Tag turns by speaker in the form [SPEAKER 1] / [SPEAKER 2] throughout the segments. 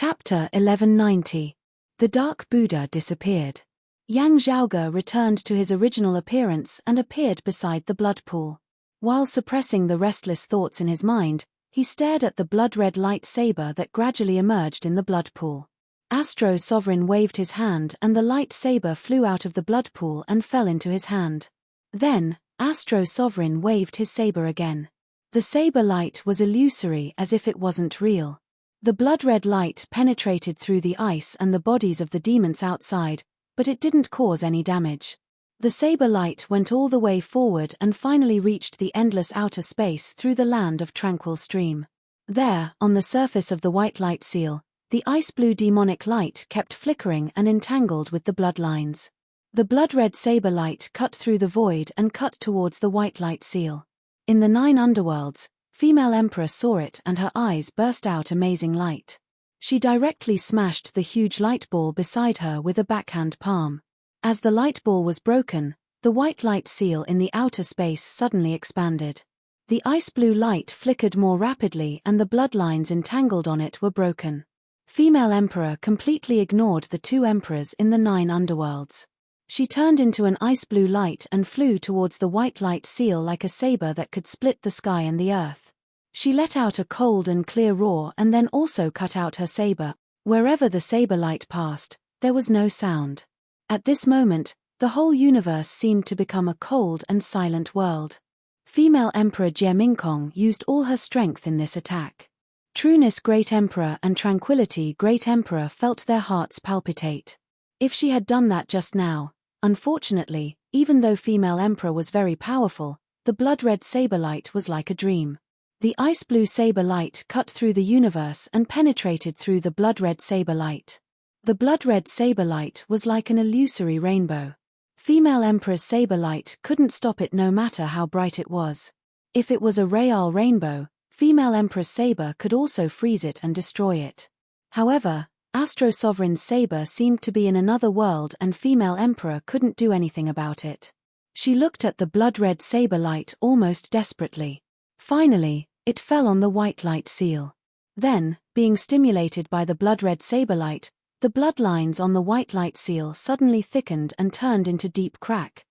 [SPEAKER 1] Chapter 1190. The Dark Buddha disappeared. Yang Zhaoge returned to his original appearance and appeared beside the blood pool. While suppressing the restless thoughts in his mind, he stared at the blood-red light saber that gradually emerged in the blood pool. Astro Sovereign waved his hand and the light saber flew out of the blood pool and fell into his hand. Then, Astro Sovereign waved his saber again. The saber light was illusory, as if it wasn't real. The blood-red light penetrated through the ice and the bodies of the demons outside, but it didn't cause any damage. The saber light went all the way forward and finally reached the endless outer space through the land of Tranquil stream. There, on the surface of the white light seal, the ice-blue demonic light kept flickering and entangled with the bloodlines. The blood-red saber light cut through the void and cut towards the white light seal. In the 9 underworlds, Female Emperor saw it and her eyes burst out amazing light. She directly smashed the huge light ball beside her with a backhand palm. As the light ball was broken, the white light seal in the outer space suddenly expanded. The ice-blue light flickered more rapidly and the bloodlines entangled on it were broken. Female Emperor completely ignored the 2 emperors in the 9 underworlds. She turned into an ice-blue light and flew towards the white light seal like a saber that could split the sky and the earth. She let out a cold and clear roar and then also cut out her saber. Wherever the saber light passed, there was no sound. At this moment, the whole universe seemed to become a cold and silent world. Female Emperor Jie Mingkong used all her strength in this attack. Trueness Great Emperor and Tranquility Great Emperor felt their hearts palpitate. If she had done that just now, unfortunately, even though Female Emperor was very powerful, the blood-red saber light was like a dream. The ice-blue saber light cut through the universe and penetrated through the blood-red saber light. The blood-red saber light was like an illusory rainbow. Female Emperor's saber light couldn't stop it no matter how bright it was. If it was a real rainbow, Female Emperor's saber could also freeze it and destroy it. However, Astro Sovereign's saber seemed to be in another world and Female Emperor couldn't do anything about it. She looked at the blood-red saber light almost desperately. Finally, it fell on the white light seal. Then, being stimulated by the blood-red saber light, the bloodlines on the white light seal suddenly thickened and turned into deep crack.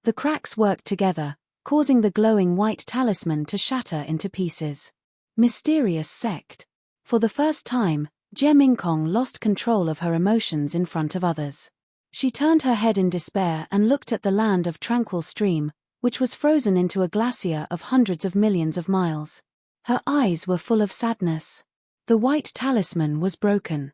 [SPEAKER 1] The cracks worked together, causing the glowing white talisman to shatter into pieces. Mysterious sect. For the first time, Jie Mingkong lost control of her emotions in front of others. She turned her head in despair and looked at the land of Tranquil stream, which was frozen into a glacier of hundreds of millions of miles. Her eyes were full of sadness. The white talisman was broken.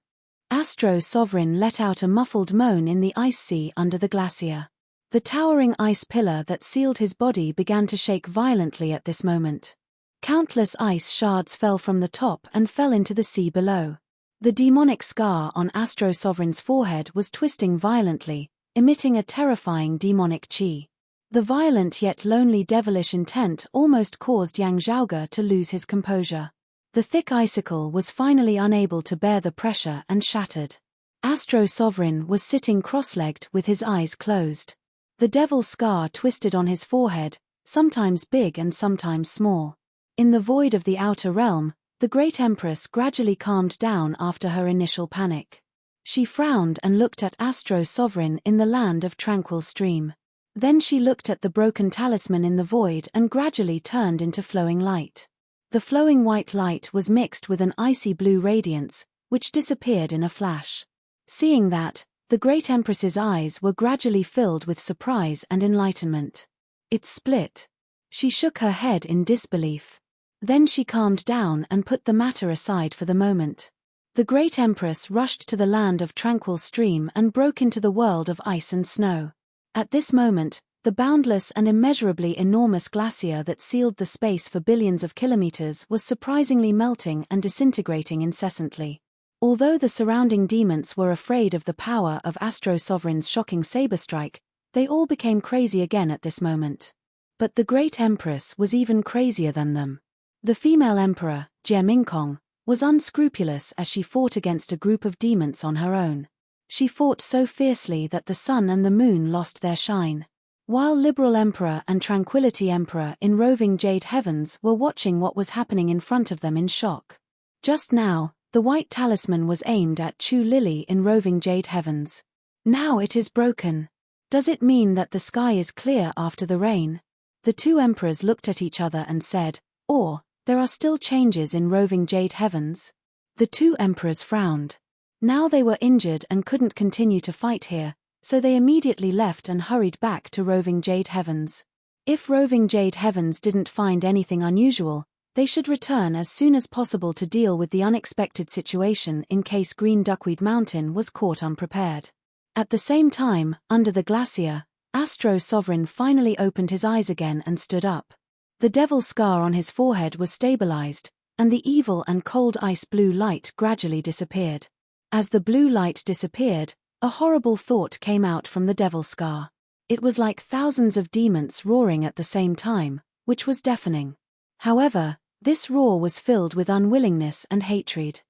[SPEAKER 1] Astro Sovereign let out a muffled moan in the ice sea under the glacier. The towering ice pillar that sealed his body began to shake violently at this moment. Countless ice shards fell from the top and fell into the sea below. The demonic scar on Astro Sovereign's forehead was twisting violently, emitting a terrifying demonic chi. The violent yet lonely devilish intent almost caused Yang Zhaoge to lose his composure. The thick icicle was finally unable to bear the pressure and shattered. Astro Sovereign was sitting cross-legged with his eyes closed. The devil scar twisted on his forehead, sometimes big and sometimes small. In the void of the outer realm, the Great Empress gradually calmed down after her initial panic. She frowned and looked at Astro Sovereign in the land of Tranquil stream. Then she looked at the broken talisman in the void and gradually turned into flowing light. The flowing white light was mixed with an icy blue radiance, which disappeared in a flash. Seeing that, the Great Empress's eyes were gradually filled with surprise and enlightenment. It split. She shook her head in disbelief. Then she calmed down and put the matter aside for the moment. The Great Empress rushed to the land of Tranquil stream and broke into the world of ice and snow. At this moment, the boundless and immeasurably enormous glacier that sealed the space for billions of kilometers was surprisingly melting and disintegrating incessantly. Although the surrounding demons were afraid of the power of Astro Sovereign's shocking saber strike, they all became crazy again at this moment. But the Great Empress was even crazier than them. The Female Emperor, Jie Mingkong, was unscrupulous as she fought against a group of demons on her own. She fought so fiercely that the sun and the moon lost their shine. While Liberal Emperor and Tranquility Emperor in roving Jade Heavens were watching what was happening in front of them in shock. Just now, The white talisman was aimed at Chu Lily in roving jade heavens. Now it is broken. Does it mean that the sky is clear after the rain? The two emperors looked at each other and said, "Or, there are still changes in roving jade heavens?" The two emperors frowned. Now they were injured and couldn't continue to fight here, so they immediately left and hurried back to roving jade heavens. If roving jade heavens didn't find anything unusual, they should return as soon as possible to deal with the unexpected situation in case Green Duckweed Mountain was caught unprepared. At the same time, under the glacier, Astro Sovereign finally opened his eyes again and stood up. The devil scar on his forehead was stabilized, and the evil and cold ice blue light gradually disappeared. As the blue light disappeared, a horrible thought came out from the devil scar. It was like thousands of demons roaring at the same time, which was deafening. However, this roar was filled with unwillingness and hatred.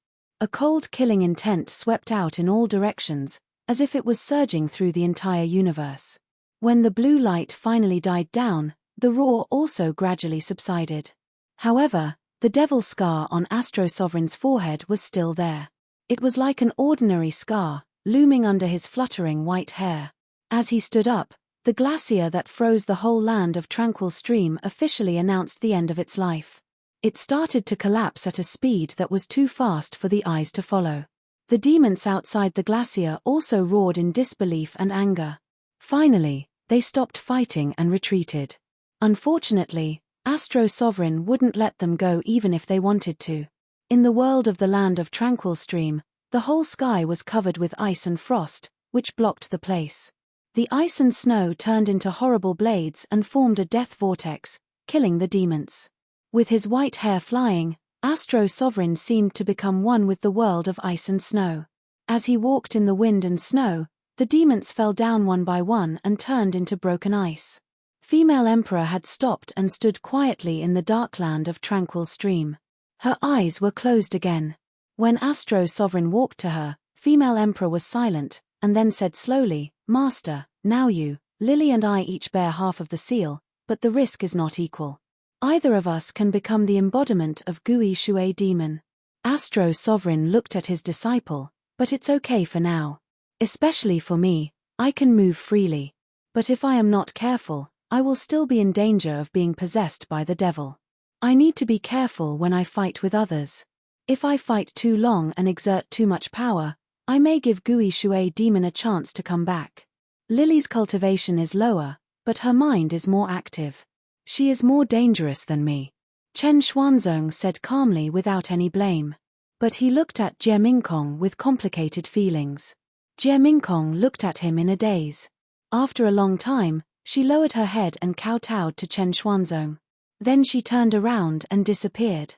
[SPEAKER 1] A cold killing intent swept out in all directions, as if it was surging through the entire universe. When the blue light finally died down, the roar also gradually subsided. However, the devil scar on Astro Sovereign's forehead was still there. It was like an ordinary scar, looming under his fluttering white hair. As he stood up, the glacier that froze the whole land of Tranquil Stream officially announced the end of its life. It started to collapse at a speed that was too fast for the eyes to follow. The demons outside the glacier also roared in disbelief and anger. Finally, they stopped fighting and retreated. Unfortunately, Astro Sovereign wouldn't let them go even if they wanted to. In the world of the land of Tranquil Stream, the whole sky was covered with ice and frost, which blocked the place. The ice and snow turned into horrible blades and formed a death vortex, killing the demons. With his white hair flying, Astro Sovereign seemed to become one with the world of ice and snow. As he walked in the wind and snow, the demons fell down one by one and turned into broken ice. Female Emperor had stopped and stood quietly in the dark land of Tranquil Stream. Her eyes were closed again. When Astro Sovereign walked to her, Female Emperor was silent, and then said slowly, "Master, now you, Lily and I each bear half of the seal, but the risk is not equal. Either of us can become the embodiment of Gui Shui Demon." Astro Sovereign looked at his disciple, "But it's okay for now. Especially for me, I can move freely. But if I am not careful, I will still be in danger of being possessed by the devil. I need to be careful when I fight with others. If I fight too long and exert too much power, I may give Gui Shui Demon a chance to come back. Lily's cultivation is lower, but her mind is more active. She is more dangerous than me," Chen Xuanzong said calmly without any blame. But he looked at Jie Mingkong with complicated feelings. Jie Mingkong looked at him in a daze. After a long time, she lowered her head and kowtowed to Chen Xuanzong. Then she turned around and disappeared.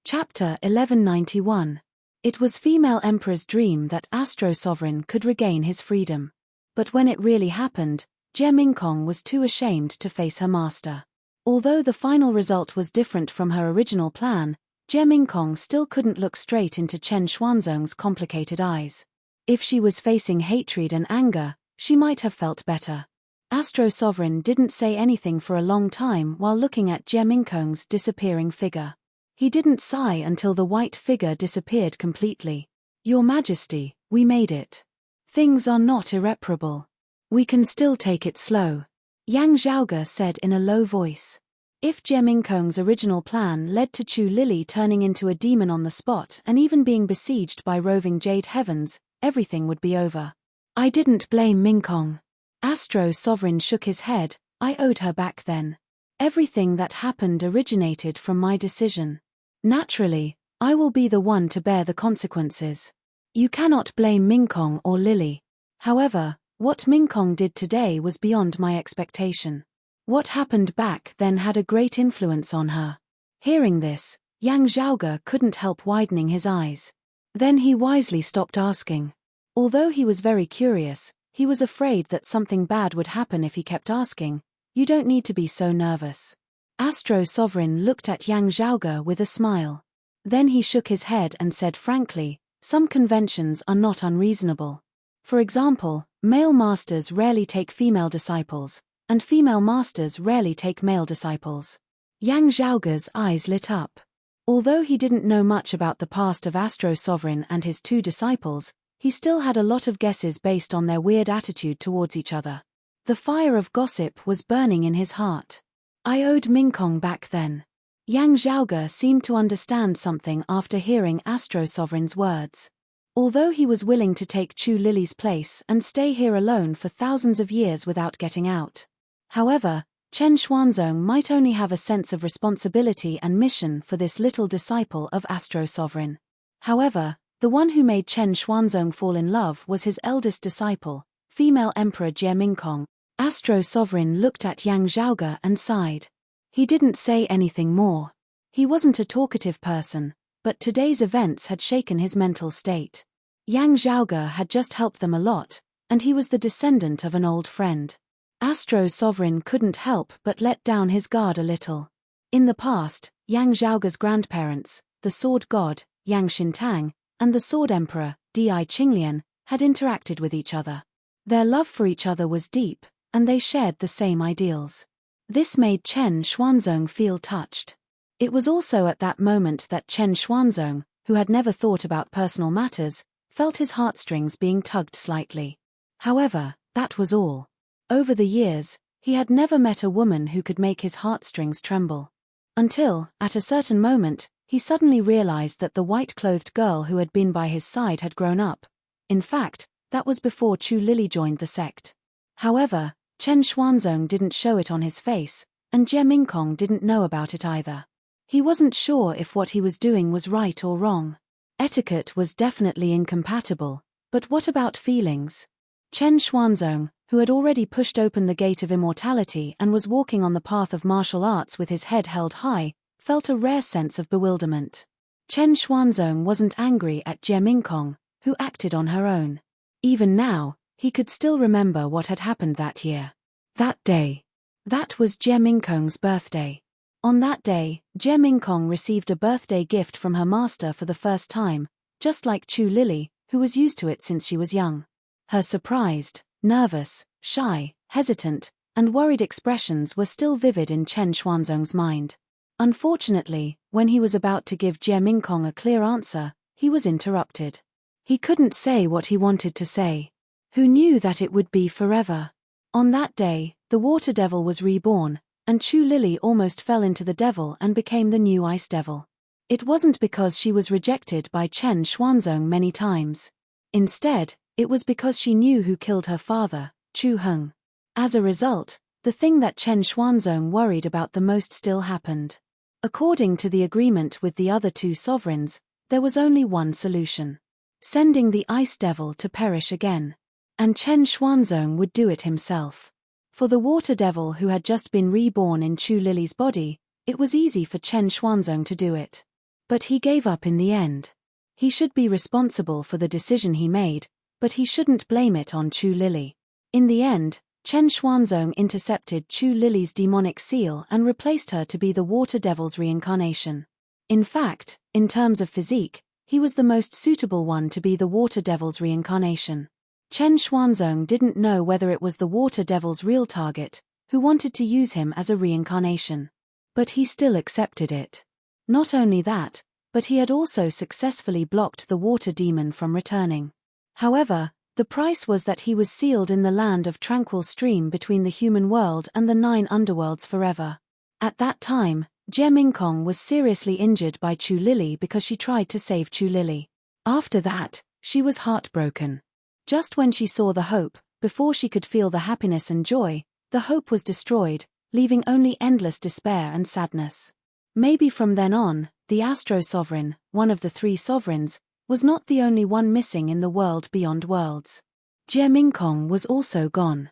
[SPEAKER 1] Chapter 1191. It was Female Emperor's dream that Astro Sovereign could regain his freedom. But when it really happened, Jie Mingkong was too ashamed to face her master. Although the final result was different from her original plan, Jie Mingkong still couldn't look straight into Chen Xuanzong's complicated eyes. If she was facing hatred and anger, she might have felt better. Astro Sovereign didn't say anything for a long time while looking at Jie Mingkong's disappearing figure. He didn't sigh until the white figure disappeared completely. "Your Majesty, we made it. Things are not irreparable. We can still take it slow," Yang Zhaoge said in a low voice. If Jie Mingkong's original plan led to Chu Lily turning into a demon on the spot and even being besieged by roving jade heavens, everything would be over. "I didn't blame Mingkong." Astro Sovereign shook his head. "I owed her back then. Everything that happened originated from my decision. Naturally, I will be the one to bear the consequences. You cannot blame Mingkong or Lily. However, what Mingkong did today was beyond my expectation. What happened back then had a great influence on her." Hearing this, Yang Zhaoge couldn't help widening his eyes. Then he wisely stopped asking. Although he was very curious, he was afraid that something bad would happen if he kept asking. "You don't need to be so nervous." Astro Sovereign looked at Yang Zhaoge with a smile. Then he shook his head and said frankly, "Some conventions are not unreasonable. For example, male masters rarely take female disciples, and female masters rarely take male disciples." Yang Zhaoge's eyes lit up. Although he didn't know much about the past of Astro Sovereign and his two disciples, he still had a lot of guesses based on their weird attitude towards each other. The fire of gossip was burning in his heart. I owed Mingkong back then. Yang Zhaoge seemed to understand something after hearing Astro Sovereign's words. Although he was willing to take Chu Lily's place and stay here alone for thousands of years without getting out. However, Chen Xuanzong might only have a sense of responsibility and mission for this little disciple of Astro Sovereign. However, the one who made Chen Xuanzong fall in love was his eldest disciple, female Emperor Jie Mingkong. Astro Sovereign looked at Yang Zhaoge and sighed. He didn't say anything more. He wasn't a talkative person, but today's events had shaken his mental state. Yang Zhaoge had just helped them a lot, and he was the descendant of an old friend. Astro Sovereign couldn't help but let down his guard a little. In the past, Yang Zhaoge's grandparents, the Sword God, Yang Xintang, and the Sword Emperor, Di Qinglian, had interacted with each other. Their love for each other was deep, and they shared the same ideals. This made Chen Xuanzong feel touched. It was also at that moment that Chen Xuanzong, who had never thought about personal matters, felt his heartstrings being tugged slightly. However, that was all. Over the years, he had never met a woman who could make his heartstrings tremble. Until, at a certain moment, he suddenly realized that the white-clothed girl who had been by his side had grown up. In fact, that was before Chu Lily joined the sect. However, Chen Xuanzong didn't show it on his face, and Jie Mingkong didn't know about it either. He wasn't sure if what he was doing was right or wrong. Etiquette was definitely incompatible, but what about feelings? Chen Xuanzong, who had already pushed open the gate of immortality and was walking on the path of martial arts with his head held high, felt a rare sense of bewilderment. Chen Xuanzong wasn't angry at Jie Mingkong, who acted on her own. Even now, he could still remember what had happened that year. That day. That was Jie Mingkong's birthday. On that day, Jie Mingkong received a birthday gift from her master for the first time, just like Chu Lily, who was used to it since she was young. Her surprised, nervous, shy, hesitant, and worried expressions were still vivid in Chen Xuanzong's mind. Unfortunately, when he was about to give Jie Mingkong a clear answer, he was interrupted. He couldn't say what he wanted to say. Who knew that it would be forever? On that day, the Water Devil was reborn, and Chu Lily almost fell into the devil and became the new Ice Devil. It wasn't because she was rejected by Chen Xuanzong many times. Instead, it was because she knew who killed her father, Chu Heng. As a result, the thing that Chen Xuanzong worried about the most still happened. According to the agreement with the other two sovereigns, there was only one solution. Sending the Ice Devil to perish again. And Chen Xuanzong would do it himself. For the Water Devil who had just been reborn in Chu Lily's body, it was easy for Chen Xuanzong to do it. But he gave up in the end. He should be responsible for the decision he made, but he shouldn't blame it on Chu Lily. In the end, Chen Xuanzong intercepted Chu Lily's demonic seal and replaced her to be the Water Devil's reincarnation. In fact, in terms of physique, he was the most suitable one to be the Water Devil's reincarnation. Chen Xuanzong didn't know whether it was the Water Devil's real target, who wanted to use him as a reincarnation. But he still accepted it. Not only that, but he had also successfully blocked the Water Demon from returning. However, the price was that he was sealed in the land of tranquil stream between the human world and the 9 underworlds forever. At that time, Jie Mingkong was seriously injured by Chu Lily because she tried to save Chu Lily. After that, she was heartbroken. Just when she saw the hope, before she could feel the happiness and joy, the hope was destroyed, leaving only endless despair and sadness. Maybe from then on, the Astro Sovereign, one of the 3 sovereigns, was not the only one missing in the world beyond worlds. Jie Mingkong was also gone.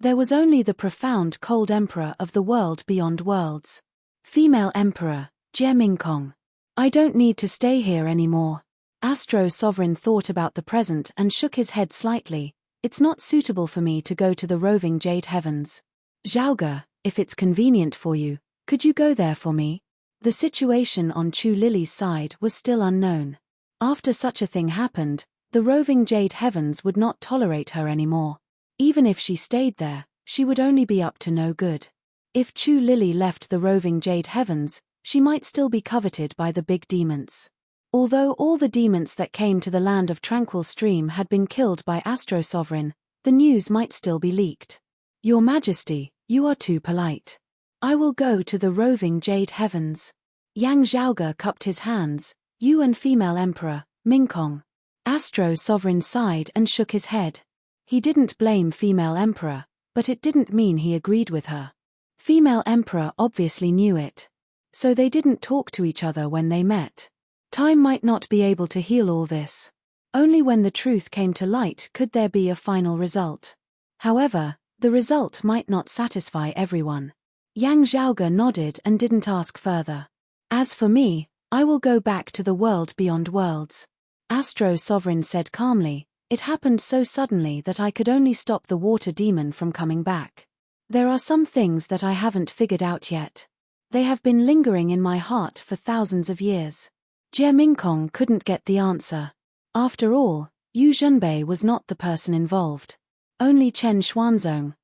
[SPEAKER 1] There was only the profound cold emperor of the world beyond worlds. Female Emperor, Jie Mingkong. I don't need to stay here anymore. Astro Sovereign thought about the present and shook his head slightly. It's not suitable for me to go to the roving Jade Heavens. Zhaoge, if it's convenient for you, could you go there for me? The situation on Chu Lily's side was still unknown. After such a thing happened, the roving Jade Heavens would not tolerate her anymore. Even if she stayed there, she would only be up to no good. If Chu Lily left the roving Jade Heavens, she might still be coveted by the big demons. Although all the demons that came to the land of Tranquil Stream had been killed by Astro Sovereign, the news might still be leaked. Your Majesty, you are too polite. I will go to the roving Jade Heavens. Yang Zhaoge cupped his hands. You and female emperor, Mingkong. Astro Sovereign sighed and shook his head. He didn't blame female emperor, but it didn't mean he agreed with her. Female emperor obviously knew it. So they didn't talk to each other when they met. Time might not be able to heal all this. Only when the truth came to light could there be a final result. However, the result might not satisfy everyone. Yang Zhaoge nodded and didn't ask further. As for me, I will go back to the world beyond worlds. Astro Sovereign said calmly, it happened so suddenly that I could only stop the water demon from coming back. There are some things that I haven't figured out yet. They have been lingering in my heart for thousands of years. Jie Mingkong couldn't get the answer. After all, Yu Zhenbei was not the person involved. Only Chen Xuanzong,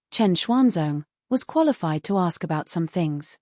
[SPEAKER 1] was qualified to ask about some things.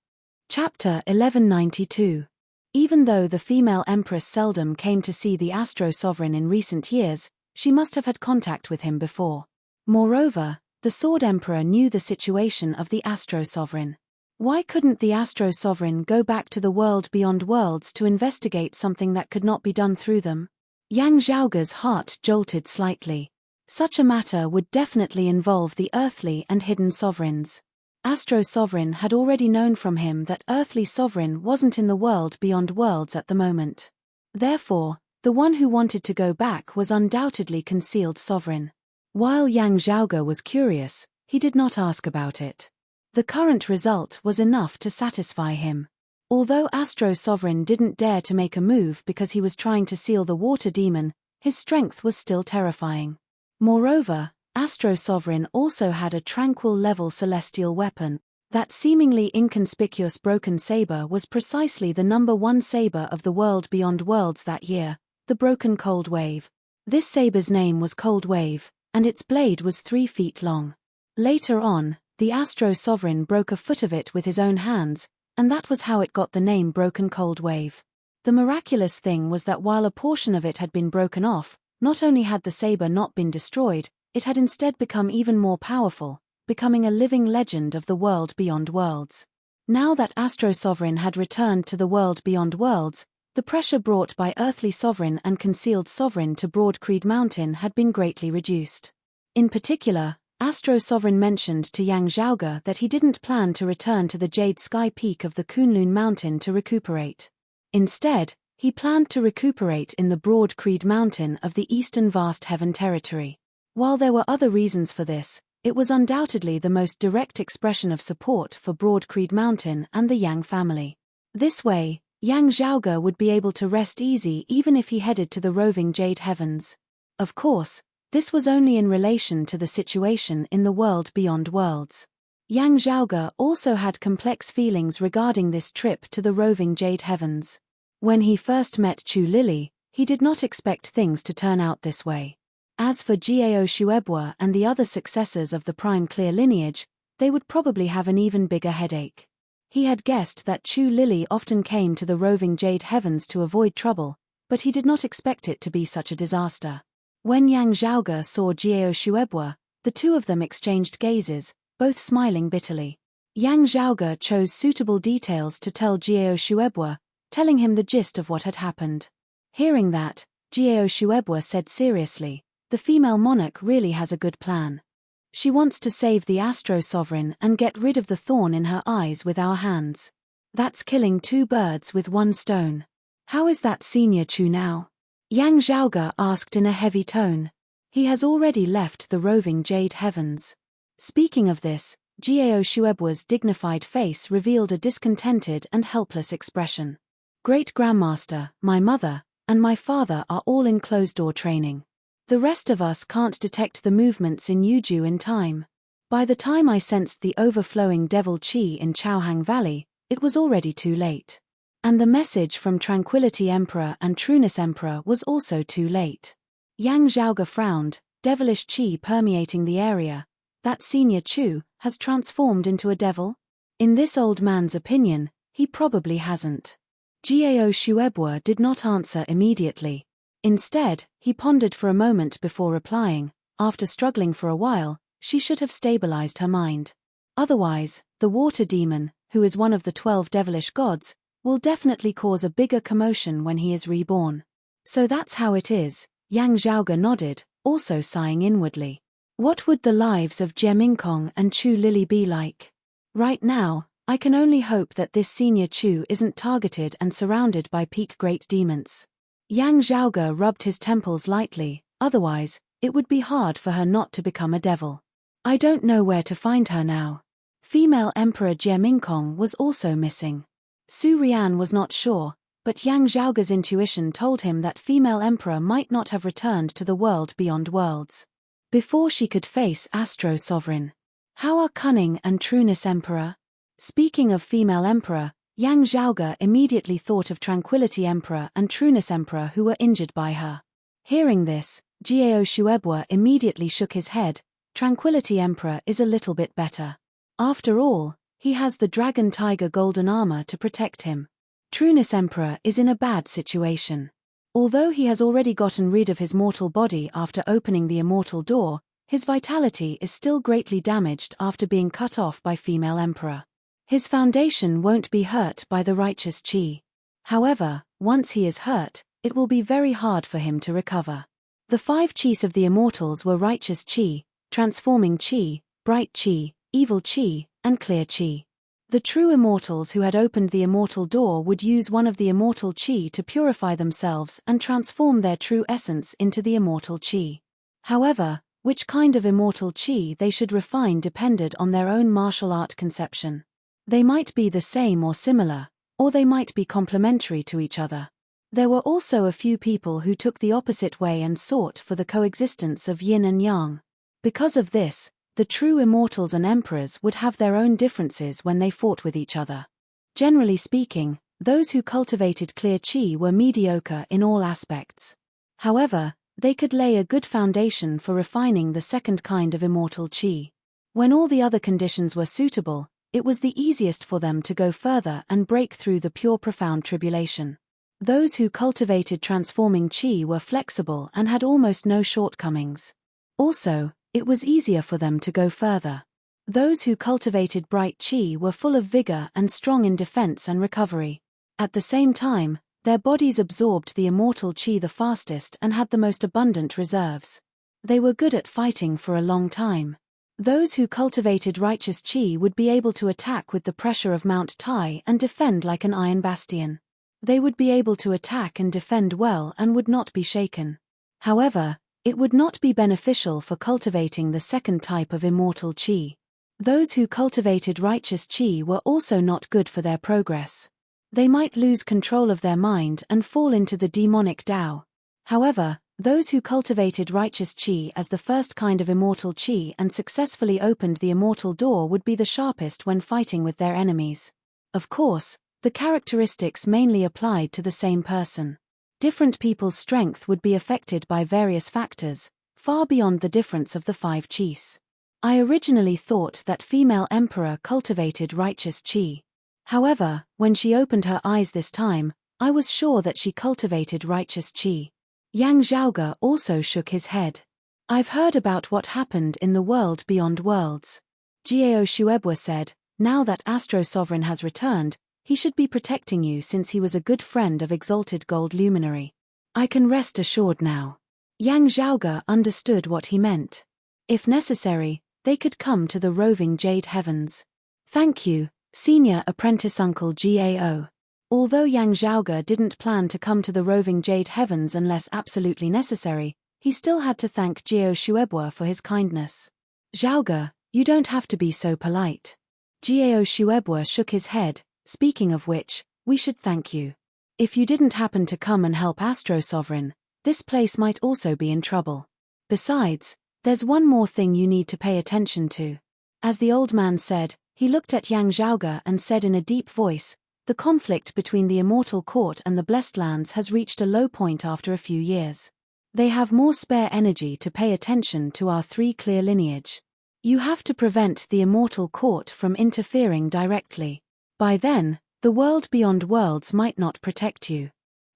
[SPEAKER 1] Chapter 1192. Even though the female empress seldom came to see the Astro Sovereign in recent years, she must have had contact with him before. Moreover, the Sword Emperor knew the situation of the Astro Sovereign. Why couldn't the Astro Sovereign go back to the world beyond worlds to investigate something that could not be done through them? Yang Zhaoge's heart jolted slightly. Such a matter would definitely involve the earthly and hidden sovereigns. Astro Sovereign had already known from him that earthly sovereign wasn't in the world beyond worlds at the moment. Therefore, the one who wanted to go back was undoubtedly concealed sovereign. While Yang Zhaoge was curious, he did not ask about it. The current result was enough to satisfy him. Although Astro Sovereign didn't dare to make a move because he was trying to seal the water demon, his strength was still terrifying. Moreover, Astro Sovereign also had a tranquil level celestial weapon. That seemingly inconspicuous broken saber was precisely the #1 saber of the world beyond worlds that year, the broken Cold Wave. This saber's name was Cold Wave, and its blade was 3 feet long. Later on, the Astro Sovereign broke a foot of it with his own hands, and that was how it got the name Broken Cold Wave. The miraculous thing was that while a portion of it had been broken off, not only had the saber not been destroyed, it had instead become even more powerful, becoming a living legend of the world beyond worlds. Now that Astro Sovereign had returned to the world beyond worlds, the pressure brought by earthly sovereign and concealed sovereign to Broad Creed Mountain had been greatly reduced. In particular, Astro Sovereign mentioned to Yang Zhaoge that he didn't plan to return to the Jade Sky Peak of the Kunlun Mountain to recuperate. Instead, he planned to recuperate in the Broad Creed Mountain of the Eastern Vast Heaven Territory. While there were other reasons for this, it was undoubtedly the most direct expression of support for Broad Creed Mountain and the Yang family. This way, Yang Zhaoge would be able to rest easy even if he headed to the roving Jade Heavens. Of course, this was only in relation to the situation in the world beyond worlds. Yang Zhaoge also had complex feelings regarding this trip to the roving Jade Heavens. When he first met Chu Lili, he did not expect things to turn out this way. As for Jiao Shuebua and the other successors of the Prime Clear lineage, they would probably have an even bigger headache. He had guessed that Chu Lili often came to the roving Jade Heavens to avoid trouble, but he did not expect it to be such a disaster. When Yang Zhaoge saw Jiao Shuebua, the two of them exchanged gazes, both smiling bitterly. Yang Zhaoge chose suitable details to tell Jiao Shuebua, telling him the gist of what had happened. Hearing that, Jiao Shuebua said seriously, the female monarch really has a good plan. She wants to save the Astro Sovereign and get rid of the thorn in her eyes with our hands. That's killing 2 birds with 1 stone. How is that, Senior Chu now? Yang Zhaoge asked in a heavy tone. He has already left the roving Jade Heavens. Speaking of this, Jiao Shuebua's dignified face revealed a discontented and helpless expression. Great Grandmaster, my mother, and my father are all in closed-door training. The rest of us can't detect the movements in Yuju in time. By the time I sensed the overflowing devil qi in Chaohang Valley, it was already too late. And the message from Tranquility Emperor and Trueness Emperor was also too late. Yang Zhaoge frowned, devilish qi permeating the area. That Senior Chu has transformed into a devil? In this old man's opinion, He probably hasn't. Gao Shuebuo did not answer immediately. Instead, he pondered for a moment before replying. After struggling for a while, she should have stabilized her mind. Otherwise, the water demon, who is one of the 12 devilish gods, will definitely cause a bigger commotion when he is reborn. So that's how it is. Yang Zhaoge nodded, also sighing inwardly. What would the lives of Jie Mingkong and Chu Lili be like? Right now, I can only hope that this senior Chu isn't targeted and surrounded by peak great demons. Yang Zhaoge rubbed his temples lightly, otherwise, it would be hard for her not to become a devil. I don't know where to find her now. Female Emperor Jie Mingkong was also missing. Su Rian was not sure, but Yang Zhaoge's intuition told him that female emperor might not have returned to the world beyond worlds. Before she could face Astro Sovereign. How are Cunning and Trueness Emperor? Speaking of female emperor, Yang Zhaoge immediately thought of Tranquility Emperor and Trueness Emperor who were injured by her. Hearing this, Gao Shuebuo immediately shook his head. Tranquility Emperor is a little bit better. After all, he has the Dragon Tiger golden armor to protect him. Trueness Emperor is in a bad situation. Although he has already gotten rid of his mortal body after opening the immortal door, his vitality is still greatly damaged after being cut off by female emperor. His foundation won't be hurt by the righteous chi. However, once he is hurt, it will be very hard for him to recover. The 5 chis of the immortals were righteous chi, transforming chi, bright chi, evil chi, and clear chi. The true immortals who had opened the immortal door would use one of the immortal chi to purify themselves and transform their true essence into the immortal chi. However, which kind of immortal chi they should refine depended on their own martial art conception. They might be the same or similar, or they might be complementary to each other. There were also a few people who took the opposite way and sought for the coexistence of yin and yang. Because of this, the true immortals and emperors would have their own differences when they fought with each other. Generally speaking, those who cultivated clear chi were mediocre in all aspects. However, they could lay a good foundation for refining the second kind of immortal chi. When all the other conditions were suitable, it was the easiest for them to go further and break through the pure profound tribulation. Those who cultivated transforming chi were flexible and had almost no shortcomings. Also, it was easier for them to go further. Those who cultivated bright chi were full of vigor and strong in defense and recovery. At the same time, their bodies absorbed the immortal chi the fastest and had the most abundant reserves. They were good at fighting for a long time. Those who cultivated righteous chi would be able to attack with the pressure of Mount Tai and defend like an iron bastion. They would be able to attack and defend well and would not be shaken. However, it would not be beneficial for cultivating the second type of immortal chi. Those who cultivated righteous chi were also not good for their progress. They might lose control of their mind and fall into the demonic Tao. However, those who cultivated righteous chi as the first kind of immortal chi and successfully opened the immortal door would be the sharpest when fighting with their enemies. Of course, the characteristics mainly applied to the same person. Different people's strength would be affected by various factors, far beyond the difference of the 5 chis. I originally thought that female emperor cultivated righteous chi. However, when she opened her eyes this time, I was sure that she cultivated righteous chi. Yang Zhaoge also shook his head. I've heard about what happened in the world beyond worlds. Gao Shuebuo said, now that Astro Sovereign has returned, he should be protecting you since he was a good friend of Exalted Gold Luminary. I can rest assured now. Yang Zhaoge understood what he meant. If necessary, they could come to the roving Jade Heavens. Thank you, Senior Apprentice Uncle Gao. Although Yang Zhaoge didn't plan to come to the roving Jade Heavens unless absolutely necessary, he still had to thank Gao Shuebuo for his kindness. Zhaoge, you don't have to be so polite. Gao Shuebuo shook his head, speaking of which, we should thank you. If you didn't happen to come and help Astro Sovereign, this place might also be in trouble. Besides, there's one more thing you need to pay attention to. As the old man said, he looked at Yang Zhaoge and said in a deep voice, the conflict between the Immortal Court and the Blessed Lands has reached a low point after a few years. They have more spare energy to pay attention to our 3 clear lineage. You have to prevent the Immortal Court from interfering directly. By then, The world beyond worlds might not protect you.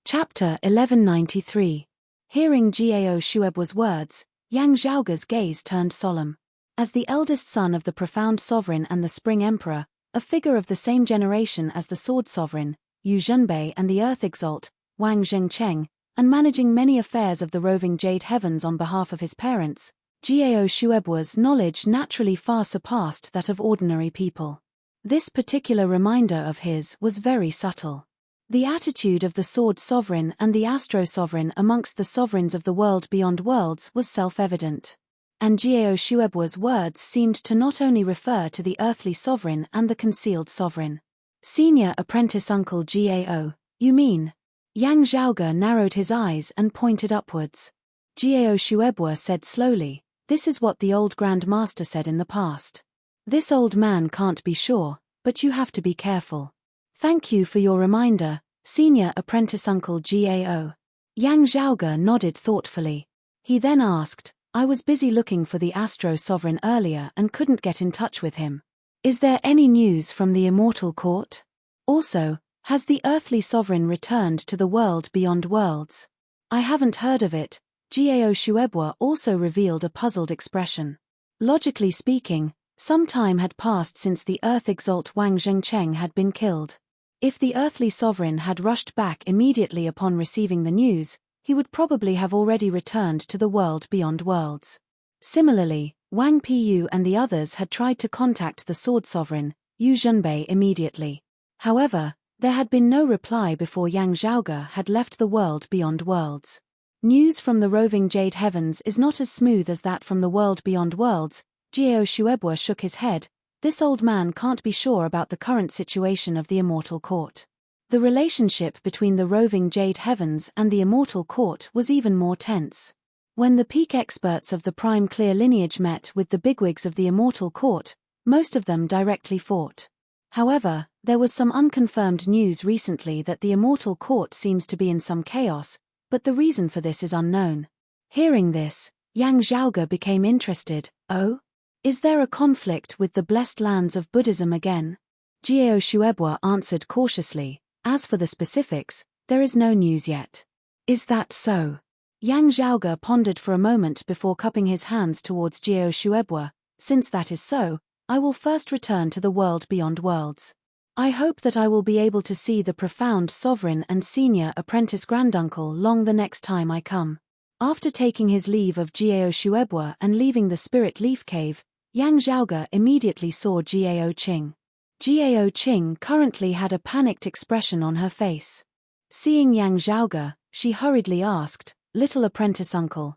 [SPEAKER 1] Chapter 1193. Hearing Gao Shuebua's words, Yang Zhaoge's gaze turned solemn. As the eldest son of the profound sovereign and the spring emperor, a figure of the same generation as the sword sovereign, Yu Zhenbei, and the earth exalt, Wang Zhengcheng, and managing many affairs of the roving jade heavens on behalf of his parents, Gao Shuebua's knowledge naturally far surpassed that of ordinary people. This particular reminder of his was very subtle. The attitude of the sword sovereign and the astro sovereign amongst the sovereigns of the world beyond worlds was self-evident. And Gao Shuebua's words seemed to not only refer to the earthly sovereign and the concealed sovereign. Senior apprentice uncle Gao, you mean? Yang Zhaoge narrowed his eyes and pointed upwards. Gao Shuebua said slowly, "This is what the old Grand Master said in the past. This old man can't be sure, but you have to be careful." "Thank you for your reminder, senior apprentice uncle Gao." Yang Zhaoge nodded thoughtfully. He then asked, "I was busy looking for the Astro Sovereign earlier and couldn't get in touch with him. Is there any news from the Immortal Court? Also, has the Earthly Sovereign returned to the world beyond worlds?" "I haven't heard of it." Gao Shuebua also revealed a puzzled expression. Logically speaking, some time had passed since the Earth Exalt Wang Zhengcheng had been killed. If the Earthly Sovereign had rushed back immediately upon receiving the news, he would probably have already returned to the world beyond worlds. Similarly, Wang Piyu and the others had tried to contact the Sword Sovereign, Yu Zhenbei, immediately. However, there had been no reply before Yang Zhaoge had left the world beyond worlds. News from the roving jade heavens is not as smooth as that from the world beyond worlds. Gao Shuebua shook his head. This old man can't be sure about the current situation of the Immortal Court. The relationship between the roving jade heavens and the Immortal Court was even more tense. When the peak experts of the Prime Clear lineage met with the bigwigs of the Immortal Court, most of them directly fought. However, there was some unconfirmed news recently that the Immortal Court seems to be in some chaos, but the reason for this is unknown. Hearing this, Yang Zhaoge became interested. "Oh? Is there a conflict with the blessed lands of Buddhism again?" Gao Shuebua answered cautiously, "As for the specifics, there is no news yet." "Is that so?" Yang Zhaoge pondered for a moment before cupping his hands towards Gao Shuebua. "Since that is so, I will first return to the world beyond worlds. I hope that I will be able to see the profound sovereign and senior apprentice granduncle long the next time I come." After taking his leave of Gao Shuebua and leaving the Spirit Leaf Cave, Yang Zhaoge immediately saw Gao Qing. Gao Qing currently had a panicked expression on her face. Seeing Yang Zhaoge, she hurriedly asked, little apprentice uncle,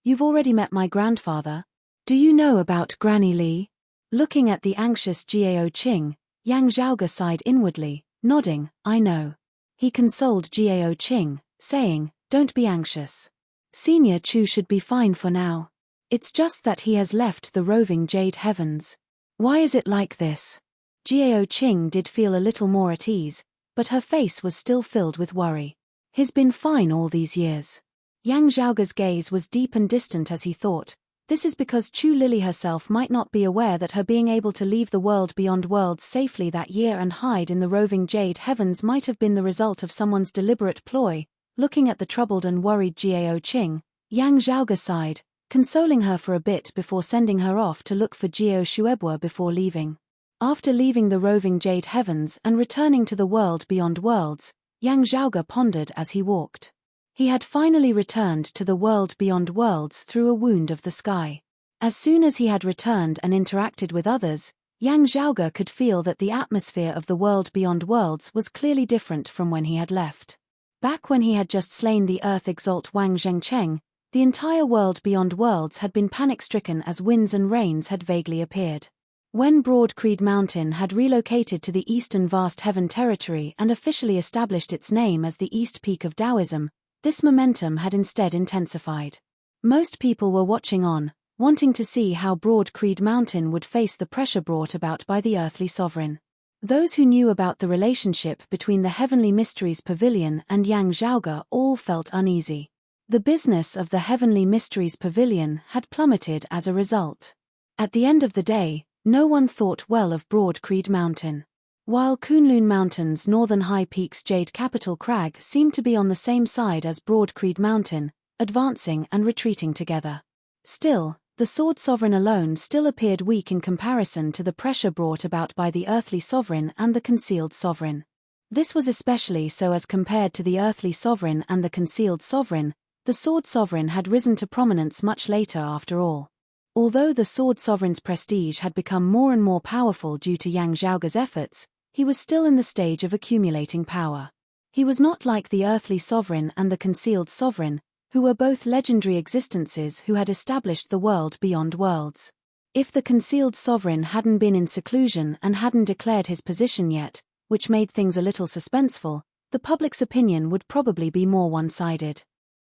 [SPEAKER 1] you've already met my grandfather? Do you know about Granny Li?" Looking at the anxious Gao Qing, Yang Zhaoge sighed inwardly, nodding, "I know." He consoled Gao Qing, saying, "Don't be anxious. Senior Chu should be fine for now. It's just that he has left the roving jade heavens." "Why is it like this?" Gao Qing did feel a little more at ease, but her face was still filled with worry. "He's been fine all these years." Yang Zhaoge's gaze was deep and distant as he thought, this is because Chu Lily herself might not be aware that her being able to leave the world beyond worlds safely that year and hide in the roving jade heavens might have been the result of someone's deliberate ploy. Looking at the troubled and worried Gao Qing, Yang Zhaoge sighed, consoling her for a bit before sending her off to look for Gao Shuebua before leaving. After leaving the roving jade heavens and returning to the world beyond worlds, Yang Zhaoge pondered as he walked. He had finally returned to the world beyond worlds through a wound of the sky. As soon as he had returned and interacted with others, Yang Zhaoge could feel that the atmosphere of the world beyond worlds was clearly different from when he had left. Back when he had just slain the Earth Exalt Wang Zhengcheng, the entire world beyond worlds had been panic-stricken as winds and rains had vaguely appeared. When Broad Creed Mountain had relocated to the Eastern Vast Heaven Territory and officially established its name as the East Peak of Taoism, this momentum had instead intensified. Most people were watching on, wanting to see how Broad Creed Mountain would face the pressure brought about by the earthly sovereign. Those who knew about the relationship between the Heavenly Mysteries Pavilion and Yang Zhaoge all felt uneasy. The business of the Heavenly Mysteries Pavilion had plummeted as a result. At the end of the day, no one thought well of Broad Creed Mountain. While Kunlun Mountain's northern high peaks Jade Capital Crag seemed to be on the same side as Broad Creed Mountain, advancing and retreating together. Still, the Sword Sovereign alone still appeared weak in comparison to the pressure brought about by the Earthly Sovereign and the Concealed Sovereign. This was especially so as compared to the Earthly Sovereign and the Concealed Sovereign. The Sword Sovereign had risen to prominence much later after all. Although the Sword Sovereign's prestige had become more and more powerful due to Yang Zhaoge's efforts, he was still in the stage of accumulating power. He was not like the Earthly Sovereign and the Concealed Sovereign, who were both legendary existences who had established the world beyond worlds. If the Concealed Sovereign hadn't been in seclusion and hadn't declared his position yet, which made things a little suspenseful, the public's opinion would probably be more one-sided.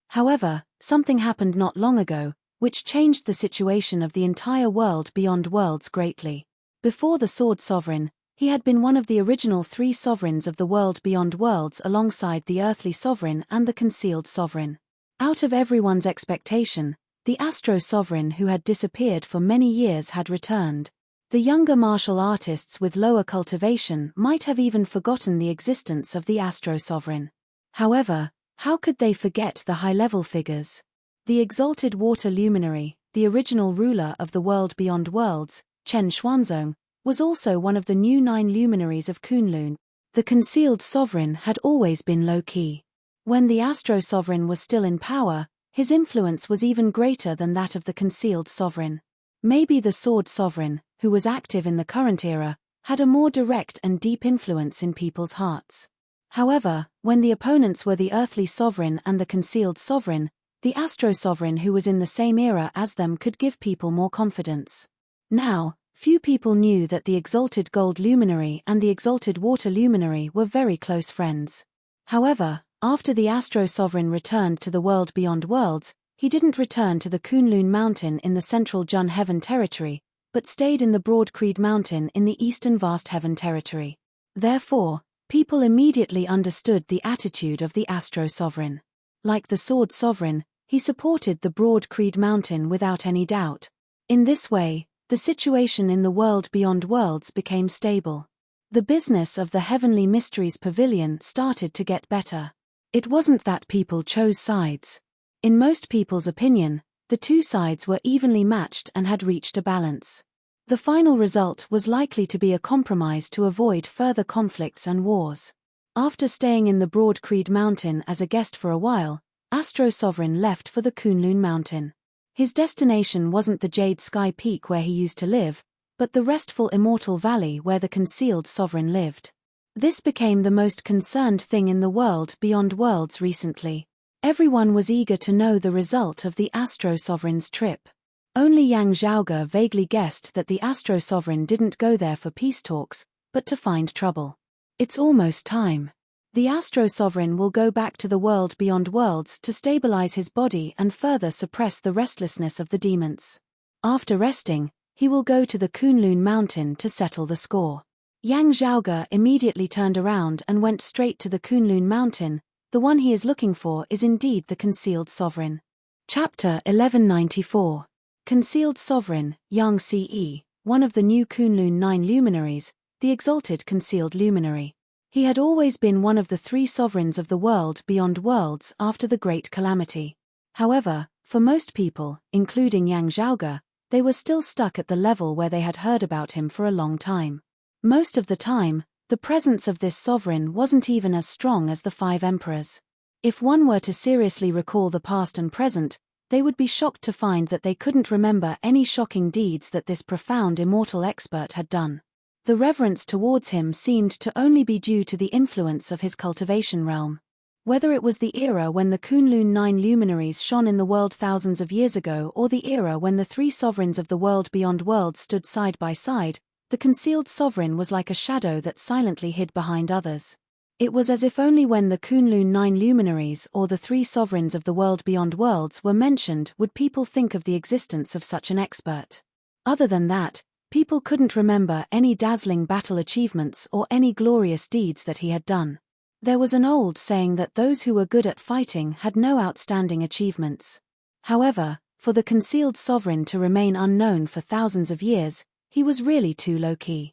[SPEAKER 1] However, something happened not long ago, which changed the situation of the entire world beyond worlds greatly. Before the Sword Sovereign, he had been one of the original 3 sovereigns of the world beyond worlds alongside the Earthly Sovereign and the Concealed Sovereign. Out of everyone's expectation, the Astro Sovereign who had disappeared for many years had returned. The younger martial artists with lower cultivation might have even forgotten the existence of the Astro Sovereign. However, how could they forget the high-level figures? The exalted water luminary, the original ruler of the world beyond worlds, Chen Xuanzong, was also one of the new 9 luminaries of Kunlun. The Concealed Sovereign had always been low-key. When the Astro Sovereign was still in power, his influence was even greater than that of the Concealed Sovereign. Maybe the Sword Sovereign, who was active in the current era, had a more direct and deep influence in people's hearts. However, when the opponents were the Earthly Sovereign and the Concealed Sovereign, the Astro Sovereign who was in the same era as them could give people more confidence. Now, few people knew that the Exalted Gold Luminary and the Exalted Water Luminary were very close friends. However, after the Astro Sovereign returned to the world beyond worlds, he didn't return to the Kunlun Mountain in the central Jun Heaven territory, but stayed in the Broad Creed Mountain in the eastern Vast Heaven territory. Therefore, people immediately understood the attitude of the Astro Sovereign. Like the Sword Sovereign, he supported the Broad Creed Mountain without any doubt. In this way, the situation in the world beyond worlds became stable. The business of the Heavenly Mysteries Pavilion started to get better. It wasn't that people chose sides. In most people's opinion, the 2 sides were evenly matched and had reached a balance. The final result was likely to be a compromise to avoid further conflicts and wars. After staying in the Broad Creed Mountain as a guest for a while, Astro Sovereign left for the Kunlun Mountain. His destination wasn't the Jade Sky Peak where he used to live, but the restful Immortal Valley where the Concealed Sovereign lived. This became the most concerned thing in the world beyond worlds recently. Everyone was eager to know the result of the Astro Sovereign's trip. Only Yang Zhaoge vaguely guessed that the Astro Sovereign didn't go there for peace talks, but to find trouble. It's almost time. The Astro Sovereign will go back to the world beyond worlds to stabilize his body and further suppress the restlessness of the demons. After resting, he will go to the Kunlun Mountain to settle the score. Yang Zhaoge immediately turned around and went straight to the Kunlun Mountain. The one he is looking for is indeed the Concealed Sovereign. Chapter 1194. Concealed Sovereign, Yang Ce, one of the new Kunlun 9 luminaries, the exalted Concealed Luminary. He had always been one of the 3 sovereigns of the world beyond worlds after the Great Calamity. However, for most people, including Yang Zhaoge, they were still stuck at the level where they had heard about him for a long time. Most of the time, the presence of this sovereign wasn't even as strong as the 5 emperors. If one were to seriously recall the past and present, they would be shocked to find that they couldn't remember any shocking deeds that this profound immortal expert had done. The reverence towards him seemed to only be due to the influence of his cultivation realm. Whether it was the era when the Kunlun 9 luminaries shone in the world thousands of years ago or the era when the 3 sovereigns of the world beyond worlds stood side by side, the Concealed Sovereign was like a shadow that silently hid behind others. It was as if only when the Kunlun 9 luminaries or the 3 sovereigns of the world beyond worlds were mentioned would people think of the existence of such an expert. Other than that, people couldn't remember any dazzling battle achievements or any glorious deeds that he had done. There was an old saying that those who were good at fighting had no outstanding achievements. However, for the Concealed Sovereign to remain unknown for thousands of years, he was really too low-key.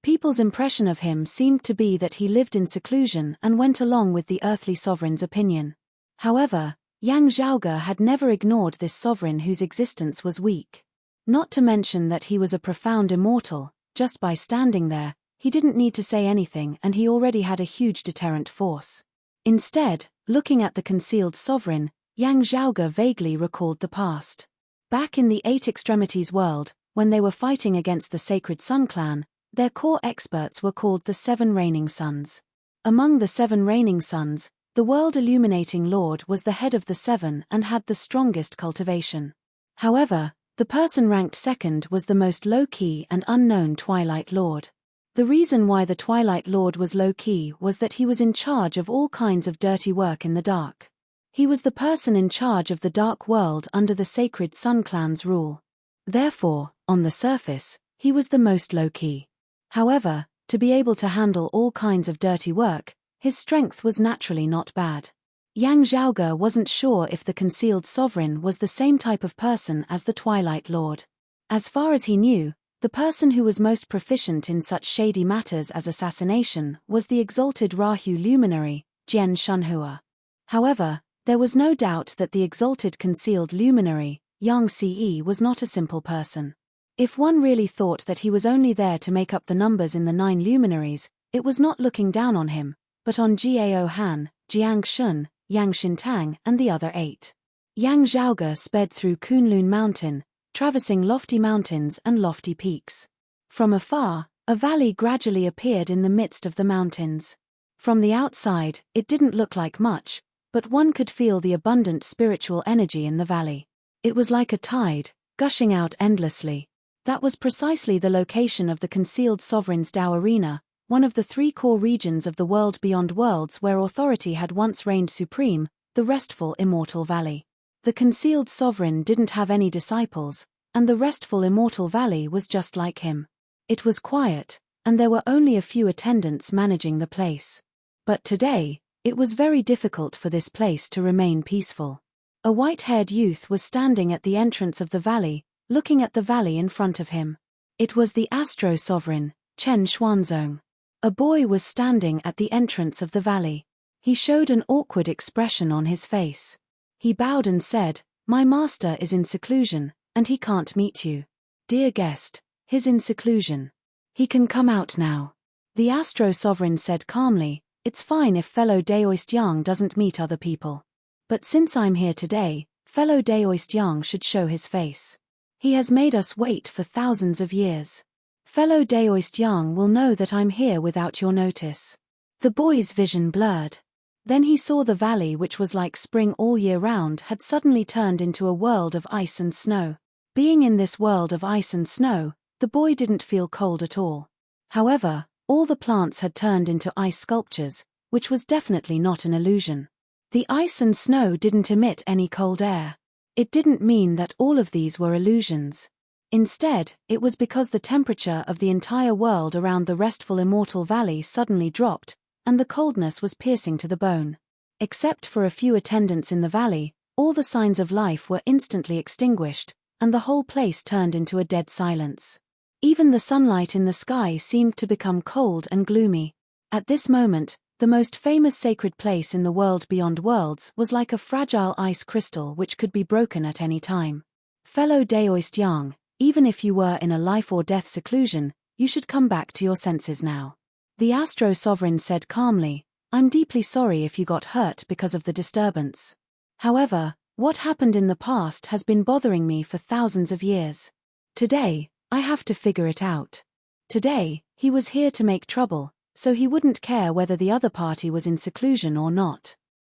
[SPEAKER 1] People's impression of him seemed to be that he lived in seclusion and went along with the earthly sovereign's opinion. However, Yang Zhaoge had never ignored this sovereign whose existence was weak. Not to mention that he was a profound immortal. Just by standing there, he didn't need to say anything and he already had a huge deterrent force. Instead, looking at the concealed sovereign, Yang Zhaoge vaguely recalled the past. Back in the Eight Extremities world, when they were fighting against the Sacred Sun clan, their core experts were called the Seven Reigning Suns. Among the Seven Reigning Suns, the world-illuminating Lord was the head of the seven and had the strongest cultivation. However, the person ranked second was the most low-key and unknown Twilight Lord. The reason why the Twilight Lord was low-key was that he was in charge of all kinds of dirty work in the dark. He was the person in charge of the dark world under the Sacred Sun clan's rule. Therefore, on the surface, he was the most low-key. However, to be able to handle all kinds of dirty work, his strength was naturally not bad. Yang Zhaoge wasn't sure if the concealed sovereign was the same type of person as the Twilight Lord. As far as he knew, the person who was most proficient in such shady matters as assassination was the exalted Rahu luminary, Jian Shunhua. However, there was no doubt that the exalted concealed luminary, Yang Ce, was not a simple person. If one really thought that he was only there to make up the numbers in the 9 luminaries, it was not looking down on him, but on Jiao Han, Jiang Shun, Yang Xintang and the other 8. Yang Zhaoge sped through Kunlun Mountain, traversing lofty mountains and lofty peaks. From afar, a valley gradually appeared in the midst of the mountains. From the outside, it didn't look like much, but one could feel the abundant spiritual energy in the valley. It was like a tide, gushing out endlessly. That was precisely the location of the concealed sovereign's Dao Arena, one of the 3 core regions of the world beyond worlds where authority had once reigned supreme, the restful immortal valley. The concealed sovereign didn't have any disciples, and the restful immortal valley was just like him. It was quiet, and there were only a few attendants managing the place. But today, it was very difficult for this place to remain peaceful. A white-haired youth was standing at the entrance of the valley, looking at the valley in front of him. It was the Astro Sovereign, Chen Xuanzong. A boy was standing at the entrance of the valley. He showed an awkward expression on his face. He bowed and said, "My master is in seclusion, and he can't meet you. Dear guest, he's in seclusion. He can come out now." The Astro Sovereign said calmly, "It's fine if fellow Daoist Yang doesn't meet other people. But since I'm here today, fellow Daoist Yang should show his face. He has made us wait for thousands of years. Fellow Daoist Yang will know that I'm here without your notice." The boy's vision blurred. Then he saw the valley, which was like spring all year round, had suddenly turned into a world of ice and snow. Being in this world of ice and snow, the boy didn't feel cold at all. However, all the plants had turned into ice sculptures, which was definitely not an illusion. The ice and snow didn't emit any cold air. It didn't mean that all of these were illusions. Instead, it was because the temperature of the entire world around the restful immortal valley suddenly dropped, and the coldness was piercing to the bone. Except for a few attendants in the valley, all the signs of life were instantly extinguished, and the whole place turned into a dead silence. Even the sunlight in the sky seemed to become cold and gloomy. At this moment, the most famous sacred place in the world beyond worlds was like a fragile ice crystal which could be broken at any time. Fellow Daoist Yang, even if you were in a life-or-death seclusion, you should come back to your senses now. The Astro Sovereign said calmly, "I'm deeply sorry if you got hurt because of the disturbance. However, what happened in the past has been bothering me for thousands of years. Today, I have to figure it out." Today, he was here to make trouble, so he wouldn't care whether the other party was in seclusion or not.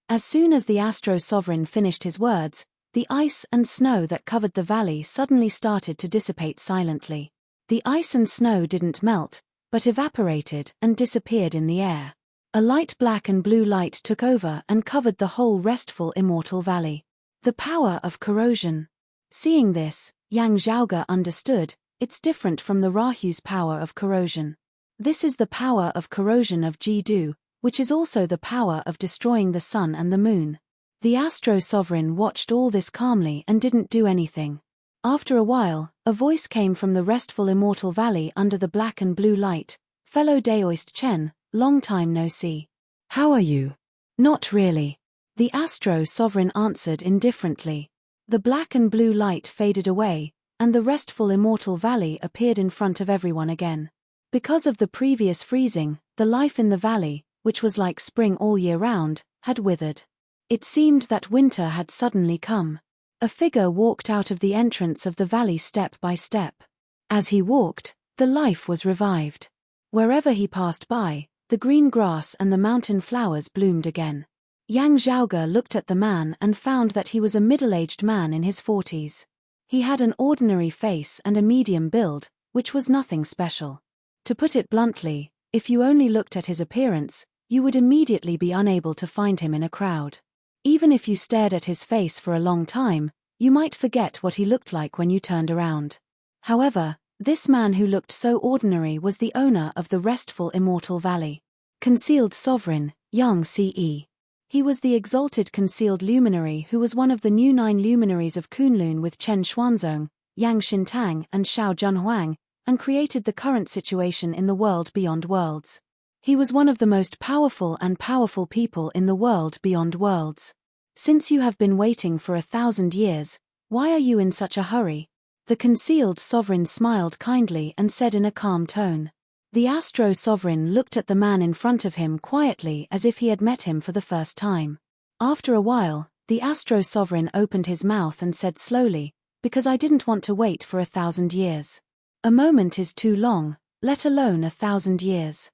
[SPEAKER 1] As soon as the Astro Sovereign finished his words, the ice and snow that covered the valley suddenly started to dissipate silently. The ice and snow didn't melt, but evaporated and disappeared in the air. A light black and blue light took over and covered the whole restful immortal valley. The power of corrosion. Seeing this, Yang Zhaoge understood, it's different from the Rahu's power of corrosion. This is the power of corrosion of Jidu, which is also the power of destroying the sun and the moon. The Astro Sovereign watched all this calmly and didn't do anything. After a while, a voice came from the restful immortal valley under the black and blue light, Fellow Daoist Chen, long time no see. How are you? Not really. The Astro Sovereign answered indifferently. The black and blue light faded away, and the restful immortal valley appeared in front of everyone again. Because of the previous freezing, the life in the valley, which was like spring all year round, had withered. It seemed that winter had suddenly come. A figure walked out of the entrance of the valley step by step. As he walked, the life was revived. Wherever he passed by, the green grass and the mountain flowers bloomed again. Yang Zhaoge looked at the man and found that he was a middle-aged man in his 40s. He had an ordinary face and a medium build, which was nothing special. To put it bluntly, if you only looked at his appearance, you would immediately be unable to find him in a crowd. Even if you stared at his face for a long time, you might forget what he looked like when you turned around. However, this man who looked so ordinary was the owner of the restful immortal valley. Concealed Sovereign, Yang Ce. He was the exalted concealed luminary who was one of the new 9 luminaries of Kunlun with Chen Xuanzong, Yang Xintang and Xiao Junhuang, and created the current situation in the world beyond worlds. He was one of the most powerful and powerful people in the world beyond worlds. Since you have been waiting for 1,000 years, why are you in such a hurry? The concealed sovereign smiled kindly and said in a calm tone. The Astro Sovereign looked at the man in front of him quietly as if he had met him for the first time. After a while, the Astro Sovereign opened his mouth and said slowly, "Because I didn't want to wait for 1,000 years. A moment is too long, let alone 1,000 years."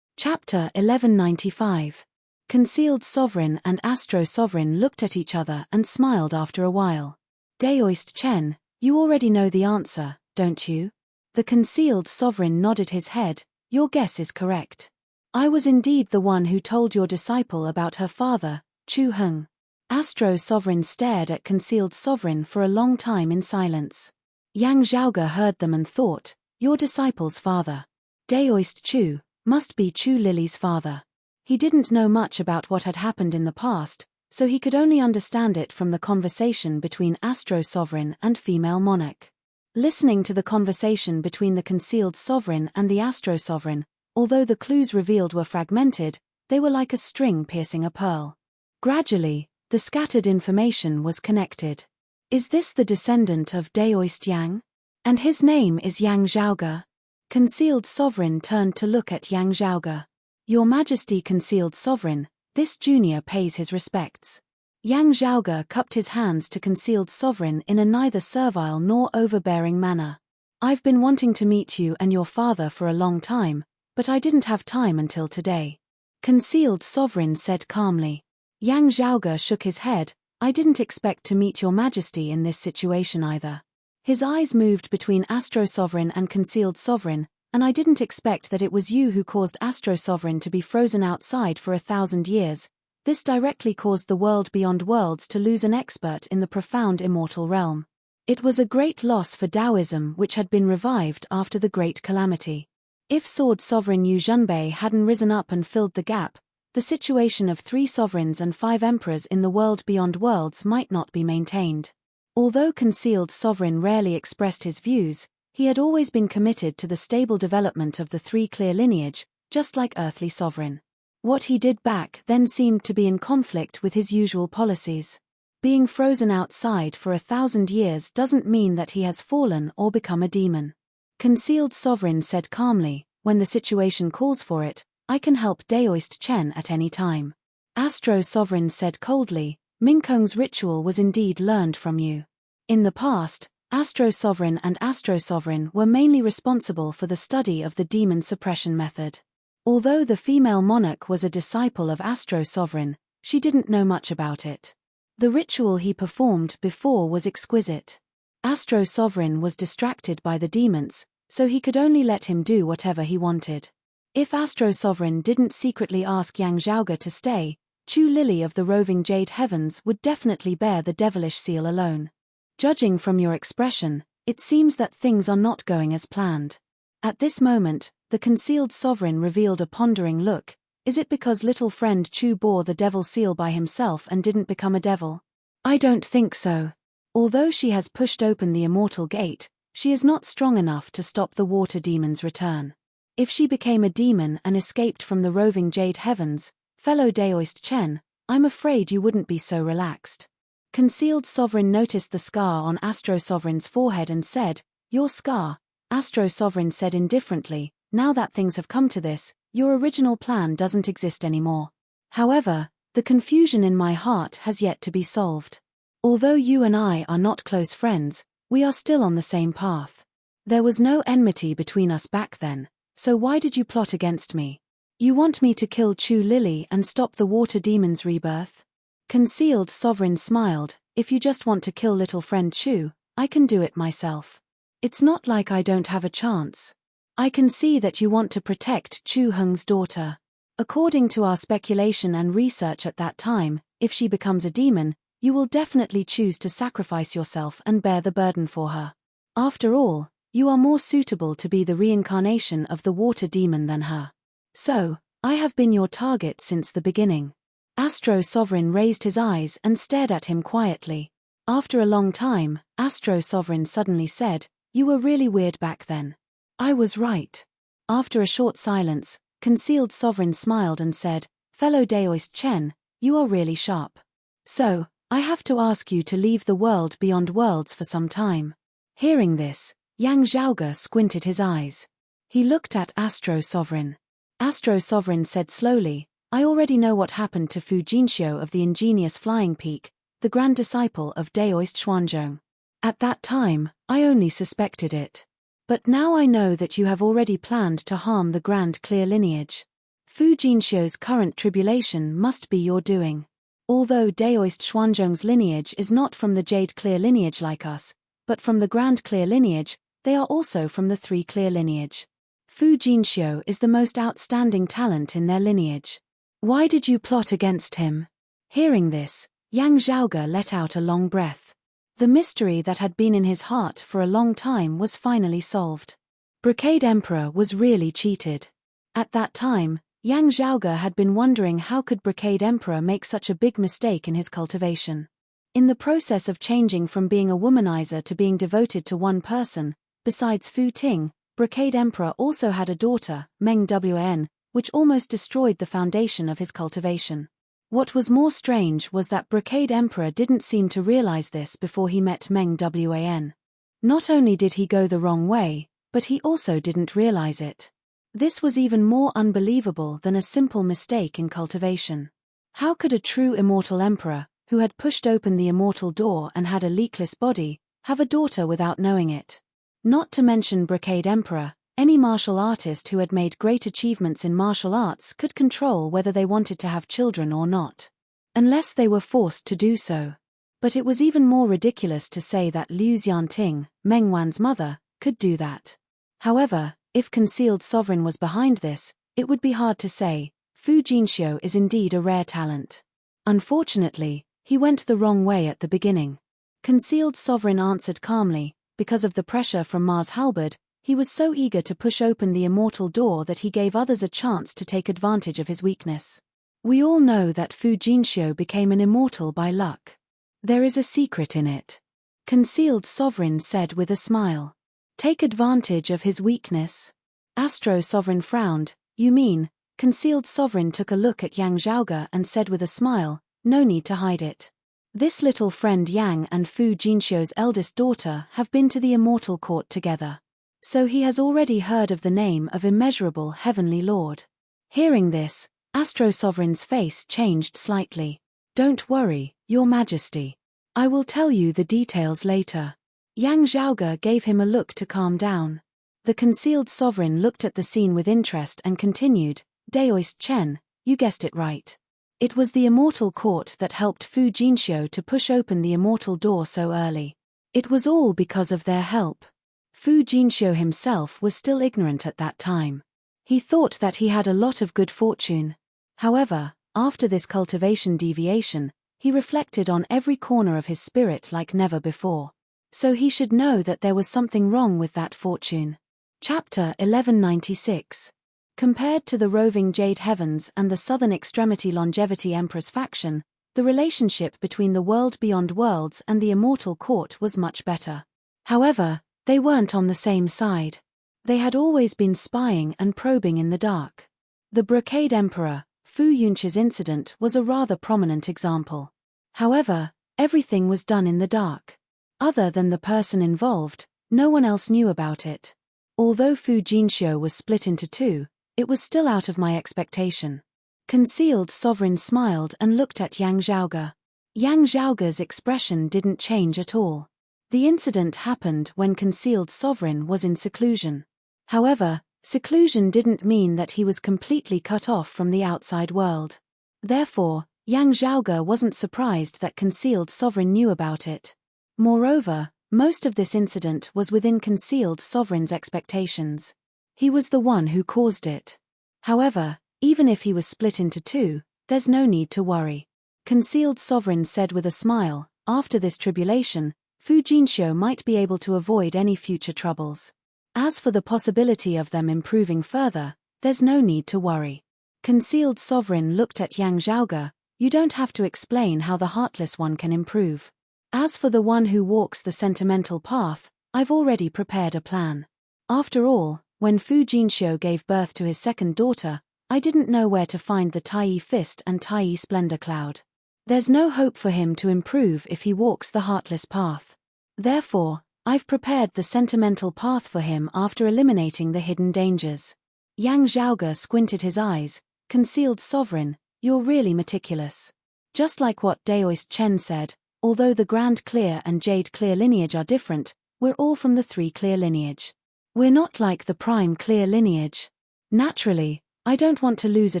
[SPEAKER 1] Chapter 1195. Concealed Sovereign and Astro Sovereign looked at each other and smiled after a while. Daoist Chen, you already know the answer, don't you? The Concealed Sovereign nodded his head. Your guess is correct. I was indeed the one who told your disciple about her father, Chu Heng. Astro Sovereign stared at Concealed Sovereign for a long time in silence. Yang Zhaoge heard them and thought, your disciple's father. Daoist Chu, must be Chu Lily's father. He didn't know much about what had happened in the past, so he could only understand it from the conversation between Astro Sovereign and female monarch. Listening to the conversation between the Concealed Sovereign and the Astro Sovereign, although the clues revealed were fragmented, they were like a string piercing a pearl. Gradually, the scattered information was connected. Is this the descendant of Daoist Yang? And his name is Yang Zhaoge? Concealed Sovereign turned to look at Yang Zhaoge. Your Majesty Concealed Sovereign, this junior pays his respects. Yang Zhaoge cupped his hands to Concealed Sovereign in a neither servile nor overbearing manner. I've been wanting to meet you and your father for a long time, but I didn't have time until today. Concealed Sovereign said calmly. Yang Zhaoge shook his head. I didn't expect to meet your Majesty in this situation either. His eyes moved between Astro Sovereign and Concealed Sovereign, and I didn't expect that it was you who caused Astro Sovereign to be frozen outside for 1,000 years. This directly caused the world beyond worlds to lose an expert in the profound immortal realm. It was a great loss for Taoism, which had been revived after the Great Calamity. If Sword Sovereign Yu Zhenbei hadn't risen up and filled the gap, the situation of 3 sovereigns and 5 emperors in the world beyond worlds might not be maintained. Although Concealed Sovereign rarely expressed his views, he had always been committed to the stable development of the 3 clear lineage, just like Earthly Sovereign. What he did back then seemed to be in conflict with his usual policies. Being frozen outside for 1,000 years doesn't mean that he has fallen or become a demon. Concealed Sovereign said calmly, when the situation calls for it, I can help Daoist Chen at any time. Astro Sovereign said coldly, Minkong's ritual was indeed learned from you. In the past, Astro Sovereign and Astro Sovereign were mainly responsible for the study of the demon suppression method. Although the female monarch was a disciple of Astro Sovereign, she didn't know much about it. The ritual he performed before was exquisite. Astro Sovereign was distracted by the demons, so he could only let him do whatever he wanted. If Astro Sovereign didn't secretly ask Yang Zhaoge to stay, Chu Lily of the roving Jade Heavens would definitely bear the devilish seal alone. Judging from your expression, it seems that things are not going as planned. At this moment, the Concealed Sovereign revealed a pondering look. Is it because little friend Chu bore the devil seal by himself and didn't become a devil? I don't think so. Although she has pushed open the immortal gate, she is not strong enough to stop the water demon's return. If she became a demon and escaped from the roving Jade Heavens, fellow Daoist Chen, I'm afraid you wouldn't be so relaxed. Concealed Sovereign noticed the scar on Astro Sovereign's forehead and said, "Your scar," Astro Sovereign said indifferently, "now that things have come to this, your original plan doesn't exist anymore. However, the confusion in my heart has yet to be solved. Although you and I are not close friends, we are still on the same path. There was no enmity between us back then, so why did you plot against me? You want me to kill Chu Lily and stop the water demon's rebirth?" Concealed Sovereign smiled, "If you just want to kill little friend Chu, I can do it myself. It's not like I don't have a chance. I can see that you want to protect Chu Heng's daughter. According to our speculation and research at that time, if she becomes a demon, you will definitely choose to sacrifice yourself and bear the burden for her. After all, you are more suitable to be the reincarnation of the water demon than her. So, I have been your target since the beginning." Astro Sovereign raised his eyes and stared at him quietly. After a long time, Astro Sovereign suddenly said, "You were really weird back then. I was right." After a short silence, Concealed Sovereign smiled and said, "Fellow Daoist Chen, you are really sharp. So, I have to ask you to leave the world beyond worlds for some time." Hearing this, Yang Zhaoge squinted his eyes. He looked at Astro Sovereign. Astro Sovereign said slowly, "I already know what happened to Fu Jinxiu of the ingenious Flying Peak, the grand disciple of Daoist Xuanzhong. At that time, I only suspected it. But now I know that you have already planned to harm the Grand Clear lineage. Fu Jinxiu's current tribulation must be your doing. Although Daoist Xuanzhong's lineage is not from the Jade Clear lineage like us, but from the Grand Clear lineage, they are also from the Three Clear lineage. Fu Jinxiu is the most outstanding talent in their lineage. Why did you plot against him?" Hearing this, Yang Zhaoge let out a long breath. The mystery that had been in his heart for a long time was finally solved. Brocade Emperor was really cheated. At that time, Yang Zhaoge had been wondering how could Brocade Emperor make such a big mistake in his cultivation. In the process of changing from being a womanizer to being devoted to one person, besides Fu Ting, Brocade Emperor also had a daughter, Meng Wan, which almost destroyed the foundation of his cultivation. What was more strange was that Brocade Emperor didn't seem to realize this before he met Meng Wan. Not only did he go the wrong way, but he also didn't realize it. This was even more unbelievable than a simple mistake in cultivation. How could a true immortal emperor, who had pushed open the immortal door and had a leakless body, have a daughter without knowing it? Not to mention Brocade Emperor, any martial artist who had made great achievements in martial arts could control whether they wanted to have children or not. Unless they were forced to do so. But it was even more ridiculous to say that Liu Xianting, Meng Wan's mother, could do that. However, if Concealed Sovereign was behind this, it would be hard to say. Fu Jinxiu is indeed a rare talent. Unfortunately, he went the wrong way at the beginning. Concealed Sovereign answered calmly, because of the pressure from Mars Halberd, he was so eager to push open the immortal door that he gave others a chance to take advantage of his weakness. We all know that Fu Jinxiu became an immortal by luck. There is a secret in it. Concealed Sovereign said with a smile. Take advantage of his weakness? Astro Sovereign frowned. You mean? Concealed Sovereign took a look at Yang Zhaoge and said with a smile, no need to hide it. This little friend Yang and Fu Jinxiu's eldest daughter have been to the immortal court together. So he has already heard of the name of immeasurable heavenly lord. Hearing this, Astro Sovereign's face changed slightly. Don't worry, your majesty. I will tell you the details later. Yang Zhaoge gave him a look to calm down. The Concealed Sovereign looked at the scene with interest and continued, Daoist Chen, you guessed it right. It was the immortal court that helped Fu Jinxiu to push open the immortal door so early. It was all because of their help. Fu Jinxiu himself was still ignorant at that time. He thought that he had a lot of good fortune. However, after this cultivation deviation, he reflected on every corner of his spirit like never before. So he should know that there was something wrong with that fortune. Chapter 1196. Compared to the roving Jade Heavens and the Southern Extremity Longevity Empress faction, the relationship between the world beyond worlds and the immortal court was much better. However, they weren't on the same side. They had always been spying and probing in the dark. The Brocade Emperor, Fu Yunqi's incident was a rather prominent example. However, everything was done in the dark. Other than the person involved, no one else knew about it. Although Fu Jinxiu was split into two, it was still out of my expectation. Concealed Sovereign smiled and looked at Yang Zhaoge. Yang Zhaoge's expression didn't change at all. The incident happened when Concealed Sovereign was in seclusion. However, seclusion didn't mean that he was completely cut off from the outside world. Therefore, Yang Zhaoge wasn't surprised that Concealed Sovereign knew about it. Moreover, most of this incident was within Concealed Sovereign's expectations. He was the one who caused it. However, even if he was split into two, there's no need to worry. Concealed Sovereign said with a smile, after this tribulation, Fu Jinxiu might be able to avoid any future troubles. As for the possibility of them improving further, there's no need to worry. Concealed Sovereign looked at Yang Zhaoge. You don't have to explain how the Heartless One can improve. As for the one who walks the sentimental path, I've already prepared a plan. After all, when Fu Jinxiu gave birth to his second daughter, I didn't know where to find the Tai Fist and Tai Splendor Cloud. There's no hope for him to improve if he walks the Heartless path. Therefore, I've prepared the sentimental path for him after eliminating the hidden dangers. Yang Zhaoge squinted his eyes. Concealed Sovereign, you're really meticulous. Just like what Daoist Chen said, although the Grand Clear and Jade Clear lineage are different, we're all from the Three Clear lineage. We're not like the Prime Clear lineage. Naturally, I don't want to lose a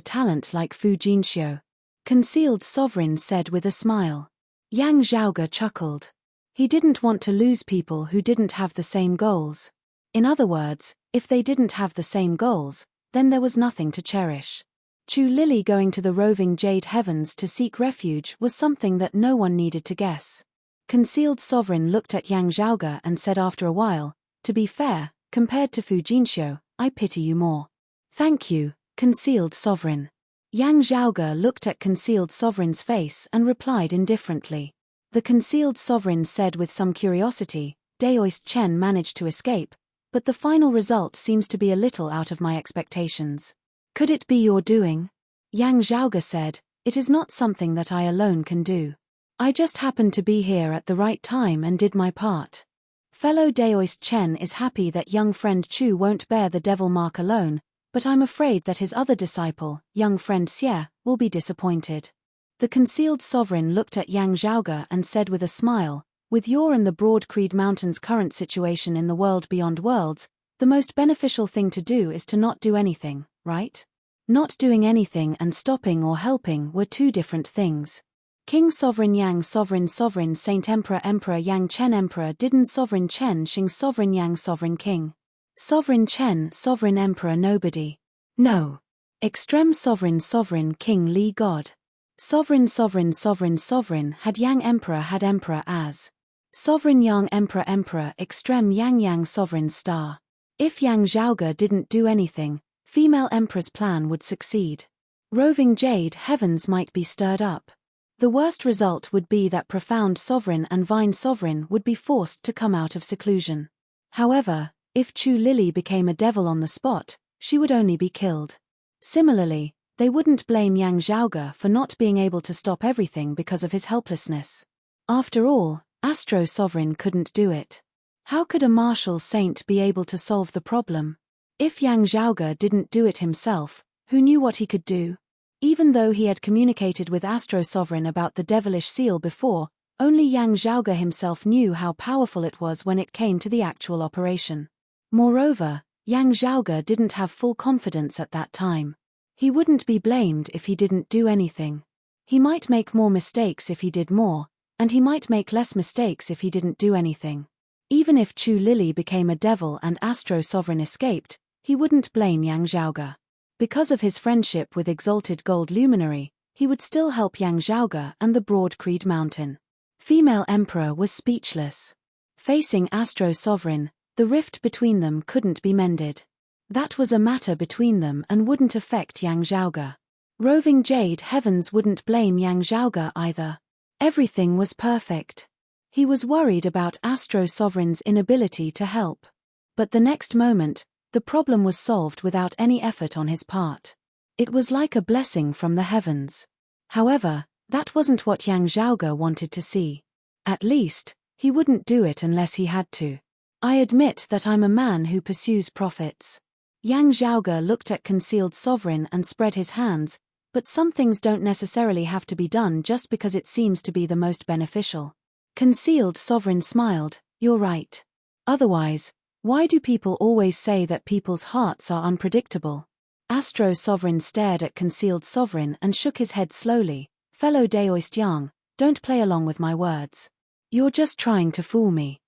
[SPEAKER 1] talent like Fu Jinxiu. Concealed Sovereign said with a smile. Yang Zhaoge chuckled. He didn't want to lose people who didn't have the same goals. In other words, if they didn't have the same goals, then there was nothing to cherish. Chu Lily going to the roving Jade Heavens to seek refuge was something that no one needed to guess. Concealed Sovereign looked at Yang Zhaoge and said after a while, to be fair, compared to Fu Jinxiu, I pity you more. Thank you, Concealed Sovereign. Yang Zhaoge looked at Concealed Sovereign's face and replied indifferently. The Concealed Sovereign said with some curiosity, Daoist Chen managed to escape, but the final result seems to be a little out of my expectations. Could it be your doing? Yang Zhaoge said, it is not something that I alone can do. I just happened to be here at the right time and did my part. Fellow Daoist Chen is happy that young friend Chu won't bear the devil mark alone, but I'm afraid that his other disciple, young friend Xie, will be disappointed. The Concealed Sovereign looked at Yang Zhaoge and said with a smile, with your and the Broad Creed Mountain's current situation in the world beyond worlds, the most beneficial thing to do is to not do anything, right? Not doing anything and stopping or helping were two different things. King Sovereign Yang Sovereign Sovereign Saint Emperor Emperor Yang Chen Emperor Didn't Sovereign Chen Xing Sovereign Yang Sovereign King. Sovereign Chen Sovereign Emperor Nobody. No. Extreme Sovereign Sovereign King Li God. Sovereign Sovereign Sovereign Sovereign had Yang Emperor had Emperor as. Sovereign Yang Emperor Emperor Extreme Yang Yang Sovereign Star. If Yang Zhaoge didn't do anything, Female Emperor's plan would succeed. Roving Jade Heavens might be stirred up. The worst result would be that Profound Sovereign and Vine Sovereign would be forced to come out of seclusion. However, if Chu Lily became a devil on the spot, she would only be killed. Similarly, they wouldn't blame Yang Zhaoge for not being able to stop everything because of his helplessness. After all, Astro Sovereign couldn't do it. How could a martial saint be able to solve the problem? If Yang Zhaoge didn't do it himself, who knew what he could do? Even though he had communicated with Astro Sovereign about the devilish seal before, only Yang Zhaoge himself knew how powerful it was when it came to the actual operation. Moreover, Yang Zhaoge didn't have full confidence at that time. He wouldn't be blamed if he didn't do anything. He might make more mistakes if he did more, and he might make less mistakes if he didn't do anything. Even if Chu Lily became a devil and Astro Sovereign escaped, he wouldn't blame Yang Zhaoge. Because of his friendship with Exalted Gold Luminary, he would still help Yang Zhaoge and the Broad Creed Mountain. Female Emperor was speechless. Facing Astro Sovereign, the rift between them couldn't be mended. That was a matter between them and wouldn't affect Yang Zhaoge. Roving Jade Heavens wouldn't blame Yang Zhaoge either. Everything was perfect. He was worried about Astro Sovereign's inability to help. But the next moment, The problem was solved without any effort on his part. It was like a blessing from the heavens. However, that wasn't what Yang Zhaoge wanted to see. At least, he wouldn't do it unless he had to. I admit that I'm a man who pursues profits. Yang Zhaoge looked at Concealed Sovereign and spread his hands, but some things don't necessarily have to be done just because it seems to be the most beneficial. Concealed Sovereign smiled, "You're right. Otherwise, why do people always say that people's hearts are unpredictable?" Astro Sovereign stared at Concealed Sovereign and shook his head slowly. "Fellow Daoist Yang, don't play along with my words. You're just trying to fool me.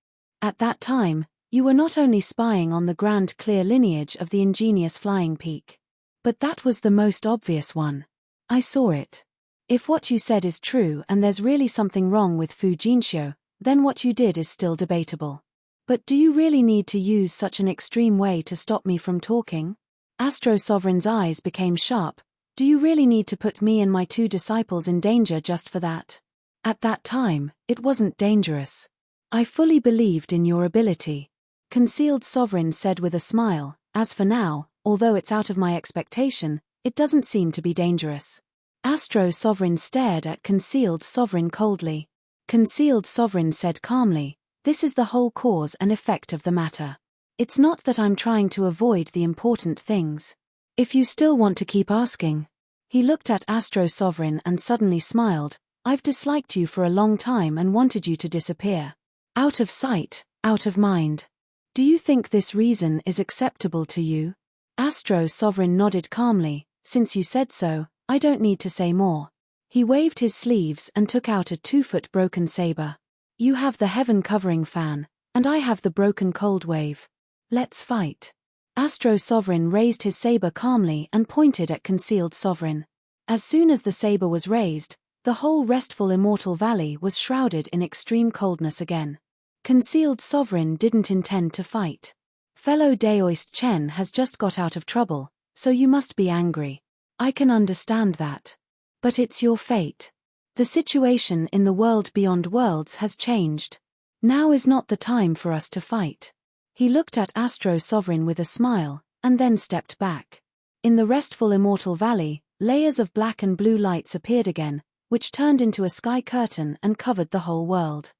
[SPEAKER 1] At that time, you were not only spying on the grand clear lineage of the ingenious flying peak. But that was the most obvious one. I saw it. If what you said is true and there's really something wrong with Fu Jinxiu, then what you did is still debatable. But do you really need to use such an extreme way to stop me from talking?" Astro Sovereign's eyes became sharp. "Do you really need to put me and my 2 disciples in danger just for that? At that time, it wasn't dangerous. I fully believed in your ability." Concealed Sovereign said with a smile, "As for now, although it's out of my expectation, it doesn't seem to be dangerous." Astro Sovereign stared at Concealed Sovereign coldly. Concealed Sovereign said calmly, "This is the whole cause and effect of the matter. It's not that I'm trying to avoid the important things. If you still want to keep asking." He looked at Astro Sovereign and suddenly smiled, "I've disliked you for a long time and wanted you to disappear. Out of sight, out of mind. Do you think this reason is acceptable to you?" Astro Sovereign nodded calmly, "Since you said so, I don't need to say more." He waved his sleeves and took out a 2-foot broken saber. "You have the heaven covering fan, and I have the broken cold wave. Let's fight." Astro Sovereign raised his saber calmly and pointed at Concealed Sovereign. As soon as the saber was raised, the whole restful Immortal Valley was shrouded in extreme coldness again. Concealed Sovereign didn't intend to fight. "Fellow Daoist Chen has just got out of trouble, so you must be angry. I can understand that. But it's your fate. The situation in the world beyond worlds has changed. Now is not the time for us to fight." He looked at Astro Sovereign with a smile, and then stepped back. In the restful Immortal Valley, layers of black and blue lights appeared again, which turned into a sky curtain and covered the whole world.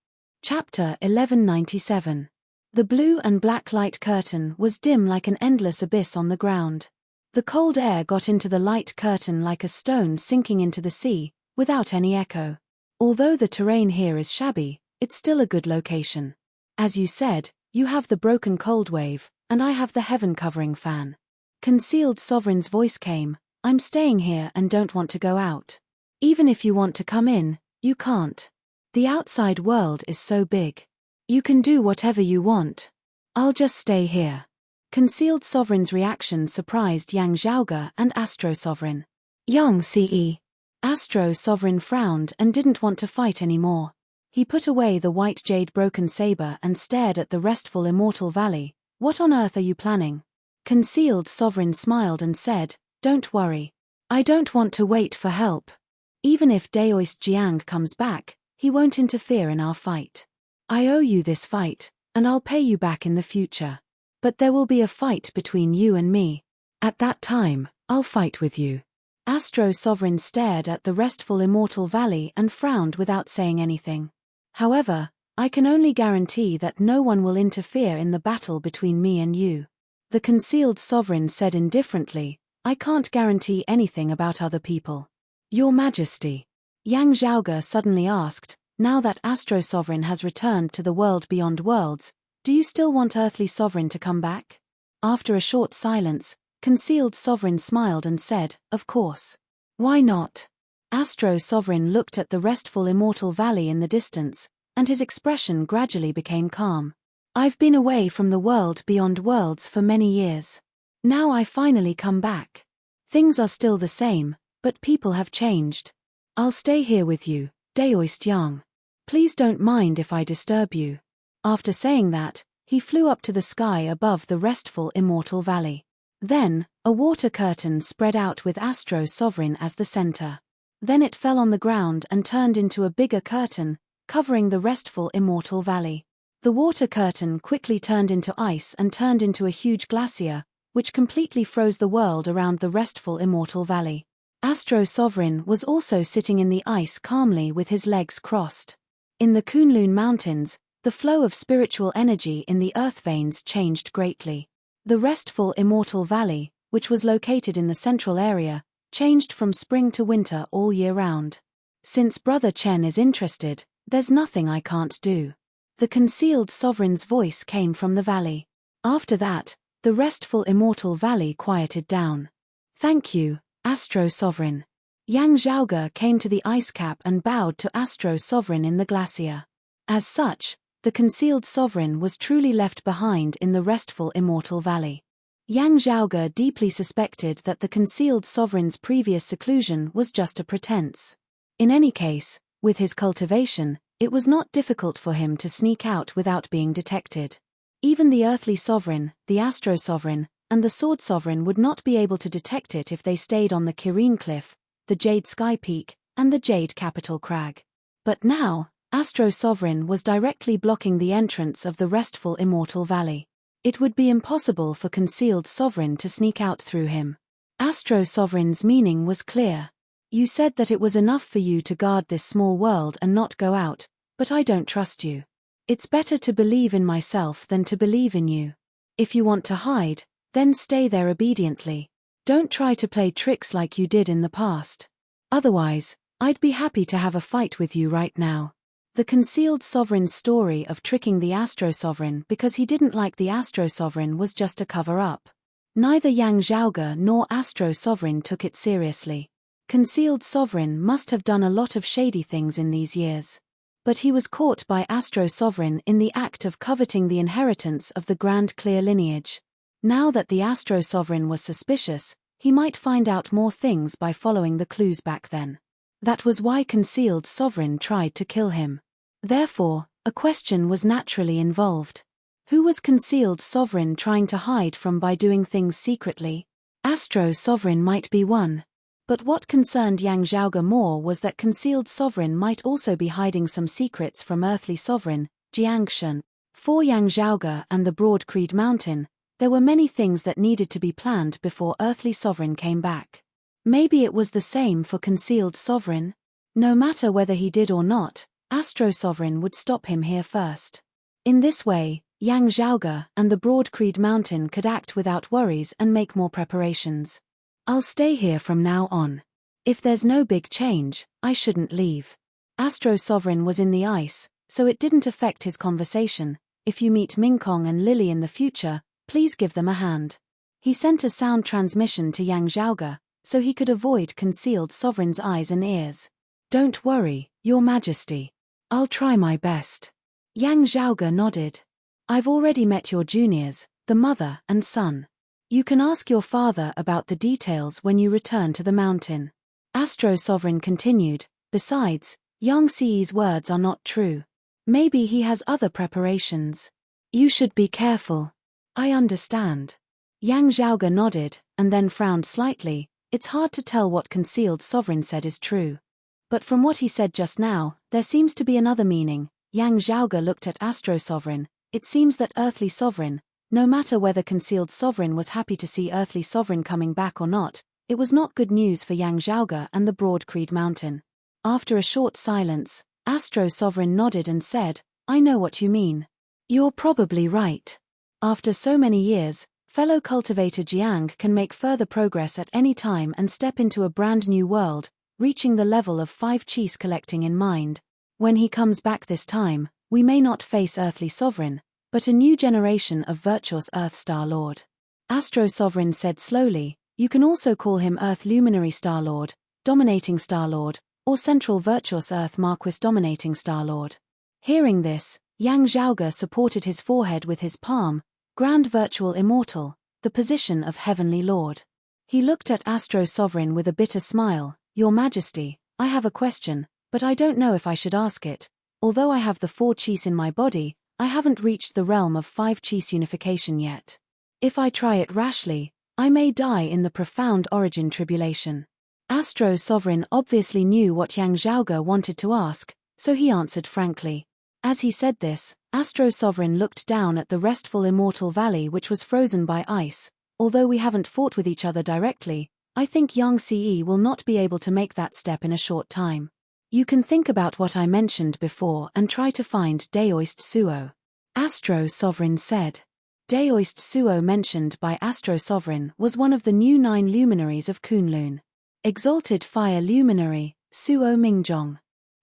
[SPEAKER 1] Chapter 1197. The blue and black light curtain was dim like an endless abyss on the ground. The cold air got into the light curtain like a stone sinking into the sea, without any echo. Although the terrain here is shabby, it's still a good location. As you said, you have the broken cold wave, and I have the heaven covering fan. Concealed Sovereign's voice came, "I'm staying here and don't want to go out. Even if you want to come in, you can't. The outside world is so big. You can do whatever you want. I'll just stay here." Concealed Sovereign's reaction surprised Yang Zhaoge and Astro Sovereign. Yang Ce. Astro Sovereign frowned and didn't want to fight anymore. He put away the white jade broken saber and stared at the restful Immortal Valley. "What on earth are you planning?" Concealed Sovereign smiled and said, "Don't worry. I don't want to wait for help. Even if Daoist Jiang comes back, he won't interfere in our fight. I owe you this fight, and I'll pay you back in the future. But there will be a fight between you and me. At that time, I'll fight with you." Astro Sovereign stared at the restful Immortal Valley and frowned without saying anything. "However, I can only guarantee that no one will interfere in the battle between me and you." The Concealed Sovereign said indifferently, "I can't guarantee anything about other people." "Your Majesty," Yang Zhaoge suddenly asked, "now that Astro Sovereign has returned to the world beyond worlds, do you still want Earthly Sovereign to come back?" After a short silence, Concealed Sovereign smiled and said, "Of course. Why not?" Astro Sovereign looked at the restful Immortal Valley in the distance, and his expression gradually became calm. "I've been away from the world beyond worlds for many years. Now I finally come back. Things are still the same, but people have changed. I'll stay here with you, Daoist Yang. Please don't mind if I disturb you." After saying that, he flew up to the sky above the restful Immortal Valley. Then, a water curtain spread out with Astro Sovereign as the center. Then it fell on the ground and turned into a bigger curtain, covering the restful Immortal Valley. The water curtain quickly turned into ice and turned into a huge glacier, which completely froze the world around the restful immortal valley. Astro Sovereign was also sitting in the ice calmly with his legs crossed. In the Kunlun Mountains, the flow of spiritual energy in the earth veins changed greatly. The restful immortal valley, which was located in the central area, changed from spring to winter all year round. Since Brother Chen is interested, there's nothing I can't do. The concealed sovereign's voice came from the valley. After that, the restful immortal valley quieted down. Thank you, Astro Sovereign. Yang Zhaoge came to the ice cap and bowed to Astro Sovereign in the glacier. As such, the concealed sovereign was truly left behind in the restful immortal valley. Yang Zhaoge deeply suspected that the concealed sovereign's previous seclusion was just a pretense. In any case, with his cultivation, it was not difficult for him to sneak out without being detected. Even the earthly sovereign, the astro sovereign, and the sword sovereign would not be able to detect it if they stayed on the Kirin Cliff, the Jade Sky Peak, and the Jade Capital Crag. But now, Astro Sovereign was directly blocking the entrance of the restful immortal valley. It would be impossible for concealed sovereign to sneak out through him. Astro Sovereign's meaning was clear. You said that it was enough for you to guard this small world and not go out, but I don't trust you. It's better to believe in myself than to believe in you. If you want to hide, then stay there obediently. Don't try to play tricks like you did in the past. Otherwise, I'd be happy to have a fight with you right now. The concealed sovereign's story of tricking the Astro Sovereign because he didn't like the Astro Sovereign was just a cover-up. Neither Yang Zhaoge nor Astro Sovereign took it seriously. Concealed Sovereign must have done a lot of shady things in these years. But he was caught by Astro Sovereign in the act of coveting the inheritance of the Grand Clear lineage. Now that the Astro Sovereign was suspicious, he might find out more things by following the clues back then. That was why Concealed Sovereign tried to kill him. Therefore, a question was naturally involved. Who was Concealed Sovereign trying to hide from by doing things secretly? Astro Sovereign might be one. But what concerned Yang Zhaoge more was that Concealed Sovereign might also be hiding some secrets from Earthly Sovereign, Jiangshan. For Yang Zhaoge and the Broad Creed Mountain, there were many things that needed to be planned before Earthly Sovereign came back. Maybe it was the same for Concealed Sovereign. No matter whether he did or not, Astro Sovereign would stop him here first. In this way, Yang Zhaoge and the Broad Creed Mountain could act without worries and make more preparations. I'll stay here from now on. If there's no big change, I shouldn't leave. Astro Sovereign was in the ice, so it didn't affect his conversation. If you meet Mingkong and Lily in the future, please give them a hand. He sent a sound transmission to Yang Zhaoge, so he could avoid Concealed Sovereign's eyes and ears. Don't worry, Your Majesty. I'll try my best. Yang Zhaoge nodded. I've already met your juniors, the mother and son. You can ask your father about the details when you return to the mountain. Astro Sovereign continued, besides, Yang Zi's words are not true. Maybe he has other preparations. You should be careful. I understand. Yang Zhaoge nodded, and then frowned slightly. It's hard to tell what Concealed Sovereign said is true. But from what he said just now, there seems to be another meaning. Yang Zhaoge looked at Astro Sovereign. It seems that Earthly Sovereign, no matter whether Concealed Sovereign was happy to see Earthly Sovereign coming back or not, it was not good news for Yang Zhaoge and the Broad Creed Mountain. After a short silence, Astro Sovereign nodded and said, I know what you mean. You're probably right. After so many years, fellow cultivator Jiang can make further progress at any time and step into a brand new world, reaching the level of 5 cheese collecting in mind. When he comes back this time, we may not face Earthly Sovereign, but a new generation of virtuous Earth Star Lord. Astro Sovereign said slowly, you can also call him Earth Luminary Star Lord, Dominating Star Lord, or Central Virtuous Earth Marquis Dominating Star Lord. Hearing this, Yang Zhaoge supported his forehead with his palm, Grand Virtual Immortal, the position of Heavenly Lord. He looked at Astro Sovereign with a bitter smile, Your Majesty, I have a question, but I don't know if I should ask it. Although I have the 4 Qis in my body, I haven't reached the realm of 5 Qis unification yet. If I try it rashly, I may die in the profound origin tribulation. Astro Sovereign obviously knew what Yang Zhaoge wanted to ask, so he answered frankly. As he said this, Astro Sovereign looked down at the restful immortal valley which was frozen by ice, Although we haven't fought with each other directly, I think Yang Ce will not be able to make that step in a short time. You can think about what I mentioned before and try to find Daoist Suo. Astro Sovereign said. Daoist Suo mentioned by Astro Sovereign was one of the new 9 luminaries of Kunlun. Exalted Fire Luminary, Suo Mingjong.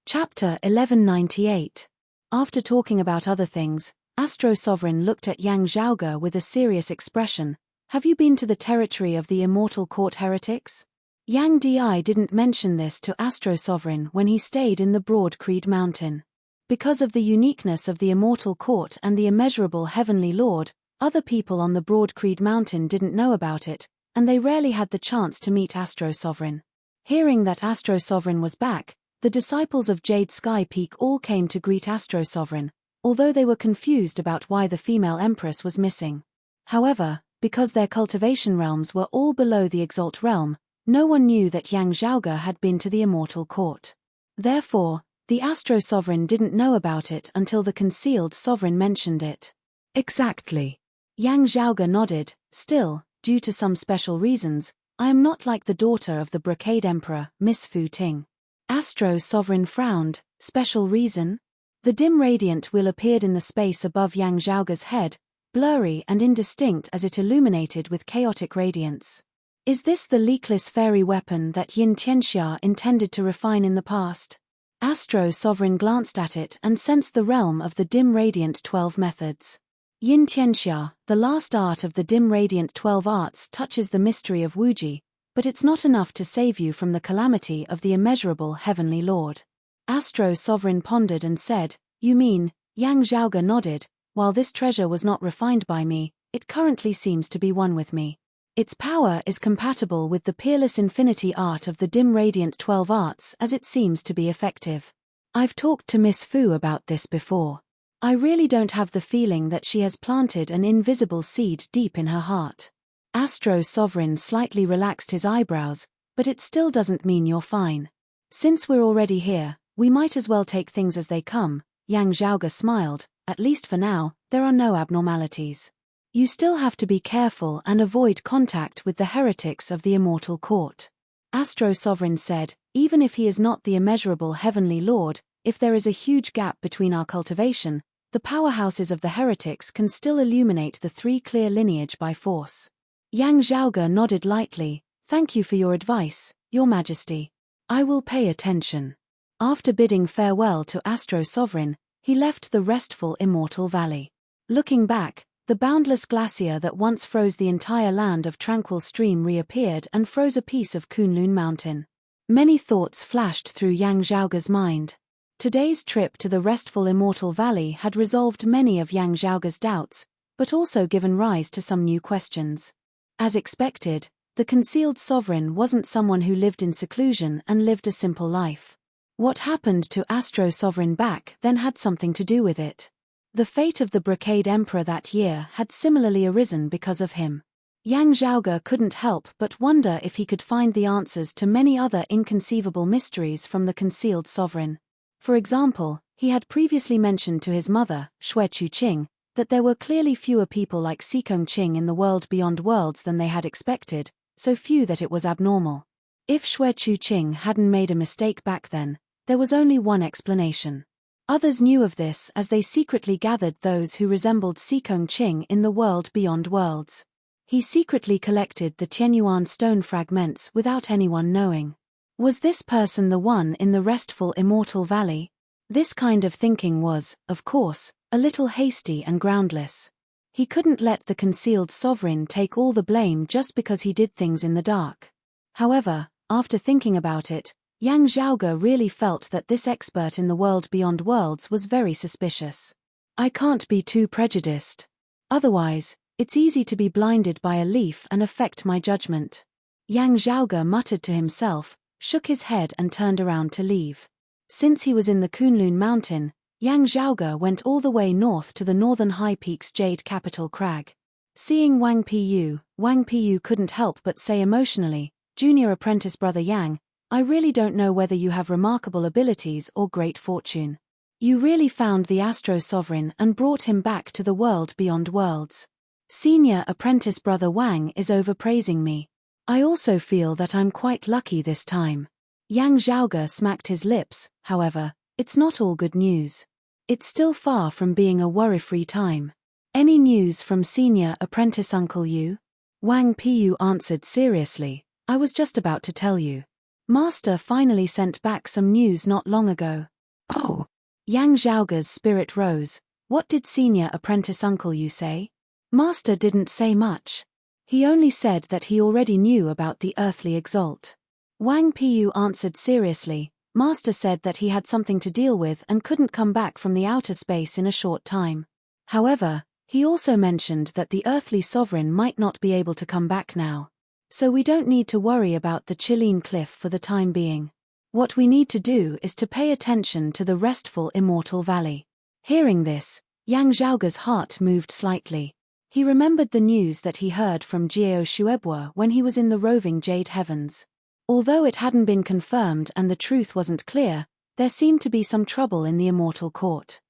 [SPEAKER 1] Chapter 1198. After talking about other things, Astro Sovereign looked at Yang Zhaoge with a serious expression. Have you been to the territory of the Immortal Court heretics? Yang Di didn't mention this to Astro Sovereign when he stayed in the Broad Creed Mountain. Because of the uniqueness of the Immortal Court and the immeasurable Heavenly Lord, other people on the Broad Creed Mountain didn't know about it, and they rarely had the chance to meet Astro Sovereign. Hearing that Astro Sovereign was back, the disciples of Jade Sky Peak all came to greet Astro Sovereign, although they were confused about why the female empress was missing. However, because their cultivation realms were all below the Exalt realm, no one knew that Yang Zhaoge had been to the Immortal Court. Therefore, the Astro Sovereign didn't know about it until the Concealed Sovereign mentioned it. Exactly. Yang Zhaoge nodded. Still, due to some special reasons, I am not like the daughter of the Brocade Emperor, Miss Fu Ting. Astro Sovereign frowned. Special reason? The dim radiant wheel appeared in the space above Yang Zhaoge's head, blurry and indistinct as it illuminated with chaotic radiance. Is this the leakless fairy weapon that Yin Tianxia intended to refine in the past? Astro Sovereign glanced at it and sensed the realm of the dim radiant 12 methods. Yin Tianxia, the last art of the dim radiant 12 arts, touches the mystery of Wuji, but it's not enough to save you from the calamity of the immeasurable Heavenly Lord. Astro Sovereign pondered and said, You mean? Yang Zhaoge nodded. While this treasure was not refined by me, it currently seems to be one with me. Its power is compatible with the peerless infinity art of the dim radiant 12 arts, as it seems to be effective. I've talked to Miss Fu about this before. I really don't have the feeling that she has planted an invisible seed deep in her heart. Astro Sovereign slightly relaxed his eyebrows, but it still doesn't mean you're fine. Since we're already here, we might as well take things as they come. Yang Zhaoge smiled. At least for now, there are no abnormalities. You still have to be careful and avoid contact with the heretics of the Immortal Court. Astro Sovereign said, even if he is not the immeasurable Heavenly Lord, if there is a huge gap between our cultivation, the powerhouses of the heretics can still illuminate the 3 clear lineage by force. Yang Zhaoge nodded lightly. Thank you for your advice, Your Majesty. I will pay attention. After bidding farewell to Astro Sovereign, he left the restful Immortal Valley. Looking back, the boundless glacier that once froze the entire land of Tranquil Stream reappeared and froze a piece of Kunlun Mountain. Many thoughts flashed through Yang Zhaoge's mind. Today's trip to the restful Immortal Valley had resolved many of Yang Zhaoge's doubts, but also given rise to some new questions. As expected, the Concealed Sovereign wasn't someone who lived in seclusion and lived a simple life. What happened to Astro Sovereign back then had something to do with it. The fate of the Brocade Emperor that year had similarly arisen because of him. Yang Zhaoge couldn't help but wonder if he could find the answers to many other inconceivable mysteries from the Concealed Sovereign. For example, he had previously mentioned to his mother, Xue Chuqing, that there were clearly fewer people like Xikong Qing in the world beyond worlds than they had expected, so few that it was abnormal. If Xue Chuqing hadn't made a mistake back then, there was only one explanation. Others knew of this as they secretly gathered those who resembled Xikong Qing in the world beyond worlds. He secretly collected the Tianyuan stone fragments without anyone knowing. Was this person the one in the restful Immortal Valley? This kind of thinking was, of course, a little hasty and groundless. He couldn't let the Concealed Sovereign take all the blame just because he did things in the dark. However, after thinking about it, Yang Zhaoge really felt that this expert in the world beyond worlds was very suspicious. I can't be too prejudiced. Otherwise, it's easy to be blinded by a leaf and affect my judgment. Yang Zhaoge muttered to himself, shook his head and turned around to leave. Since he was in the Kunlun Mountain, Yang Zhaoge went all the way north to the northern high peak's jade capital crag. Seeing Wang Piyu couldn't help but say emotionally, Junior apprentice brother Yang, I really don't know whether you have remarkable abilities or great fortune. You really found the Astro Sovereign and brought him back to the world beyond worlds. Senior apprentice brother Wang is overpraising me. I also feel that I'm quite lucky this time. Yang Zhaoge smacked his lips. However, it's not all good news. It's still far from being a worry-free time. Any news from senior apprentice Uncle Yu? Wang Piyu answered seriously. I was just about to tell you. Master finally sent back some news not long ago. Oh! Yang Zhaoge's spirit rose. What did senior apprentice Uncle Yu say? Master didn't say much. He only said that he already knew about the earthly exalt. Wang Piyu answered seriously. Master said that he had something to deal with and couldn't come back from the outer space in a short time. However, he also mentioned that the earthly sovereign might not be able to come back now. So we don't need to worry about the Qilin cliff for the time being. What we need to do is to pay attention to the restful immortal valley. Hearing this, Yang Zhaoge's heart moved slightly. He remembered the news that he heard from Jiao Shuebua when he was in the roving Jade Heavens. Although it hadn't been confirmed and the truth wasn't clear, there seemed to be some trouble in the immortal court.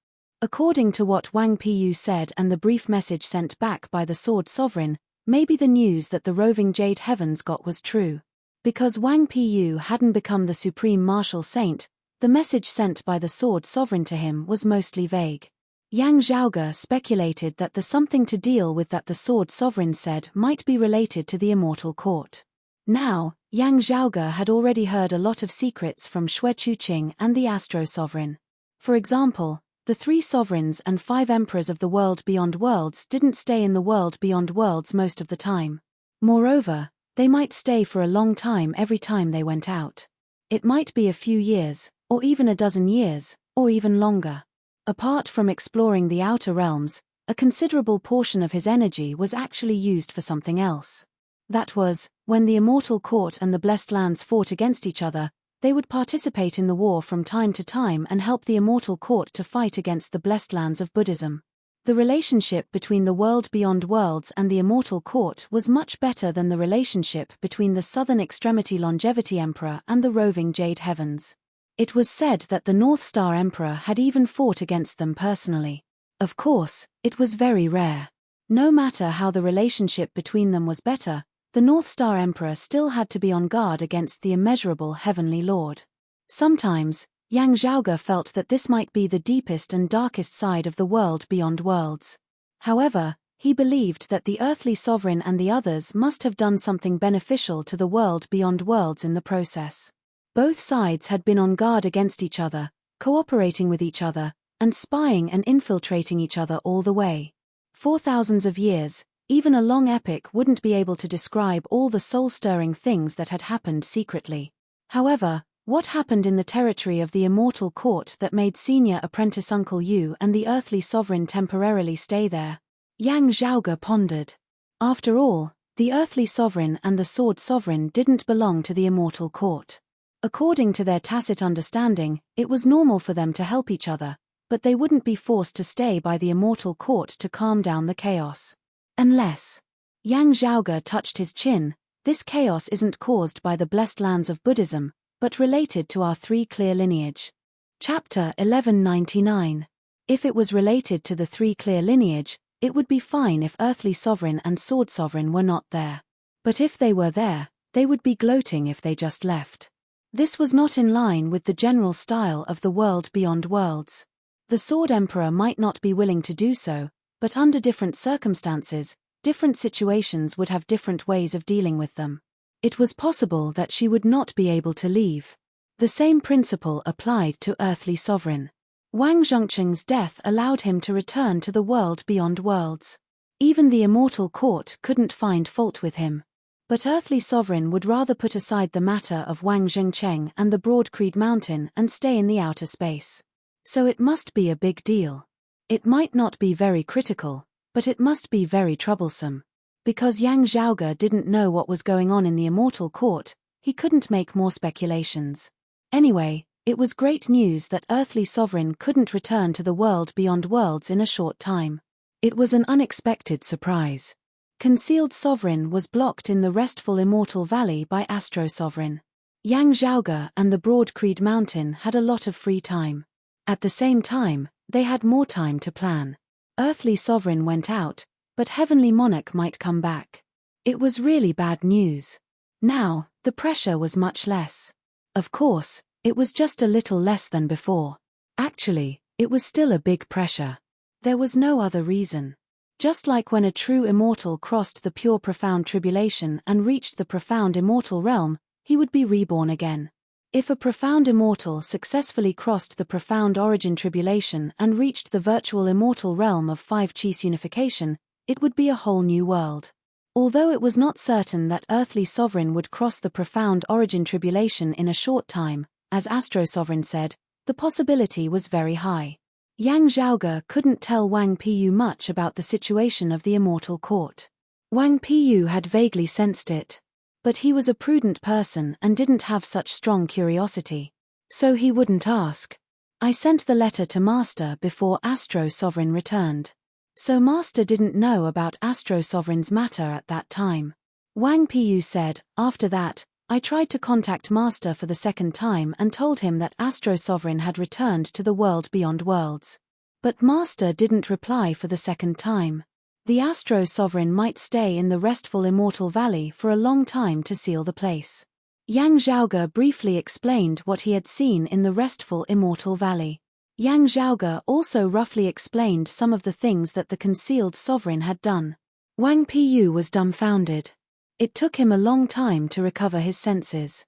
[SPEAKER 1] According to what Wang Piyu said and the brief message sent back by the Sword Sovereign, maybe the news that the roving Jade Heavens got was true. Because Wang Piyu hadn't become the Supreme Martial Saint, the message sent by the Sword Sovereign to him was mostly vague. Yang Zhaoge speculated that the something to deal with that the Sword Sovereign said might be related to the immortal court. Now, Yang Zhaoge had already heard a lot of secrets from Xue Chuqing and the Astro Sovereign. For example, the 3 sovereigns and 5 emperors of the world beyond worlds didn't stay in the world beyond worlds most of the time. Moreover, they might stay for a long time every time they went out. It might be a few years, or even a dozen years, or even longer. Apart from exploring the outer realms, a considerable portion of his energy was actually used for something else. That was, when the Immortal Court and the Blessed Lands fought against each other, they would participate in the war from time to time and help the Immortal Court to fight against the Blessed Lands of Buddhism. The relationship between the world beyond worlds and the Immortal Court was much better than the relationship between the Southern Extremity Longevity Emperor and the roving Jade Heavens. It was said that the North Star Emperor had even fought against them personally. Of course, it was very rare. No matter how the relationship between them was better, the North Star Emperor still had to be on guard against the immeasurable Heavenly Lord. Sometimes, Yang Zhaoge felt that this might be the deepest and darkest side of the world beyond worlds. However, he believed that the earthly sovereign and the others must have done something beneficial to the world beyond worlds in the process. Both sides had been on guard against each other, cooperating with each other, and spying and infiltrating each other all the way. For thousands of years, even a long epic wouldn't be able to describe all the soul-stirring things that had happened secretly. However, what happened in the territory of the Immortal Court that made senior apprentice Uncle Yu and the earthly sovereign temporarily stay there? Yang Zhaoge pondered. After all, the earthly sovereign and the Sword Sovereign didn't belong to the Immortal Court. According to their tacit understanding, it was normal for them to help each other, but they wouldn't be forced to stay by the Immortal Court to calm down the chaos. Unless. Yang Zhaoge touched his chin. This chaos isn't caused by the blessed lands of Buddhism, but related to our 3 clear lineage. Chapter 1199. If it was related to the 3 clear lineage, it would be fine if earthly sovereign and sword sovereign were not there. But if they were there, they would be gloating if they just left. This was not in line with the general style of the world beyond worlds. The Sword Emperor might not be willing to do so, but under different circumstances, different situations would have different ways of dealing with them. It was possible that she would not be able to leave. The same principle applied to earthly sovereign. Wang Zhongqing's death allowed him to return to the world beyond worlds. Even the Immortal Court couldn't find fault with him. But earthly sovereign would rather put aside the matter of Wang Zhongqing and the Broad Creed Mountain and stay in the outer space. So it must be a big deal. It might not be very critical, but it must be very troublesome. Because Yang Zhaoge didn't know what was going on in the Immortal Court, he couldn't make more speculations. Anyway, it was great news that earthly sovereign couldn't return to the world beyond worlds in a short time. It was an unexpected surprise. Concealed sovereign was blocked in the restful immortal valley by Astro Sovereign. Yang Zhaoge and the Broad Creed Mountain had a lot of free time. At the same time, they had more time to plan. Earthly sovereign went out, but Heavenly Monarch might come back. It was really bad news. Now, the pressure was much less. Of course, it was just a little less than before. Actually, it was still a big pressure. There was no other reason. Just like when a true immortal crossed the pure profound tribulation and reached the profound immortal realm, he would be reborn again. If a profound immortal successfully crossed the profound origin tribulation and reached the virtual immortal realm of 5 Chi's unification, it would be a whole new world. Although it was not certain that earthly sovereign would cross the profound origin tribulation in a short time, as Astro Sovereign said, the possibility was very high. Yang Zhaoge couldn't tell Wang Piyu much about the situation of the immortal court. Wang Piyu had vaguely sensed it. But he was a prudent person and didn't have such strong curiosity. So he wouldn't ask. I sent the letter to Master before Astro Sovereign returned. So Master didn't know about Astro Sovereign's matter at that time. Wang Piyu said, after that, I tried to contact Master for the second time and told him that Astro Sovereign had returned to the world beyond worlds. But Master didn't reply for the second time. The Astro Sovereign might stay in the restful Immortal Valley for a long time to seal the place. Yang Zhaoge briefly explained what he had seen in the restful Immortal Valley. Yang Zhaoge also roughly explained some of the things that the concealed sovereign had done. Wang Piyu was dumbfounded. It took him a long time to recover his senses.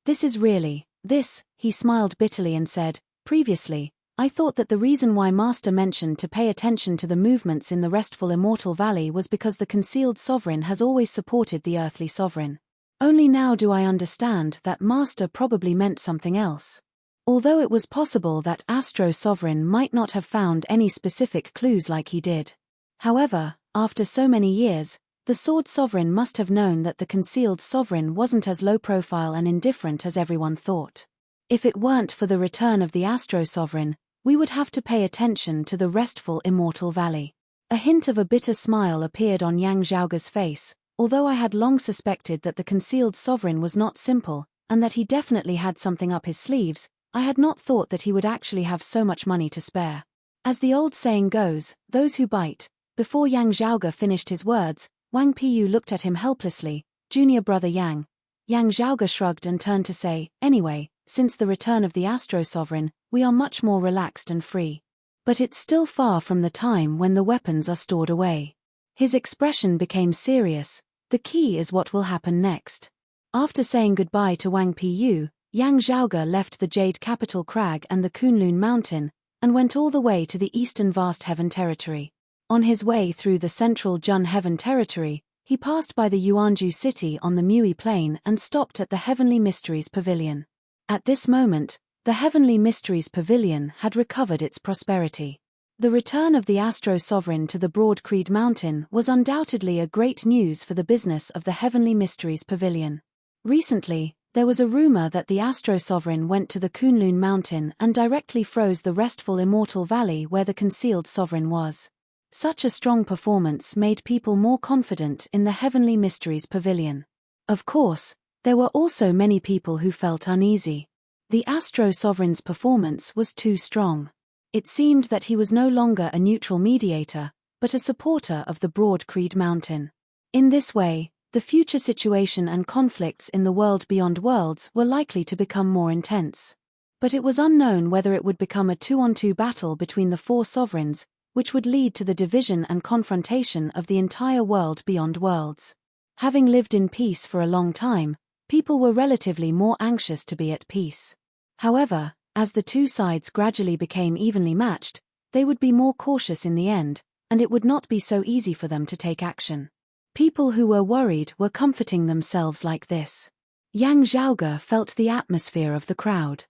[SPEAKER 1] This, he smiled bitterly and said, previously, I thought that the reason why Master mentioned to pay attention to the movements in the restful Immortal Valley was because the concealed sovereign has always supported the earthly sovereign. Only now do I understand that Master probably meant something else. Although it was possible that Astro Sovereign might not have found any specific clues like he did. However, after so many years, the Sword Sovereign must have known that the concealed sovereign wasn't as low profile and indifferent as everyone thought. If it weren't for the return of the Astro Sovereign, we would have to pay attention to the restful Immortal Valley. A hint of a bitter smile appeared on Yang Zhaoge's face, although I had long suspected that the concealed sovereign was not simple, and that he definitely had something up his sleeves, I had not thought that he would actually have so much money to spare. As the old saying goes, those who bite. Before Yang Zhaoge finished his words, Wang Piyu looked at him helplessly. Junior brother Yang. Yang Zhaoge shrugged and turned to say, anyway, since the return of the Astro Sovereign, we are much more relaxed and free. But it's still far from the time when the weapons are stored away. His expression became serious. The key is what will happen next. After saying goodbye to Wang Piyu, Yang Zhaoge left the Jade Capital Crag and the Kunlun Mountain, and went all the way to the eastern vast heaven territory. On his way through the central Jun heaven territory, he passed by the Yuanju city on the Mui Plain and stopped at the Heavenly Mysteries Pavilion. At this moment, the Heavenly Mysteries Pavilion had recovered its prosperity. The return of the Astro Sovereign to the Broad Creed Mountain was undoubtedly a great news for the business of the Heavenly Mysteries Pavilion. Recently, there was a rumor that the Astro Sovereign went to the Kunlun Mountain and directly froze the restful Immortal Valley where the concealed sovereign was. Such a strong performance made people more confident in the Heavenly Mysteries Pavilion. Of course, there were also many people who felt uneasy. The Astro Sovereign's performance was too strong. It seemed that he was no longer a neutral mediator, but a supporter of the Broad Creed Mountain. In this way, the future situation and conflicts in the world beyond worlds were likely to become more intense. But it was unknown whether it would become a 2-on-2 battle between the 4 sovereigns, which would lead to the division and confrontation of the entire world beyond worlds. Having lived in peace for a long time, people were relatively more anxious to be at peace. However, as the 2 sides gradually became evenly matched, they would be more cautious in the end, and it would not be so easy for them to take action. People who were worried were comforting themselves like this. Yang Zhaoge felt the atmosphere of the crowd.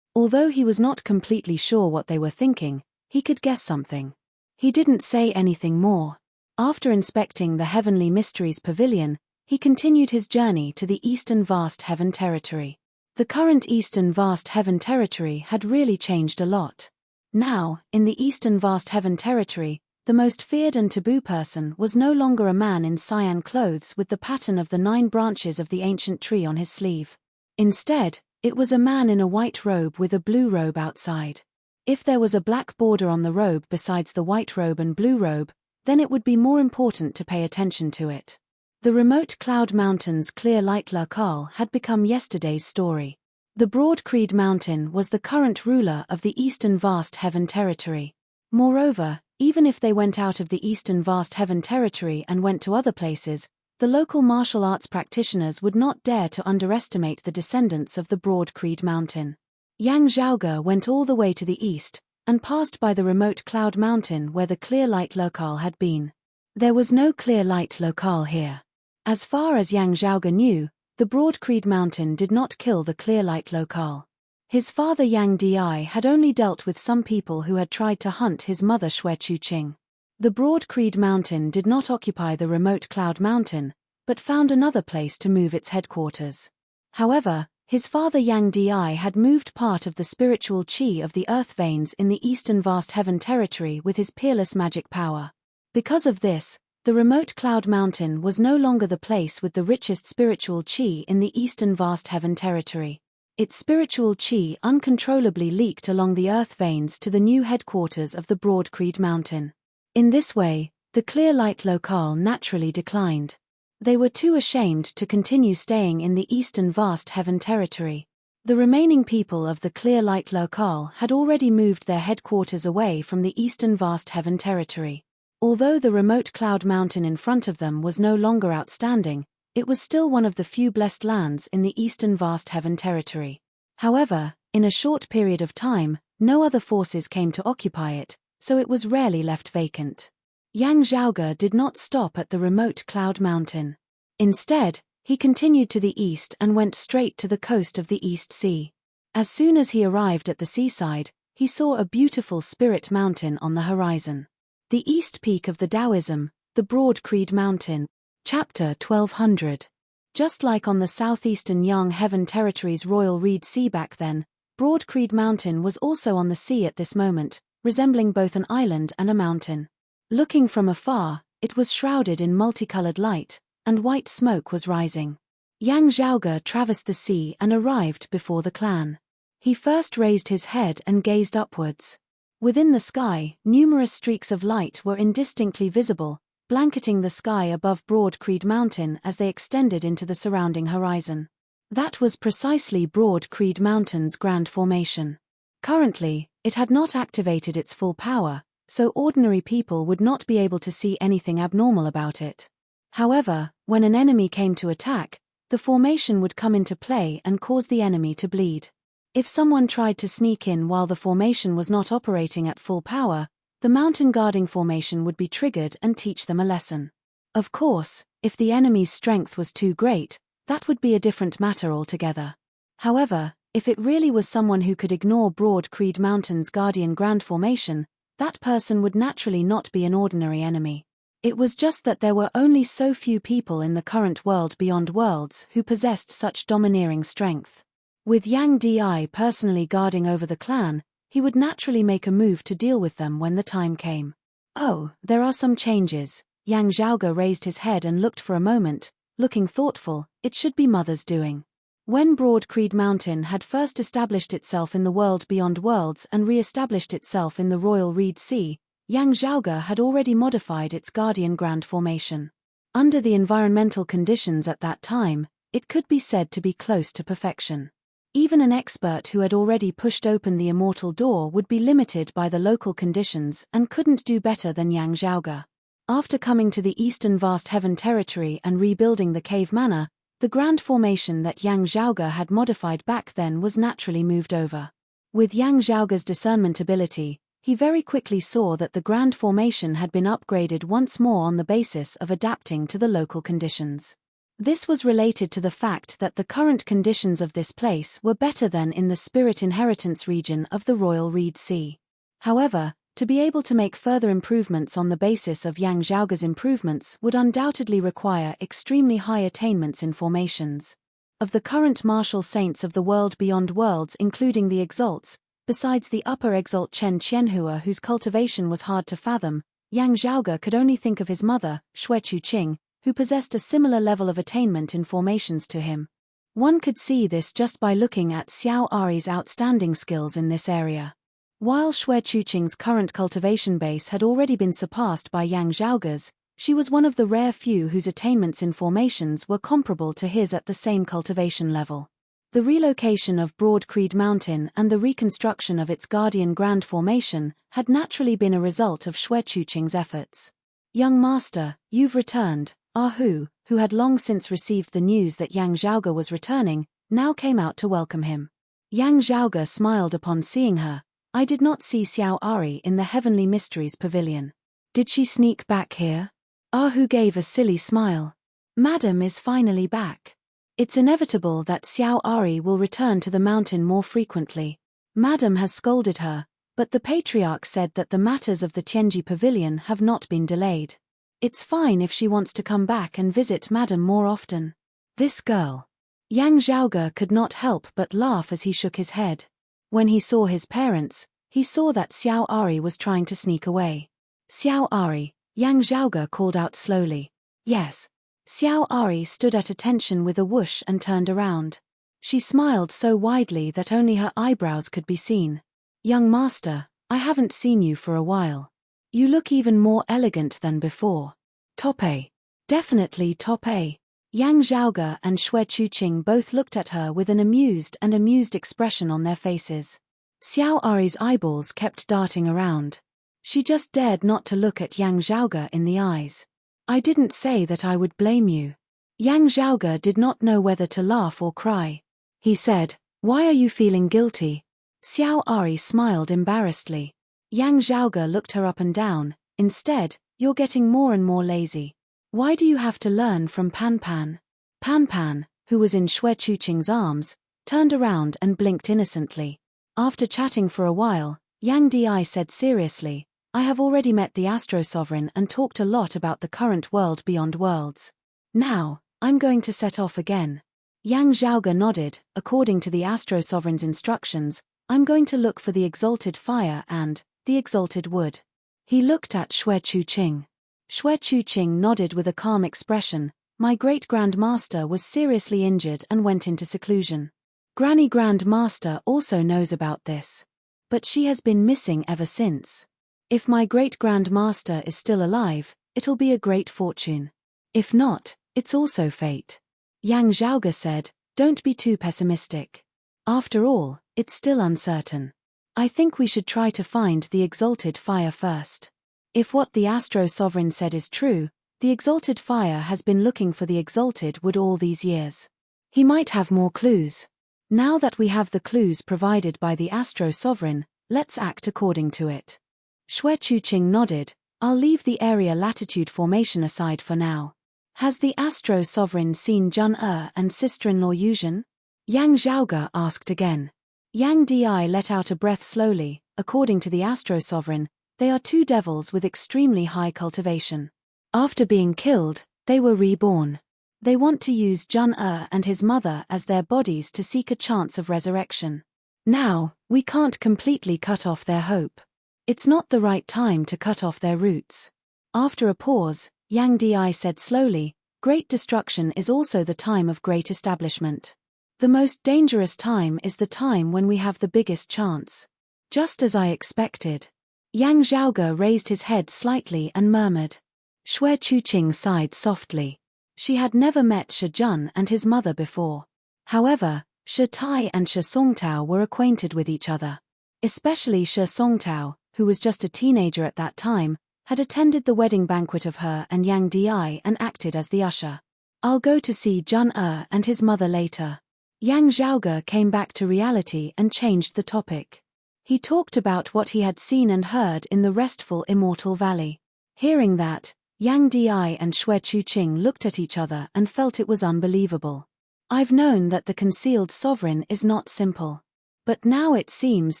[SPEAKER 1] Although he was not completely sure what they were thinking, he could guess something. He didn't say anything more. After inspecting the Heavenly Mysteries Pavilion, he continued his journey to the Eastern Vast Heaven Territory. The current Eastern Vast Heaven Territory had really changed a lot. Now, in the Eastern Vast Heaven Territory, the most feared and taboo person was no longer a man in cyan clothes with the pattern of the 9 branches of the ancient tree on his sleeve. Instead, it was a man in a white robe with a blue robe outside. If there was a black border on the robe besides the white robe and blue robe, then it would be more important to pay attention to it. The remote Cloud Mountain's clear light locale had become yesterday's story. The broad Creed Mountain was the current ruler of the Eastern Vast Heaven Territory. Moreover, even if they went out of the Eastern Vast Heaven Territory and went to other places, the local martial arts practitioners would not dare to underestimate the descendants of the broad Creed Mountain. Yang Zhaoge went all the way to the east, and passed by the remote Cloud Mountain where the clear light locale had been. There was no clear light locale here. As far as Yang Zhaoge knew, the broad Creed Mountain did not kill the clear light locale. His father Yang Di had only dealt with some people who had tried to hunt his mother Xue Chuqing. The broad Creed Mountain did not occupy the remote Cloud Mountain, but found another place to move its headquarters. However, his father Yang Di had moved part of the spiritual qi of the earth veins in the Eastern Vast Heaven Territory with his peerless magic power. Because of this, the remote Cloud Mountain was no longer the place with the richest spiritual qi in the Eastern Vast Heaven Territory. Its spiritual qi uncontrollably leaked along the earth veins to the new headquarters of the broad Creed Mountain. In this way, the clear light locale naturally declined. They were too ashamed to continue staying in the Eastern Vast Heaven Territory. The remaining people of the clear light locale had already moved their headquarters away from the Eastern Vast Heaven Territory. Although the remote Cloud Mountain in front of them was no longer outstanding, it was still one of the few blessed lands in the Eastern Vast Heaven Territory. However, in a short period of time, no other forces came to occupy it, so it was rarely left vacant. Yang Zhaoge did not stop at the remote Cloud Mountain. Instead, he continued to the east and went straight to the coast of the East Sea. As soon as he arrived at the seaside, he saw a beautiful spirit mountain on the horizon. The east peak of the Taoism, the broad Creed Mountain. Chapter 1200. Just like on the southeastern Yang Heaven Territory's Royal Reed Sea back then, broad Creed Mountain was also on the sea at this moment, resembling both an island and a mountain. Looking from afar, it was shrouded in multicolored light, and white smoke was rising. Yang Zhaoge traversed the sea and arrived before the clan. He first raised his head and gazed upwards. Within the sky, numerous streaks of light were indistinctly visible, blanketing the sky above broad Creed Mountain as they extended into the surrounding horizon. That was precisely broad Creed Mountain's grand formation. Currently, it had not activated its full power, so ordinary people would not be able to see anything abnormal about it. However, when an enemy came to attack, the formation would come into play and cause the enemy to bleed. If someone tried to sneak in while the formation was not operating at full power, the mountain guarding formation would be triggered and teach them a lesson. Of course, if the enemy's strength was too great, that would be a different matter altogether. However, if it really was someone who could ignore broad Creed Mountain's guardian grand formation, that person would naturally not be an ordinary enemy. It was just that there were only so few people in the current world beyond worlds who possessed such domineering strength. With Yang Di personally guarding over the clan, he would naturally make a move to deal with them when the time came. Oh, there are some changes. Yang Zhaoge raised his head and looked for a moment, looking thoughtful. It should be Mother's doing. When broad Creed Mountain had first established itself in the world beyond worlds and re-established itself in the Royal Reed Sea, Yang Zhaoge had already modified its guardian grand formation. Under the environmental conditions at that time, it could be said to be close to perfection. Even an expert who had already pushed open the immortal door would be limited by the local conditions and couldn't do better than Yang Zhaoge. After coming to the Eastern Vast Heaven Territory and rebuilding the cave manor, the grand formation that Yang Zhaoge had modified back then was naturally moved over. With Yang Zhaoge's discernment ability, he very quickly saw that the grand formation had been upgraded once more on the basis of adapting to the local conditions. This was related to the fact that the current conditions of this place were better than in the spirit inheritance region of the Royal Reed Sea. However, to be able to make further improvements on the basis of Yang Zhaoge's improvements would undoubtedly require extremely high attainments in formations. Of the current martial saints of the world beyond worlds, including the Exalts, besides the upper Exalt Chen Qianhua whose cultivation was hard to fathom, Yang Zhaoge could only think of his mother, Xue Chuqing, who possessed a similar level of attainment in formations to him. One could see this just by looking at Xiao Ari's outstanding skills in this area. While Xue Chuqing's current cultivation base had already been surpassed by Yang Zhaoge's, she was one of the rare few whose attainments in formations were comparable to his at the same cultivation level. The relocation of Broad Creed Mountain and the reconstruction of its Guardian Grand Formation had naturally been a result of Xue Chuqing's efforts. "Young master, you've returned." Hu, who had long since received the news that Yang Zhaoge was returning, now came out to welcome him. Yang Zhaoge smiled upon seeing her. "I did not see Xiao Ari in the Heavenly Mysteries Pavilion. Did she sneak back here?" Hu gave a silly smile. "Madam is finally back. It's inevitable that Xiao Ari will return to the mountain more frequently. Madam has scolded her, but the patriarch said that the matters of the Tianji Pavilion have not been delayed. It's fine if she wants to come back and visit Madam more often." This girl. Yang Zhaoge could not help but laugh as he shook his head. When he saw his parents, he saw that Xiao Ari was trying to sneak away. "Xiao Ari," Yang Zhaoge called out slowly. "Yes." Xiao Ari stood at attention with a whoosh and turned around. She smiled so widely that only her eyebrows could be seen. "Young master, I haven't seen you for a while. You look even more elegant than before." "Top A. Definitely top A." Yang Zhaoge and Xue Chuqing both looked at her with an amused expression on their faces. Xiao Ari's eyeballs kept darting around. She just dared not to look at Yang Zhaoge in the eyes. "I didn't say that I would blame you." Yang Zhaoge did not know whether to laugh or cry. He said, "Why are you feeling guilty?" Xiao Ari smiled embarrassedly. Yang Zhaoge looked her up and down. "Instead, you're getting more and more lazy. Why do you have to learn from Pan Pan?" Pan Pan, who was in Xue Chuqing's arms, turned around and blinked innocently. After chatting for a while, Yang Di said seriously, "I have already met the Astro Sovereign and talked a lot about the current world beyond worlds. Now, I'm going to set off again." Yang Zhaoge nodded. "According to the Astro Sovereign's instructions, I'm going to look for the exalted fire and the exalted wood." He looked at Xue Chuqing. Xue Chuqing nodded with a calm expression. "My great-Grand Master was seriously injured and went into seclusion. Granny Grand Master also knows about this. But she has been missing ever since. If my great-Grand Master is still alive, it'll be a great fortune. If not, it's also fate." Yang Zhaoge said, "Don't be too pessimistic. After all, it's still uncertain. I think we should try to find the exalted fire first. If what the Astro Sovereign said is true, the exalted fire has been looking for the exalted wood all these years. He might have more clues. Now that we have the clues provided by the Astro Sovereign, let's act according to it." Xue Chuqing nodded. "I'll leave the area latitude formation aside for now. Has the Astro Sovereign seen Jun and sister-in-law Yuzhen?" Yang Zhaoge asked again. Yang Di let out a breath slowly. "According to the Astro Sovereign, they are two devils with extremely high cultivation. After being killed, they were reborn. They want to use Jun and his mother as their bodies to seek a chance of resurrection. Now, we can't completely cut off their hope. It's not the right time to cut off their roots." After a pause, Yang Di said slowly, "Great destruction is also the time of great establishment. The most dangerous time is the time when we have the biggest chance." "Just as I expected." Yang Zhaoge raised his head slightly and murmured. Xue Chuqing sighed softly. She had never met Shi Jun and his mother before. However, Shi Tai and Shi Songtao were acquainted with each other. Especially Shi Songtao, who was just a teenager at that time, had attended the wedding banquet of her and Yang Di and acted as the usher. "I'll go to see Jun and his mother later." Yang Zhaoge came back to reality and changed the topic. He talked about what he had seen and heard in the restful Immortal Valley. Hearing that, Yang Di and Xue Chuqing looked at each other and felt it was unbelievable. "I've known that the concealed sovereign is not simple. But now it seems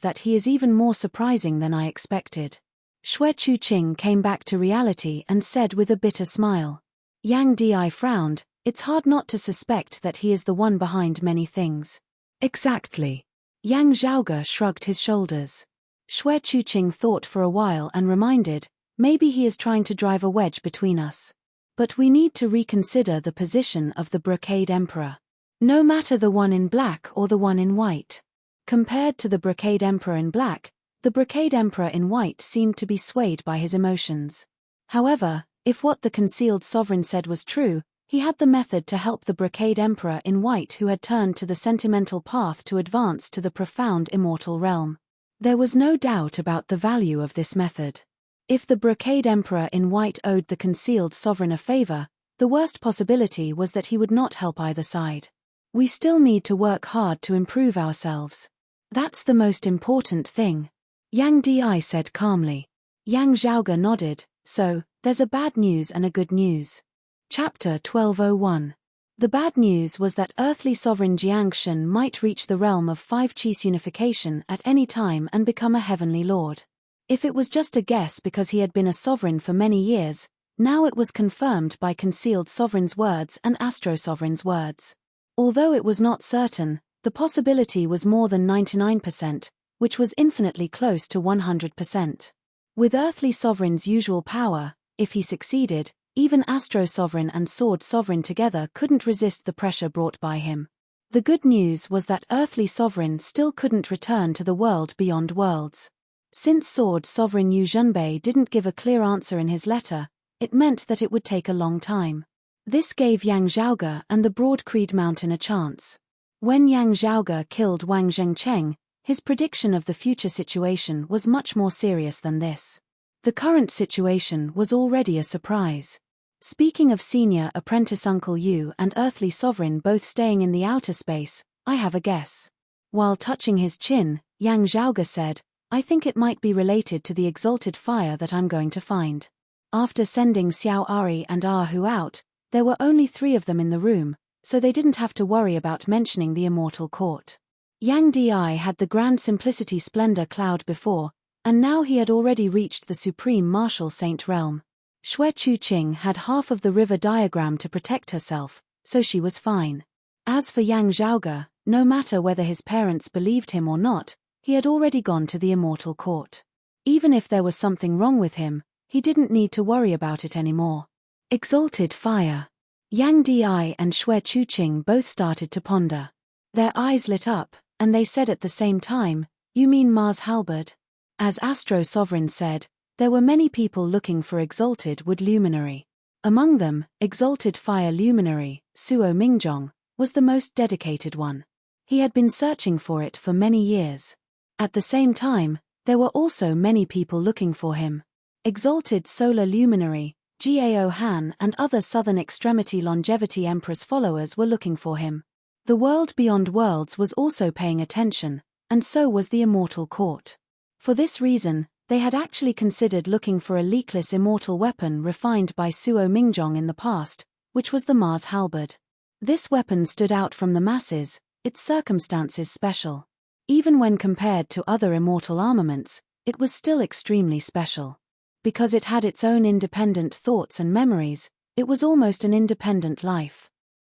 [SPEAKER 1] that he is even more surprising than I expected." Xue Chuqing came back to reality and said with a bitter smile. Yang Di frowned. "It's hard not to suspect that he is the one behind many things." "Exactly." Yang Zhaoge shrugged his shoulders. Xue Chuqing thought for a while and reminded, "Maybe he is trying to drive a wedge between us. But we need to reconsider the position of the Brocade Emperor. No matter the one in black or the one in white. Compared to the Brocade Emperor in black, the The Brocade Emperor in white seemed to be swayed by his emotions. However, if what the concealed sovereign said was true, he had the method to help the Brocade Emperor in white who had turned to the sentimental path to advance to the profound immortal realm. There was no doubt about the value of this method. If the Brocade Emperor in white owed the concealed sovereign a favor, the worst possibility was that he would not help either side. We still need to work hard to improve ourselves. That's the most important thing. Yang Di said calmly. Yang Zhaoge nodded. So, there's a bad news and a good news. Chapter 1201. The bad news was that earthly sovereign Jiangshan might reach the realm of 5 Qis unification at any time and become a heavenly lord. If it was just a guess because he had been a sovereign for many years, now it was confirmed by concealed sovereign's words and astro sovereign's words. Although it was not certain, the possibility was more than 99%, which was infinitely close to 100%. With earthly sovereign's usual power, if he succeeded, even Astro Sovereign and Sword Sovereign together couldn't resist the pressure brought by him. The good news was that earthly sovereign still couldn't return to the world beyond worlds. Since Sword Sovereign Yu Zhenbei didn't give a clear answer in his letter, it meant that it would take a long time. This gave Yang Zhaoge and the Broad Creed Mountain a chance. When Yang Zhaoge killed Wang Zhengcheng, his prediction of the future situation was much more serious than this. The current situation was already a surprise. Speaking of senior apprentice Uncle Yu and earthly sovereign both staying in the outer space, I have a guess. While touching his chin, Yang Zhaoge said, I think it might be related to the exalted fire that I'm going to find. After sending Xiao Ari and Ah Hu out, there were only 3 of them in the room, so they didn't have to worry about mentioning the immortal court. Yang Di had the grand simplicity splendor cloud before, and now he had already reached the supreme martial saint realm. Xue Chuqing had half of the river diagram to protect herself, so she was fine. As for Yang Zhaoge, no matter whether his parents believed him or not, he had already gone to the immortal court. Even if there was something wrong with him, he didn't need to worry about it anymore. Exalted fire. Yang Di and Xue Chuqing both started to ponder. Their eyes lit up, and they said at the same time, You mean Mars Halberd? As Astro Sovereign said, there were many people looking for Exalted Wood Luminary. Among them, Exalted Fire Luminary, Suo Mingjong, was the most dedicated one. He had been searching for it for many years. At the same time, there were also many people looking for him. Exalted Solar Luminary, Gao Han and other Southern Extremity Longevity Emperor's followers were looking for him. The world beyond worlds was also paying attention, and so was the Immortal Court. For this reason, they had actually considered looking for a leakless immortal weapon refined by Suo Mingjong in the past, which was the Mars Halberd. This weapon stood out from the masses, its circumstances special. Even when compared to other immortal armaments, it was still extremely special. Because it had its own independent thoughts and memories, it was almost an independent life.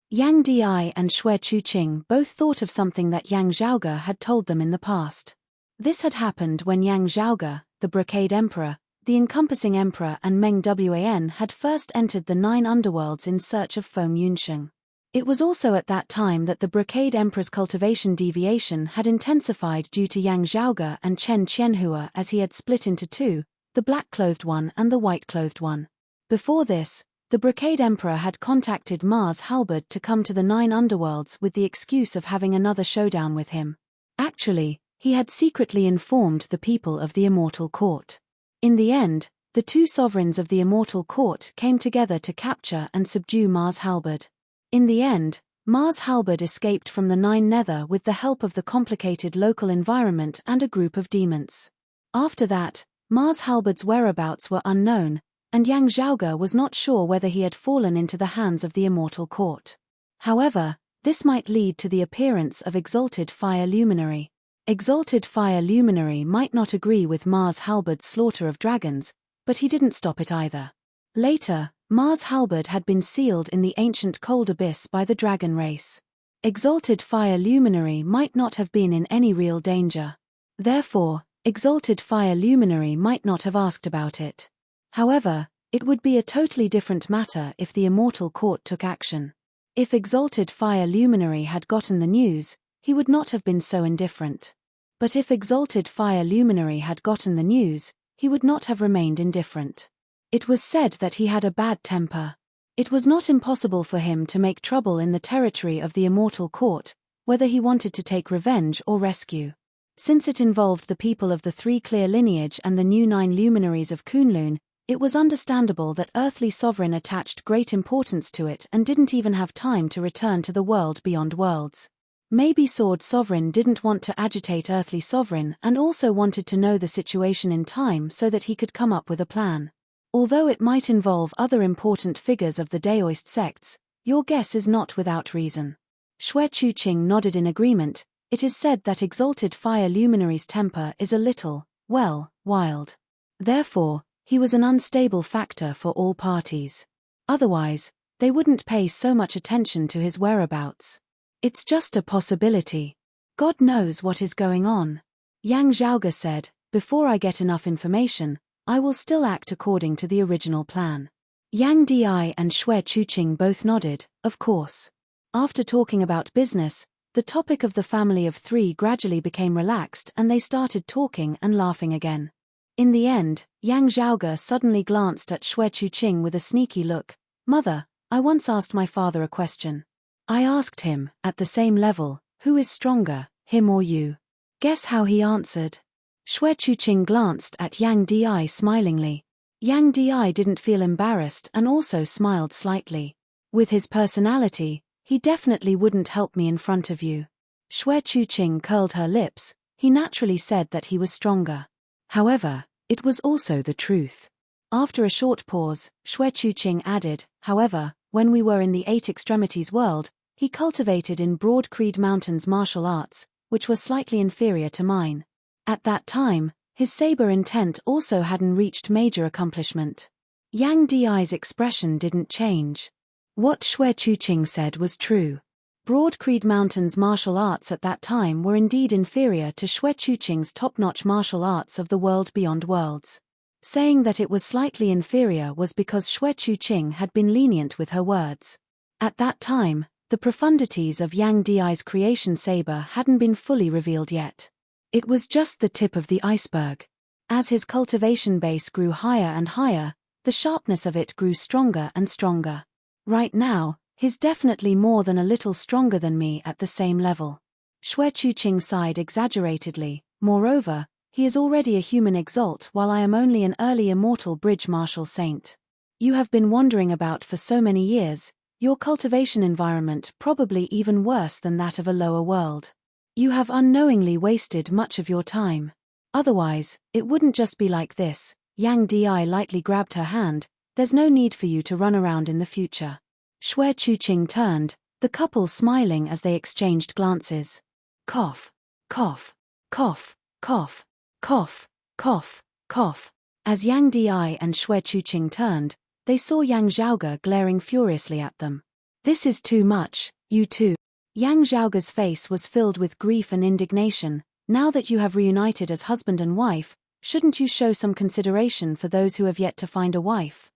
[SPEAKER 1] Yang Di and Xue Chuqing both thought of something that Yang Zhaoge had told them in the past. This had happened when Yang Zhaoge, the Brocade Emperor, the Encompassing Emperor and Meng Wan had first entered the 9 underworlds in search of Feng Yunsheng. It was also at that time that the Brocade Emperor's cultivation deviation had intensified due to Yang Zhaoge and Chen Qianhua as he had split into 2, the black-clothed one and the white-clothed one. Before this, the Brocade Emperor had contacted Mars Halberd to come to the 9 underworlds with the excuse of having another showdown with him. Actually, he had secretly informed the people of the Immortal Court. In the end, the 2 sovereigns of the Immortal Court came together to capture and subdue Mars Halberd. In the end, Mars Halberd escaped from the 9 Nether with the help of the complicated local environment and a group of demons. After that, Mars Halberd's whereabouts were unknown, and Yang Zhaoge was not sure whether he had fallen into the hands of the Immortal Court. However, this might lead to the appearance of Exalted Fire Luminary. Exalted Fire Luminary might not agree with Mars Halberd's slaughter of dragons, but he didn't stop it either. Later, Mars Halberd had been sealed in the ancient cold abyss by the dragon race. Exalted Fire Luminary might not have been in any real danger. Therefore, Exalted Fire Luminary might not have asked about it. However, it would be a totally different matter if the Immortal Court took action. If Exalted Fire Luminary had gotten the news, he would not have been so indifferent. But if Exalted Fire Luminary had gotten the news, he would not have remained indifferent. It was said that he had a bad temper. It was not impossible for him to make trouble in the territory of the Immortal Court, whether he wanted to take revenge or rescue. Since it involved the people of the Three Clear lineage and the new 9 luminaries of Kunlun, it was understandable that Earthly Sovereign attached great importance to it and didn't even have time to return to the world beyond worlds. Maybe Sword Sovereign didn't want to agitate Earthly Sovereign and also wanted to know the situation in time so that he could come up with a plan. Although it might involve other important figures of the Daoist sects, your guess is not without reason. Xue Chuqing nodded in agreement. It is said that Exalted Fire Luminary's temper is a little, well, wild. Therefore, he was an unstable factor for all parties. Otherwise, they wouldn't pay so much attention to his whereabouts. It's just a possibility. God knows what is going on. Yang Zhaoge said, before I get enough information, I will still act according to the original plan. Yang Di and Xue Chuqing both nodded, of course. After talking about business, the topic of the family of 3 gradually became relaxed and they started talking and laughing again. In the end, Yang Zhaoge suddenly glanced at Xue Chuqing with a sneaky look. Mother, I once asked my father a question. I asked him, at the same level, who is stronger, him or you? Guess how he answered? Xue Chuqing glanced at Yang Di smilingly. Yang Di didn't feel embarrassed and also smiled slightly. With his personality, he definitely wouldn't help me in front of you. Xue Chuqing curled her lips. He naturally said that he was stronger. However, it was also the truth. After a short pause, Xue Chuqing added, however, when we were in the 8 Extremities world, he cultivated in Broad Creed Mountains martial arts, which were slightly inferior to mine. At that time, his saber intent also hadn't reached major accomplishment. Yang Di's expression didn't change. What Xue Chuqing said was true. Broad Creed Mountains martial arts at that time were indeed inferior to Xue Chuqing's top-notch martial arts of the world beyond worlds. Saying that it was slightly inferior was because Xue Chuqing had been lenient with her words. At that time, the profundities of Yang Di's creation saber hadn't been fully revealed yet. It was just the tip of the iceberg. As his cultivation base grew higher and higher, the sharpness of it grew stronger and stronger. Right now, he's definitely more than a little stronger than me at the same level. Xue Chuqing sighed exaggeratedly. Moreover, he is already a human exalt while I am only an early immortal bridge martial saint. You have been wandering about for so many years, your cultivation environment probably even worse than that of a lower world. You have unknowingly wasted much of your time. Otherwise, it wouldn't just be like this. Yang Di lightly grabbed her hand. There's no need for you to run around in the future. Xue Chuqing turned, the couple smiling as they exchanged glances. Cough. Cough. Cough. Cough. Cough. Cough. Cough. As Yang Di and Xue Chuqing turned, they saw Yang Zhaoge glaring furiously at them. This is too much, you two. Yang Zhaoge's face was filled with grief and indignation. Now that you have reunited as husband and wife, shouldn't you show some consideration for those who have yet to find a wife?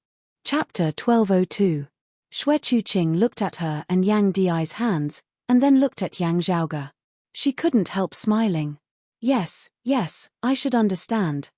[SPEAKER 1] Chapter 1202. Xue Chuqing looked at her and Yang Di's hands, and then looked at Yang Zhaoge. She couldn't help smiling. Yes, I should understand,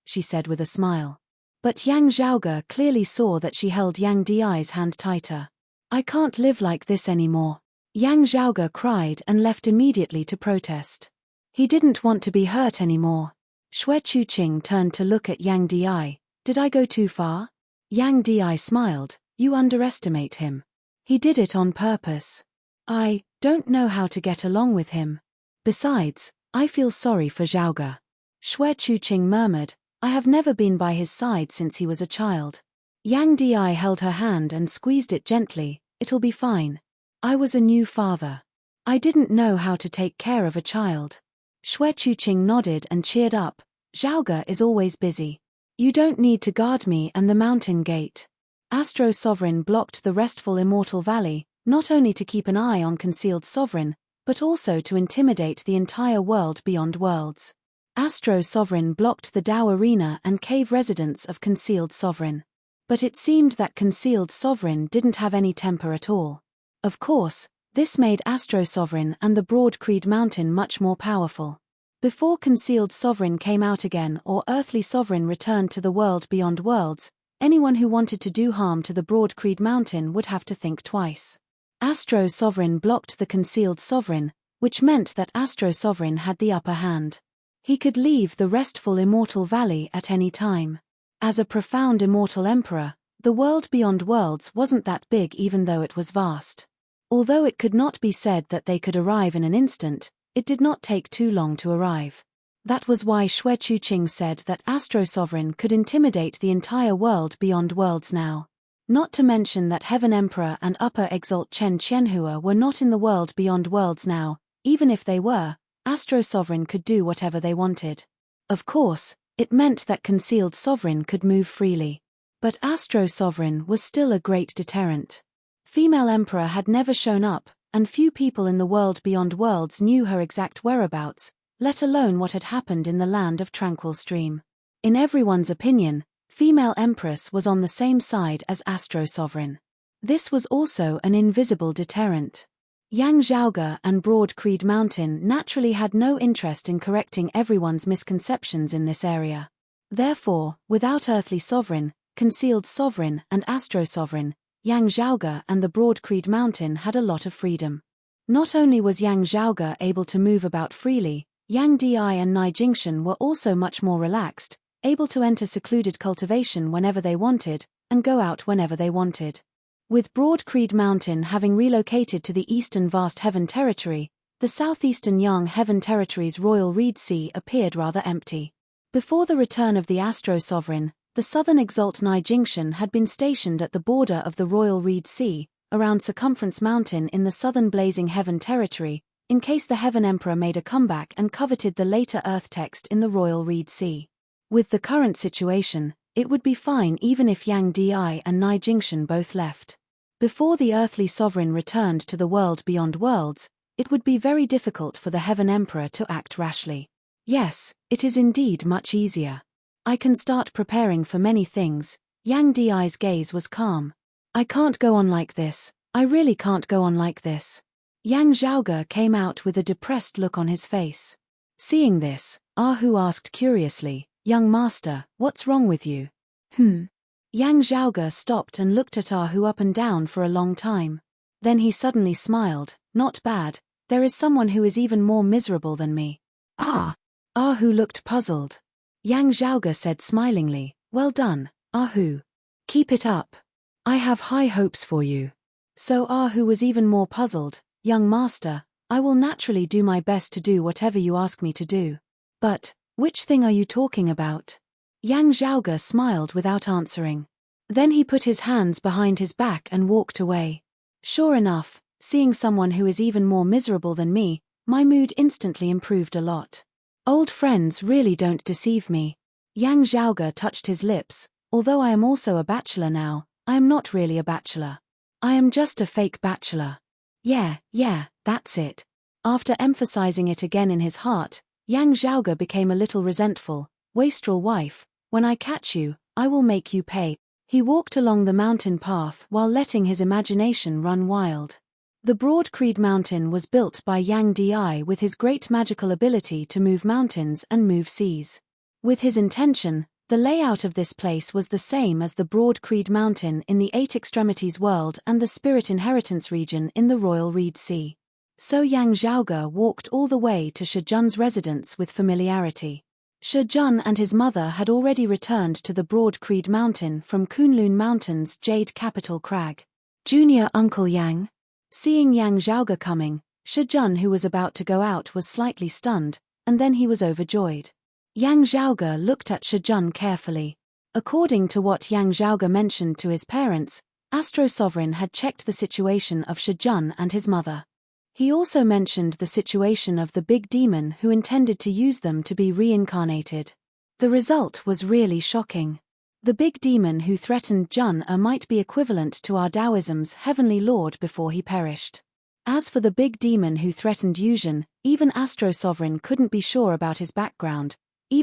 [SPEAKER 1] she said with a smile. But Yang Zhaoge clearly saw that she held Yang Di's hand tighter. I can't live like this anymore. Yang Zhaoge cried and left immediately to protest. He didn't want to be hurt anymore. Xue Chuqing turned to look at Yang Di. Did I go too far? Yang Di smiled. You underestimate him. He did it on purpose. I don't know how to get along with him. Besides, I feel sorry for Zhaoge. Xue Chuqing murmured. I have never been by his side since he was a child. Yang Di held her hand and squeezed it gently. It'll be fine. I was a new father. I didn't know how to take care of a child. Xue Chuqing nodded and cheered up. Zhaoge is always busy. You don't need to guard me and the mountain gate. Astro Sovereign blocked the restful Immortal Valley, not only to keep an eye on Concealed Sovereign, but also to intimidate the entire world beyond worlds. Astro Sovereign blocked the Dao Arena and cave residence of Concealed Sovereign. But it seemed that Concealed Sovereign didn't have any temper at all. Of course, This made Astro Sovereign and the Broad Creed Mountain much more powerful. Before Concealed Sovereign came out again or Earthly Sovereign returned to the world beyond worlds, anyone who wanted to do harm to the Broad Creed Mountain would have to think twice. Astro Sovereign blocked the Concealed Sovereign, which meant that Astro Sovereign had the upper hand. He could leave the restful Immortal Valley at any time. As a profound immortal emperor, the world beyond worlds wasn't that big even though it was vast. Although it could not be said that they could arrive in an instant, it did not take too long to arrive. That was why Xue Chuqing said that Astro Sovereign could intimidate the entire world beyond worlds now. Not to mention that Heaven Emperor and Upper Exalt Chen Qianhua were not in the world beyond worlds now. Even if they were, Astro Sovereign could do whatever they wanted. Of course, it meant that Concealed Sovereign could move freely. But Astro Sovereign was still a great deterrent. Female Emperor had never shown up, and few people in the world beyond worlds knew her exact whereabouts, let alone what had happened in the land of Tranquil Stream. In everyone's opinion, Female Empress was on the same side as Astro Sovereign. This was also an invisible deterrent. Yang Zhaoge and Broad Creed Mountain naturally had no interest in correcting everyone's misconceptions in this area. Therefore, without Earthly Sovereign, Concealed Sovereign and Astro Sovereign, Yang Zhaoge and the Broad Creed Mountain had a lot of freedom. Not only was Yang Zhaoge able to move about freely, Yang Di and Nai Jingshan were also much more relaxed, able to enter secluded cultivation whenever they wanted, and go out whenever they wanted. With Broad Creed Mountain having relocated to the eastern vast Heaven Territory, the southeastern Yang Heaven Territory's Royal Reed Sea appeared rather empty. Before the return of the Astro Sovereign, the southern Exalt Nai Jingshan had been stationed at the border of the Royal Reed Sea, around Circumference Mountain in the southern Blazing Heaven Territory, in case the Heaven Emperor made a comeback and coveted the later Earth text in the Royal Reed Sea. With the current situation, it would be fine even if Yang Di and Nai Jingshan both left. Before the Earthly Sovereign returned to the world beyond worlds, it would be very difficult for the Heaven Emperor to act rashly. Yes, it is indeed much easier. I can start preparing for many things. Yang Di's gaze was calm. I can't go on like this. I really can't go on like this. Yang Zhaoge came out with a depressed look on his face. Seeing this, Ahu asked curiously, "Young master, what's wrong with you?" Yang Zhaoge stopped and looked at Ahu up and down for a long time. Then he suddenly smiled. "Not bad, there is someone who is even more miserable than me." "Ah!" Ahu looked puzzled. Yang Zhaoge said smilingly, "Well done, Ahu. Keep it up. I have high hopes for you." So Ahu was even more puzzled. "Young master, I will naturally do my best to do whatever you ask me to do. But, which thing are you talking about?" Yang Zhaoge smiled without answering. Then he put his hands behind his back and walked away. Sure enough, seeing someone who is even more miserable than me, my mood instantly improved a lot. Old friends really don't deceive me. Yang Zhaoge touched his lips. Although I am also a bachelor now, I am not really a bachelor. I am just a fake bachelor. Yeah, that's it. After emphasizing it again in his heart, Yang Zhaoge became a little resentful. "Wastrel wife, when I catch you, I will make you pay." He walked along the mountain path while letting his imagination run wild. The Broad Creed Mountain was built by Yang Di with his great magical ability to move mountains and move seas. With his intention, the layout of this place was the same as the Broad Creed Mountain in the Eight Extremities world and the Spirit Inheritance region in the Royal Reed Sea. So Yang Zhaoge walked all the way to Shijun's residence with familiarity. Shijun and his mother had already returned to the Broad Creed Mountain from Kunlun Mountain's Jade Capital Crag. "Junior Uncle Yang?" Seeing Yang Zhaoge coming, Shijun, who was about to go out, was slightly stunned, and then he was overjoyed. Yang Zhaoge looked at Shijun carefully. According to what Yang Zhaoge mentioned to his parents, Astro Sovereign had checked the situation of Shijun and his mother. He also mentioned the situation of the big demon who intended to use them to be reincarnated. The result was really shocking. The big demon who threatened Jun-Er might be equivalent to our Taoism's heavenly lord before he perished. As for the big demon who threatened Yuzhen, even Astro Sovereign couldn't be sure about his background. Which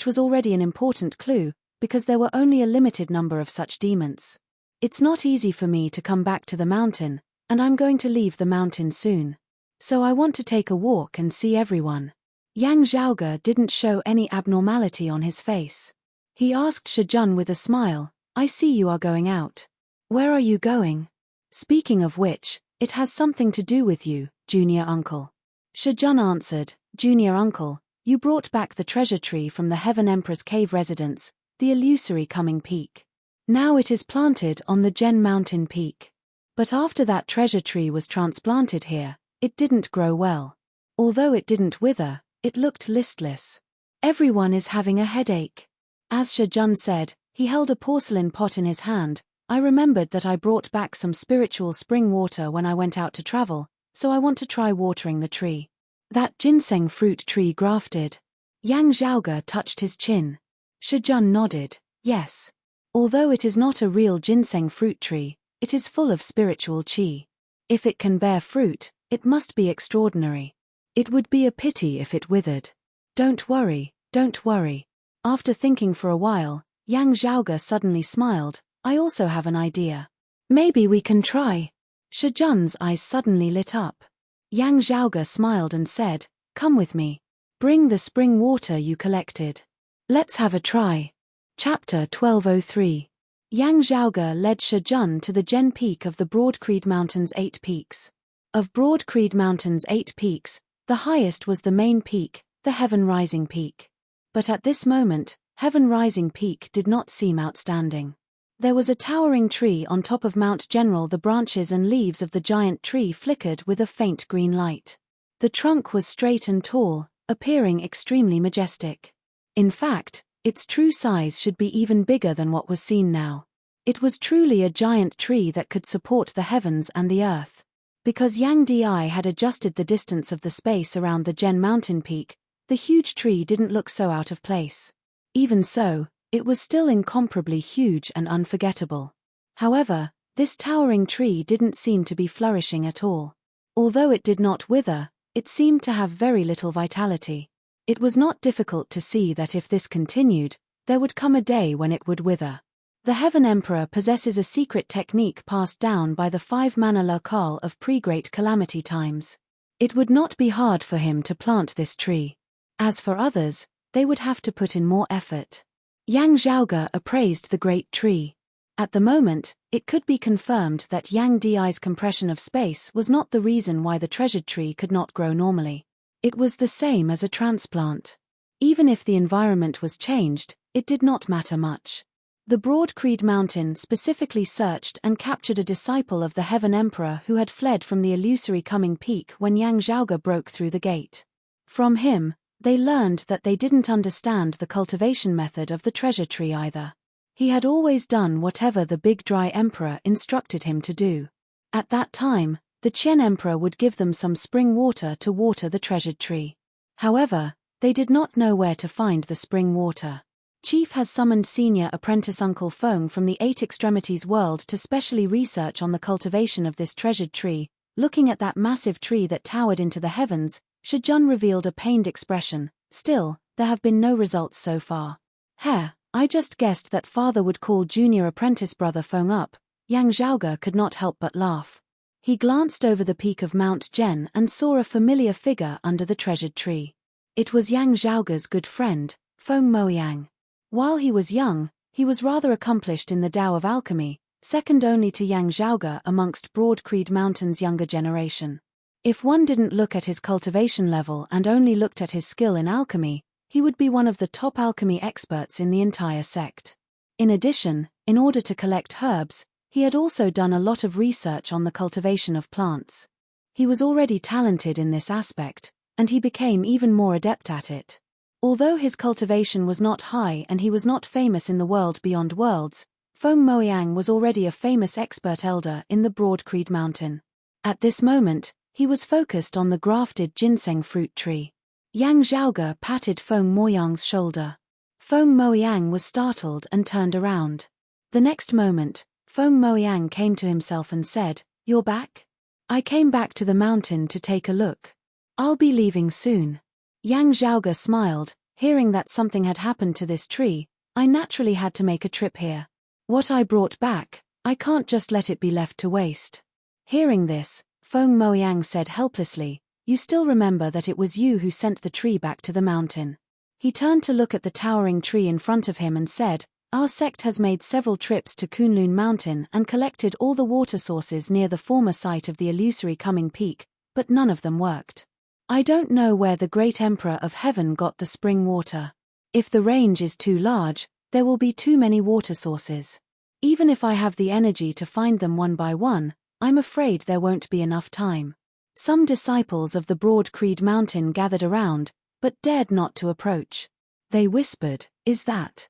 [SPEAKER 1] was already an important clue, because there were only a limited number of such demons. It's not easy for me to come back to the mountain, and I'm going to leave the mountain soon. So I want to take a walk and see everyone. Yang Zhaoge didn't show any abnormality on his face. He asked Shijun with a smile, I see you are going out. Where are you going? Speaking of which, it has something to do with you, junior uncle. Shijun answered, Junior uncle, you brought back the treasure tree from the Heaven Emperor's cave residence, the illusory coming peak. Now it is planted on the Gen Mountain peak. But after that treasure tree was transplanted here, it didn't grow well. Although it didn't wither, it looked listless. Everyone is having a headache. As Shijun said, he held a porcelain pot in his hand. I remembered that I brought back some spiritual spring water when I went out to travel, so I want to try watering the tree. That ginseng fruit tree grafted. Yang Zhaoge touched his chin. Shijun nodded, yes. Although it is not a real ginseng fruit tree, it is full of spiritual qi. If it can bear fruit, it must be extraordinary. It would be a pity if it withered. Don't worry, don't worry. After thinking for a while, Yang Zhaoge suddenly smiled, I also have an idea. Maybe we can try. Shijun's eyes suddenly lit up. Yang Zhaoge smiled and said, come with me. Bring the spring water you collected. Let's have a try. Chapter 1203. Yang Zhaoge led Shijun to the Gen peak of the Broad Creed Mountain's 8 peaks. Of Broad Creed Mountain's 8 peaks, the highest was the main peak, the Heaven Rising Peak. But at this moment, Heaven Rising Peak did not seem outstanding. There was a towering tree on top of Mount General. The branches and leaves of the giant tree flickered with a faint green light. The trunk was straight and tall, appearing extremely majestic. In fact, its true size should be even bigger than what was seen now. It was truly a giant tree that could support the heavens and the earth. Because Yang Di had adjusted the distance of the space around the Gen Mountain peak, the huge tree didn't look so out of place. Even so, it was still incomparably huge and unforgettable. However, this towering tree didn't seem to be flourishing at all. Although it did not wither, it seemed to have very little vitality. It was not difficult to see that if this continued, there would come a day when it would wither. The Heaven Emperor possesses a secret technique passed down by the 5 mana locale of pre-Great Calamity times. It would not be hard for him to plant this tree. As for others, they would have to put in more effort. Yang Zhaoge appraised the great tree. At the moment, it could be confirmed that Yang Di's compression of space was not the reason why the treasured tree could not grow normally. It was the same as a transplant. Even if the environment was changed, it did not matter much. The Broad Creed Mountain specifically searched and captured a disciple of the Heaven Emperor who had fled from the illusory coming peak when Yang Zhaoge broke through the gate. From him, they learned that they didn't understand the cultivation method of the treasure tree either. He had always done whatever the Big Dry Emperor instructed him to do. At that time, the Qian Emperor would give them some spring water to water the treasured tree. However, they did not know where to find the spring water. Chief has summoned senior apprentice Uncle Feng from the 8 Extremities world to specially research on the cultivation of this treasured tree. Looking at that massive tree that towered into the heavens, Shijun revealed a pained expression. Still, there have been no results so far. I just guessed that father would call junior apprentice brother Feng up. Yang Zhaoge could not help but laugh. He glanced over the peak of Mount Gen and saw a familiar figure under the treasured tree. It was Yang Zhaoge's good friend, Feng Moyang. While he was young, he was rather accomplished in the Tao of alchemy, second only to Yang Zhaoge amongst Broad Creed Mountain's younger generation. If one didn't look at his cultivation level and only looked at his skill in alchemy, he would be one of the top alchemy experts in the entire sect. In addition, in order to collect herbs, he had also done a lot of research on the cultivation of plants. He was already talented in this aspect, and he became even more adept at it. Although his cultivation was not high and he was not famous in the world beyond worlds, Feng Moyang was already a famous expert elder in the Broad Creed Mountain. At this moment, he was focused on the grafted ginseng fruit tree. Yang Zhaoge patted Feng Moyang's shoulder. Feng Moyang was startled and turned around. The next moment, Feng Moyang came to himself and said, "You're back? I came back to the mountain to take a look. I'll be leaving soon." Yang Zhaoge smiled, hearing that something had happened to this tree. "I naturally had to make a trip here. What I brought back, I can't just let it be left to waste. Hearing this, Feng Moyang said helplessly, you still remember that it was you who sent the tree back to the mountain. He turned to look at the towering tree in front of him and said, our sect has made several trips to Kunlun Mountain and collected all the water sources near the former site of the illusory coming peak, but none of them worked. I don't know where the great Emperor of Heaven got the spring water. If the range is too large, there will be too many water sources. Even if I have the energy to find them one by one, I'm afraid there won't be enough time. Some disciples of the broad Creed Mountain gathered around, but dared not to approach. They whispered, Is that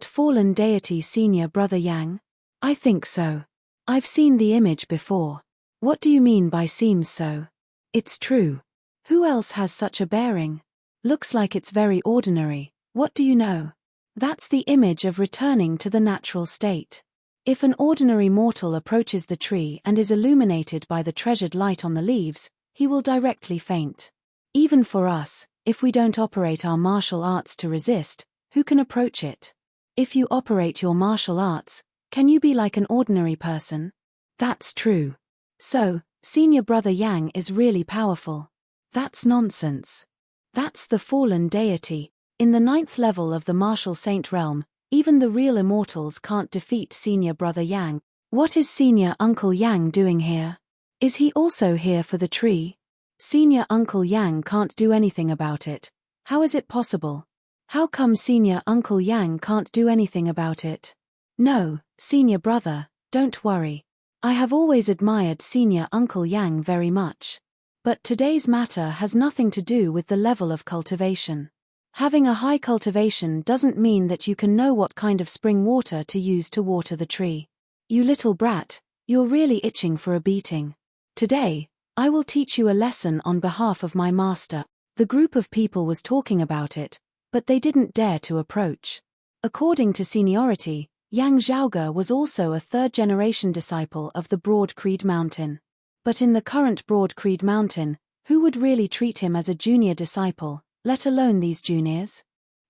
[SPEAKER 1] fallen deity Senior Brother Yang? I think so. I've seen the image before. What do you mean by seems so? It's true. Who else has such a bearing? Looks like it's very ordinary. What do you know? That's the image of returning to the natural state. If an ordinary mortal approaches the tree and is illuminated by the treasured light on the leaves, he will directly faint. Even for us, if we don't operate our martial arts to resist, who can approach it? If you operate your martial arts, can you be like an ordinary person? That's true. So, Senior Brother Yang is really powerful. That's nonsense. That's the fallen deity. In the 9th level of the martial saint realm, even the real immortals can't defeat Senior Brother Yang. What is Senior Uncle Yang doing here? Is he also here for the tree? Senior Uncle Yang can't do anything about it. How is it possible? How come Senior Uncle Yang can't do anything about it? No, Senior Brother, don't worry. I have always admired Senior Uncle Yang very much. But today's matter has nothing to do with the level of cultivation. Having a high cultivation doesn't mean that you can know what kind of spring water to use to water the tree. You little brat, you're really itching for a beating. Today, I will teach you a lesson on behalf of my master. The group of people was talking about it, but they didn't dare to approach. According to seniority, Yang Zhaoge was also a third-generation disciple of the Broad Creed Mountain. But in the current Broad Creed Mountain, who would really treat him as a junior disciple, let alone these juniors?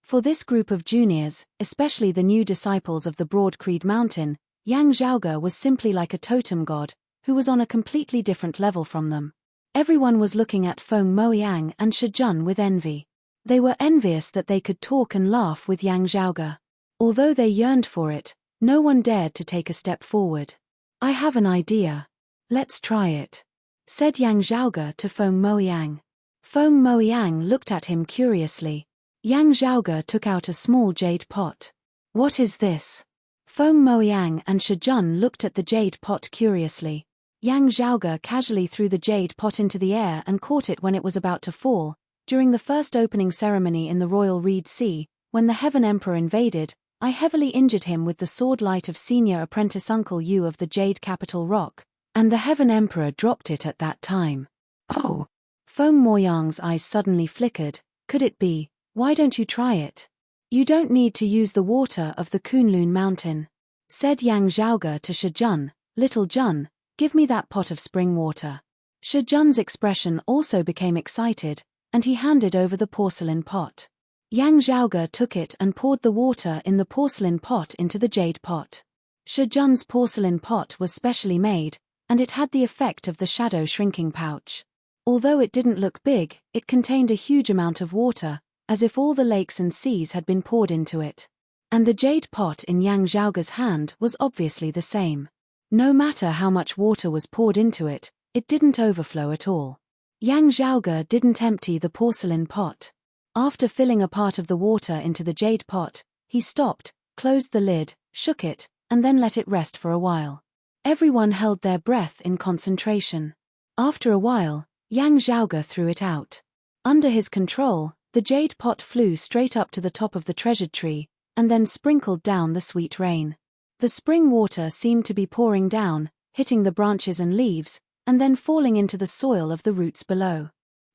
[SPEAKER 1] For this group of juniors, especially the new disciples of the Broad Creed Mountain, Yang Zhaoge was simply like a totem god, who was on a completely different level from them. Everyone was looking at Feng Moyang and Shijun with envy. They were envious that they could talk and laugh with Yang Zhaoge. Although they yearned for it, no one dared to take a step forward. I have an idea. Let's try it, said Yang Zhaoge to Feng Moyang. Feng Moyang looked at him curiously. Yang Zhaoge took out a small jade pot. What is this? Feng Moyang and Shijun looked at the jade pot curiously. Yang Zhaoge casually threw the jade pot into the air and caught it when it was about to fall. During the first opening ceremony in the Royal Reed Sea, when the Heaven Emperor invaded, I heavily injured him with the sword light of Senior Apprentice Uncle Yu of the Jade Capital Rock, and the Heaven Emperor dropped it at that time. Oh! Feng Moyang's eyes suddenly flickered. Could it be? Why don't you try it? You don't need to use the water of the Kunlun Mountain, said Yang Zhaoge to Shijun. Little Jun, give me that pot of spring water. Shijun's expression also became excited, and he handed over the porcelain pot. Yang Zhaoge took it and poured the water in the porcelain pot into the jade pot. Shijun's porcelain pot was specially made, and it had the effect of the shadow shrinking pouch. Although it didn't look big, it contained a huge amount of water, as if all the lakes and seas had been poured into it. And the jade pot in Yang Zhaoge's hand was obviously the same. No matter how much water was poured into it, it didn't overflow at all. Yang Zhaoge didn't empty the porcelain pot. After filling a part of the water into the jade pot, he stopped, closed the lid, shook it, and then let it rest for a while. Everyone held their breath in concentration. After a while, Yang Zhaoge threw it out. Under his control, the jade pot flew straight up to the top of the treasured tree, and then sprinkled down the sweet rain. The spring water seemed to be pouring down, hitting the branches and leaves, and then falling into the soil of the roots below.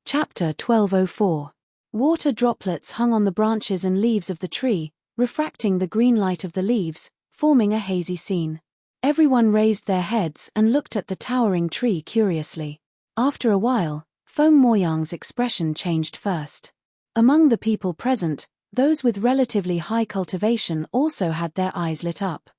[SPEAKER 1] Chapter 1204. Water droplets hung on the branches and leaves of the tree, refracting the green light of the leaves, forming a hazy scene. Everyone raised their heads and looked at the towering tree curiously. After a while, Feng Moyang's expression changed first. Among the people present, those with relatively high cultivation also had their eyes lit up.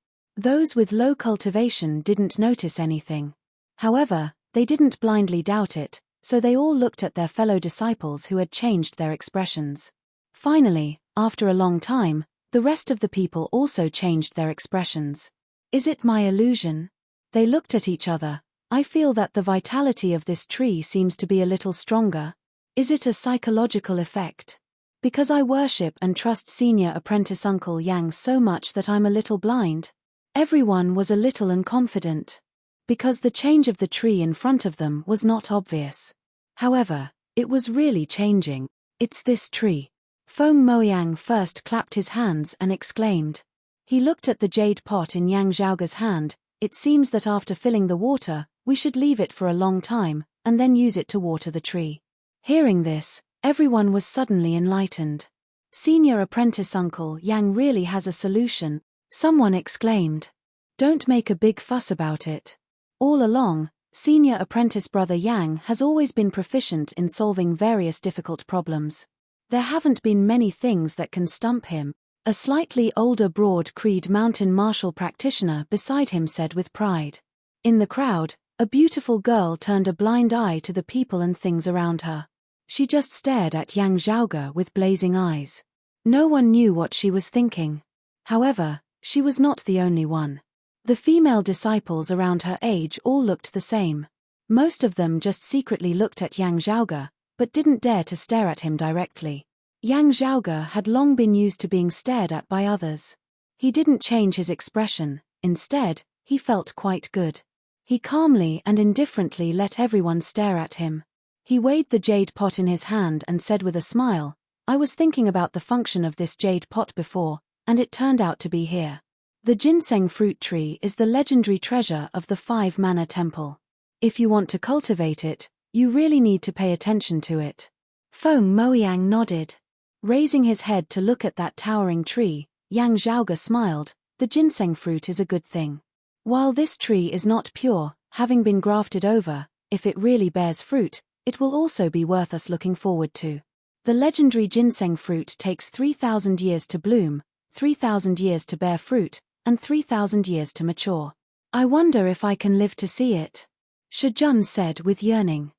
[SPEAKER 1] Those with low cultivation didn't notice anything. However, they didn't blindly doubt it, so they all looked at their fellow disciples who had changed their expressions. Finally, after a long time, the rest of the people also changed their expressions. Is it my illusion? They looked at each other. I feel that the vitality of this tree seems to be a little stronger. Is it a psychological effect? Because I worship and trust senior apprentice Uncle Yang so much that I'm a little blind? Everyone was a little unconfident. Because the change of the tree in front of them was not obvious. However, it was really changing. It's this tree. Feng Moyang first clapped his hands and exclaimed. He looked at the jade pot in Yang Zhaoge's hand. It seems that after filling the water, we should leave it for a long time, and then use it to water the tree. Hearing this, everyone was suddenly enlightened. Senior apprentice Uncle Yang really has a solution, someone exclaimed. Don't make a big fuss about it. All along, senior apprentice brother Yang has always been proficient in solving various difficult problems. There haven't been many things that can stump him, a slightly older broad-creed mountain martial practitioner beside him said with pride. In the crowd, a beautiful girl turned a blind eye to the people and things around her. She just stared at Yang Zhaoge with blazing eyes. No one knew what she was thinking. However, she was not the only one. The female disciples around her age all looked the same. Most of them just secretly looked at Yang Zhaoge, but didn't dare to stare at him directly. Yang Zhaoge had long been used to being stared at by others. He didn't change his expression, instead, he felt quite good. He calmly and indifferently let everyone stare at him. He weighed the jade pot in his hand and said with a smile, I was thinking about the function of this jade pot before, and it turned out to be here. The ginseng fruit tree is the legendary treasure of the 5-mana temple. If you want to cultivate it, you really need to pay attention to it. Feng Moyang nodded. Raising his head to look at that towering tree, Yang Zhaoge smiled. The ginseng fruit is a good thing. While this tree is not pure, having been grafted over, if it really bears fruit, it will also be worth us looking forward to. The legendary ginseng fruit takes 3,000 years to bloom, 3,000 years to bear fruit, and 3,000 years to mature. I wonder if I can live to see it. Shijun said with yearning.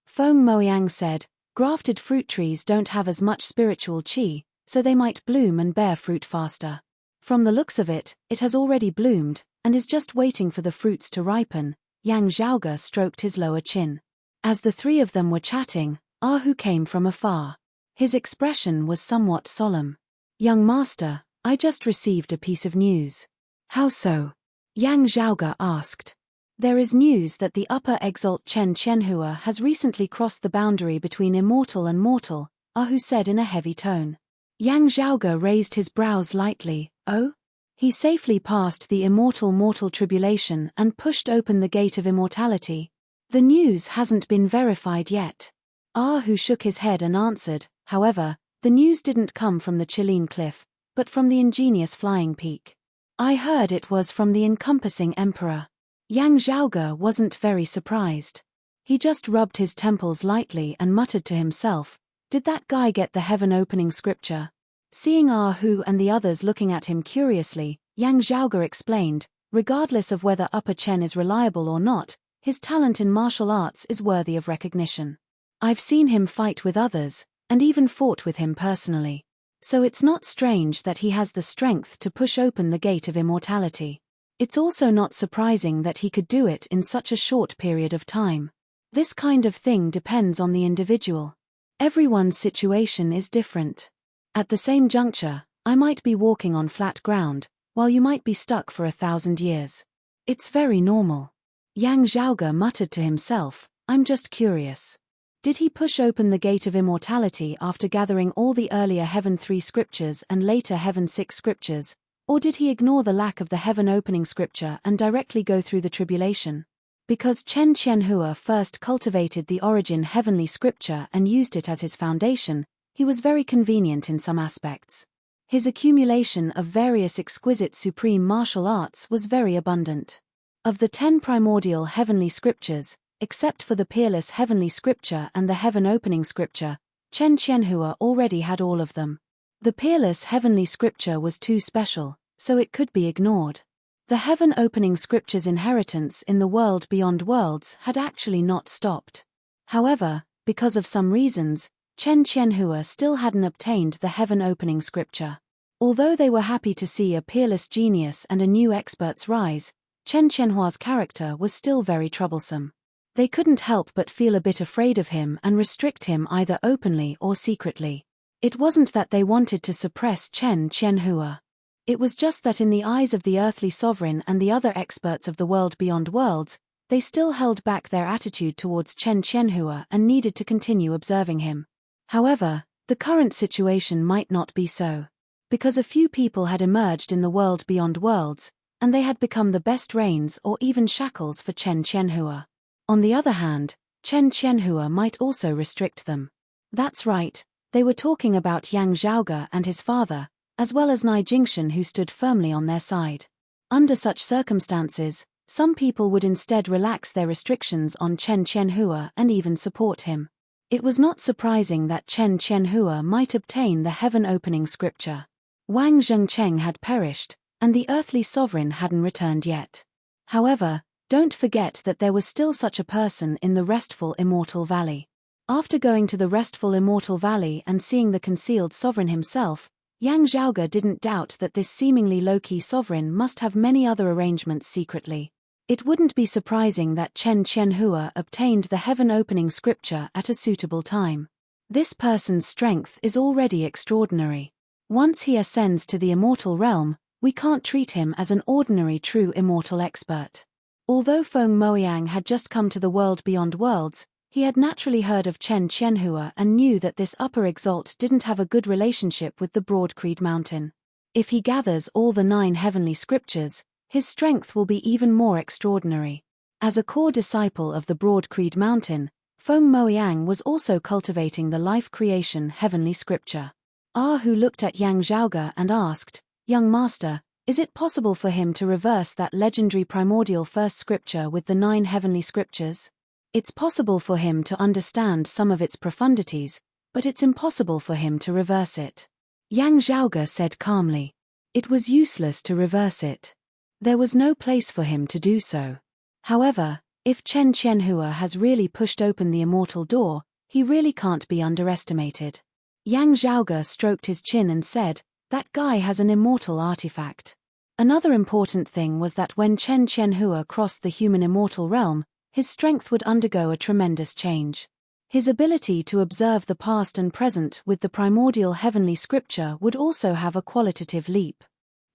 [SPEAKER 1] Feng Moyang said, grafted fruit trees don't have as much spiritual qi, so they might bloom and bear fruit faster. From the looks of it, it has already bloomed, and is just waiting for the fruits to ripen. Yang Zhaoge stroked his lower chin. As the three of them were chatting, Ahu came from afar. His expression was somewhat solemn. Young master, I just received a piece of news. How so? Yang Zhaoge asked. There is news that the upper exalt Chen Qianhua has recently crossed the boundary between immortal and mortal, Ahu said in a heavy tone. Yang Zhaoge raised his brows lightly. Oh? He safely passed the immortal mortal tribulation and pushed open the gate of immortality. The news hasn't been verified yet. Ahu shook his head and answered, however, the news didn't come from the Qilin cliff, but from the ingenious flying peak. I heard it was from the encompassing emperor. Yang Zhaoge wasn't very surprised. He just rubbed his temples lightly and muttered to himself, did that guy get the heaven-opening scripture? Seeing Ahu and the others looking at him curiously, Yang Zhaoge explained, regardless of whether Upper Chen is reliable or not, his talent in martial arts is worthy of recognition. I've seen him fight with others, and even fought with him personally. So it's not strange that he has the strength to push open the gate of immortality. It's also not surprising that he could do it in such a short period of time. This kind of thing depends on the individual. Everyone's situation is different. At the same juncture, I might be walking on flat ground, while you might be stuck for 1,000 years. It's very normal. Yang Zhaoge muttered to himself, I'm just curious. Did he push open the gate of immortality after gathering all the earlier Heaven 3 scriptures and later Heaven 6 scriptures, or did he ignore the lack of the heaven-opening scripture and directly go through the tribulation? Because Chen Qianhua first cultivated the origin heavenly scripture and used it as his foundation, he was very convenient in some aspects. His accumulation of various exquisite supreme martial arts was very abundant. Of the 10 primordial heavenly scriptures, except for the peerless heavenly scripture and the heaven-opening scripture, Chen Qianhua already had all of them. The peerless heavenly scripture was too special, so it could be ignored. The heaven-opening scripture's inheritance in the world beyond worlds had actually not stopped. However, because of some reasons, Chen Qianhua still hadn't obtained the heaven-opening scripture. Although they were happy to see a peerless genius and a new expert's rise, Chen Qianhua's character was still very troublesome. They couldn't help but feel a bit afraid of him and restrict him either openly or secretly. It wasn't that they wanted to suppress Chen Qianhua. It was just that in the eyes of the earthly sovereign and the other experts of the world beyond worlds, they still held back their attitude towards Chen Qianhua and needed to continue observing him. However, the current situation might not be so. Because a few people had emerged in the world beyond worlds, and they had become the best reins or even shackles for Chen Qianhua. On the other hand, Chen Qianhua might also restrict them. That's right, they were talking about Yang Zhaoge and his father, as well as Nai Jingshan, who stood firmly on their side. Under such circumstances, some people would instead relax their restrictions on Chen Qianhua and even support him. It was not surprising that Chen Qianhua might obtain the heaven-opening scripture. Wang Zhengcheng had perished, and the earthly sovereign hadn't returned yet. However, don't forget that there was still such a person in the restful Immortal Valley. After going to the restful Immortal Valley and seeing the concealed sovereign himself, Yang Zhaoge didn't doubt that this seemingly low-key sovereign must have many other arrangements secretly. It wouldn't be surprising that Chen Qianhua obtained the heaven-opening scripture at a suitable time. This person's strength is already extraordinary. Once he ascends to the immortal realm, we can't treat him as an ordinary true immortal expert. Although Feng Moyang had just come to the world beyond worlds, he had naturally heard of Chen Qianhua and knew that this upper exalt didn't have a good relationship with the Broad Creed Mountain. If he gathers all the 9 heavenly scriptures, his strength will be even more extraordinary. As a core disciple of the Broad Creed Mountain, Feng Moyang was also cultivating the life creation heavenly scripture. Hu looked at Yang Zhaoge and asked, "Young master, is it possible for him to reverse that legendary primordial first scripture with the 9 heavenly scriptures? It's possible for him to understand some of its profundities, but it's impossible for him to reverse it." Yang Zhaoge said calmly. It was useless to reverse it. There was no place for him to do so. However, if Chen Qianhua has really pushed open the immortal door, he really can't be underestimated. Yang Zhaoge stroked his chin and said, "That guy has an immortal artifact." Another important thing was that when Chen Qianhua crossed the human immortal realm, his strength would undergo a tremendous change. His ability to observe the past and present with the primordial heavenly scripture would also have a qualitative leap.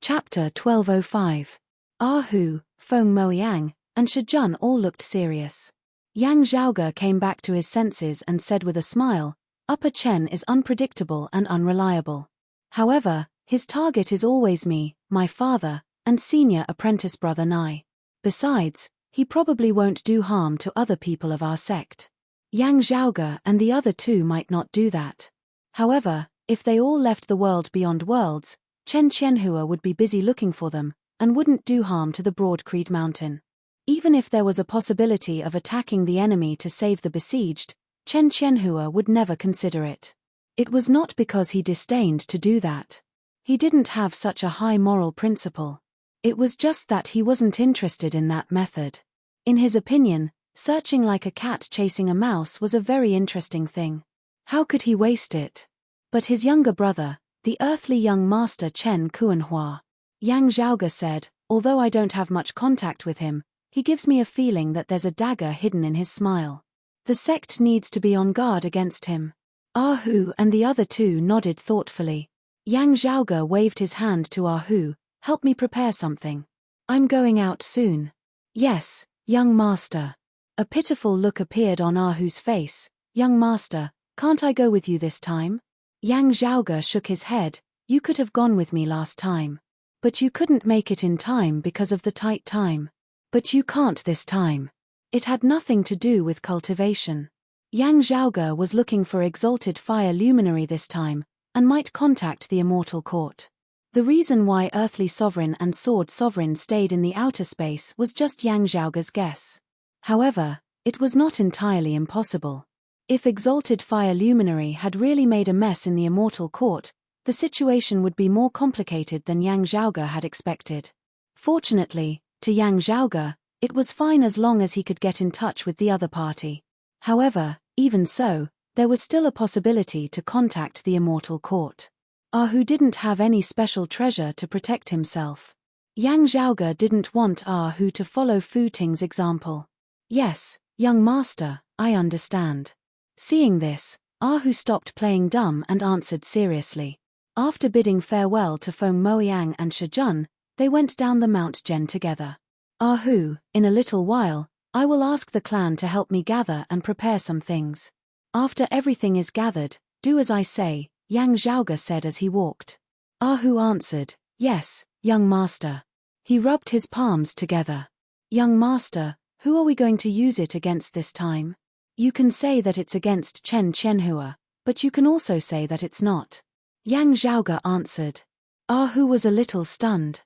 [SPEAKER 1] Chapter 1205. Hu, Feng Moyang, and Shijun all looked serious. Yang Zhaoge came back to his senses and said with a smile, "Upper Chen is unpredictable and unreliable. However, his target is always me, my father, and senior apprentice brother Nai. Besides, he probably won't do harm to other people of our sect. Yang Zhaoge and the other 2 might not do that. However, if they all left the world beyond worlds, Chen Qianhua would be busy looking for them, and wouldn't do harm to the Broad Creed Mountain. Even if there was a possibility of attacking the enemy to save the besieged, Chen Qianhua would never consider it. It was not because he disdained to do that. He didn't have such a high moral principle. It was just that he wasn't interested in that method. In his opinion, searching like a cat chasing a mouse was a very interesting thing. How could he waste it? But his younger brother, the earthly young master Chen Kuanhua. Yang Zhaoge said, "Although I don't have much contact with him, he gives me a feeling that there's a dagger hidden in his smile. The sect needs to be on guard against him." Hu and the other 2 nodded thoughtfully. Yang Zhaoge waved his hand to Hu, "Help me prepare something. I'm going out soon." "Yes, young master." A pitiful look appeared on Hu's face. "Young master, can't I go with you this time?" Yang Zhaoge shook his head. "You could have gone with me last time. But you couldn't make it in time because of the tight time. But you can't this time." It had nothing to do with cultivation. Yang Zhaoge was looking for exalted fire luminary this time, and might contact the immortal court. The reason why earthly sovereign and sword sovereign stayed in the outer space was just Yang Zhaoge's guess. However, it was not entirely impossible. If exalted fire luminary had really made a mess in the immortal court, the situation would be more complicated than Yang Zhaoge had expected. Fortunately, to Yang Zhaoge, it was fine as long as he could get in touch with the other party. However, even so, there was still a possibility to contact the Immortal Court. Hu didn't have any special treasure to protect himself. Yang Zhaoge didn't want Hu to follow Fu Ting's example. Yes, young master, I understand. Seeing this, Hu stopped playing dumb and answered seriously. After bidding farewell to Feng Moyang and Shijun, they went down the Mount Zhen together. Hu, in a little while, I will ask the clan to help me gather and prepare some things. After everything is gathered, do as I say, Yang Zhaoge said as he walked. Hu answered, yes, young master. He rubbed his palms together. Young master, who are we going to use it against this time? You can say that it's against Chen Qianhua, but you can also say that it's not. Yang Zhaoge answered. Hu was a little stunned.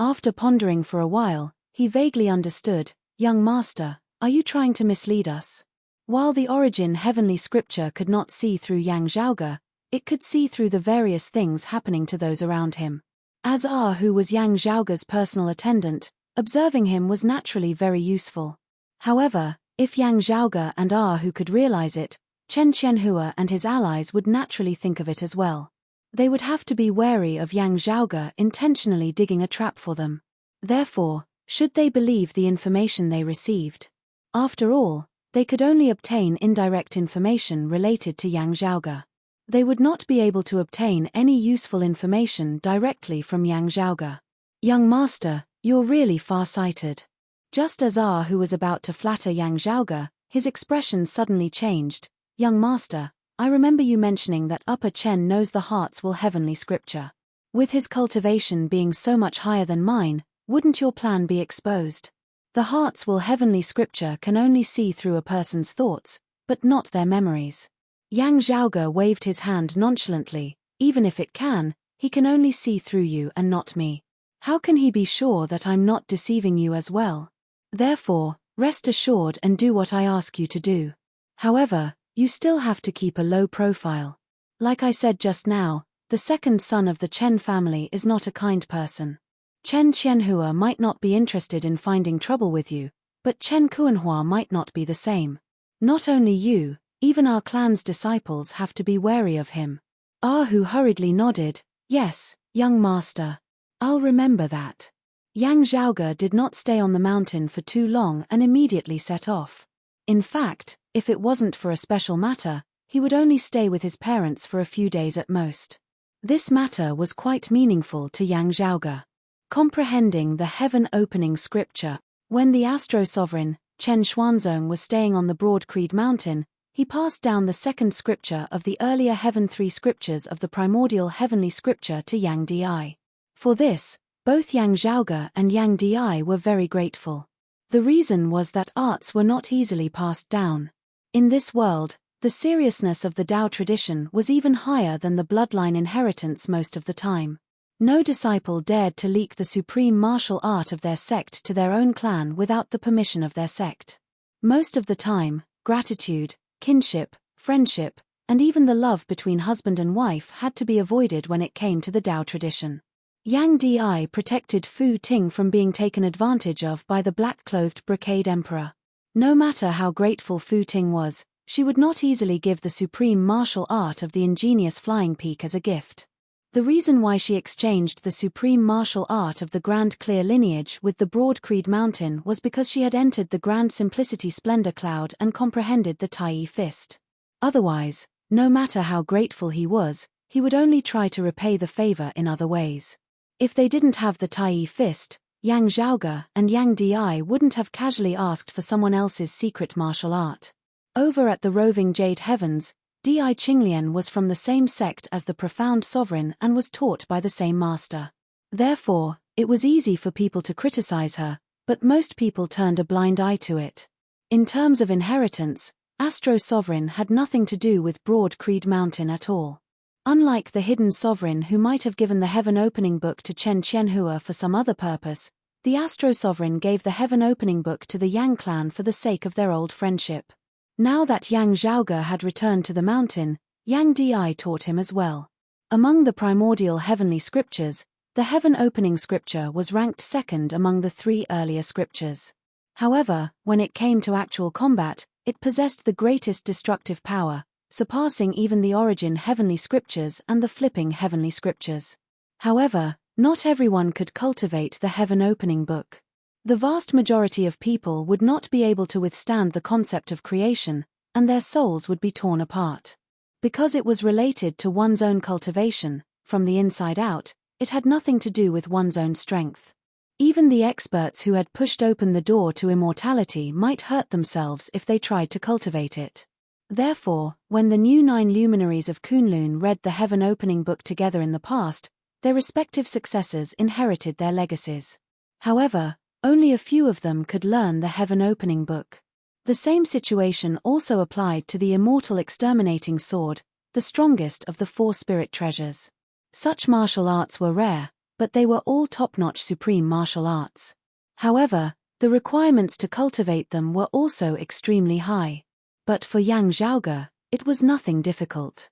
[SPEAKER 1] After pondering for a while, he vaguely understood, young master, are you trying to mislead us? While the origin heavenly scripture could not see through Yang Zhaoge, it could see through the various things happening to those around him. As Hu was Yang Zhaoge's personal attendant, observing him was naturally very useful. However, if Yang Zhaoge and Hu could realize it, Chen Qianhua and his allies would naturally think of it as well. They would have to be wary of Yang Zhaoge intentionally digging a trap for them. Therefore, should they believe the information they received? After all, they could only obtain indirect information related to Yang Zhaoge. They would not be able to obtain any useful information directly from Yang Zhaoge. Young master, you're really far-sighted. Just as Hu was about to flatter Yang Zhaoge, his expression suddenly changed. Young master, I remember you mentioning that Upper Chen knows the heart's will heavenly scripture. With his cultivation being so much higher than mine, wouldn't your plan be exposed? The heart's will heavenly scripture can only see through a person's thoughts, but not their memories. Yang Zhaoge waved his hand nonchalantly. Even if it can, he can only see through you and not me. How can he be sure that I'm not deceiving you as well? Therefore, rest assured and do what I ask you to do. However, you still have to keep a low profile. Like I said just now, the second son of the Chen family is not a kind person. Chen Qianhua might not be interested in finding trouble with you, but Chen Kuanhua might not be the same. Not only you, even our clan's disciples have to be wary of him. Hu hurriedly nodded, yes, young master. I'll remember that. Yang Zhaoge did not stay on the mountain for too long and immediately set off. In fact, if it wasn't for a special matter, he would only stay with his parents for a few days at most. This matter was quite meaningful to Yang Zhaoge. Comprehending the heaven-opening scripture, when the astro-sovereign, Chen Xuanzong, was staying on the Broad Creed Mountain, he passed down the second scripture of the earlier Heaven 3 scriptures of the primordial heavenly scripture to Yang Di. For this, both Yang Zhaoge and Yang Di were very grateful. The reason was that arts were not easily passed down. In this world, the seriousness of the Tao tradition was even higher than the bloodline inheritance most of the time. No disciple dared to leak the supreme martial art of their sect to their own clan without the permission of their sect. Most of the time, gratitude, kinship, friendship, and even the love between husband and wife had to be avoided when it came to the Tao tradition. Yang Di protected Fu Ting from being taken advantage of by the black-clothed brocade emperor. No matter how grateful Fu Ting was, she would not easily give the supreme martial art of the ingenious flying peak as a gift. The reason why she exchanged the supreme martial art of the Grand Clear lineage with the Broad Creed Mountain was because she had entered the Grand Simplicity Splendor Cloud and comprehended the Tai Fist. Otherwise, no matter how grateful he was, he would only try to repay the favor in other ways. If they didn't have the Tai Fist, Yang Zhaoge and Yang Di wouldn't have casually asked for someone else's secret martial art. Over at the roving Jade Heavens, Di Qinglian was from the same sect as the profound sovereign and was taught by the same master. Therefore, it was easy for people to criticize her, but most people turned a blind eye to it. In terms of inheritance, Astro Sovereign had nothing to do with Broad Creed Mountain at all. Unlike the hidden sovereign who might have given the Heaven Opening Book to Chen Qianhua for some other purpose, the Astro Sovereign gave the Heaven Opening Book to the Yang clan for the sake of their old friendship. Now that Yang Zhaoge had returned to the mountain, Yang Di taught him as well. Among the primordial heavenly scriptures, The heaven-opening scripture was ranked second among the 3 earlier scriptures. However, when it came to actual combat, it possessed the greatest destructive power, surpassing even the origin heavenly scriptures and the flipping heavenly scriptures. However, not everyone could cultivate the heaven-opening book. The vast majority of people would not be able to withstand the concept of creation, and their souls would be torn apart. Because it was related to one's own cultivation, from the inside out, it had nothing to do with one's own strength. Even the experts who had pushed open the door to immortality might hurt themselves if they tried to cultivate it. Therefore, when the new 9 luminaries of Kunlun read the heaven-opening book together in the past, their respective successors inherited their legacies. However, only a few of them could learn the heaven-opening book. The same situation also applied to the immortal exterminating sword, the strongest of the 4 spirit treasures. Such martial arts were rare, but they were all top-notch supreme martial arts. However, the requirements to cultivate them were also extremely high. But for Yang Zhaoge, it was nothing difficult.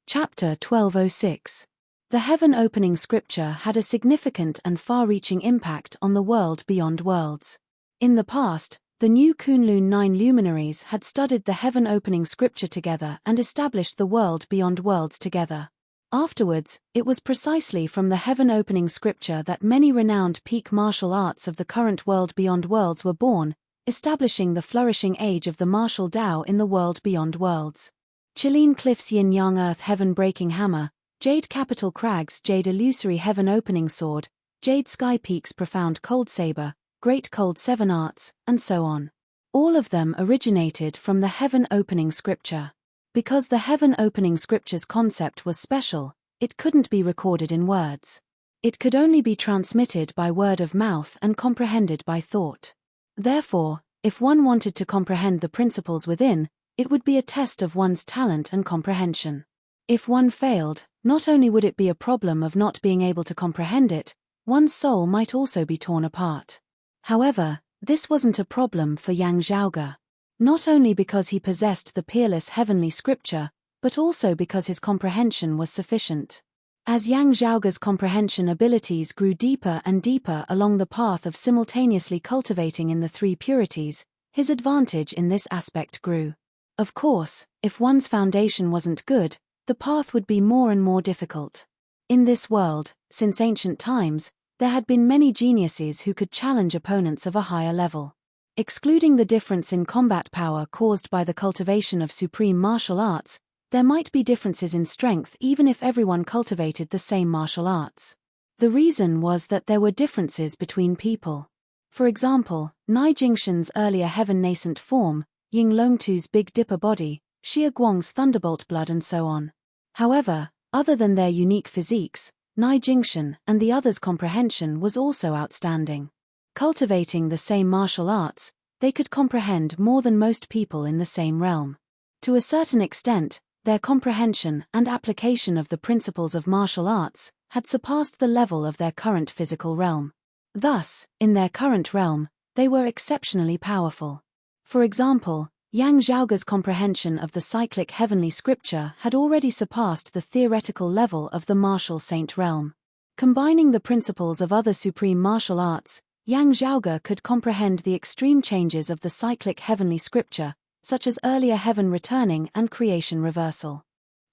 [SPEAKER 1] Chapter 1206. The heaven-opening scripture had a significant and far-reaching impact on the world beyond worlds. In the past, the new Kunlun 9 luminaries had studied the heaven-opening scripture together and established the world beyond worlds together. Afterwards, it was precisely from the heaven-opening scripture that many renowned peak martial arts of the current world beyond worlds were born, establishing the flourishing age of the martial Tao in the world beyond worlds. Chilean Cliff's Yin-Yang Earth Heaven-Breaking Hammer, Jade Capital Crag's Jade Illusory Heaven-Opening Sword, Jade Sky Peak's Profound Cold Saber, Great Cold 7 Arts, and so on. All of them originated from the heaven-opening scripture. Because the heaven-opening scripture's concept was special, it couldn't be recorded in words. It could only be transmitted by word of mouth and comprehended by thought. Therefore, if one wanted to comprehend the principles within, it would be a test of one's talent and comprehension. If one failed, not only would it be a problem of not being able to comprehend it, one's soul might also be torn apart. However, this wasn't a problem for Yang Zhaoge. Not only because he possessed the peerless heavenly scripture, but also because his comprehension was sufficient. As Yang Zhaoge's comprehension abilities grew deeper and deeper along the path of simultaneously cultivating in the 3 purities, his advantage in this aspect grew. Of course, if one's foundation wasn't good, the path would be more and more difficult. In this world, since ancient times, there had been many geniuses who could challenge opponents of a higher level. Excluding the difference in combat power caused by the cultivation of supreme martial arts, there might be differences in strength even if everyone cultivated the same martial arts. The reason was that there were differences between people. For example, Nai Jingshan's earlier heaven nascent form, Ying Longtu's Big Dipper body, Xia Guang's Thunderbolt blood and so on. However, other than their unique physiques, Nai Jingshan and the others' comprehension was also outstanding. Cultivating the same martial arts, they could comprehend more than most people in the same realm. To a certain extent, their comprehension and application of the principles of martial arts had surpassed the level of their current physical realm. Thus, in their current realm, they were exceptionally powerful. For example, Yang Zhaoge's comprehension of the cyclic heavenly scripture had already surpassed the theoretical level of the martial saint realm. Combining the principles of other supreme martial arts, Yang Zhaoge could comprehend the extreme changes of the cyclic heavenly scripture, such as earlier heaven returning and creation reversal.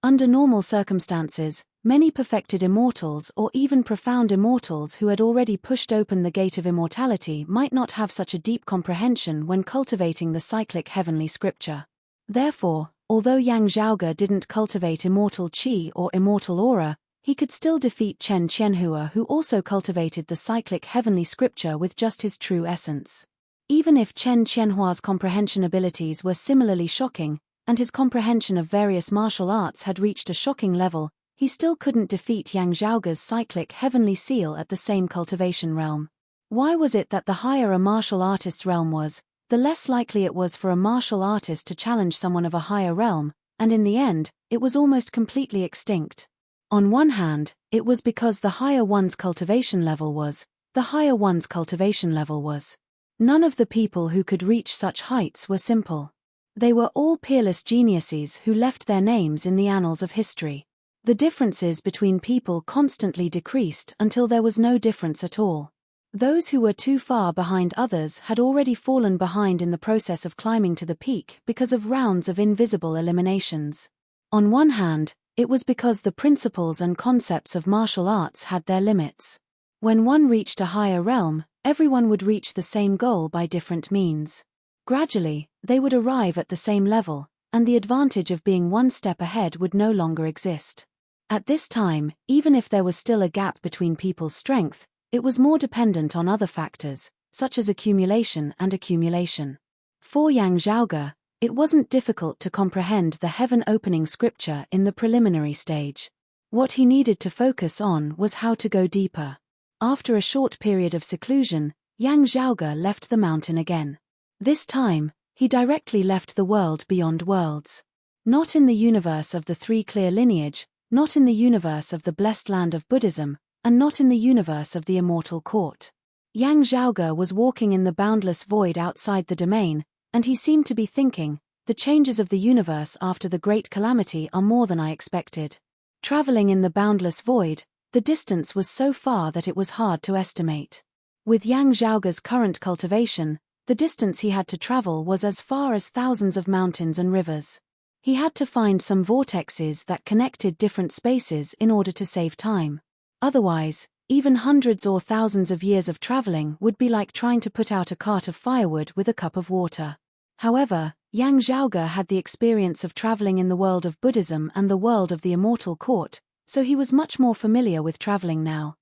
[SPEAKER 1] Under normal circumstances, many perfected immortals or even profound immortals who had already pushed open the gate of immortality might not have such a deep comprehension when cultivating the cyclic heavenly scripture. Therefore, although Yang Zhaoge didn't cultivate immortal qi or immortal aura, he could still defeat Chen Qianhua, who also cultivated the cyclic heavenly scripture with just his true essence. Even if Chen Qianhua's comprehension abilities were similarly shocking, and his comprehension of various martial arts had reached a shocking level, he still couldn't defeat Yang Zhaoge's cyclic heavenly seal at the same cultivation realm. Why was it that the higher a martial artist's realm was, the less likely it was for a martial artist to challenge someone of a higher realm, and in the end, it was almost completely extinct? On one hand, it was because the higher one's cultivation level was, the higher one's cultivation level was. None of the people who could reach such heights were simple. They were all peerless geniuses who left their names in the annals of history. The differences between people constantly decreased until there was no difference at all. Those who were too far behind others had already fallen behind in the process of climbing to the peak because of rounds of invisible eliminations. On one hand, it was because the principles and concepts of martial arts had their limits. When one reached a higher realm, everyone would reach the same goal by different means. Gradually, they would arrive at the same level, and the advantage of being one step ahead would no longer exist. At this time, even if there was still a gap between people's strength, it was more dependent on other factors, such as accumulation and accumulation. For Yang Zhaoge, it wasn't difficult to comprehend the heaven-opening scripture in the preliminary stage. What he needed to focus on was how to go deeper. After a short period of seclusion, Yang Zhaoge left the mountain again. This time, he directly left the world beyond worlds. Not in the universe of the three clear lineage, not in the universe of the blessed land of Buddhism, and not in the universe of the immortal court. Yang Zhaoge was walking in the boundless void outside the domain, and he seemed to be thinking, the changes of the universe after the great calamity are more than I expected. Traveling in the boundless void, the distance was so far that it was hard to estimate. With Yang Zhaoge's current cultivation, the distance he had to travel was as far as thousands of mountains and rivers. He had to find some vortexes that connected different spaces in order to save time. Otherwise, even hundreds or thousands of years of traveling would be like trying to put out a cart of firewood with a cup of water. However, Yang Zhaoge had the experience of traveling in the world of Buddhism and the world of the immortal court, so he was much more familiar with traveling now.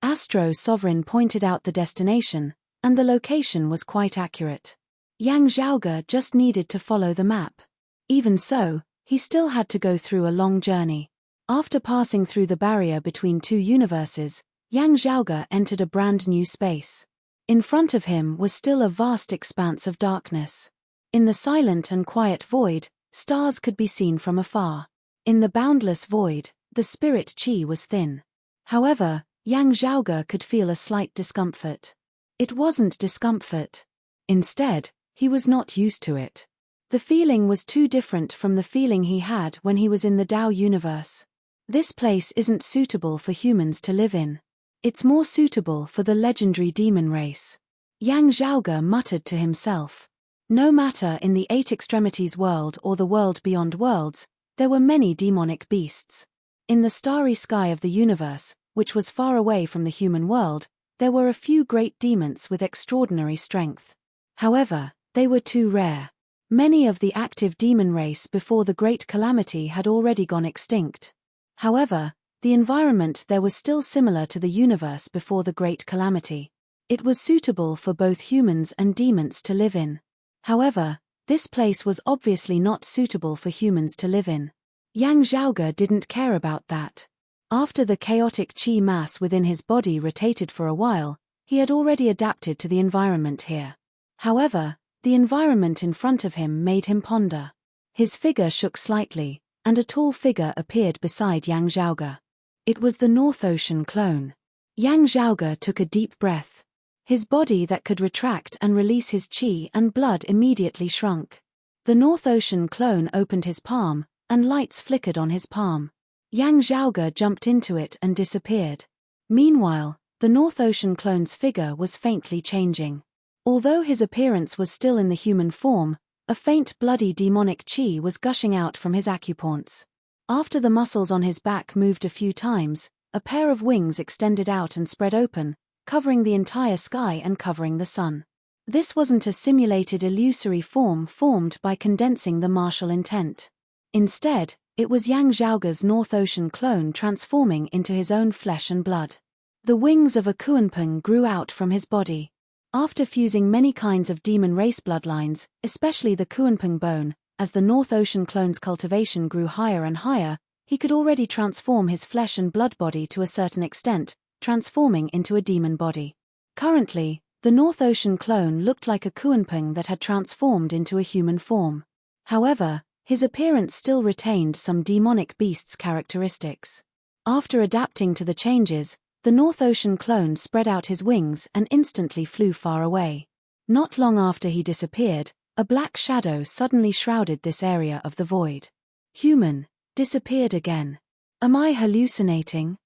[SPEAKER 1] Astro Sovereign pointed out the destination, and the location was quite accurate. Yang Zhaoge just needed to follow the map. Even so, he still had to go through a long journey. After passing through the barrier between two universes, Yang Zhaoge entered a brand new space. In front of him was still a vast expanse of darkness. In the silent and quiet void, stars could be seen from afar. In the boundless void, the spirit chi was thin. However, Yang Zhaoge could feel a slight discomfort. It wasn't discomfort. Instead, he was not used to it. The feeling was too different from the feeling he had when he was in the Tao universe. This place isn't suitable for humans to live in. It's more suitable for the legendary demon race. Yang Zhaoge muttered to himself. No matter in the Eight Extremities world or the world beyond worlds, there were many demonic beasts. In the starry sky of the universe, which was far away from the human world, there were a few great demons with extraordinary strength. However, they were too rare. Many of the active demon race before the Great Calamity had already gone extinct. However, the environment there was still similar to the universe before the Great Calamity. It was suitable for both humans and demons to live in. However, this place was obviously not suitable for humans to live in. Yang Zhaoge didn't care about that. After the chaotic chi mass within his body rotated for a while, he had already adapted to the environment here. However, the environment in front of him made him ponder. His figure shook slightly, and a tall figure appeared beside Yang Zhaoge. It was the North Ocean clone. Yang Zhaoge took a deep breath. His body that could retract and release his chi and blood immediately shrunk. The North Ocean clone opened his palm, and lights flickered on his palm. Yang Zhaoge jumped into it and disappeared. Meanwhile, the North Ocean clone's figure was faintly changing. Although his appearance was still in the human form, a faint bloody demonic chi was gushing out from his acupoints. After the muscles on his back moved a few times, a pair of wings extended out and spread open, covering the entire sky and covering the sun. This wasn't a simulated illusory form formed by condensing the martial intent. Instead, it was Yang Zhaoge's North Ocean clone transforming into his own flesh and blood. The wings of a Kuanping grew out from his body. After fusing many kinds of demon race bloodlines, especially the Kuanping bone, as the North Ocean clone's cultivation grew higher and higher, he could already transform his flesh and blood body to a certain extent, transforming into a demon body. Currently, the North Ocean clone looked like a Kuanping that had transformed into a human form. However, his appearance still retained some demonic beast's characteristics. After adapting to the changes, the North Ocean clone spread out his wings and instantly flew far away. Not long after he disappeared, a black shadow suddenly shrouded this area of the void. Human, disappeared again. Am I hallucinating?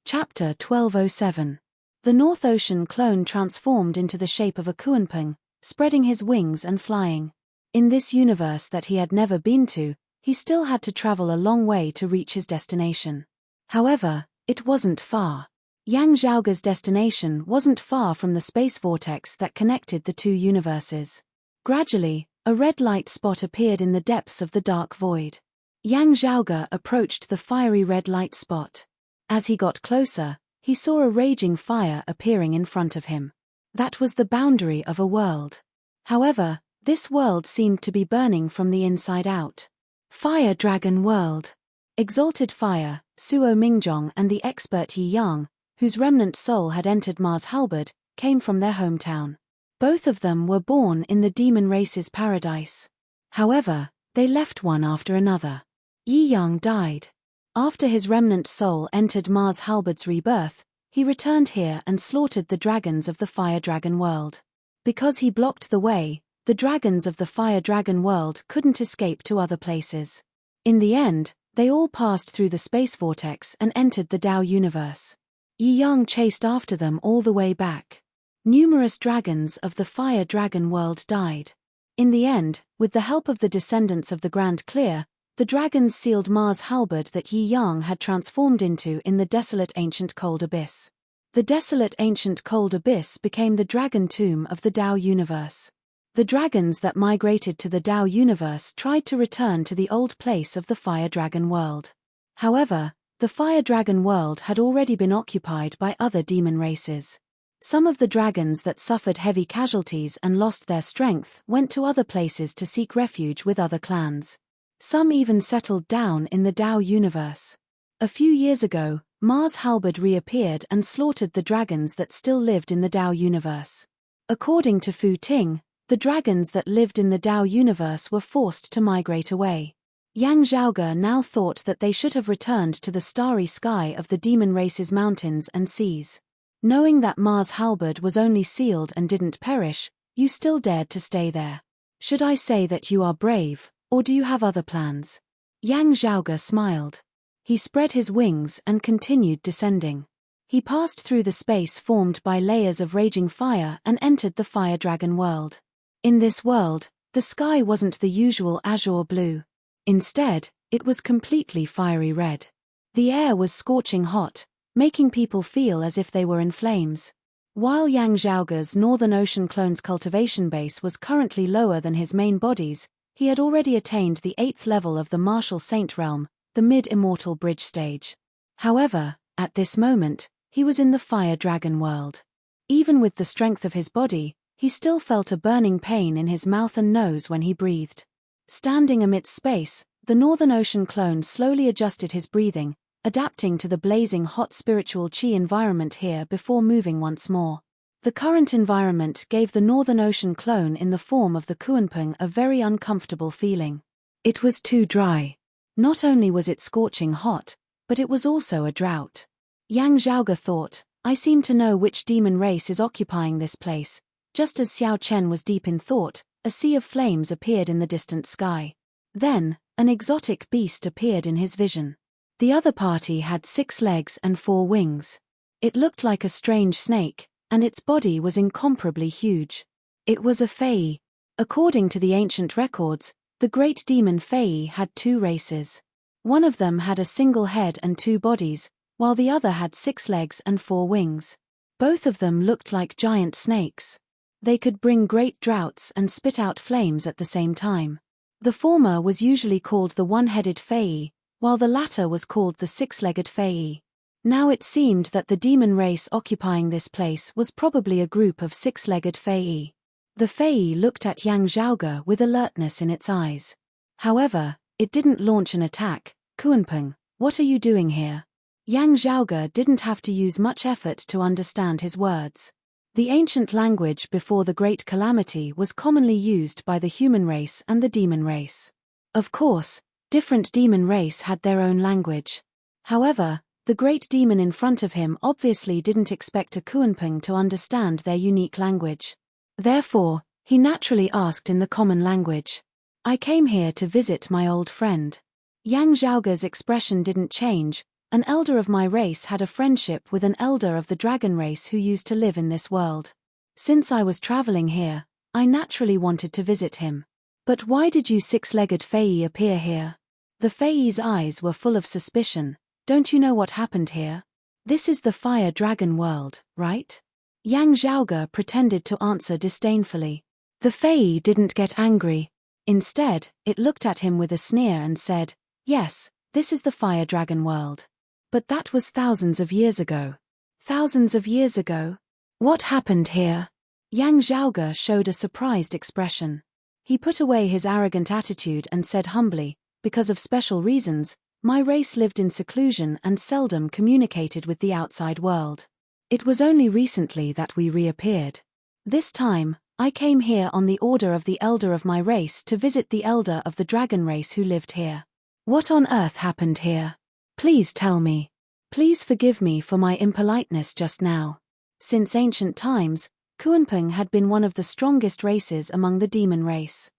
[SPEAKER 1] Chapter 1207. The North Ocean clone transformed into the shape of a Kuanping, spreading his wings and flying. In this universe that he had never been to, he still had to travel a long way to reach his destination. However, it wasn't far. Yang Zhaoge's destination wasn't far from the space vortex that connected the two universes. Gradually, a red light spot appeared in the depths of the dark void. Yang Zhaoge approached the fiery red light spot. As he got closer, he saw a raging fire appearing in front of him. That was the boundary of a world. However, this world seemed to be burning from the inside out. Fire Dragon World. Exalted Fire, Suo Mingjong and the expert Yi Yang, whose remnant soul had entered Mars Halberd, came from their hometown. Both of them were born in the demon race's paradise. However, they left one after another. Yi Yang died. After his remnant soul entered Mars Halberd's rebirth, he returned here and slaughtered the dragons of the Fire Dragon World. Because he blocked the way, the dragons of the Fire Dragon World couldn't escape to other places. In the end, they all passed through the space vortex and entered the Dao universe. Yi Yang chased after them all the way back. Numerous dragons of the Fire Dragon World died. In the end, with the help of the descendants of the Grand Clear, the dragons sealed Mars Halberd that Yi Yang had transformed into in the desolate ancient cold abyss. The desolate ancient cold abyss became the dragon tomb of the Dao universe. The dragons that migrated to the Dao universe tried to return to the old place of the Fire Dragon World. However, the Fire Dragon World had already been occupied by other demon races. Some of the dragons that suffered heavy casualties and lost their strength went to other places to seek refuge with other clans. Some even settled down in the Dao universe. A few years ago, Mars Halberd reappeared and slaughtered the dragons that still lived in the Dao universe. According to Fu Ting, the dragons that lived in the Dao universe were forced to migrate away. Yang Zhaoge now thought that they should have returned to the starry sky of the demon race's mountains and seas. Knowing that Mars Halberd was only sealed and didn't perish, you still dared to stay there. Should I say that you are brave, or do you have other plans? Yang Zhaoge smiled. He spread his wings and continued descending. He passed through the space formed by layers of raging fire and entered the Fire Dragon World. In this world, the sky wasn't the usual azure blue. Instead, it was completely fiery red. The air was scorching hot, making people feel as if they were in flames. While Yang Zhaoge's Northern Ocean clone's cultivation base was currently lower than his main bodies, he had already attained the 8th level of the Martial Saint realm, the mid-immortal bridge stage. However, at this moment, he was in the Fire Dragon World. Even with the strength of his body, he still felt a burning pain in his mouth and nose when he breathed. Standing amidst space, the Northern Ocean clone slowly adjusted his breathing, adapting to the blazing hot spiritual qi environment here before moving once more. The current environment gave the Northern Ocean clone in the form of the Kuanping a very uncomfortable feeling. It was too dry. Not only was it scorching hot, but it was also a drought. Yang Zhaoge thought, I seem to know which demon race is occupying this place. Just as Xiao Chen was deep in thought, a sea of flames appeared in the distant sky. Then, an exotic beast appeared in his vision. The other party had 6 legs and 4 wings. It looked like a strange snake, and its body was incomparably huge. It was a Fei. According to the ancient records, the great demon Fei had 2 races. One of them had a single head and 2 bodies, while the other had 6 legs and 4 wings. Both of them looked like giant snakes. They could bring great droughts and spit out flames at the same time. The former was usually called the one-headed Fei, while the latter was called the 6-legged Fei. Now it seemed that the demon race occupying this place was probably a group of 6-legged Fei. The Fei looked at Yang Zhaoge with alertness in its eyes. However, it didn't launch an attack. Kuanping, what are you doing here? Yang Zhaoge didn't have to use much effort to understand his words. The ancient language before the Great Calamity was commonly used by the human race and the demon race. Of course, different demon race had their own language. However, the great demon in front of him obviously didn't expect a Kuanping to understand their unique language. Therefore, he naturally asked in the common language. I came here to visit my old friend. Yang Zhaoge's expression didn't change, An elder of my race had a friendship with an elder of the dragon race who used to live in this world. Since I was traveling here, I naturally wanted to visit him. But why did you six-legged Fae appear here? The Fae's eyes were full of suspicion. Don't you know what happened here? This is the fire dragon world, right? Yang Zhaoge pretended to answer disdainfully. The Fae didn't get angry. Instead, it looked at him with a sneer and said, "Yes, this is the fire dragon world. But that was thousands of years ago." Thousands of years ago? What happened here? Yang Zhaoge showed a surprised expression. He put away his arrogant attitude and said humbly, "Because of special reasons, my race lived in seclusion and seldom communicated with the outside world. It was only recently that we reappeared. This time, I came here on the order of the elder of my race to visit the elder of the dragon race who lived here. What on earth happened here? Please tell me. Please forgive me for my impoliteness just now." Since ancient times, Kuanping had been one of the strongest races among the demon race.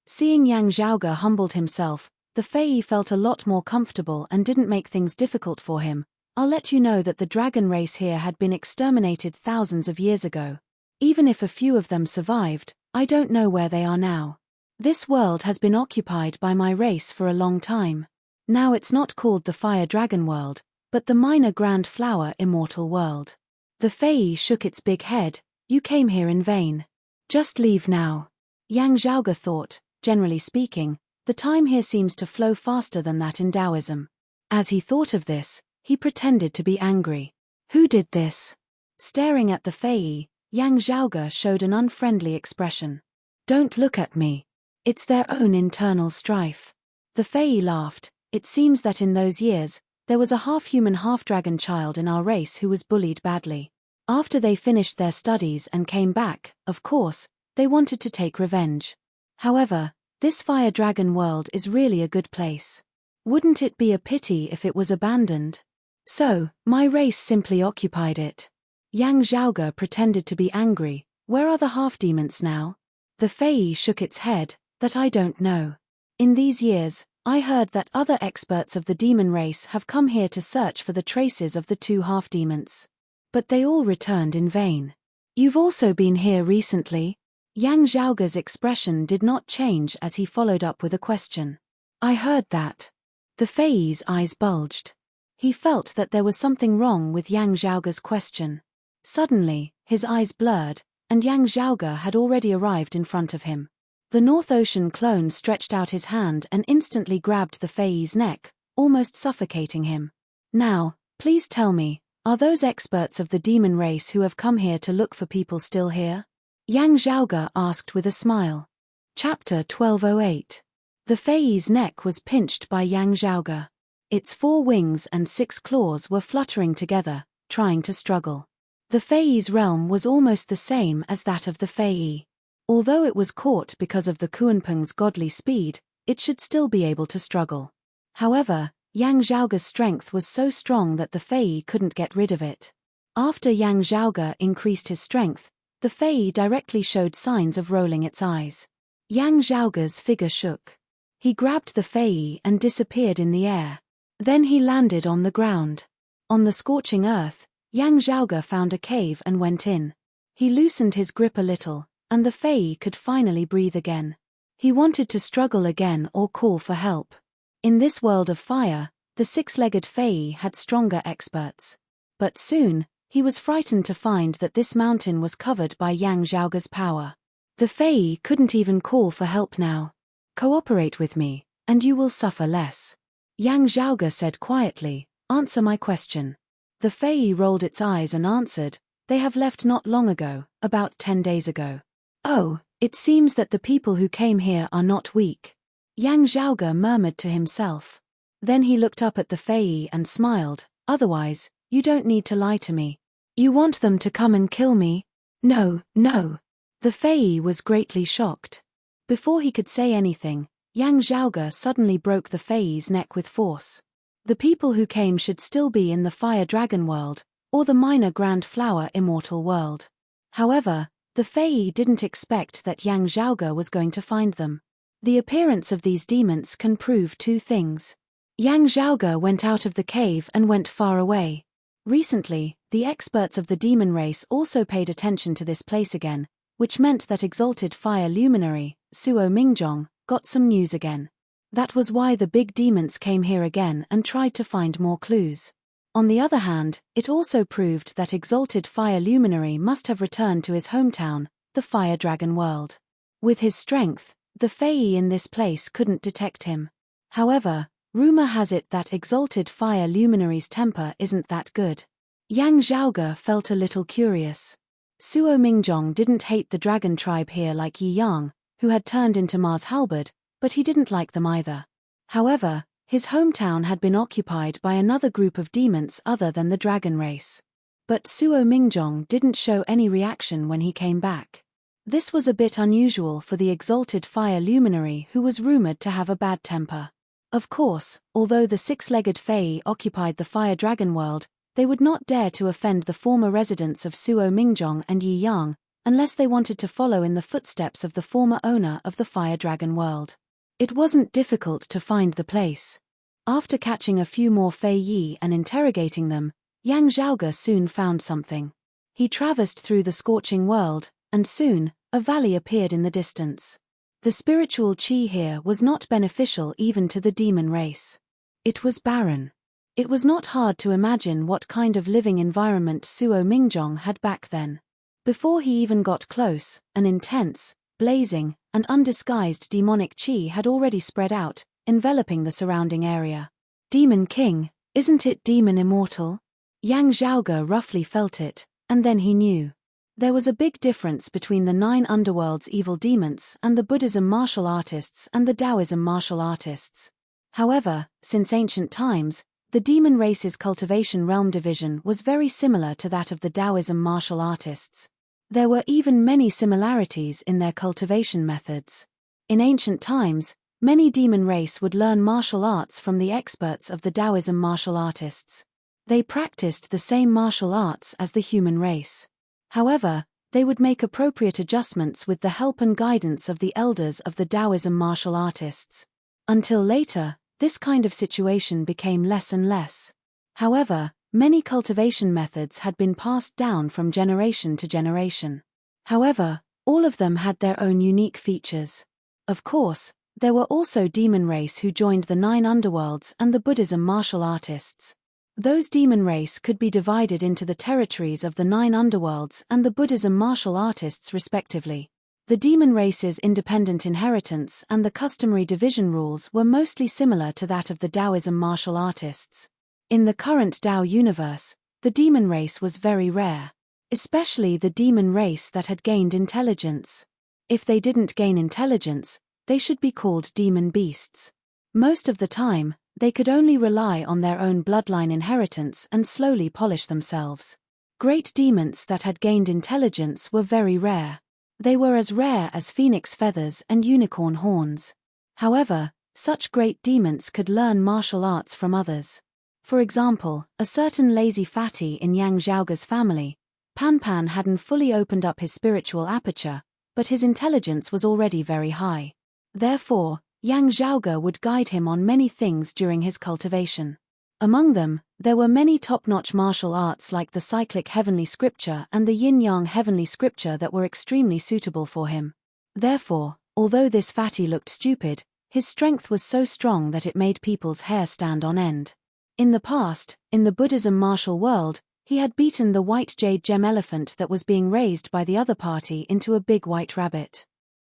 [SPEAKER 1] Seeing Yang Zhaoge humbled himself, the Fae felt a lot more comfortable and didn't make things difficult for him. "I'll let you know that the dragon race here had been exterminated thousands of years ago. Even if a few of them survived, I don't know where they are now. This world has been occupied by my race for a long time. Now it's not called the Fire Dragon World, but the Minor Grand Flower Immortal World." The Fae shook its big head. "You came here in vain. Just leave now." Yang Zhaoge thought, generally speaking, the time here seems to flow faster than that in Taoism. As he thought of this, he pretended to be angry. "Who did this?" Staring at the Fae, Yang Zhaoge showed an unfriendly expression. "Don't look at me. It's their own internal strife." The Fae laughed. "It seems that in those years, there was a half-human half-dragon child in our race who was bullied badly. After they finished their studies and came back, of course, they wanted to take revenge. However, this fire dragon world is really a good place. Wouldn't it be a pity if it was abandoned? So, my race simply occupied it." Yang Zhaoge pretended to be angry. "Where are the half-demons now?" The Fae shook its head. "That I don't know. In these years, I heard that other experts of the demon race have come here to search for the traces of the two half-demons. But they all returned in vain." "You've also been here recently?" Yang Zhaoge's expression did not change as he followed up with a question. "I heard that." The Fae's eyes bulged. He felt that there was something wrong with Yang Zhaoge's question. Suddenly, his eyes blurred, and Yang Zhaoge had already arrived in front of him. The North Ocean clone stretched out his hand and instantly grabbed the Fae's neck, almost suffocating him. "Now, please tell me, are those experts of the demon race who have come here to look for people still here?" Yang Zhaoge asked with a smile. Chapter 1208. The Fae's neck was pinched by Yang Zhaoge. Its 4 wings and 6 claws were fluttering together, trying to struggle. The Fae's realm was almost the same as that of the Fae. Although it was caught because of the Kuanping's godly speed, it should still be able to struggle. However, Yang Zhaoge's strength was so strong that the Fae couldn't get rid of it. After Yang Zhaoge increased his strength, the Fae directly showed signs of rolling its eyes. Yang Zhaoge's figure shook. He grabbed the Fae and disappeared in the air. Then he landed on the ground. On the scorching earth, Yang Zhaoge found a cave and went in. He loosened his grip a little, and the Fae could finally breathe again. He wanted to struggle again or call for help. In this world of fire, the 6-legged Fae had stronger experts. But soon, he was frightened to find that this mountain was covered by Yang Zhaoge's power. The Fae couldn't even call for help now. "Cooperate with me, and you will suffer less." Yang Zhaoge said quietly, "Answer my question." The Fae rolled its eyes and answered, "They have left not long ago, about 10 days ago." "Oh, it seems that the people who came here are not weak," Yang Zhaoge murmured to himself. Then he looked up at the Fae and smiled. "Otherwise, you don't need to lie to me. You want them to come and kill me?" "No, no." The Fae was greatly shocked. Before he could say anything, Yang Zhaoge suddenly broke the Fae's neck with force. The people who came should still be in the Fire Dragon World, or the Minor Grand Flower Immortal World. However, the Fae didn't expect that Yang Zhaoge was going to find them. The appearance of these demons can prove 2 things. Yang Zhaoge went out of the cave and went far away. Recently, the experts of the demon race also paid attention to this place again, which meant that exalted fire luminary, Suo Mingjong, got some news again. That was why the big demons came here again and tried to find more clues. On the other hand, it also proved that exalted fire luminary must have returned to his hometown, the Fire Dragon world. With his strength, the Fae in this place couldn't detect him. However, rumor has it that exalted fire luminary's temper isn't that good. Yang Zhaoge felt a little curious. Suo Mingjong didn't hate the dragon tribe here like Yi Yang, who had turned into Mars Halberd, but he didn't like them either. However, his hometown had been occupied by another group of demons other than the dragon race. But Suo Mingjong didn't show any reaction when he came back. This was a bit unusual for the exalted fire luminary who was rumored to have a bad temper. Of course, although the six-legged Fae occupied the Fire Dragon world, they would not dare to offend the former residents of Suo Mingjong and Yi Yang, unless they wanted to follow in the footsteps of the former owner of the Fire Dragon world. It wasn't difficult to find the place. After catching a few more Fei Yi and interrogating them, Yang Zhaoge soon found something. He traversed through the scorching world, and soon, a valley appeared in the distance. The spiritual qi here was not beneficial even to the demon race. It was barren. It was not hard to imagine what kind of living environment Suo Mingjong had back then. Before he even got close, an intense, blazing, and undisguised demonic qi had already spread out, enveloping the surrounding area. Demon King, isn't it demon immortal? Yang Zhaoge roughly felt it, and then he knew. There was a big difference between the 9 underworld's evil demons and the Buddhism martial artists and the Taoism martial artists. However, since ancient times, the demon race's cultivation realm division was very similar to that of the Taoism martial artists. There were even many similarities in their cultivation methods. In ancient times, many demon race would learn martial arts from the experts of the Taoism martial artists. They practiced the same martial arts as the human race. However, they would make appropriate adjustments with the help and guidance of the elders of the Taoism martial artists. Until later, this kind of situation became less and less. However, many cultivation methods had been passed down from generation to generation. However, all of them had their own unique features. Of course, there were also demon race who joined the 9 underworlds and the Buddhism martial artists. Those demon race could be divided into the territories of the 9 underworlds and the Buddhism martial artists respectively. The demon race's independent inheritance and the customary division rules were mostly similar to that of the Taoism martial artists. In the current Tao universe, the demon race was very rare. Especially the demon race that had gained intelligence. If they didn't gain intelligence, they should be called demon beasts. Most of the time, they could only rely on their own bloodline inheritance and slowly polish themselves. Great demons that had gained intelligence were very rare. They were as rare as phoenix feathers and unicorn horns. However, such great demons could learn martial arts from others. For example, a certain lazy fatty in Yang Zhaoge's family, Pan Pan hadn't fully opened up his spiritual aperture, but his intelligence was already very high. Therefore, Yang Zhaoge would guide him on many things during his cultivation. Among them, there were many top-notch martial arts like the cyclic heavenly scripture and the yin-yang heavenly scripture that were extremely suitable for him. Therefore, although this fatty looked stupid, his strength was so strong that it made people's hair stand on end. In the past, in the Buddhism martial world, he had beaten the white jade gem elephant that was being raised by the other party into a big white rabbit.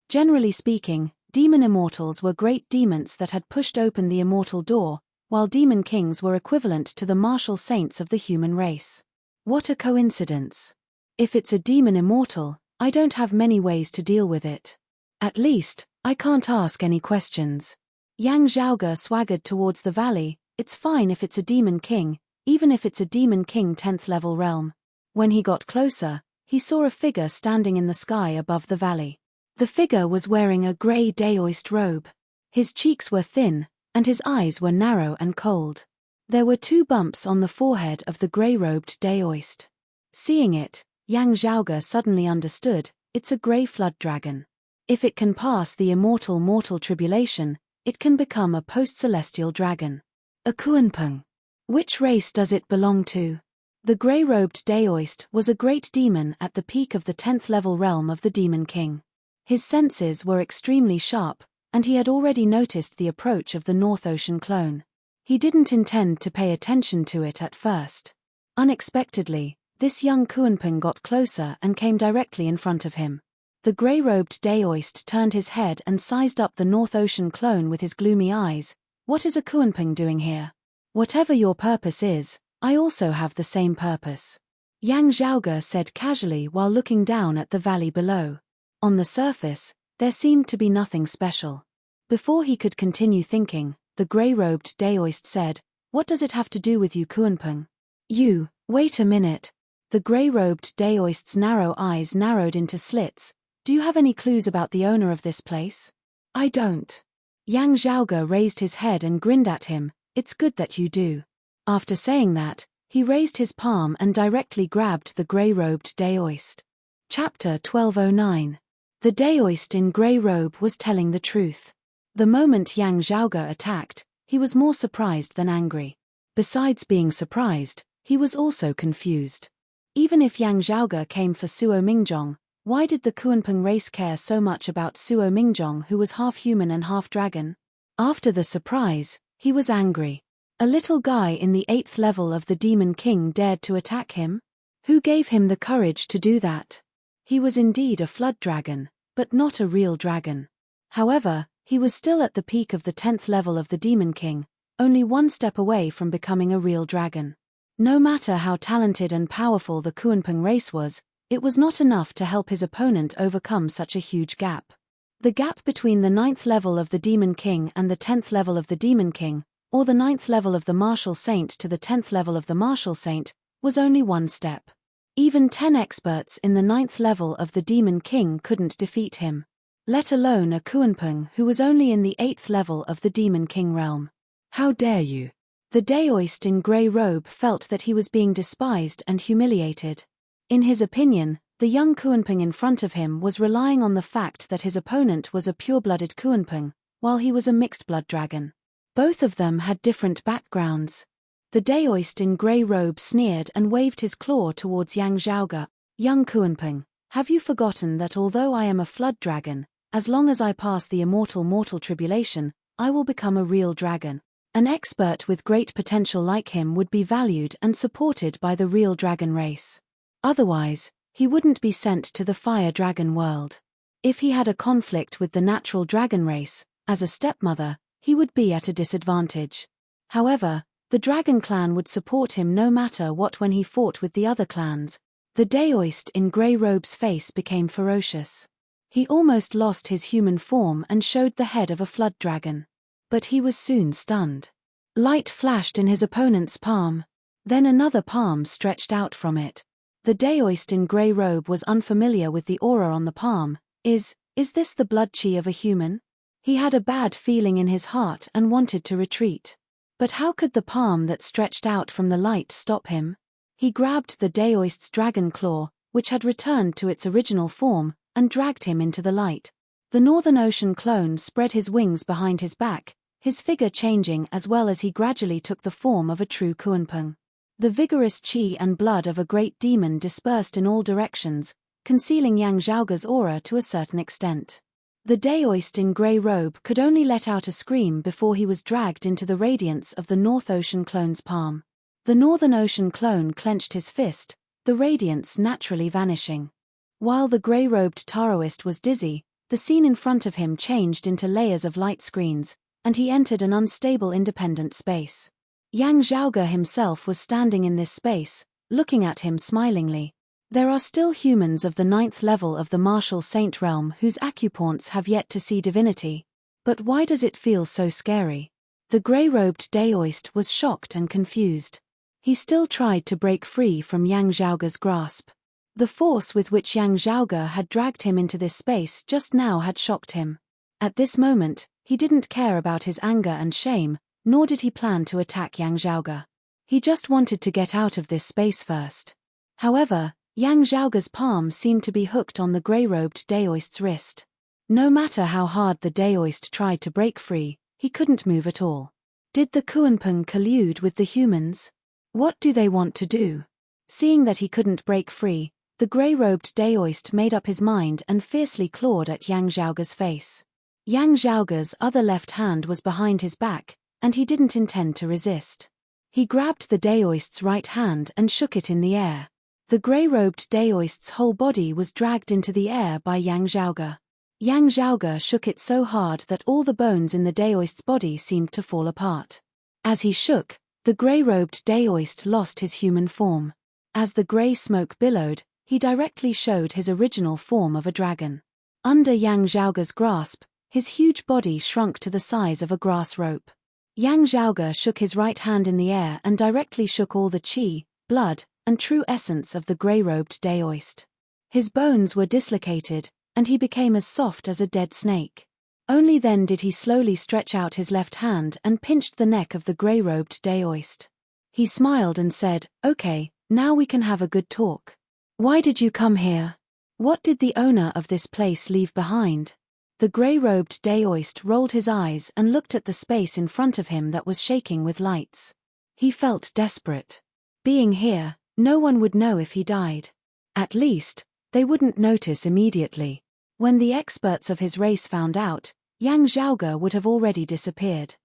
[SPEAKER 1] Generally speaking, demon immortals were great demons that had pushed open the immortal door, while demon kings were equivalent to the martial saints of the human race. What a coincidence. If it's a demon immortal, I don't have many ways to deal with it. At least, I can't ask any questions. Yang Zhaoge swaggered towards the valley. It's fine if it's a demon king, even if it's a demon king 10th level realm. When he got closer, he saw a figure standing in the sky above the valley. The figure was wearing a grey daoist robe. His cheeks were thin, and his eyes were narrow and cold. There were 2 bumps on the forehead of the grey-robed daoist. Seeing it, Yang Zhaoge suddenly understood, it's a grey flood dragon. If it can pass the immortal mortal tribulation, it can become a post-celestial dragon. A Kuanpeng. Which race does it belong to? The grey-robed Daoist was a great demon at the peak of the 10th level realm of the Demon King. His senses were extremely sharp, and he had already noticed the approach of the North Ocean clone. He didn't intend to pay attention to it at first. Unexpectedly, this young Kuanpeng got closer and came directly in front of him. The grey-robed Daoist turned his head and sized up the North Ocean clone with his gloomy eyes. What is a Kuanpeng doing here? Whatever your purpose is, I also have the same purpose. Yang Zhaoge said casually while looking down at the valley below. On the surface, there seemed to be nothing special. Before he could continue thinking, the grey-robed Daoist said, "What does it have to do with you, Kuanpeng?" "You, wait a minute." The grey-robed Daoist's narrow eyes narrowed into slits. "Do you have any clues about the owner of this place?" "I don't." Yang Zhaoge raised his head and grinned at him. "It's good that you do." After saying that, he raised his palm and directly grabbed the grey-robed Daoist. Chapter 1209. The Daoist in grey robe was telling the truth. The moment Yang Zhaoge attacked, he was more surprised than angry. Besides being surprised, he was also confused. Even if Yang Zhaoge came for Suo Mingjong, why did the Kuanpeng race care so much about Suo Mingjong, who was half human and half dragon? After the surprise, he was angry. A little guy in the 8th level of the Demon King dared to attack him? Who gave him the courage to do that? He was indeed a flood dragon, but not a real dragon. However, he was still at the peak of the 10th level of the Demon King, only one step away from becoming a real dragon. No matter how talented and powerful the Kuanpeng race was, it was not enough to help his opponent overcome such a huge gap. The gap between the 9th level of the Demon King and the 10th level of the Demon King, or the 9th level of the Martial Saint to the 10th level of the Martial Saint, was only one step. Even 10 experts in the 9th level of the Demon King couldn't defeat him. Let alone a Kuanpeng who was only in the 8th level of the Demon King realm. How dare you? The Daoist in grey robe felt that he was being despised and humiliated. In his opinion, the young Kuanpeng in front of him was relying on the fact that his opponent was a pure-blooded Kuanpeng, while he was a mixed-blood dragon. Both of them had different backgrounds. The Daoist in grey robe sneered and waved his claw towards Yang Zhaoge. "Young Kuanpeng, have you forgotten that although I am a flood dragon, as long as I pass the immortal mortal tribulation, I will become a real dragon? An expert with great potential like him would be valued and supported by the real dragon race. Otherwise, he wouldn't be sent to the fire dragon world. If he had a conflict with the natural dragon race, as a stepmother, he would be at a disadvantage. However, the dragon clan would support him no matter what when he fought with the other clans." The Daoist in grey robe's face became ferocious. He almost lost his human form and showed the head of a flood dragon. But he was soon stunned. Light flashed in his opponent's palm. Then another palm stretched out from it. The Daoist in grey robe was unfamiliar with the aura on the palm. Is this the blood chi of a human? He had a bad feeling in his heart and wanted to retreat. But how could the palm that stretched out from the light stop him? He grabbed the Daoist's dragon claw, which had returned to its original form, and dragged him into the light. The Northern Ocean clone spread his wings behind his back, his figure changing as well as he gradually took the form of a true Kuanpeng. The vigorous chi and blood of a great demon dispersed in all directions, concealing Yang Zhaoge's aura to a certain extent. The Daoist in grey robe could only let out a scream before he was dragged into the radiance of the North Ocean clone's palm. The Northern Ocean clone clenched his fist, the radiance naturally vanishing. While the grey-robed Taoist was dizzy, the scene in front of him changed into layers of light screens, and he entered an unstable independent space. Yang Zhaoge himself was standing in this space, looking at him smilingly. There are still humans of the 9th level of the Martial Saint realm whose acupoints have yet to see divinity. But why does it feel so scary? The grey-robed Daoist was shocked and confused. He still tried to break free from Yang Zhaoge's grasp. The force with which Yang Zhaoge had dragged him into this space just now had shocked him. At this moment, he didn't care about his anger and shame, nor did he plan to attack Yang Zhaoge. He just wanted to get out of this space first. However, Yang Zhaoge's palm seemed to be hooked on the grey-robed Daoist's wrist. No matter how hard the Daoist tried to break free, he couldn't move at all. Did the Kuanping collude with the humans? What do they want to do? Seeing that he couldn't break free, the grey-robed Daoist made up his mind and fiercely clawed at Yang Zhaoge's face. Yang Zhaoge's other left hand was behind his back, and he didn't intend to resist. He grabbed the Daoist's right hand and shook it in the air. The grey-robed Daoist's whole body was dragged into the air by Yang Zhaoge. Yang Zhaoge shook it so hard that all the bones in the Daoist's body seemed to fall apart. As he shook, the grey-robed Daoist lost his human form. As the grey smoke billowed, he directly showed his original form of a dragon. Under Yang Zhaoge's grasp, his huge body shrunk to the size of a grass rope. Yang Zhaoge shook his right hand in the air and directly shook all the qi, blood, and true essence of the grey-robed Daoist. His bones were dislocated, and he became as soft as a dead snake. Only then did he slowly stretch out his left hand and pinched the neck of the grey-robed Daoist. He smiled and said, "Okay, now we can have a good talk. Why did you come here? What did the owner of this place leave behind?" The grey-robed Daoist rolled his eyes and looked at the space in front of him that was shaking with lights. He felt desperate. Being here, no one would know if he died. At least, they wouldn't notice immediately. When the experts of his race found out, Yang Zhaoge would have already disappeared.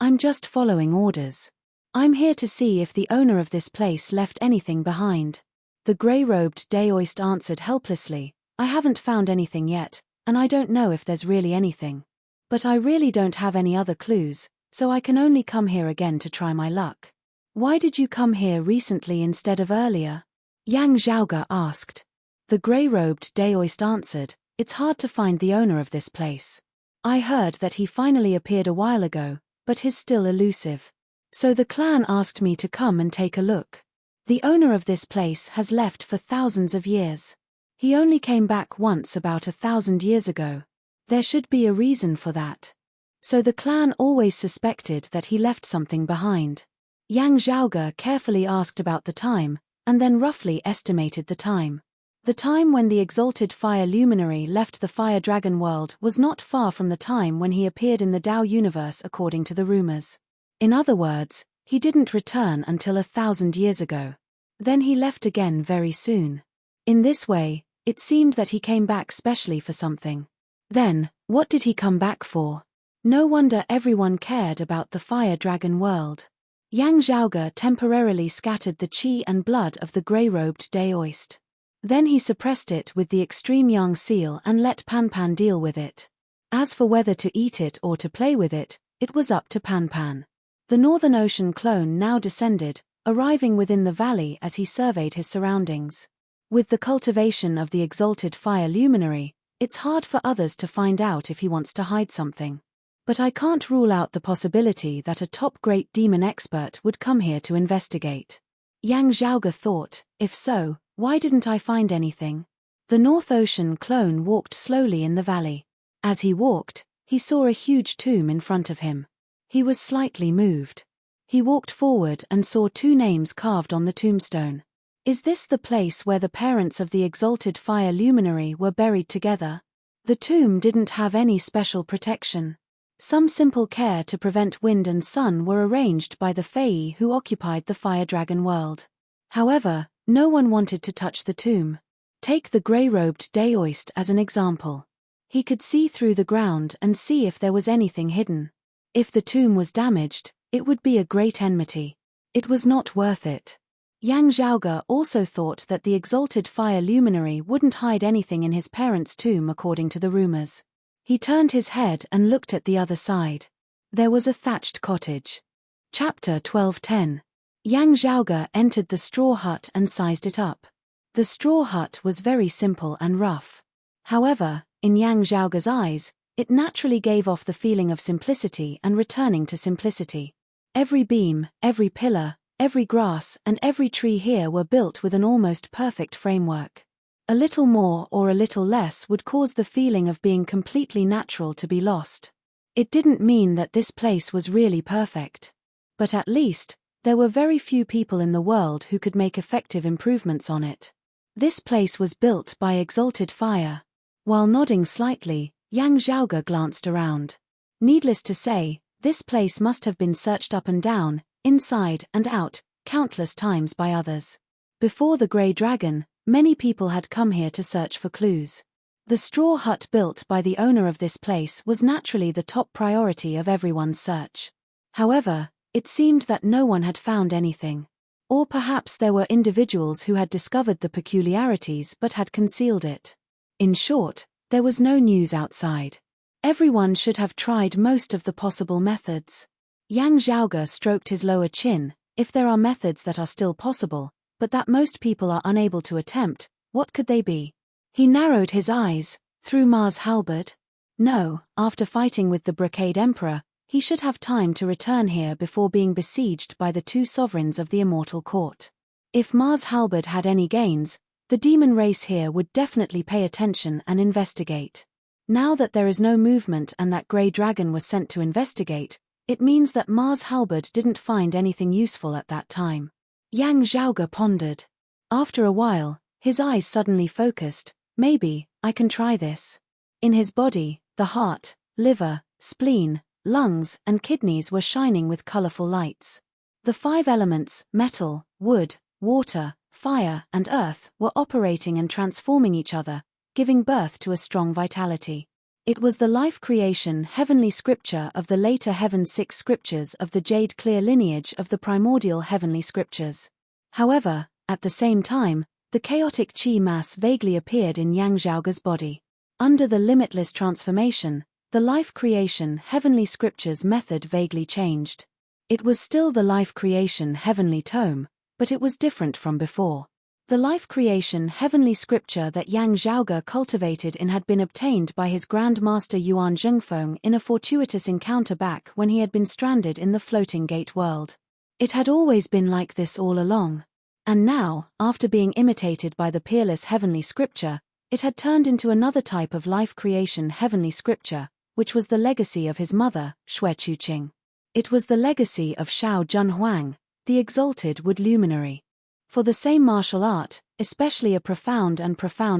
[SPEAKER 1] "I'm just following orders. I'm here to see if the owner of this place left anything behind." The grey-robed Daoist answered helplessly, "I haven't found anything yet, and I don't know if there's really anything. But I really don't have any other clues, so I can only come here again to try my luck." "Why did you come here recently instead of earlier?" Yang Zhaoge asked. The grey-robed Daoist answered, "It's hard to find the owner of this place. I heard that he finally appeared a while ago, but he's still elusive. So the clan asked me to come and take a look. The owner of this place has left for thousands of years. He only came back once about 1,000 years ago. There should be a reason for that. So the clan always suspected that he left something behind." Yang Zhaoge carefully asked about the time, and then roughly estimated the time. The time when the exalted fire luminary left the fire dragon world was not far from the time when he appeared in the Tao universe according to the rumors. In other words, he didn't return until 1,000 years ago. Then he left again very soon. In this way, it seemed that he came back specially for something. Then, what did he come back for? No wonder everyone cared about the fire dragon world. Yang Zhaoge temporarily scattered the qi and blood of the grey-robed Daoist. Then he suppressed it with the extreme yang seal and let Pan Pan deal with it. As for whether to eat it or to play with it, it was up to Pan Pan. The Northern Ocean clone now descended, arriving within the valley as he surveyed his surroundings. With the cultivation of the exalted fire luminary, it's hard for others to find out if he wants to hide something. But I can't rule out the possibility that a top great demon expert would come here to investigate. Yang Zhaoge thought, if so, why didn't I find anything? The North Ocean clone walked slowly in the valley. As he walked, he saw a huge tomb in front of him. He was slightly moved. He walked forward and saw 2 names carved on the tombstone. Is this the place where the parents of the exalted fire luminary were buried together? The tomb didn't have any special protection. Some simple care to prevent wind and sun were arranged by the Fae who occupied the fire dragon world. However, no one wanted to touch the tomb. Take the grey-robed Daoist as an example. He could see through the ground and see if there was anything hidden. If the tomb was damaged, it would be a great enmity. It was not worth it. Yang Zhaoge also thought that the exalted fire luminary wouldn't hide anything in his parents' tomb according to the rumors. He turned his head and looked at the other side. There was a thatched cottage. Chapter 12:10. Yang Zhaoge entered the straw hut and sized it up. The straw hut was very simple and rough. However, in Yang Zhaoge's eyes, it naturally gave off the feeling of simplicity and returning to simplicity. Every beam, every pillar, every grass and every tree here were built with an almost perfect framework. A little more or a little less would cause the feeling of being completely natural to be lost. It didn't mean that this place was really perfect. But at least, there were very few people in the world who could make effective improvements on it. This place was built by exalted fire. While nodding slightly, Yang Zhaoge glanced around. Needless to say, This place must have been searched up and down, inside and out, countless times by others. Before the Grey Dragon, many people had come here to search for clues. The straw hut built by the owner of this place was naturally the top priority of everyone's search. However, it seemed that no one had found anything. Or perhaps there were individuals who had discovered the peculiarities but had concealed it. In short, there was no news outside. Everyone should have tried most of the possible methods. Yang Zhaoge stroked his lower chin. If there are methods that are still possible, but that most people are unable to attempt, what could they be? He narrowed his eyes. Through Mars halberd? No, after fighting with the Brocade Emperor, he should have time to return here before being besieged by the two sovereigns of the Immortal Court. If Mars halberd had any gains, the demon race here would definitely pay attention and investigate. Now that there is no movement and that Grey Dragon was sent to investigate, it means that Mars halberd didn't find anything useful at that time. Yang Zhaoge pondered. After a while, his eyes suddenly focused. Maybe, I can try this. In his body, the heart, liver, spleen, lungs, and kidneys were shining with colorful lights. The 5 elements, metal, wood, water, fire, and earth, were operating and transforming each other, giving birth to a strong vitality. It was the life creation heavenly scripture of the later Heaven 6 scriptures of the Jade Clear lineage of the primordial heavenly scriptures. However, at the same time, the chaotic chi mass vaguely appeared in Yang Zhaoge's body. Under the limitless transformation, the life creation heavenly scriptures method vaguely changed. It was still the life creation heavenly tome, but it was different from before. The life creation heavenly scripture that Yang Zhaoge cultivated in had been obtained by his Grand Master Yuan Zhengfeng in a fortuitous encounter back when he had been stranded in the floating gate world. It had always been like this all along. And now, after being imitated by the peerless heavenly scripture, it had turned into another type of life creation heavenly scripture, which was the legacy of his mother, Xue Chuqing. It was the legacy of Shao Junhuang, the exalted wood luminary. For the same martial art, especially a profound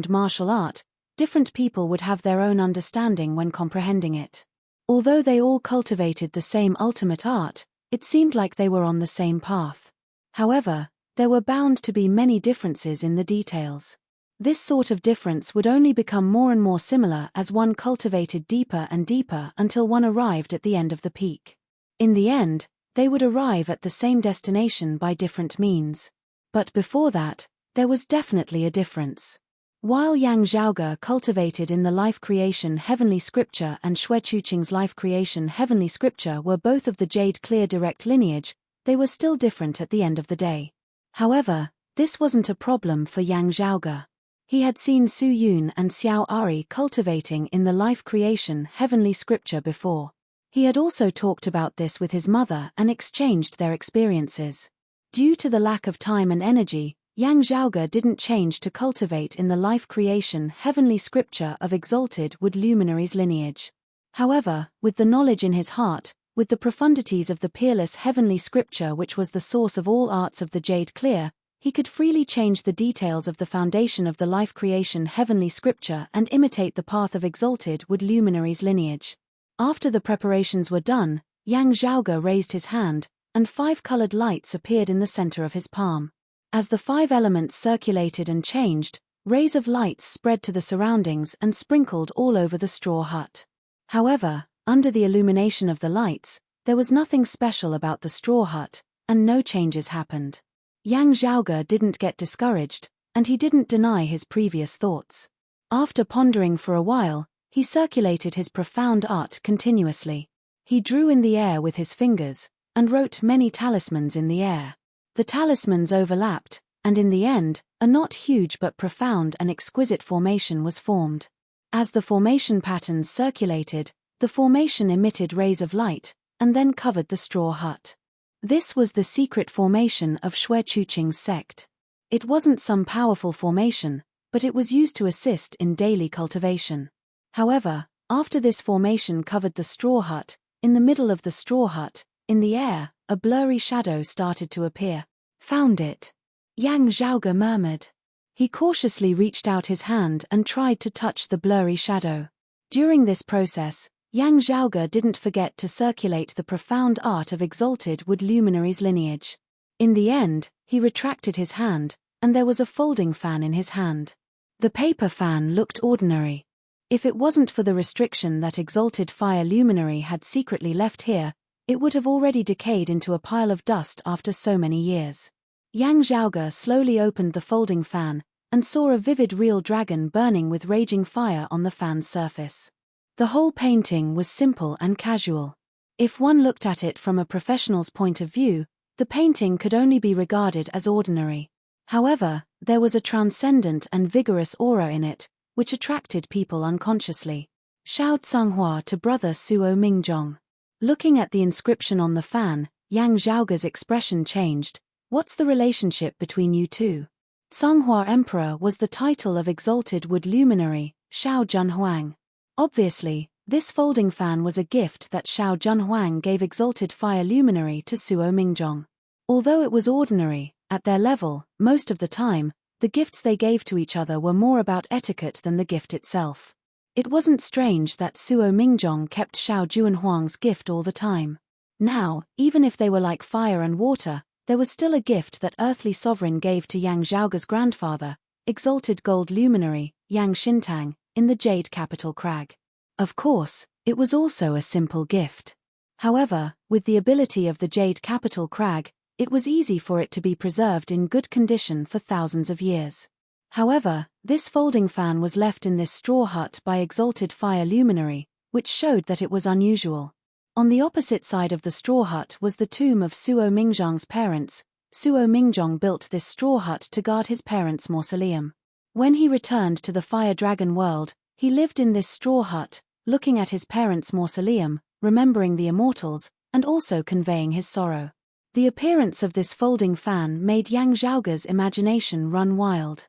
[SPEAKER 1] martial art, different people would have their own understanding when comprehending it. Although they all cultivated the same ultimate art, it seemed like they were on the same path. However, there were bound to be many differences in the details. This sort of difference would only become more and more similar as one cultivated deeper and deeper until one arrived at the end of the peak. In the end, they would arrive at the same destination by different means. But before that, there was definitely a difference. While Yang Zhaoge cultivated in the life creation heavenly scripture and Xue Chuqing's life creation heavenly scripture were both of the Jade Clear direct lineage, they were still different at the end of the day. However, this wasn't a problem for Yang Zhaoge. He had seen Su Yun and Xiao Ari cultivating in the life creation heavenly scripture before. He had also talked about this with his mother and exchanged their experiences. Due to the lack of time and energy, Yang Zhaoge didn't change to cultivate in the life creation heavenly scripture of exalted wood luminary's lineage. However, with the knowledge in his heart, with the profundities of the peerless heavenly scripture which was the source of all arts of the Jade Clear, he could freely change the details of the foundation of the life creation heavenly scripture and imitate the path of exalted wood luminary's lineage. After the preparations were done, Yang Zhaoge raised his hand, and 5 colored lights appeared in the center of his palm. As the 5 elements circulated and changed, rays of light spread to the surroundings and sprinkled all over the straw hut. However, under the illumination of the lights, there was nothing special about the straw hut, and no changes happened. Yang Zhaoge didn't get discouraged, and he didn't deny his previous thoughts. After pondering for a while, he circulated his profound art continuously. He drew in the air with his fingers, and wrote many talismans in the air. The talismans overlapped, and in the end, a not huge but profound and exquisite formation was formed. As the formation patterns circulated, the formation emitted rays of light, and then covered the straw hut. This was the secret formation of Xue Chuqing's sect. It wasn't some powerful formation, but it was used to assist in daily cultivation. However, after this formation covered the straw hut, in the middle of the straw hut, in the air, a blurry shadow started to appear. Found it. Yang Zhaoge murmured. He cautiously reached out his hand and tried to touch the blurry shadow. During this process, Yang Zhaoge didn't forget to circulate the profound art of exalted wood luminary's lineage. In the end, he retracted his hand, and there was a folding fan in his hand. The paper fan looked ordinary. If it wasn't for the restriction that exalted fire luminary had secretly left here, it would have already decayed into a pile of dust after so many years. Yang Zhaoge slowly opened the folding fan, and saw a vivid real dragon burning with raging fire on the fan's surface. The whole painting was simple and casual. If one looked at it from a professional's point of view, the painting could only be regarded as ordinary. However, there was a transcendent and vigorous aura in it, which attracted people unconsciously. Xiao Tsunghua to brother Suo Mingjong. Looking at the inscription on the fan, Yang Zhaoge's expression changed. What's the relationship between you two? Tsunghua Emperor was the title of exalted wood luminary, Xiao Junhuang. Obviously, this folding fan was a gift that Xiao Junhuang gave exalted fire luminary to Suo Mingjong. Although it was ordinary, at their level, most of the time, the gifts they gave to each other were more about etiquette than the gift itself. It wasn't strange that Suo Mingjong kept Xiao Junhuang's gift all the time. Now, even if they were like fire and water, there was still a gift that earthly sovereign gave to Yang Zhaoge's grandfather, exalted gold luminary, Yang Xintang, in the jade capital crag. Of course, it was also a simple gift. However, with the ability of the jade capital crag, it was easy for it to be preserved in good condition for thousands of years. However, this folding fan was left in this straw hut by exalted fire luminary, which showed that it was unusual. On the opposite side of the straw hut was the tomb of Suo Mingjong's parents. Suo Mingjong built this straw hut to guard his parents' mausoleum. When he returned to the fire dragon world, he lived in this straw hut, looking at his parents' mausoleum, remembering the immortals, and also conveying his sorrow. The appearance of this folding fan made Yang Zhaoge's imagination run wild.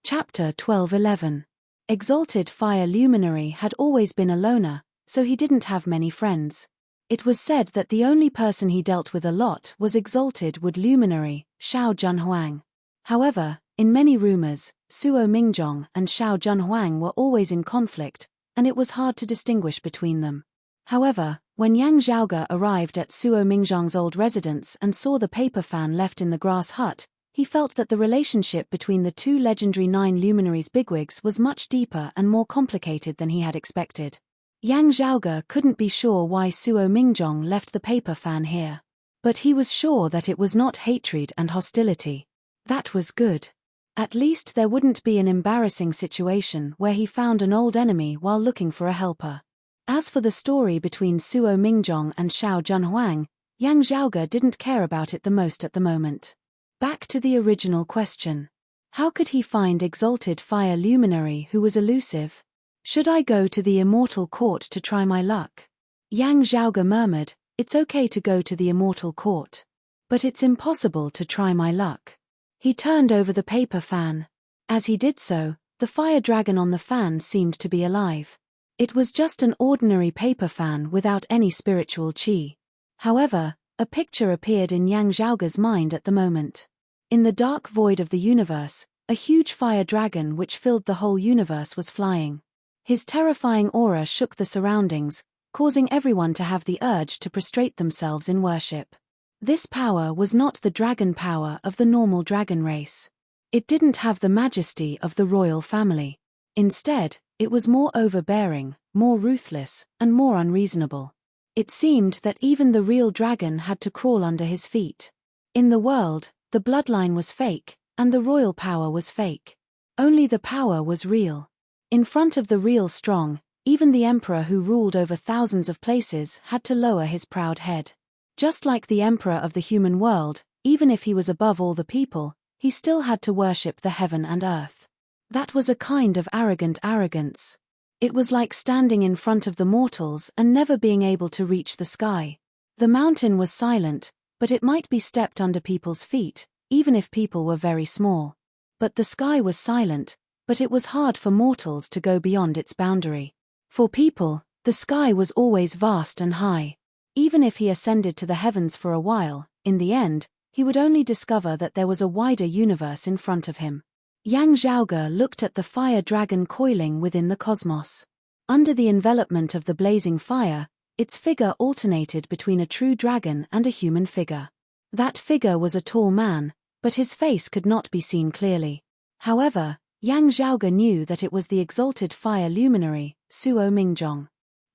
[SPEAKER 1] Chapter 12:11. Exalted fire luminary had always been a loner, so he didn't have many friends. It was said that the only person he dealt with a lot was exalted wood luminary, Xiao Junhuang. However, in many rumors, Suo Mingjong and Xiao Junhuang were always in conflict, and it was hard to distinguish between them. However, when Yang Zhaoge arrived at Suo Mingjong's old residence and saw the paper fan left in the grass hut, he felt that the relationship between the two legendary 9 luminaries' bigwigs was much deeper and more complicated than he had expected. Yang Zhaoge couldn't be sure why Suo Mingjong left the paper fan here. But he was sure that it was not hatred and hostility. That was good. At least there wouldn't be an embarrassing situation where he found an old enemy while looking for a helper. As for the story between Suo Mingjong and Xiao Junhuang, Yang Zhaoge didn't care about it the most at the moment. Back to the original question. How could he find exalted fire luminary who was elusive? Should I go to the immortal court to try my luck? Yang Zhaoge murmured, it's okay to go to the immortal court. But it's impossible to try my luck. He turned over the paper fan. As he did so, the fire dragon on the fan seemed to be alive. It was just an ordinary paper fan without any spiritual chi. However, a picture appeared in Yang Zhaoge's mind at the moment. In the dark void of the universe, a huge fire dragon which filled the whole universe was flying. His terrifying aura shook the surroundings, causing everyone to have the urge to prostrate themselves in worship. This power was not the dragon power of the normal dragon race. It didn't have the majesty of the royal family. Instead, it was more overbearing, more ruthless, and more unreasonable. It seemed that even the real dragon had to crawl under his feet. In the world, the bloodline was fake, and the royal power was fake. Only the power was real. In front of the real strong, even the emperor who ruled over thousands of places had to lower his proud head. Just like the emperor of the human world, even if he was above all the people, he still had to worship the heaven and earth. That was a kind of arrogant arrogance. It was like standing in front of the mortals and never being able to reach the sky. The mountain was silent, but it might be stepped under people's feet, even if people were very small. But the sky was silent, but it was hard for mortals to go beyond its boundary. For people, the sky was always vast and high. Even if he ascended to the heavens for a while, in the end, he would only discover that there was a wider universe in front of him. Yang Zhaoge looked at the fire dragon coiling within the cosmos. Under the envelopment of the blazing fire, its figure alternated between a true dragon and a human figure. That figure was a tall man, but his face could not be seen clearly. However, Yang Zhaoge knew that it was the exalted fire luminary, Suo Mingjong.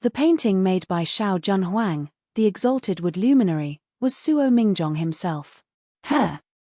[SPEAKER 1] The painting made by Shao Junhuang, the exalted wood luminary, was Suo Mingjong himself.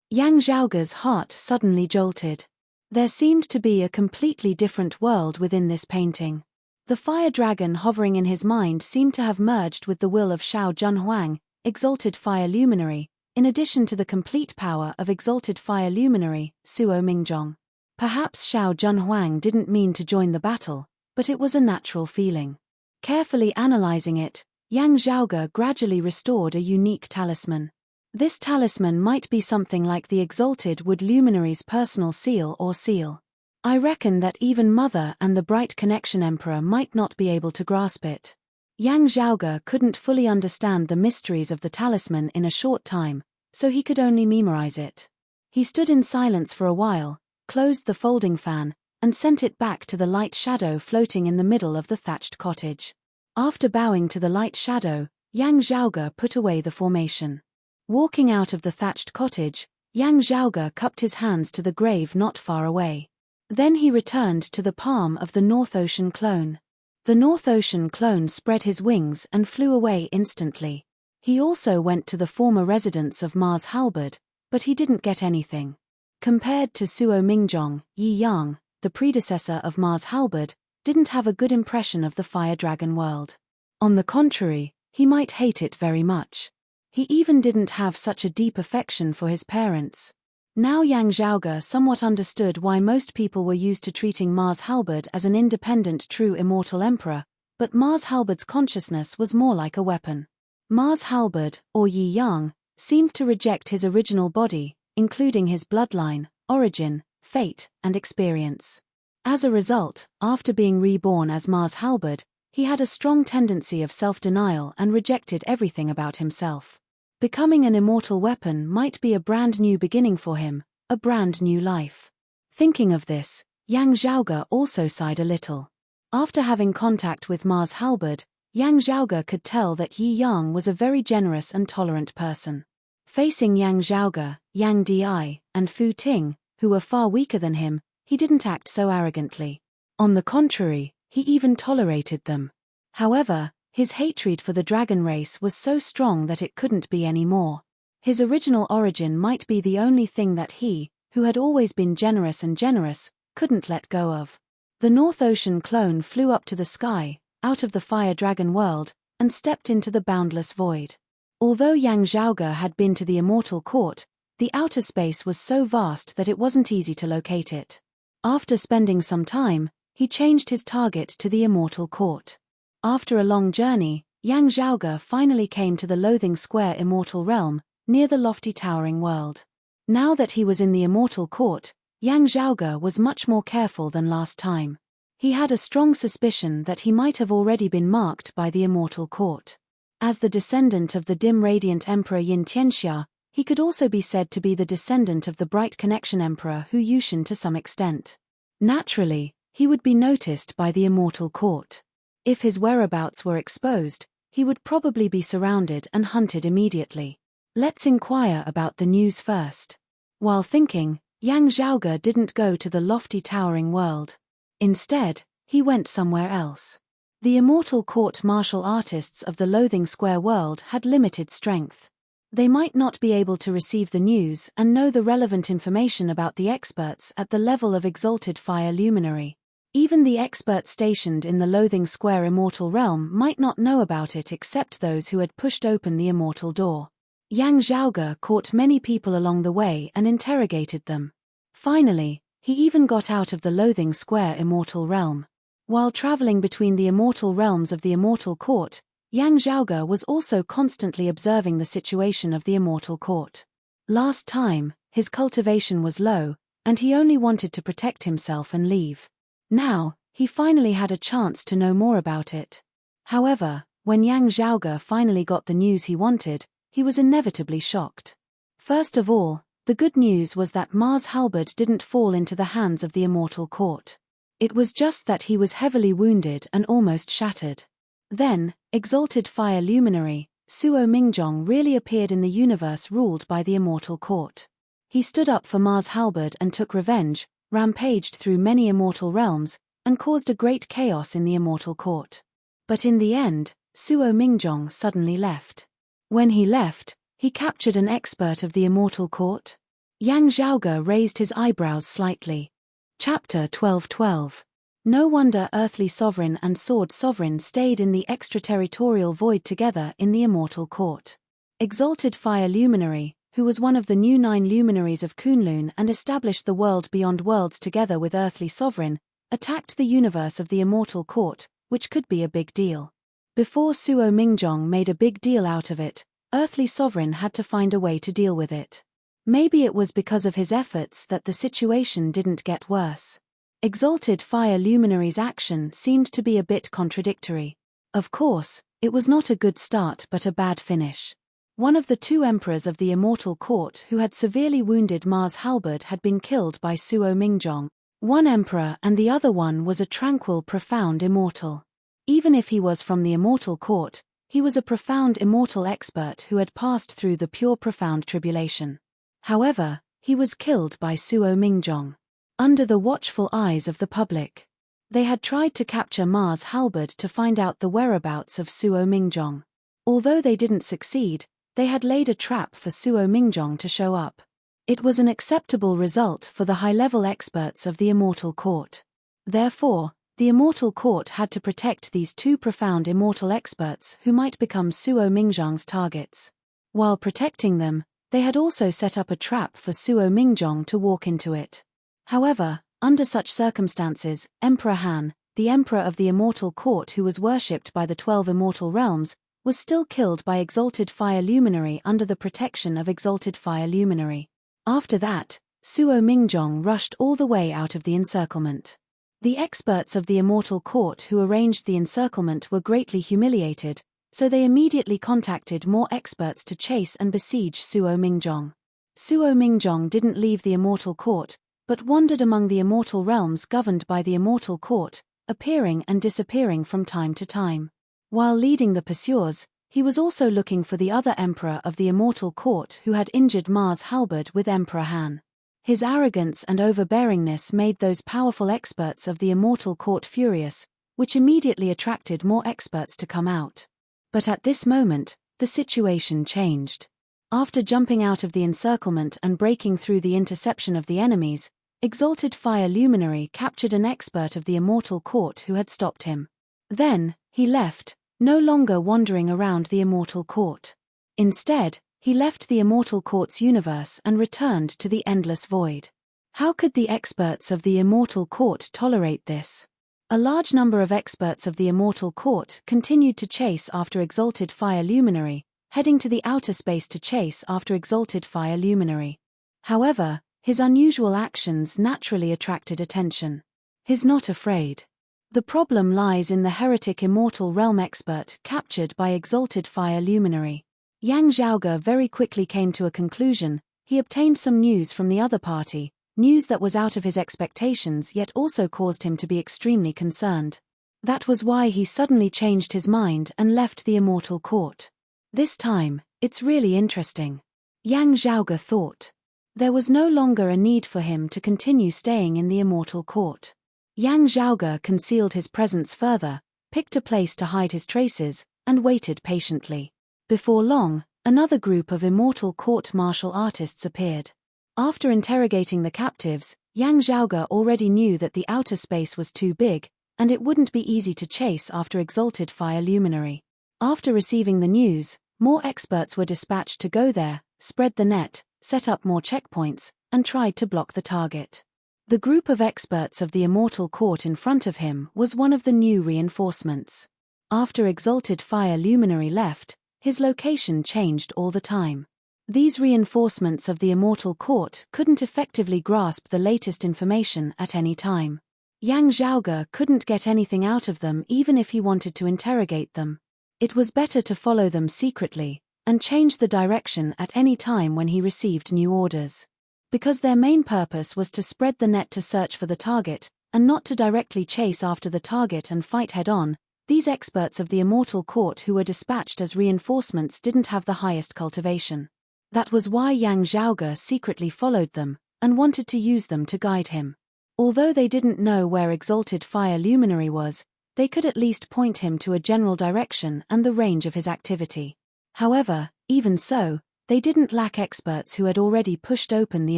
[SPEAKER 1] Yang Zhaoge's heart suddenly jolted. There seemed to be a completely different world within this painting. The fire dragon hovering in his mind seemed to have merged with the will of Shao Junhuang, exalted fire luminary, in addition to the complete power of exalted fire luminary, Suo Mingjong. Perhaps Shao Junhuang didn't mean to join the battle, but it was a natural feeling. Carefully analyzing it, Yang Zhaoge gradually restored a unique talisman. This talisman might be something like the exalted wood luminary's personal seal or seal. I reckon that even Mother and the Bright Connection Emperor might not be able to grasp it. Yang Zhaoge couldn't fully understand the mysteries of the talisman in a short time, so he could only memorize it. He stood in silence for a while, closed the folding fan, and sent it back to the light shadow floating in the middle of the thatched cottage. After bowing to the light shadow, Yang Zhaoge put away the formation. Walking out of the thatched cottage, Yang Zhaoge cupped his hands to the grave not far away. Then he returned to the palm of the North Ocean clone. The North Ocean clone spread his wings and flew away instantly. He also went to the former residence of Mars Halberd, but he didn't get anything. Compared to Suo Mingjong, Yi Yang, the predecessor of Mars Halberd, didn't have a good impression of the fire dragon world. On the contrary, he might hate it very much. He even didn't have such a deep affection for his parents. Now Yang Zhaoge somewhat understood why most people were used to treating Mars Halberd as an independent true immortal emperor, but Mars Halberd's consciousness was more like a weapon. Mars Halberd, or Yi Yang, seemed to reject his original body, including his bloodline, origin, fate, and experience. As a result, after being reborn as Mars Halberd, he had a strong tendency of self-denial and rejected everything about himself. Becoming an immortal weapon might be a brand new beginning for him, a brand new life. Thinking of this, Yang Zhaoge also sighed a little. After having contact with Mars Halberd, Yang Zhaoge could tell that Yi Yang was a very generous and tolerant person. Facing Yang Zhaoge, Yang Di, and Fu Ting, who were far weaker than him, he didn't act so arrogantly. On the contrary, he even tolerated them. However, his hatred for the dragon race was so strong that it couldn't be any more. His original origin might be the only thing that he, who had always been generous and generous, couldn't let go of. The North Ocean clone flew up to the sky, out of the fire dragon world, and stepped into the boundless void. Although Yang Zhaoge had been to the immortal court, the outer space was so vast that it wasn't easy to locate it. After spending some time, he changed his target to the immortal court. After a long journey, Yang Zhaoge finally came to the Loathing Square immortal realm, near the lofty towering world. Now that he was in the immortal court, Yang Zhaoge was much more careful than last time. He had a strong suspicion that he might have already been marked by the immortal court. As the descendant of the dim radiant Emperor Yin Tianxia, he could also be said to be the descendant of the Bright Connection Emperor Hu Yushan to some extent. Naturally, he would be noticed by the immortal court. If his whereabouts were exposed, he would probably be surrounded and hunted immediately. Let's inquire about the news first. While thinking, Yang Zhaoge didn't go to the lofty towering world. Instead, he went somewhere else. The immortal court martial artists of the Loathing Square world had limited strength. They might not be able to receive the news and know the relevant information about the experts at the level of exalted fire luminary. Even the experts stationed in the Loathing Square immortal realm might not know about it except those who had pushed open the immortal door. Yang Zhaoge caught many people along the way and interrogated them. Finally, he even got out of the Loathing Square immortal realm. While traveling between the immortal realms of the immortal court, Yang Zhaoge was also constantly observing the situation of the immortal court. Last time, his cultivation was low, and he only wanted to protect himself and leave. Now, he finally had a chance to know more about it. However, when Yang Zhaoge finally got the news he wanted, he was inevitably shocked. First of all, the good news was that Mars Halberd didn't fall into the hands of the immortal court. It was just that he was heavily wounded and almost shattered. Then, exalted fire luminary, Suo Mingjong really appeared in the universe ruled by the immortal court. He stood up for Ma's halberd and took revenge, rampaged through many immortal realms, and caused a great chaos in the immortal court. But in the end, Suo Mingjong suddenly left. When he left, he captured an expert of the immortal court? Yang Zhaoge raised his eyebrows slightly. Chapter 12:12. No wonder earthly sovereign and sword sovereign stayed in the extraterritorial void together in the immortal court. Exalted fire luminary, who was one of the new 9 luminaries of Kunlun and established the world beyond worlds together with earthly sovereign, attacked the universe of the immortal court, which could be a big deal. Before Suo Mingjong made a big deal out of it, earthly sovereign had to find a way to deal with it. Maybe it was because of his efforts that the situation didn't get worse. Exalted fire luminary's action seemed to be a bit contradictory. Of course, it was not a good start but a bad finish. One of the 2 emperors of the immortal court who had severely wounded Ma's halberd had been killed by Suo Mingjong. One emperor and the other one was a tranquil profound immortal. Even if he was from the immortal court, he was a profound immortal expert who had passed through the pure profound tribulation. However, he was killed by Suo Mingjong. Under the watchful eyes of the public. They had tried to capture Ma's halberd to find out the whereabouts of Suo Mingjong. Although they didn't succeed, they had laid a trap for Suo Mingjong to show up. It was an acceptable result for the high-level experts of the immortal court. Therefore, the immortal court had to protect these 2 profound immortal experts who might become Suo Mingjong's targets. While protecting them, they had also set up a trap for Suo Mingjong to walk into it. However, under such circumstances, Emperor Han, the emperor of the immortal court who was worshipped by the 12 immortal realms, was still killed by exalted fire luminary under the protection of exalted fire luminary. After that, Suo Mingjong rushed all the way out of the encirclement. The experts of the immortal court who arranged the encirclement were greatly humiliated, so they immediately contacted more experts to chase and besiege Suo Mingjong. Suo Mingjong didn't leave the immortal court, but wandered among the immortal realms governed by the immortal court, appearing and disappearing from time to time. While leading the pursuers, he was also looking for the other emperor of the immortal court who had injured Ma's halberd with Emperor Han. His arrogance and overbearingness made those powerful experts of the immortal court furious, which immediately attracted more experts to come out. But at this moment, the situation changed. After jumping out of the encirclement and breaking through the interception of the enemies, exalted fire luminary captured an expert of the immortal court who had stopped him. Then, he left, no longer wandering around the immortal court. Instead, he left the immortal court's universe and returned to the endless void. How could the experts of the immortal court tolerate this? A large number of experts of the immortal court continued to chase after exalted fire luminary, heading to the outer space to chase after exalted fire luminary. However, his unusual actions naturally attracted attention. He's not afraid. The problem lies in the heretic immortal realm expert captured by exalted fire luminary. Yang Zhaoge very quickly came to a conclusion. He obtained some news from the other party, news that was out of his expectations yet also caused him to be extremely concerned. That was why he suddenly changed his mind and left the immortal court. This time, it's really interesting. Yang Zhaoge thought. There was no longer a need for him to continue staying in the immortal court. Yang Zhaoge concealed his presence further, picked a place to hide his traces, and waited patiently. Before long, another group of immortal court martial artists appeared. After interrogating the captives, Yang Zhaoge already knew that the outer space was too big, and it wouldn't be easy to chase after exalted fire luminary. After receiving the news, more experts were dispatched to go there, spread the net, set up more checkpoints, and tried to block the target. The group of experts of the immortal court in front of him was one of the new reinforcements. After exalted fire luminary left, his location changed all the time. These reinforcements of the immortal court couldn't effectively grasp the latest information at any time. Yang Zhaoge couldn't get anything out of them even if he wanted to interrogate them. It was better to follow them secretly, and change the direction at any time when he received new orders. Because their main purpose was to spread the net to search for the target, and not to directly chase after the target and fight head-on. These experts of the immortal court who were dispatched as reinforcements didn't have the highest cultivation. That was why Yang Zhaoge secretly followed them, and wanted to use them to guide him. Although they didn't know where Exalted Fire Luminary was, they could at least point him to a general direction and the range of his activity. However, even so, they didn't lack experts who had already pushed open the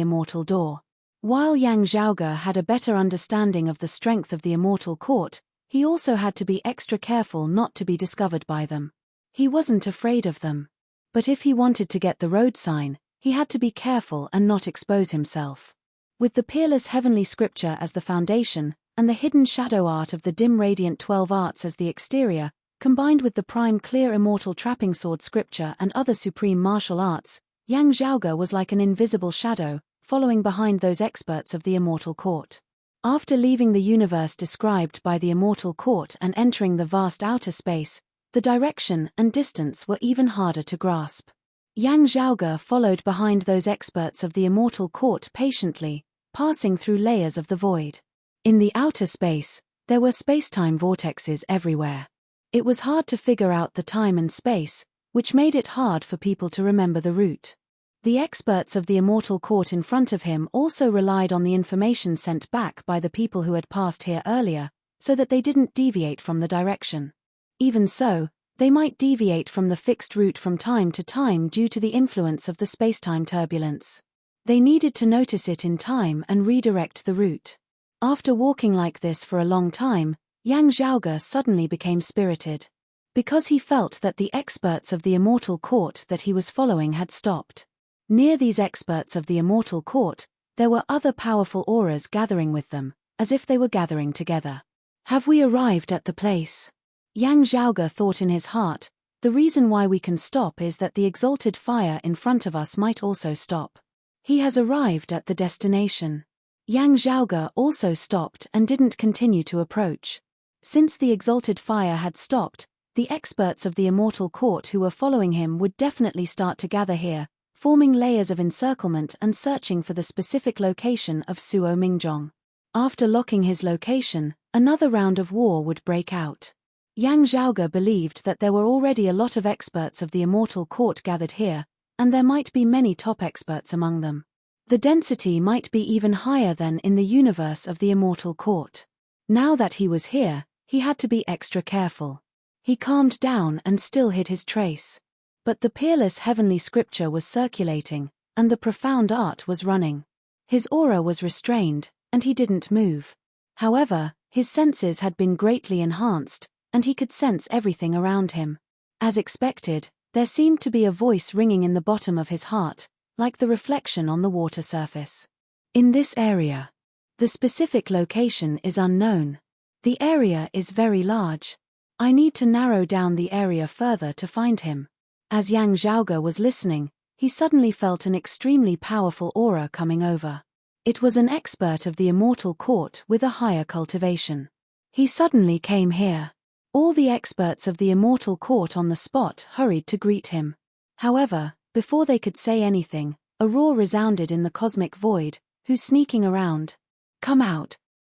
[SPEAKER 1] immortal door. While Yang Zhaoge had a better understanding of the strength of the immortal court, he also had to be extra careful not to be discovered by them. He wasn't afraid of them. But if he wanted to get the road sign, he had to be careful and not expose himself. With the peerless heavenly scripture as the foundation, and the hidden shadow art of the dim radiant 12 arts as the exterior, combined with the prime clear immortal trapping sword scripture and other supreme martial arts, Yang Zhaoge was like an invisible shadow, following behind those experts of the immortal court. After leaving the universe described by the immortal court and entering the vast outer space, the direction and distance were even harder to grasp. Yang Zhaoge followed behind those experts of the immortal court patiently, passing through layers of the void. In the outer space, there were space-time vortexes everywhere. It was hard to figure out the time and space, which made it hard for people to remember the route. The experts of the immortal court in front of him also relied on the information sent back by the people who had passed here earlier, so that they didn't deviate from the direction. Even so, they might deviate from the fixed route from time to time due to the influence of the space-time turbulence. They needed to notice it in time and redirect the route. After walking like this for a long time, Yang Zhaoge suddenly became spirited. Because he felt that the experts of the immortal court that he was following had stopped. Near these experts of the immortal court, there were other powerful auras gathering with them, as if they were gathering together. Have we arrived at the place? Yang Zhaoge thought in his heart, the reason why we can stop is that the exalted fire in front of us might also stop. He has arrived at the destination. Yang Zhaoge also stopped and didn't continue to approach. Since the exalted fire had stopped, the experts of the immortal court who were following him would definitely start to gather here, forming layers of encirclement and searching for the specific location of Suo Mingjong. After locking his location, another round of war would break out. Yang Zhaoge believed that there were already a lot of experts of the immortal court gathered here, and there might be many top experts among them. The density might be even higher than in the universe of the immortal court. Now that he was here, he had to be extra careful. He calmed down and still hid his trace. But the peerless heavenly scripture was circulating, and the profound art was running. His aura was restrained, and he didn't move. However, his senses had been greatly enhanced, and he could sense everything around him. As expected, there seemed to be a voice ringing in the bottom of his heart, like the reflection on the water surface. In this area. The specific location is unknown. The area is very large. I need to narrow down the area further to find him. As Yang Zhaoge was listening, he suddenly felt an extremely powerful aura coming over. It was an expert of the immortal court with a higher cultivation. He suddenly came here. All the experts of the immortal court on the spot hurried to greet him. However, before they could say anything, a roar resounded in the cosmic void. Who's sneaking around? Come out.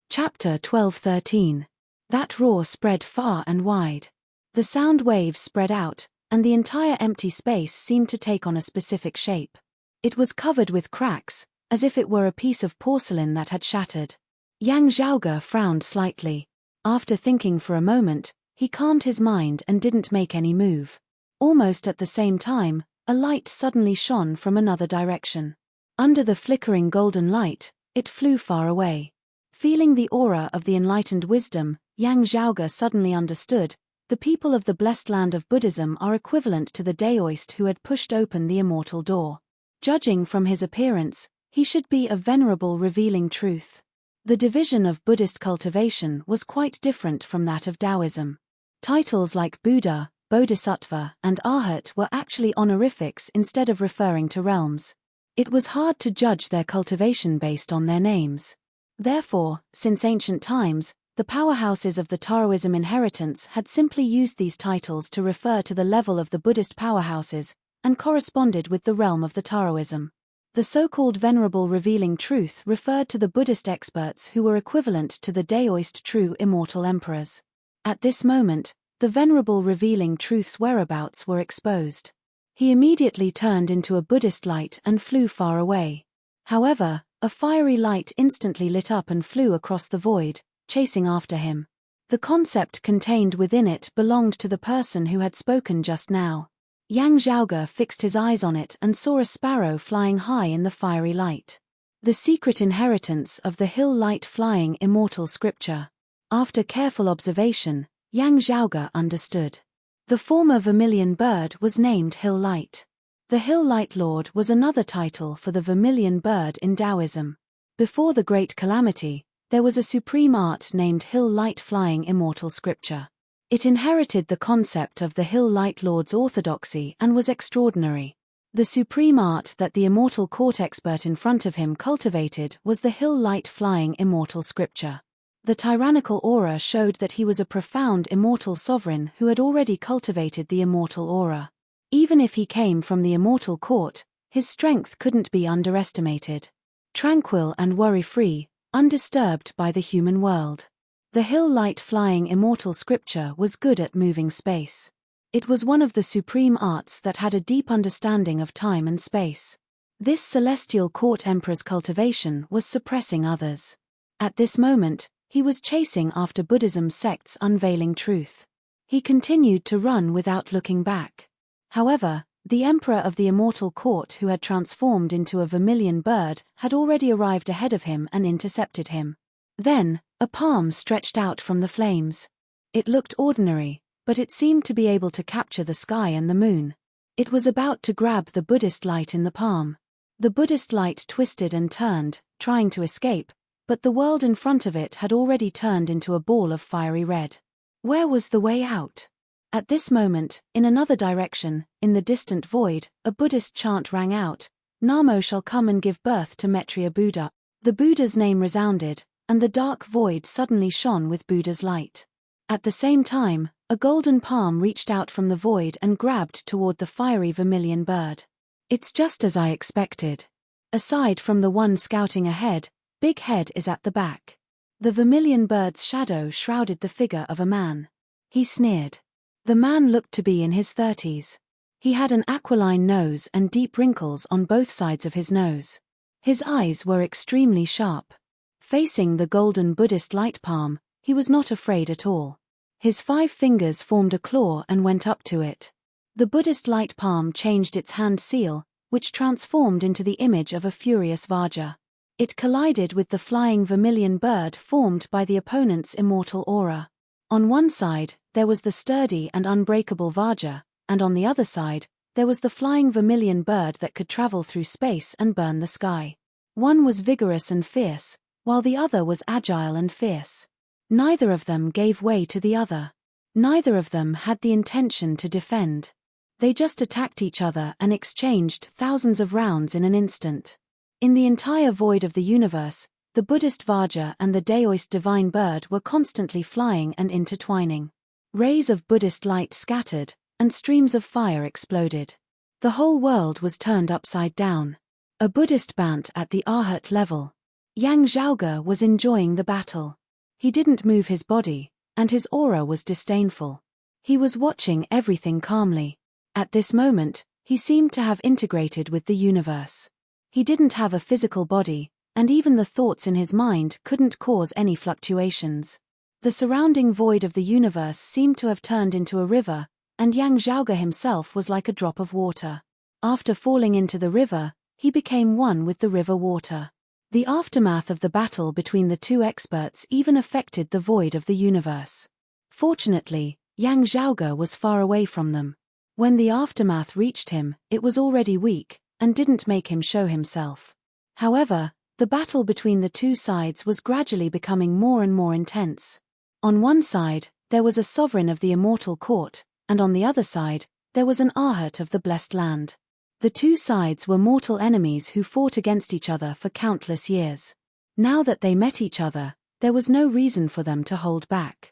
[SPEAKER 1] Chapter 12:13. That roar spread far and wide. The sound waves spread out, and the entire empty space seemed to take on a specific shape. It was covered with cracks, as if it were a piece of porcelain that had shattered. Yang Zhaoge frowned slightly. After thinking for a moment, he calmed his mind and didn't make any move. Almost at the same time, a light suddenly shone from another direction. Under the flickering golden light, it flew far away. Feeling the aura of the enlightened wisdom, Yang Zhaoge suddenly understood. The people of the blessed land of Buddhism are equivalent to the Daoist who had pushed open the immortal door. Judging from his appearance, he should be a venerable revealing truth. The division of Buddhist cultivation was quite different from that of Taoism. Titles like Buddha, Bodhisattva, and Arhat were actually honorifics instead of referring to realms. It was hard to judge their cultivation based on their names. Therefore, since ancient times, the powerhouses of the Taoism inheritance had simply used these titles to refer to the level of the Buddhist powerhouses, and corresponded with the realm of the Taoism. The so-called Venerable Revealing Truth referred to the Buddhist experts who were equivalent to the Daoist true immortal emperors. At this moment, the Venerable Revealing Truth's whereabouts were exposed. He immediately turned into a Buddhist light and flew far away. However, a fiery light instantly lit up and flew across the void, chasing after him. The concept contained within it belonged to the person who had spoken just now. Yang Zhaoge fixed his eyes on it and saw a sparrow flying high in the fiery light. The secret inheritance of the hill light flying immortal scripture. After careful observation, Yang Zhaoge understood. The former vermilion bird was named Hill Light. The Hill Light Lord was another title for the vermilion bird in Taoism. Before the Great Calamity, there was a supreme art named Hill Light Flying Immortal Scripture. It inherited the concept of the Hill Light Lord's orthodoxy and was extraordinary. The supreme art that the immortal court expert in front of him cultivated was the Hill Light Flying Immortal Scripture. The tyrannical aura showed that he was a profound immortal sovereign who had already cultivated the immortal aura. Even if he came from the immortal court, his strength couldn't be underestimated. Tranquil and worry-free, undisturbed by the human world. The Hill Light Flying Immortal Scripture was good at moving space. It was one of the supreme arts that had a deep understanding of time and space. This celestial court emperor's cultivation was suppressing others. At this moment, he was chasing after Buddhism sect's unveiling truth. He continued to run without looking back. However, the emperor of the immortal court who had transformed into a vermilion bird had already arrived ahead of him and intercepted him. Then, a palm stretched out from the flames. It looked ordinary, but it seemed to be able to capture the sky and the moon. It was about to grab the Buddhist light in the palm. The Buddhist light twisted and turned, trying to escape, but the world in front of it had already turned into a ball of fiery red. Where was the way out? At this moment, in another direction, in the distant void, a Buddhist chant rang out, "Namo shall come and give birth to Maitreya Buddha." The Buddha's name resounded, and the dark void suddenly shone with Buddha's light. At the same time, a golden palm reached out from the void and grabbed toward the fiery vermilion bird. It's just as I expected. Aside from the one scouting ahead, Big Head is at the back. The vermilion bird's shadow shrouded the figure of a man. He sneered. The man looked to be in his 30s. He had an aquiline nose and deep wrinkles on both sides of his nose. His eyes were extremely sharp. Facing the golden Buddhist light palm, he was not afraid at all. His 5 fingers formed a claw and went up to it. The Buddhist light palm changed its hand seal, which transformed into the image of a furious Vajra. It collided with the flying vermilion bird formed by the opponent's immortal aura. On one side, there was the sturdy and unbreakable Vajra, and on the other side, there was the flying vermilion bird that could travel through space and burn the sky. One was vigorous and fierce, while the other was agile and fierce. Neither of them gave way to the other. Neither of them had the intention to defend. They just attacked each other and exchanged thousands of rounds in an instant. In the entire void of the universe, the Buddhist Vajra and the Daoist divine bird were constantly flying and intertwining. Rays of Buddhist light scattered, and streams of fire exploded. The whole world was turned upside down. A Buddhist bant at the Arhat level. Yang Zhaoge was enjoying the battle. He didn't move his body, and his aura was disdainful. He was watching everything calmly. At this moment, he seemed to have integrated with the universe. He didn't have a physical body, and even the thoughts in his mind couldn't cause any fluctuations. The surrounding void of the universe seemed to have turned into a river, and Yang Zhaoge himself was like a drop of water. After falling into the river, he became one with the river water. The aftermath of the battle between the two experts even affected the void of the universe. Fortunately, Yang Zhaoge was far away from them. When the aftermath reached him, it was already weak, and didn't make him show himself. However, the battle between the two sides was gradually becoming more and more intense. On one side, there was a sovereign of the immortal court, and on the other side, there was an Arhat of the blessed land. The two sides were mortal enemies who fought against each other for countless years. Now that they met each other, there was no reason for them to hold back.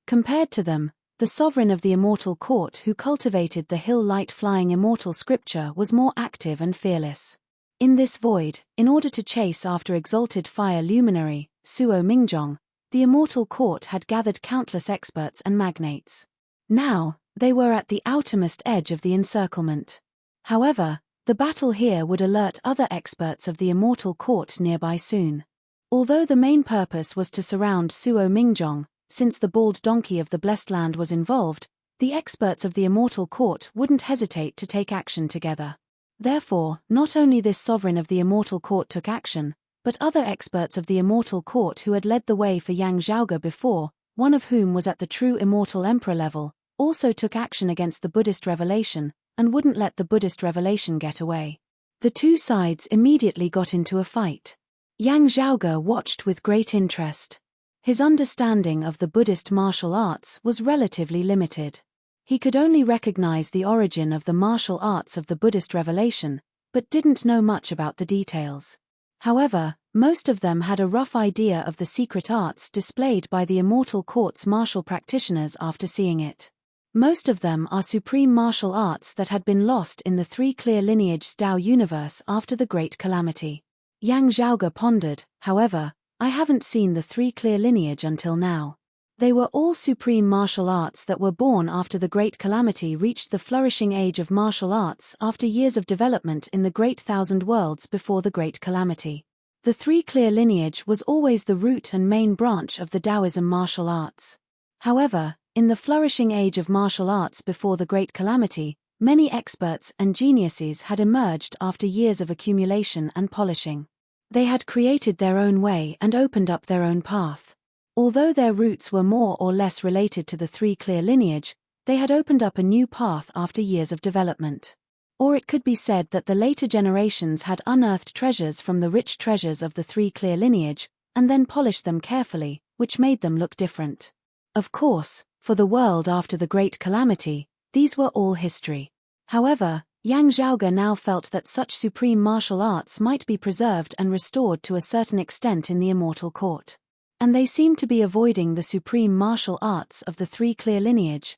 [SPEAKER 1] Compared to them, the sovereign of the immortal court who cultivated the hill light flying immortal scripture was more active and fearless. In this void, in order to chase after exalted fire luminary, Suo Mingjong, the immortal court had gathered countless experts and magnates. Now, they were at the outermost edge of the encirclement. However, the battle here would alert other experts of the immortal court nearby soon. Although the main purpose was to surround Suo Mingjong, since the bald donkey of the Blessed Land was involved, the experts of the immortal court wouldn't hesitate to take action together. Therefore, not only this sovereign of the immortal court took action, but other experts of the immortal court who had led the way for Yang Zhaoge before, one of whom was at the true immortal emperor level, also took action against the Buddhist revelation, and wouldn't let the Buddhist revelation get away. The two sides immediately got into a fight. Yang Zhaoge watched with great interest. His understanding of the Buddhist martial arts was relatively limited. He could only recognize the origin of the martial arts of the Buddhist revelation, but didn't know much about the details. However, most of them had a rough idea of the secret arts displayed by the immortal court's martial practitioners after seeing it. Most of them are supreme martial arts that had been lost in the three clear lineage's Tao universe after the Great Calamity. Yang Zhaoge pondered, however, I haven't seen the three clear lineage until now. They were all supreme martial arts that were born after the Great Calamity reached the flourishing age of martial arts after years of development in the Great Thousand Worlds before the Great Calamity. The three clear lineage was always the root and main branch of the Taoism martial arts. However, in the flourishing age of martial arts before the Great Calamity, many experts and geniuses had emerged after years of accumulation and polishing. They had created their own way and opened up their own path. Although their roots were more or less related to the three clear lineage, they had opened up a new path after years of development. Or it could be said that the later generations had unearthed treasures from the rich treasures of the three clear lineage, and then polished them carefully, which made them look different. Of course, for the world after the Great Calamity, these were all history. However, Yang Zhaoge now felt that such supreme martial arts might be preserved and restored to a certain extent in the immortal court. And they seemed to be avoiding the supreme martial arts of the three clear lineage.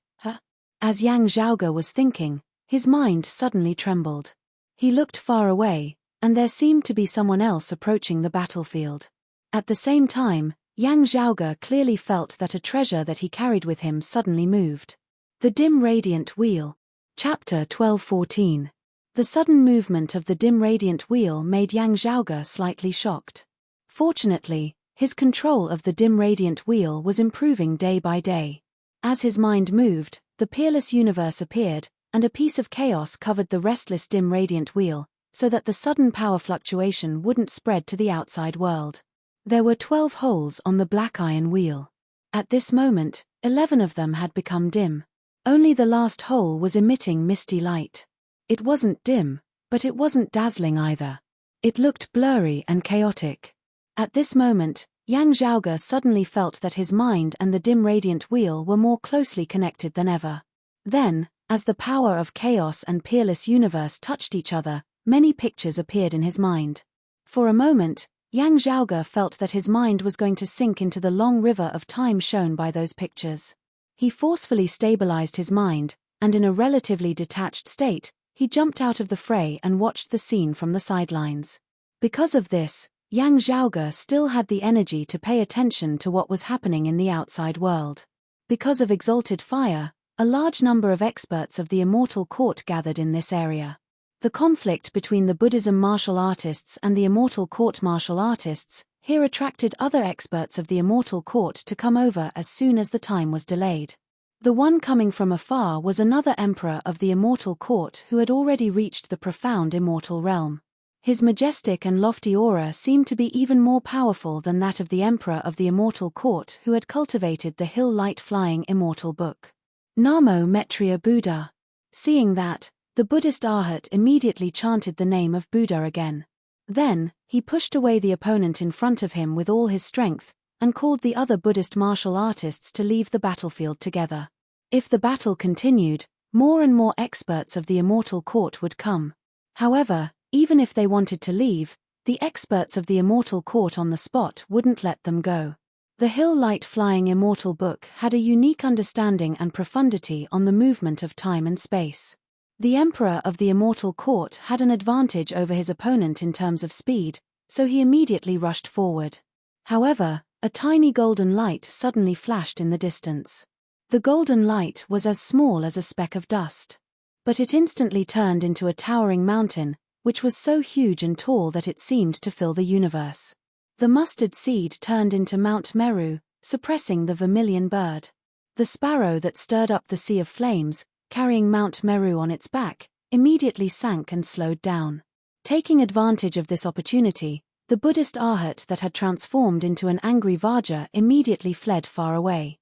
[SPEAKER 1] As Yang Zhaoge was thinking, his mind suddenly trembled. He looked far away, and there seemed to be someone else approaching the battlefield. At the same time, Yang Zhaoge clearly felt that a treasure that he carried with him suddenly moved. The dim radiant wheel. Chapter 12:14. The sudden movement of the dim radiant wheel made Yang Zhaoge slightly shocked. Fortunately, his control of the dim radiant wheel was improving day by day. As his mind moved, the peerless universe appeared, and a piece of chaos covered the restless dim radiant wheel, so that the sudden power fluctuation wouldn't spread to the outside world. There were 12 holes on the black iron wheel. At this moment, 11 of them had become dim. Only the last hole was emitting misty light. It wasn't dim, but it wasn't dazzling either. It looked blurry and chaotic. At this moment, Yang Zhaoge suddenly felt that his mind and the dim radiant wheel were more closely connected than ever. Then, as the power of chaos and peerless universe touched each other, many pictures appeared in his mind. For a moment, Yang Zhaoge felt that his mind was going to sink into the long river of time shown by those pictures. He forcefully stabilized his mind, and in a relatively detached state, he jumped out of the fray and watched the scene from the sidelines. Because of this, Yang Zhaoge still had the energy to pay attention to what was happening in the outside world. Because of exalted fire, a large number of experts of the immortal court gathered in this area. The conflict between the Buddhism martial artists and the immortal court martial artists here attracted other experts of the immortal court to come over as soon as the time was delayed. The one coming from afar was another emperor of the immortal court who had already reached the profound immortal realm. His majestic and lofty aura seemed to be even more powerful than that of the emperor of the immortal court who had cultivated the hill light-flying immortal book. Namo Mettria Buddha. Seeing that, the Buddhist Arhat immediately chanted the name of Buddha again. Then, he pushed away the opponent in front of him with all his strength, and called the other Buddhist martial artists to leave the battlefield together. If the battle continued, more and more experts of the immortal court would come. However, even if they wanted to leave, the experts of the immortal court on the spot wouldn't let them go. The hill light-flying immortal book had a unique understanding and profundity on the movement of time and space. The Emperor of the Immortal Court had an advantage over his opponent in terms of speed, so he immediately rushed forward. However, a tiny golden light suddenly flashed in the distance. The golden light was as small as a speck of dust. But it instantly turned into a towering mountain, which was so huge and tall that it seemed to fill the universe. The mustard seed turned into Mount Meru, suppressing the vermilion bird. The sparrow that stirred up the sea of flames, carrying Mount Meru on its back, immediately sank and slowed down. Taking advantage of this opportunity, the Buddhist Arhat that had transformed into an angry Vajra immediately fled far away.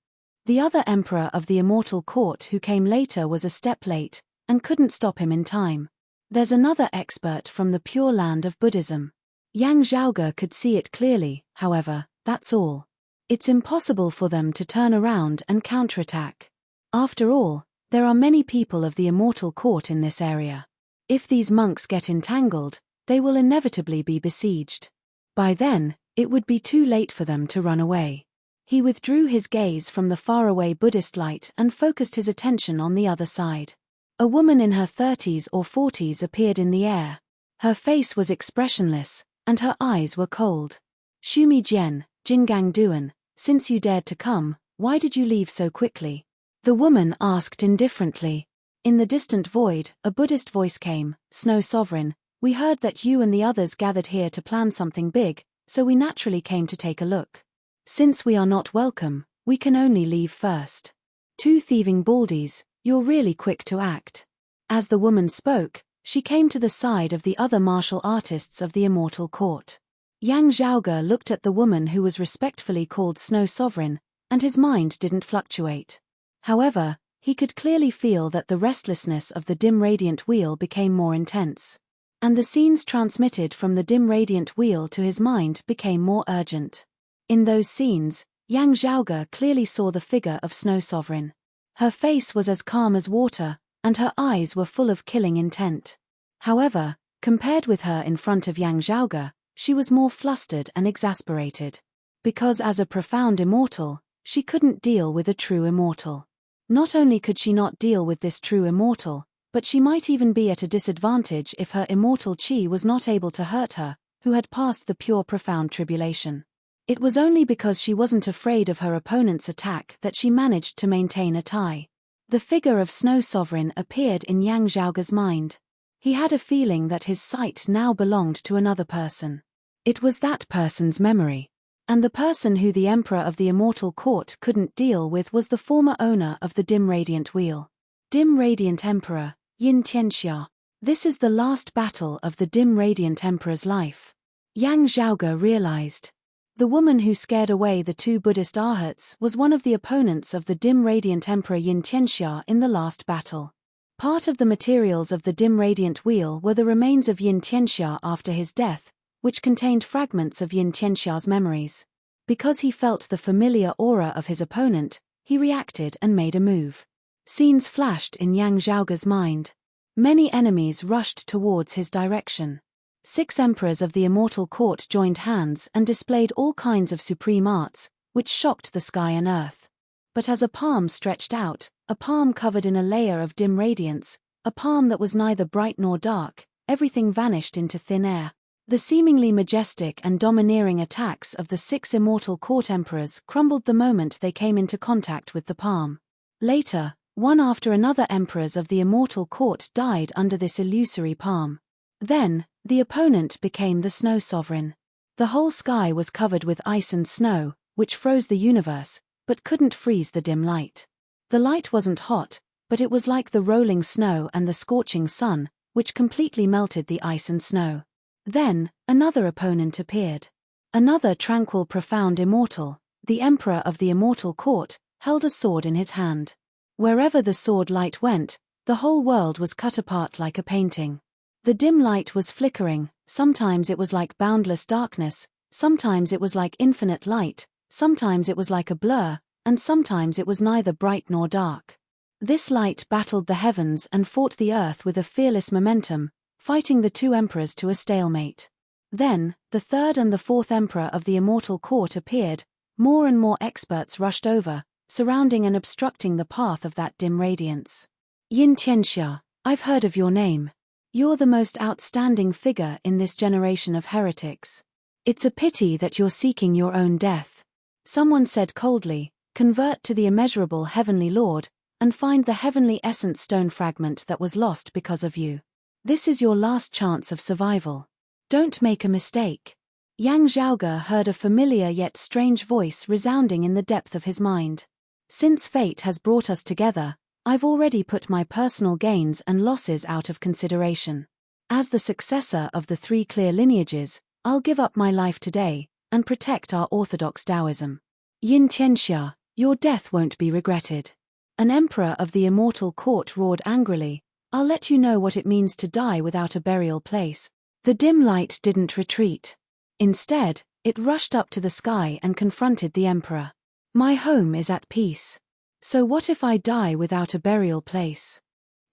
[SPEAKER 1] The other emperor of the Immortal Court who came later was a step late, and couldn't stop him in time. There's another expert from the Pure Land of Buddhism. Yang Zhaoge could see it clearly, however, that's all. It's impossible for them to turn around and counterattack. After all, there are many people of the Immortal Court in this area. If these monks get entangled, they will inevitably be besieged. By then, it would be too late for them to run away. He withdrew his gaze from the faraway Buddhist light and focused his attention on the other side. A woman in her 30s or 40s appeared in the air. Her face was expressionless, and her eyes were cold. Shumi Jian, Jingang Duan, since you dared to come, why did you leave so quickly? The woman asked indifferently. In the distant void, a Buddhist voice came, Snow Sovereign, we heard that you and the others gathered here to plan something big, so we naturally came to take a look. Since we are not welcome, we can only leave first. Two thieving baldies, you're really quick to act. As the woman spoke, she came to the side of the other martial artists of the Immortal Court. Yang Zhaoge looked at the woman who was respectfully called Snow Sovereign, and his mind didn't fluctuate. However, he could clearly feel that the restlessness of the dim radiant wheel became more intense. And the scenes transmitted from the dim radiant wheel to his mind became more urgent. In those scenes, Yang Zhaoge clearly saw the figure of Snow Sovereign. Her face was as calm as water, and her eyes were full of killing intent. However, compared with her in front of Yang Zhaoge, she was more flustered and exasperated. Because as a profound immortal, she couldn't deal with a true immortal. Not only could she not deal with this true immortal, but she might even be at a disadvantage if her immortal chi was not able to hurt her, who had passed the pure profound tribulation. It was only because she wasn't afraid of her opponent's attack that she managed to maintain a tie. The figure of Snow Sovereign appeared in Yang Zhaoge's mind. He had a feeling that his sight now belonged to another person. It was that person's memory. And the person who the Emperor of the Immortal Court couldn't deal with was the former owner of the Dim Radiant Wheel. Dim Radiant Emperor, Yin Tianxia. This is the last battle of the Dim Radiant Emperor's life. Yang Zhaoge realized. The woman who scared away the two Buddhist Arhats was one of the opponents of the Dim Radiant Emperor Yin Tianxia in the last battle. Part of the materials of the Dim Radiant Wheel were the remains of Yin Tianxia after his death, which contained fragments of Yin Tianxia's memories. Because he felt the familiar aura of his opponent, he reacted and made a move. Scenes flashed in Yang Zhaoge's mind. Many enemies rushed towards his direction. 6 emperors of the Immortal Court joined hands and displayed all kinds of supreme arts, which shocked the sky and earth. But as a palm stretched out, a palm covered in a layer of dim radiance, a palm that was neither bright nor dark, everything vanished into thin air. The seemingly majestic and domineering attacks of the 6 Immortal Court emperors crumbled the moment they came into contact with the palm. Later, one after another emperors of the Immortal Court died under this illusory palm. Then, the opponent became the Snow Sovereign. The whole sky was covered with ice and snow, which froze the universe, but couldn't freeze the dim light. The light wasn't hot, but it was like the rolling snow and the scorching sun, which completely melted the ice and snow. Then, another opponent appeared. Another tranquil profound immortal, the Emperor of the Immortal Court, held a sword in his hand. Wherever the sword light went, the whole world was cut apart like a painting. The dim light was flickering, sometimes it was like boundless darkness, sometimes it was like infinite light, sometimes it was like a blur, and sometimes it was neither bright nor dark. This light battled the heavens and fought the earth with a fearless momentum, fighting the 2 emperors to a stalemate. Then, the 3rd and the 4th emperor of the Immortal Court appeared. More and more experts rushed over, surrounding and obstructing the path of that dim radiance. Yin Tianxia, I've heard of your name. You're the most outstanding figure in this generation of heretics. It's a pity that you're seeking your own death. Someone said coldly, convert to the immeasurable heavenly Lord, and find the heavenly essence stone fragment that was lost because of you. This is your last chance of survival. Don't make a mistake. Yang Zhaoge heard a familiar yet strange voice resounding in the depth of his mind. Since fate has brought us together, I've already put my personal gains and losses out of consideration. As the successor of the three clear lineages, I'll give up my life today, and protect our orthodox Taoism. Yin Tianxia, your death won't be regretted. An emperor of the immortal court roared angrily, I'll let you know what it means to die without a burial place. The dim light didn't retreat. Instead, it rushed up to the sky and confronted the emperor. My home is at peace. So what if I die without a burial place?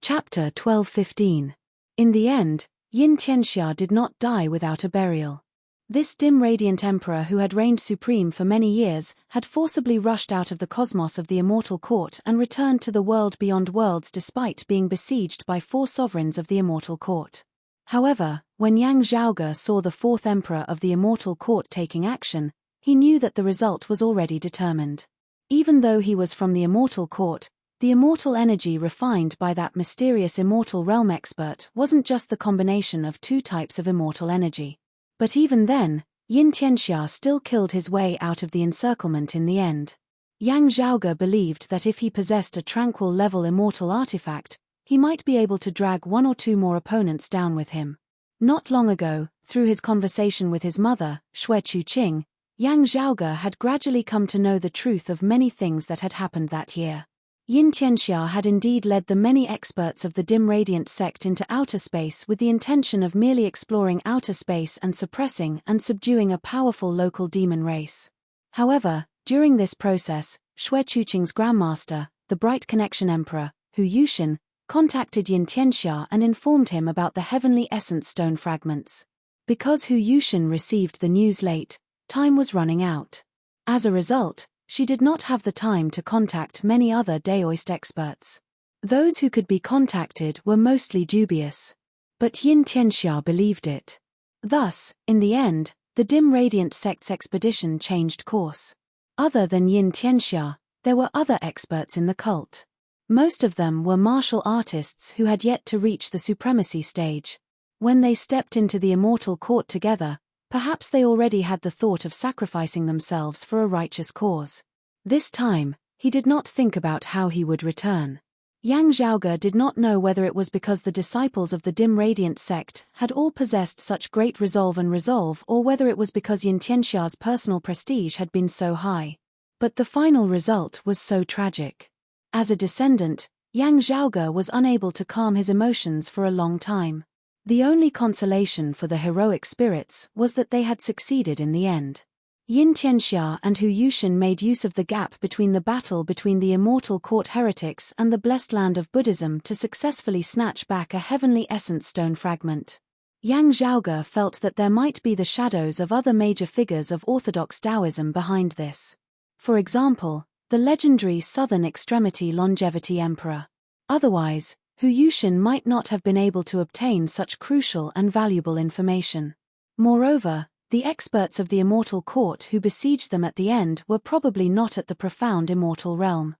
[SPEAKER 1] Chapter 12:15. In the end, Yin Tianxia did not die without a burial. This dim radiant emperor who had reigned supreme for many years had forcibly rushed out of the cosmos of the immortal court and returned to the world beyond worlds despite being besieged by 4 sovereigns of the immortal court. However, when Yang Zhaoge saw the 4th emperor of the immortal court taking action, he knew that the result was already determined. Even though he was from the immortal court, the immortal energy refined by that mysterious immortal realm expert wasn't just the combination of 2 types of immortal energy. But even then, Yin Tianxia still killed his way out of the encirclement in the end. Yang Zhaoge believed that if he possessed a tranquil level immortal artifact, he might be able to drag 1 or 2 more opponents down with him. Not long ago, through his conversation with his mother, Xue Chuqing, Yang Zhaoge had gradually come to know the truth of many things that had happened that year. Yin Tianxia had indeed led the many experts of the dim radiant sect into outer space with the intention of merely exploring outer space and suppressing and subduing a powerful local demon race. However, during this process, Xue Chuqing's grandmaster, the Bright Connection Emperor, Hu Yushin, contacted Yin Tianxia and informed him about the heavenly essence stone fragments. Because Hu Yushin received the news late, time was running out. As a result, she did not have the time to contact many other Daoist experts. Those who could be contacted were mostly dubious. But Yin Tianxia believed it. Thus, in the end, the dim radiant sect's expedition changed course. Other than Yin Tianxia, there were other experts in the cult. Most of them were martial artists who had yet to reach the supremacy stage. When they stepped into the immortal court together, perhaps they already had the thought of sacrificing themselves for a righteous cause. This time, he did not think about how he would return. Yang Zhaoge did not know whether it was because the disciples of the dim radiant sect had all possessed such great resolve or whether it was because Yin Tianxia's personal prestige had been so high. But the final result was so tragic. As a descendant, Yang Zhaoge was unable to calm his emotions for a long time. The only consolation for the heroic spirits was that they had succeeded in the end. Yin Tianxia and Hu Yushin made use of the gap between the battle between the immortal court heretics and the blessed land of Buddhism to successfully snatch back a heavenly essence stone fragment. Yang Zhaoge felt that there might be the shadows of other major figures of orthodox Taoism behind this. For example, the legendary Southern Extremity Longevity Emperor. Otherwise, Hu Yushin might not have been able to obtain such crucial and valuable information. Moreover, the experts of the immortal court who besieged them at the end were probably not at the profound immortal realm.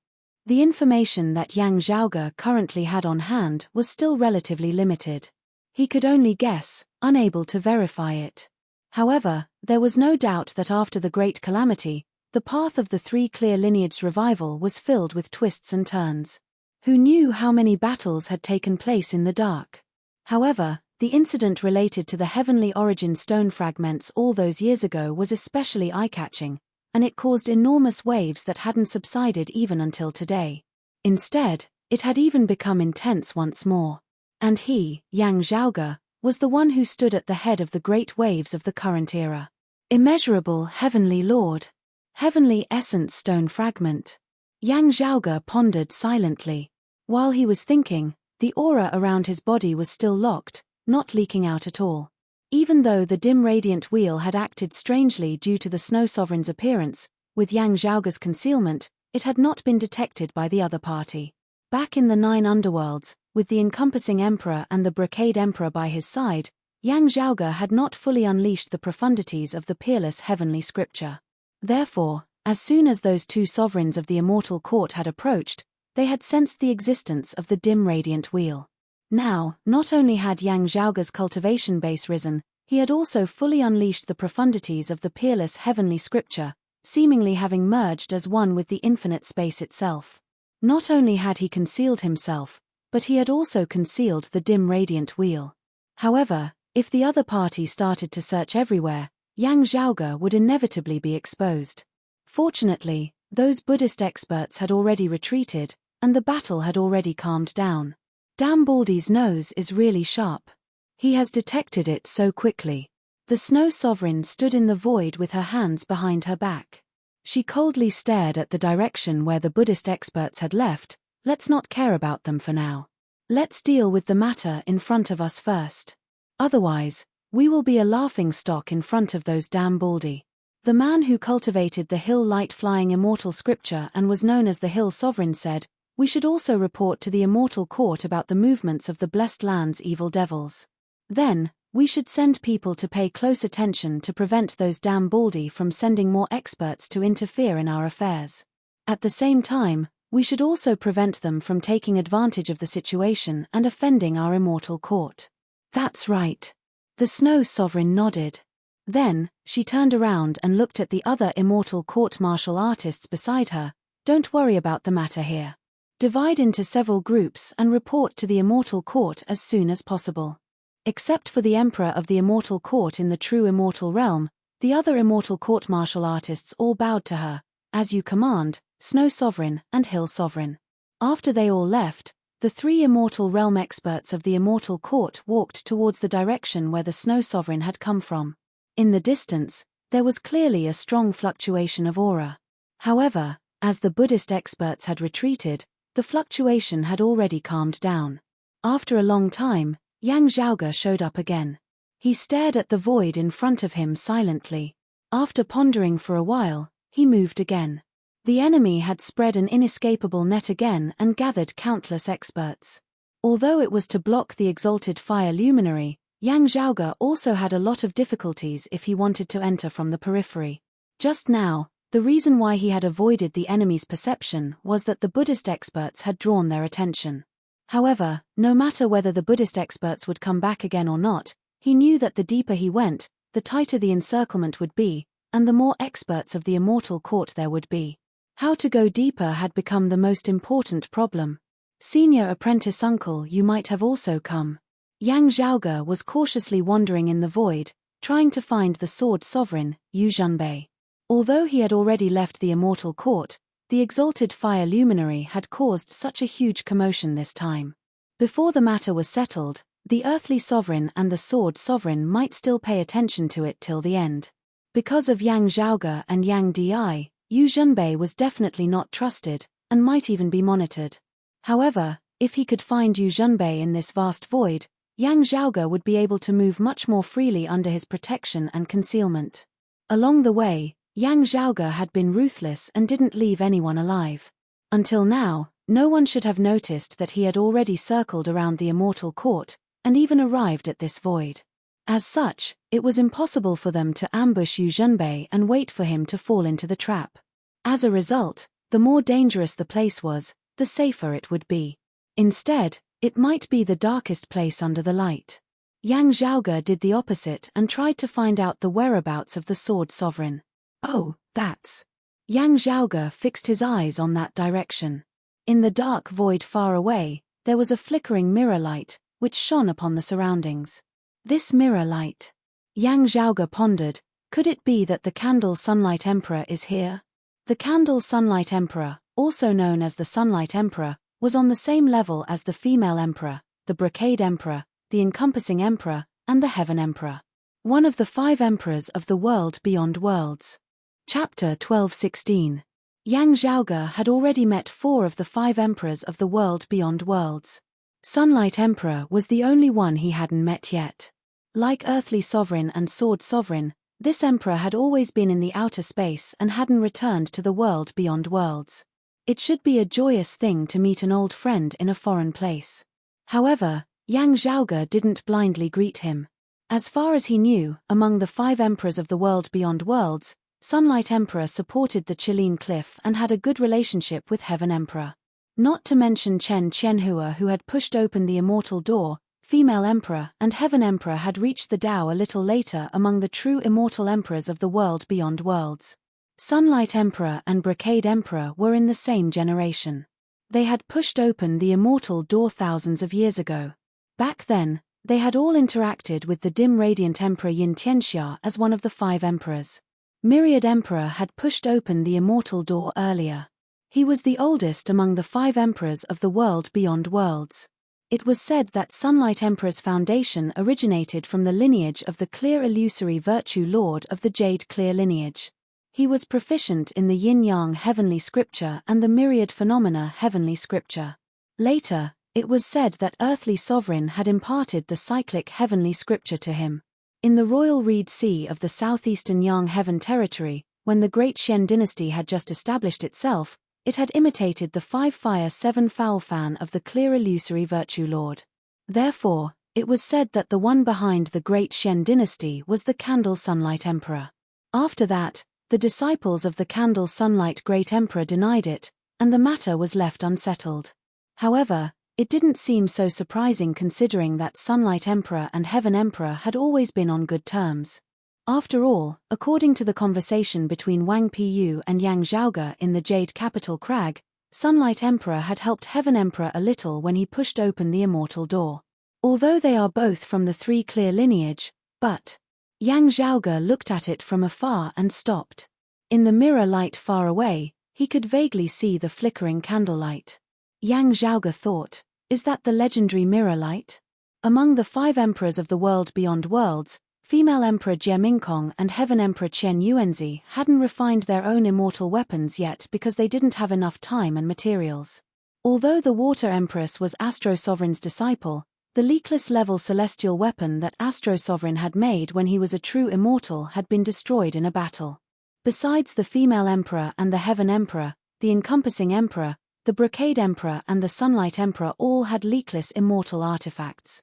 [SPEAKER 1] The information that Yang Zhaoge currently had on hand was still relatively limited. He could only guess, unable to verify it. However, there was no doubt that after the Great Calamity, the path of the 3 clear lineage revival was filled with twists and turns. Who knew how many battles had taken place in the dark? However, the incident related to the heavenly origin stone fragments all those years ago was especially eye-catching, and it caused enormous waves that hadn't subsided even until today. Instead, it had even become intense once more. And he, Yang Zhaoge, was the one who stood at the head of the great waves of the current era. Immeasurable heavenly lord. Heavenly essence stone fragment. Yang Zhaoge pondered silently. While he was thinking, the aura around his body was still locked, not leaking out at all. Even though the dim radiant wheel had acted strangely due to the Snow Sovereign's appearance, with Yang Zhaoge's concealment, it had not been detected by the other party. Back in the 9 underworlds, with the encompassing emperor and the brocade emperor by his side, Yang Zhaoge had not fully unleashed the profundities of the peerless heavenly scripture. Therefore, as soon as those two sovereigns of the immortal court had approached, they had sensed the existence of the dim radiant wheel. Now, not only had Yang Zhaoge's cultivation base risen, he had also fully unleashed the profundities of the peerless heavenly scripture, seemingly having merged as one with the infinite space itself. Not only had he concealed himself, but he had also concealed the dim radiant wheel. However, if the other party started to search everywhere, Yang Zhaoge would inevitably be exposed. Fortunately, those Buddhist experts had already retreated, and the battle had already calmed down. Damn, Baldy's nose is really sharp. He has detected it so quickly. The Snow Sovereign stood in the void with her hands behind her back. She coldly stared at the direction where the Buddhist experts had left. Let's not care about them for now. Let's deal with the matter in front of us first. Otherwise, we will be a laughing stock in front of those damn Baldy. The man who cultivated the hill light-flying immortal scripture and was known as the Hill Sovereign said, "We should also report to the immortal court about the movements of the blessed land's evil devils. Then, we should send people to pay close attention to prevent those damn Baldy from sending more experts to interfere in our affairs. At the same time, we should also prevent them from taking advantage of the situation and offending our immortal court." That's right. The Snow Sovereign nodded. Then, she turned around and looked at the other immortal court martial artists beside her. Don't worry about the matter here. Divide into several groups and report to the immortal court as soon as possible. Except for the emperor of the immortal court in the true immortal realm, the other immortal court martial artists all bowed to her, "As you command, Snow Sovereign and Hill Sovereign." After they all left, the three immortal realm experts of the immortal court walked towards the direction where the Snow Sovereign had come from. In the distance, there was clearly a strong fluctuation of aura. However, as the Buddhist experts had retreated, the fluctuation had already calmed down. After a long time, Yang Zhaoge showed up again. He stared at the void in front of him silently. After pondering for a while, he moved again. The enemy had spread an inescapable net again and gathered countless experts. Although it was to block the exalted fire luminary, Yang Zhaoge also had a lot of difficulties if he wanted to enter from the periphery. Just now, the reason why he had avoided the enemy's perception was that the Buddhist experts had drawn their attention. However, no matter whether the Buddhist experts would come back again or not, he knew that the deeper he went, the tighter the encirclement would be, and the more experts of the immortal court there would be. How to go deeper had become the most important problem. "Senior apprentice uncle, you might have also come." Yang Zhaoge was cautiously wandering in the void, trying to find the Sword Sovereign, Yu Zhenbei. Although he had already left the immortal court, the exalted fire luminary had caused such a huge commotion this time. Before the matter was settled, the earthly sovereign and the Sword Sovereign might still pay attention to it till the end. Because of Yang Zhaoge and Yang Di, Yu Zhenbei was definitely not trusted, and might even be monitored. However, if he could find Yu Zhenbei in this vast void, Yang Zhaoge would be able to move much more freely under his protection and concealment. Along the way, Yang Zhaoge had been ruthless and didn't leave anyone alive. Until now, no one should have noticed that he had already circled around the immortal court, and even arrived at this void. As such, it was impossible for them to ambush Yu Zhenbei and wait for him to fall into the trap. As a result, the more dangerous the place was, the safer it would be. Instead, it might be the darkest place under the light. Yang Zhaoge did the opposite and tried to find out the whereabouts of the Sword Sovereign. "Oh, that's..." Yang Zhaoge fixed his eyes on that direction. In the dark void far away, there was a flickering mirror light, which shone upon the surroundings. This mirror light. Yang Zhaoge pondered, could it be that the Candle Sunlight Emperor is here? The Candle Sunlight Emperor, also known as the Sunlight Emperor, was on the same level as the Female Emperor, the Brocade Emperor, the Encompassing Emperor, and the Heaven Emperor. One of the 5 emperors of the world beyond worlds. Chapter 12:16. Yang Zhaoge had already met 4 of the 5 emperors of the world beyond worlds. Sunlight Emperor was the only one he hadn't met yet. Like Earthly Sovereign and Sword Sovereign, this emperor had always been in the outer space and hadn't returned to the world beyond worlds. It should be a joyous thing to meet an old friend in a foreign place. However, Yang Zhaoge didn't blindly greet him. As far as he knew, among the 5 emperors of the world beyond worlds, Sunlight Emperor supported the Qilin Cliff and had a good relationship with Heaven Emperor. Not to mention Chen Qianhua, who had pushed open the immortal door. Female Emperor and Heaven Emperor had reached the Tao a little later among the true immortal emperors of the world beyond worlds. Sunlight Emperor and Brocade Emperor were in the same generation. They had pushed open the immortal door thousands of years ago. Back then, they had all interacted with the dim radiant Emperor Yin Tianxia as one of the 5 emperors. Myriad Emperor had pushed open the immortal door earlier. He was the oldest among the 5 emperors of the world beyond worlds. It was said that Sunlight Emperor's foundation originated from the lineage of the clear illusory virtue lord of the Jade Clear lineage. He was proficient in the yin-yang heavenly scripture and the myriad phenomena heavenly scripture. Later, it was said that earthly sovereign had imparted the cyclic heavenly scripture to him. In the royal reed sea of the southeastern Yang Heaven territory, when the great Xian dynasty had just established itself, it had imitated the 5-fire 7-foul fan of the clear illusory virtue lord. Therefore, it was said that the one behind the great Xian dynasty was the Candle Sunlight Emperor. After that, the disciples of the Candle Sunlight Great Emperor denied it, and the matter was left unsettled. However, it didn't seem so surprising considering that Sunlight Emperor and Heaven Emperor had always been on good terms. After all, according to the conversation between Wang Piyu and Yang Zhaoge in the Jade Capital Crag, Sunlight Emperor had helped Heaven Emperor a little when he pushed open the immortal door. Although they are both from the 3 clear lineage, but Yang Zhaoge looked at it from afar and stopped. In the mirror light far away, he could vaguely see the flickering candlelight. Yang Zhaoge thought, is that the legendary mirror light? Among the 5 emperors of the world beyond worlds, female Emperor Jie Mingkong and Heaven Emperor Chen Yuanzi hadn't refined their own immortal weapons yet because they didn't have enough time and materials. Although the Water Empress was Astro Sovereign's disciple, the leakless level celestial weapon that Astro Sovereign had made when he was a true immortal had been destroyed in a battle. Besides the female Emperor and the Heaven Emperor, the Encompassing Emperor, the Brocade Emperor and the Sunlight Emperor all had leakless immortal artifacts.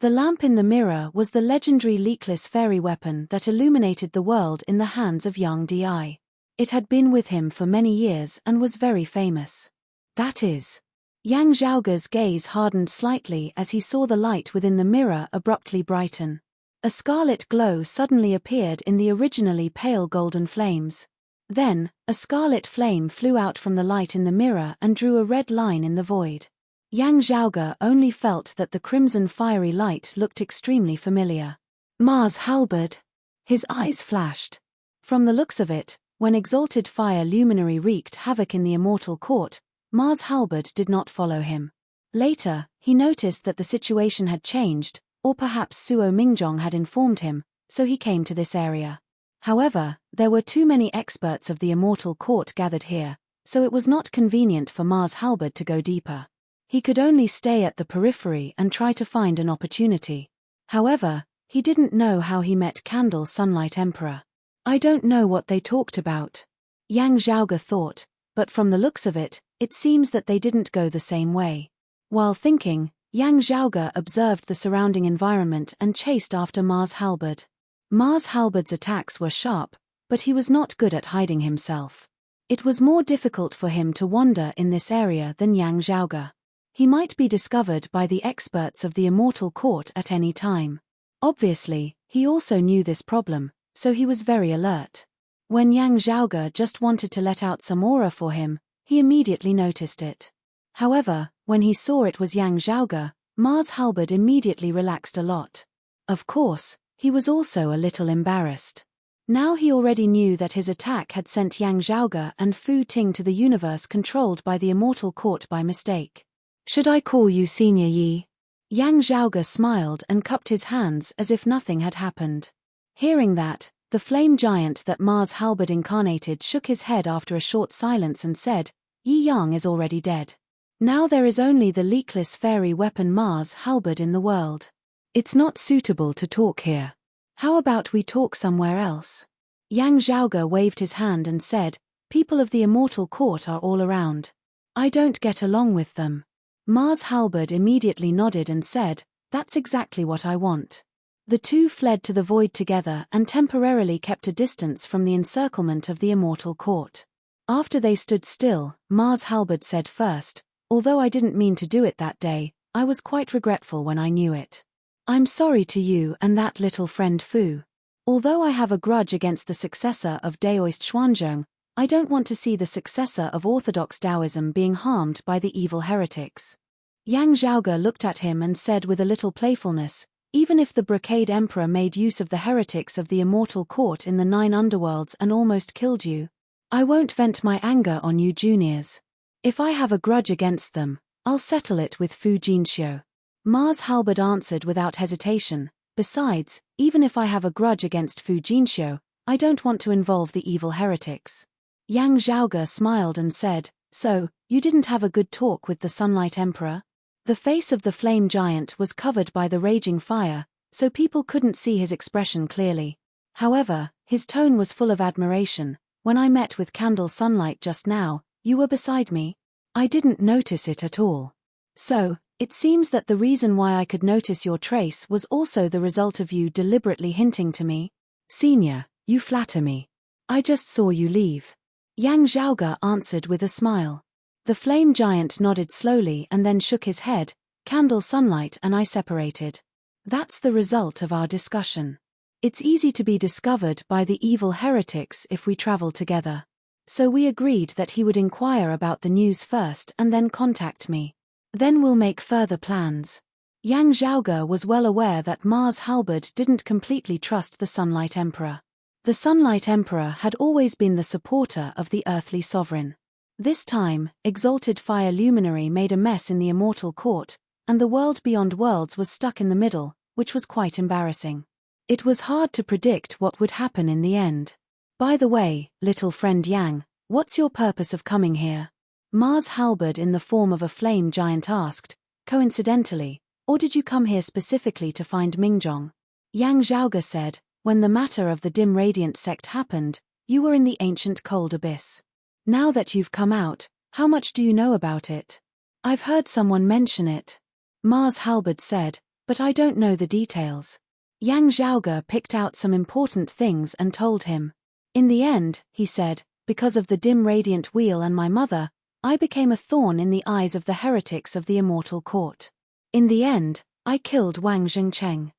[SPEAKER 1] The lamp in the mirror was the legendary leakless fairy weapon that illuminated the world in the hands of Yang Di. It had been with him for many years and was very famous. That is. Yang Zhaoge's gaze hardened slightly as he saw the light within the mirror abruptly brighten. A scarlet glow suddenly appeared in the originally pale golden flames. Then, a scarlet flame flew out from the light in the mirror and drew a red line in the void. Yang Zhaoge only felt that the crimson fiery light looked extremely familiar. Mars halberd. His eyes flashed. From the looks of it, when exalted fire luminary wreaked havoc in the immortal court, Mars halberd did not follow him. Later, he noticed that the situation had changed, or perhaps Suo Mingjong had informed him, so he came to this area. However, there were too many experts of the immortal court gathered here, so it was not convenient for Mars halberd to go deeper. He could only stay at the periphery and try to find an opportunity. However, he didn't know how he met Candle Sunlight Emperor. I don't know what they talked about, Yang Zhaoge thought, but from the looks of it, it seems that they didn't go the same way. While thinking, Yang Zhaoge observed the surrounding environment and chased after Mars halberd. Mars halberd's attacks were sharp, but he was not good at hiding himself. It was more difficult for him to wander in this area than Yang Zhaoge. He might be discovered by the experts of the immortal court at any time. Obviously, he also knew this problem, so he was very alert. When Yang Zhaoge just wanted to let out some aura for him, he immediately noticed it. However, when he saw it was Yang Zhaoge, Mars halberd immediately relaxed a lot. Of course, he was also a little embarrassed. Now he already knew that his attack had sent Yang Zhaoge and Fu Ting to the universe controlled by the immortal court by mistake. Should I call you Senior Yi? Yang Zhaoge smiled and cupped his hands as if nothing had happened. Hearing that, the flame giant that Mars halberd incarnated shook his head after a short silence and said, Yi Yang is already dead. Now there is only the leakless fairy weapon Mars halberd in the world. It's not suitable to talk here. How about we talk somewhere else? Yang Zhaoge waved his hand and said, people of the immortal court are all around. I don't get along with them. Mars Halberd immediately nodded and said, "That's exactly what I want." The two fled to the void together and temporarily kept a distance from the encirclement of the immortal court. After they stood still, Mars Halberd said first, "Although I didn't mean to do it that day, I was quite regretful when I knew it. I'm sorry to you and that little friend Fu. Although I have a grudge against the successor of Daoist Xuanzhong, I don't want to see the successor of Orthodox Taoism being harmed by the evil heretics." Yang Zhaoge looked at him and said with a little playfulness, "Even if the Brocade Emperor made use of the heretics of the immortal court in the 9 underworlds and almost killed you, I won't vent my anger on you juniors. If I have a grudge against them, I'll settle it with Fu Jinxiu." Mars Halberd answered without hesitation, "Besides, even if I have a grudge against Fu Jinxiu, I don't want to involve the evil heretics." Yang Zhaoge smiled and said, "So, you didn't have a good talk with the Sunlight Emperor?" The face of the flame giant was covered by the raging fire, so people couldn't see his expression clearly. However, his tone was full of admiration. "When I met with Candle Sunlight just now, you were beside me. I didn't notice it at all. So, it seems that the reason why I could notice your trace was also the result of you deliberately hinting to me. Senior, you flatter me. I just saw you leave." Yang Zhaoge answered with a smile. The flame giant nodded slowly and then shook his head. "Candle Sunlight and I separated. That's the result of our discussion. It's easy to be discovered by the evil heretics if we travel together. So we agreed that he would inquire about the news first and then contact me. Then we'll make further plans." Yang Zhaoge was well aware that Mars Halberd didn't completely trust the Sunlight Emperor. The Sunlight Emperor had always been the supporter of the earthly sovereign. This time, Exalted Fire Luminary made a mess in the immortal court, and the world beyond worlds was stuck in the middle, which was quite embarrassing. It was hard to predict what would happen in the end. "By the way, little friend Yang, what's your purpose of coming here?" Mars Halberd in the form of a flame giant asked, coincidentally, "Or did you come here specifically to find Mingjong?" Yang Zhaoge said, "When the matter of the dim radiant sect happened, you were in the ancient cold abyss. Now that you've come out, how much do you know about it?" "I've heard someone mention it," Mars Halberd said, "but I don't know the details." Yang Zhaoge picked out some important things and told him. "In the end," he said, "because of the dim radiant wheel and my mother, I became a thorn in the eyes of the heretics of the immortal court. In the end, I killed Wang Zhengcheng."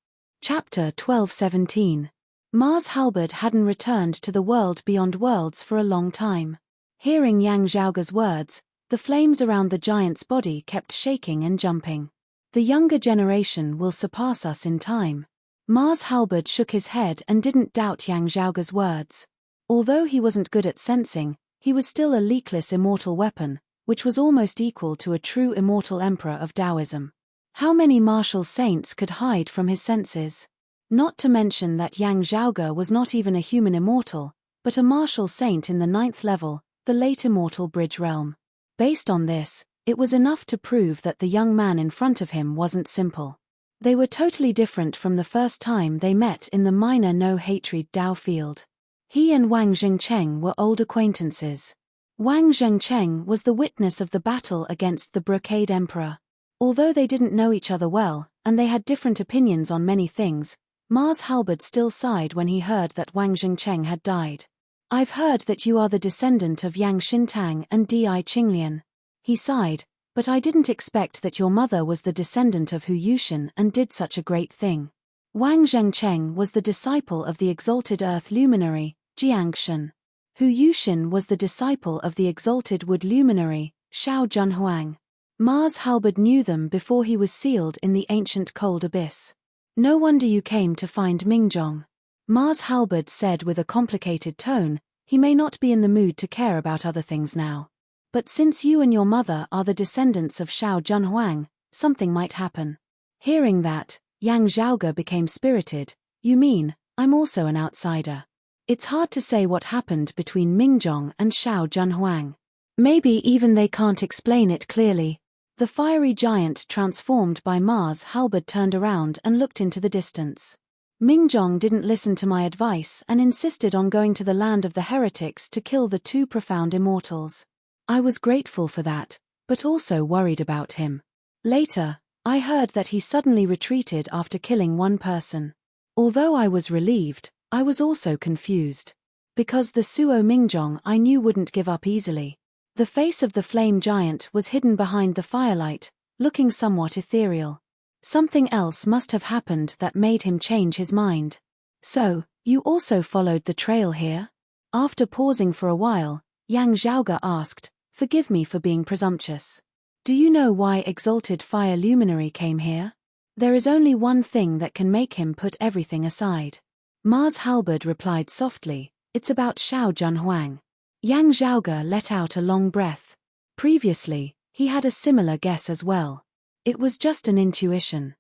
[SPEAKER 1] Chapter 12:17. Mars Halberd hadn't returned to the world beyond worlds for a long time. Hearing Yang Zhaoge's words, the flames around the giant's body kept shaking and jumping. "The younger generation will surpass us in time." Mars Halberd shook his head and didn't doubt Yang Zhaoge's words. Although he wasn't good at sensing, he was still a leakless immortal weapon, which was almost equal to a true immortal emperor of Taoism. How many martial saints could hide from his senses? Not to mention that Yang Zhaoge was not even a human immortal, but a martial saint in the 9th level, the late immortal bridge realm. Based on this, it was enough to prove that the young man in front of him wasn't simple. They were totally different from the first time they met in the minor no-hatred Dao field. He and Wang Zhengcheng were old acquaintances. Wang Zhengcheng was the witness of the battle against the Brocade Emperor. Although they didn't know each other well, and they had different opinions on many things, Mars Halberd still sighed when he heard that Wang Zhengcheng had died. "I've heard that you are the descendant of Yang Xintang and Di Qinglian." He sighed, "But I didn't expect that your mother was the descendant of Hu Yushan and did such a great thing." Wang Zhengcheng was the disciple of the exalted earth luminary, Jiangshan. Hu Yushan was the disciple of the exalted wood luminary, Shao Junhuang. Mars Halberd knew them before he was sealed in the ancient cold abyss. "No wonder you came to find Mingjong," Mars Halberd said with a complicated tone. "He may not be in the mood to care about other things now. But since you and your mother are the descendants of Shao Junhuang, something might happen." Hearing that, Yang Zhaoge became spirited. "You mean, I'm also an outsider?" It's hard to say what happened between Mingjong and Shao Junhuang. Maybe even they can't explain it clearly. The fiery giant transformed by Mars Halberd turned around and looked into the distance. "Mingjong didn't listen to my advice and insisted on going to the land of the heretics to kill the 2 profound immortals. I was grateful for that, but also worried about him. Later, I heard that he suddenly retreated after killing one person. Although I was relieved, I was also confused. Because the Suo Mingjong I knew wouldn't give up easily. The face of the flame giant was hidden behind the firelight, looking somewhat ethereal. Something else must have happened that made him change his mind. So, you also followed the trail here? After pausing for a while, Yang Zhaoge asked, "Forgive me for being presumptuous. Do you know why Exalted Fire Luminary came here? There is only one thing that can make him put everything aside." Mars Halberd replied softly, "It's about Shao Junhuang." Yang Zhaoge let out a long breath. Previously, he had a similar guess as well. It was just an intuition.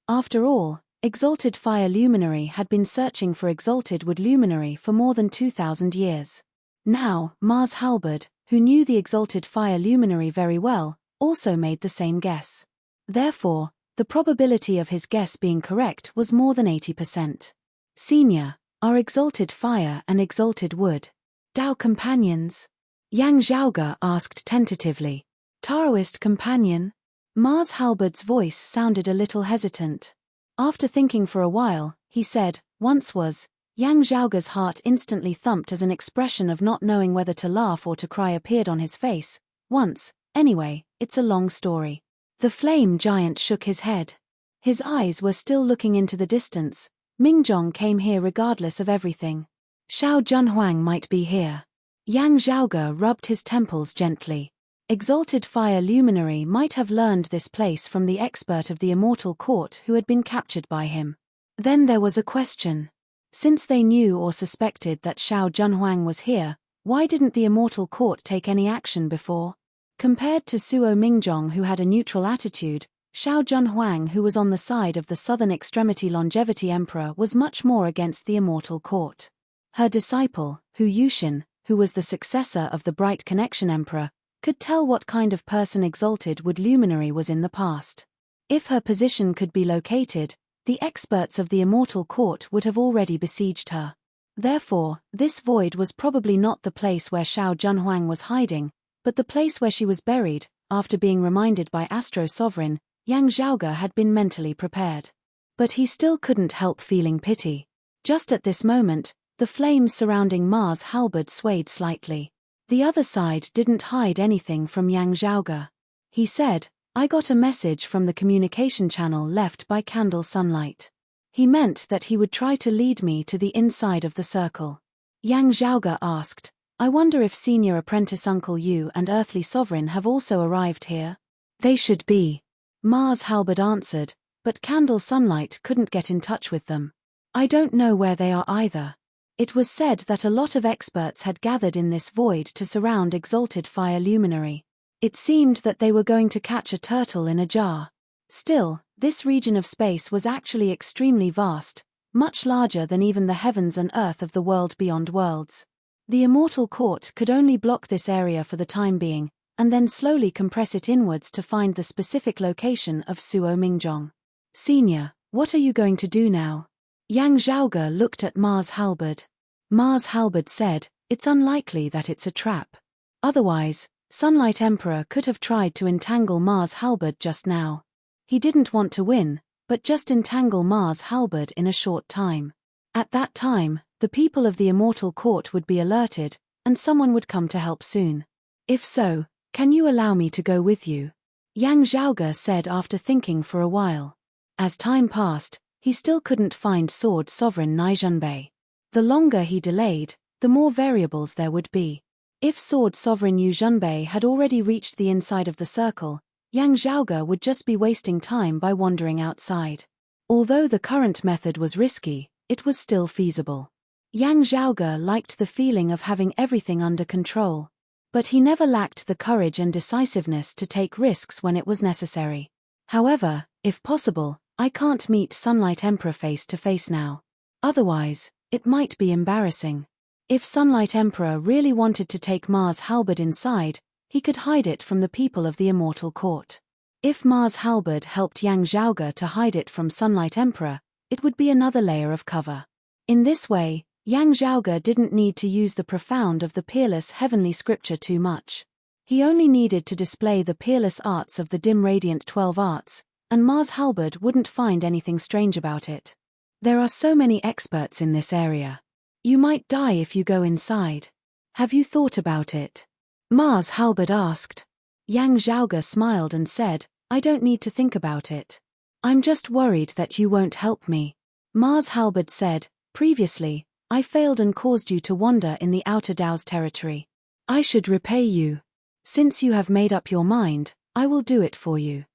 [SPEAKER 1] After all, Exalted Fire Luminary had been searching for Exalted Wood Luminary for more than 2,000 years. Now, Mars Halberd, who knew the Exalted Fire Luminary very well, also made the same guess. Therefore, the probability of his guess being correct was more than 80%. "Senior, are Exalted Fire and Exalted Wood Dao companions?" Yang Zhaoge asked tentatively. "Taoist companion?" Mars Halberd's voice sounded a little hesitant. After thinking for a while, he said, "Once was." Yang Zhaoge's heart instantly thumped as an expression of not knowing whether to laugh or to cry appeared on his face. "Once, anyway, it's a long story." The flame giant shook his head. His eyes were still looking into the distance. "Mingjong came here regardless of everything. Shao Junhuang might be here." Yang Zhaoge rubbed his temples gently. Exalted Fire Luminary might have learned this place from the expert of the Immortal Court who had been captured by him. Then there was a question. Since they knew or suspected that Shao Junhuang was here, why didn't the Immortal Court take any action before? Compared to Suo Mingjong, who had a neutral attitude, Shao Junhuang, who was on the side of the Southern Extremity Longevity Emperor, was much more against the Immortal Court. Her disciple, Hu Yushin, who was the successor of the Bright Connection Emperor, could tell what kind of person Exalted Wood Luminary was in the past. If her position could be located, the experts of the Immortal Court would have already besieged her. Therefore, this void was probably not the place where Shao Junhuang was hiding, but the place where she was buried. After being reminded by Astro Sovereign, Yang Zhaoge had been mentally prepared. But he still couldn't help feeling pity. Just at this moment, the flames surrounding Mars Halberd swayed slightly. The other side didn't hide anything from Yang Zhaoge. He said, "I got a message from the communication channel left by Candle Sunlight." He meant that he would try to lead me to the inside of the circle. Yang Zhaoge asked, "I wonder if Senior Apprentice Uncle Yu and Earthly Sovereign have also arrived here?" "They should be," Mars Halberd answered, "but Candle Sunlight couldn't get in touch with them. I don't know where they are either." It was said that a lot of experts had gathered in this void to surround Exalted Fire Luminary. It seemed that they were going to catch a turtle in a jar. Still, this region of space was actually extremely vast, much larger than even the heavens and earth of the world beyond worlds. The Immortal Court could only block this area for the time being, and then slowly compress it inwards to find the specific location of Suo Mingjong. "Senior, what are you going to do now?" Yang Zhaoge looked at Mars Halberd. Mars Halberd said, "It's unlikely that it's a trap. Otherwise, Sunlight Emperor could have tried to entangle Mars Halberd just now. He didn't want to win, but just entangle Mars Halberd in a short time. At that time, the people of the Immortal Court would be alerted, and someone would come to help soon. If so, can you allow me to go with you?" Yang Zhaoge said after thinking for a while. As time passed, he still couldn't find Sword Sovereign Nijunbei. The longer he delayed, the more variables there would be. If Sword Sovereign Yu Junbei had already reached the inside of the circle, Yang Zhaoge would just be wasting time by wandering outside. Although the current method was risky, it was still feasible. Yang Zhaoge liked the feeling of having everything under control. But he never lacked the courage and decisiveness to take risks when it was necessary. However, if possible, I can't meet Sunlight Emperor face to face now. Otherwise, it might be embarrassing. If Sunlight Emperor really wanted to take Mars Halberd inside, he could hide it from the people of the Immortal Court. If Mars Halberd helped Yang Zhaoge to hide it from Sunlight Emperor, it would be another layer of cover. In this way, Yang Zhaoge didn't need to use the profound of the peerless heavenly scripture too much. He only needed to display the peerless arts of the dim radiant 12 arts, and Mars Halberd wouldn't find anything strange about it. There are so many experts in this area. You might die if you go inside. Have you thought about it? Mars Halberd asked. Yang Zhaoge smiled and said, I don't need to think about it. I'm just worried that you won't help me. Mars Halberd said, previously, I failed and caused you to wander in the outer Dao's territory. I should repay you. Since you have made up your mind, I will do it for you.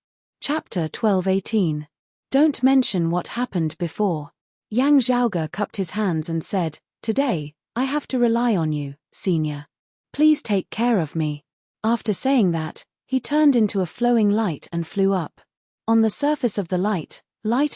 [SPEAKER 1] Chapter 12:18. Don't mention what happened before. Yang Zhaoge cupped his hands and said, Today, I have to rely on you, senior. Please take care of me. After saying that, he turned into a flowing light and flew up. On the surface of the light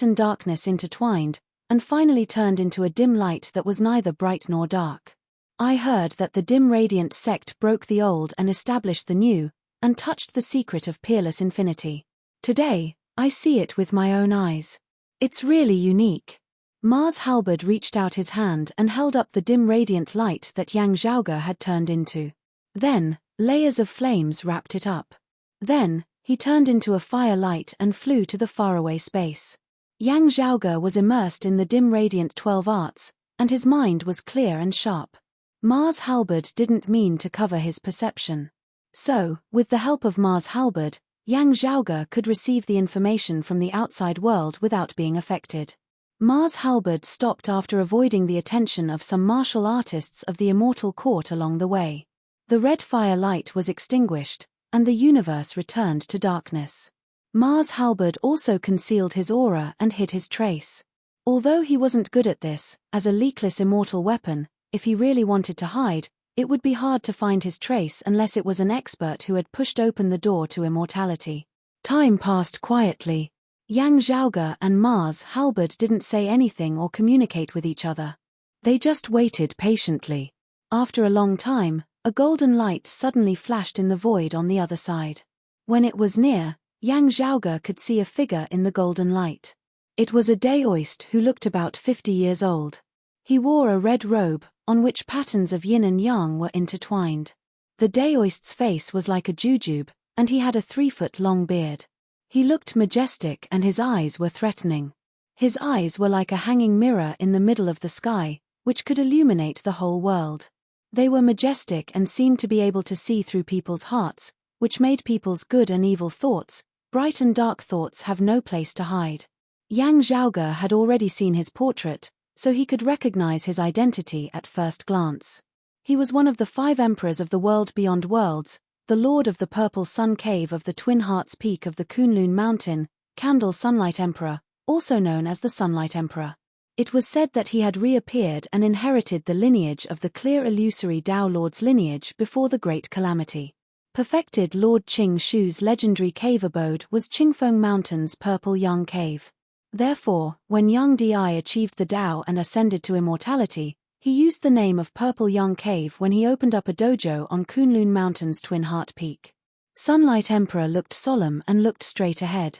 [SPEAKER 1] and darkness intertwined, and finally turned into a dim light that was neither bright nor dark. I heard that the dim radiant sect broke the old and established the new, and touched the secret of peerless infinity. Today, I see it with my own eyes. It's really unique. Mars Halberd reached out his hand and held up the dim radiant light that Yang Zhaoge had turned into. Then, layers of flames wrapped it up. Then, he turned into a fire light and flew to the faraway space. Yang Zhaoge was immersed in the dim radiant 12 arts, and his mind was clear and sharp. Mars Halberd didn't mean to cover his perception. So, with the help of Mars Halberd, Yang Zhaoge could receive the information from the outside world without being affected. Mars Halberd stopped after avoiding the attention of some martial artists of the Immortal Court along the way. The red fire light was extinguished, and the universe returned to darkness. Mars Halberd also concealed his aura and hid his trace. Although he wasn't good at this, as a leakless immortal weapon, if he really wanted to hide, it would be hard to find his trace unless it was an expert who had pushed open the door to immortality. Time passed quietly. Yang Zhaoge and Mars Halberd didn't say anything or communicate with each other. They just waited patiently. After a long time, a golden light suddenly flashed in the void on the other side. When it was near, Yang Zhaoge could see a figure in the golden light. It was a Daoist who looked about 50 years old. He wore a red robe, on which patterns of yin and yang were intertwined. The Daoist's face was like a jujube, and he had a 3-foot-long beard. He looked majestic and his eyes were threatening. His eyes were like a hanging mirror in the middle of the sky, which could illuminate the whole world. They were majestic and seemed to be able to see through people's hearts, which made people's good and evil thoughts, bright and dark thoughts have no place to hide. Yang Zhaoge had already seen his portrait, so he could recognize his identity at first glance. He was one of the 5 emperors of the world beyond worlds, the lord of the purple sun cave of the Twin Hearts Peak of the Kunlun Mountain, Candle Sunlight Emperor, also known as the Sunlight Emperor. It was said that he had reappeared and inherited the lineage of the clear illusory Tao Lord's lineage before the Great Calamity. Perfected Lord Qing Shu's legendary cave abode was Qingfeng Mountain's Purple Yang Cave. Therefore, when Yang Di achieved the Tao and ascended to immortality, he used the name of Purple Yang Cave when he opened up a dojo on Kunlun Mountain's Twin Heart Peak. Sunlight Emperor looked solemn and looked straight ahead.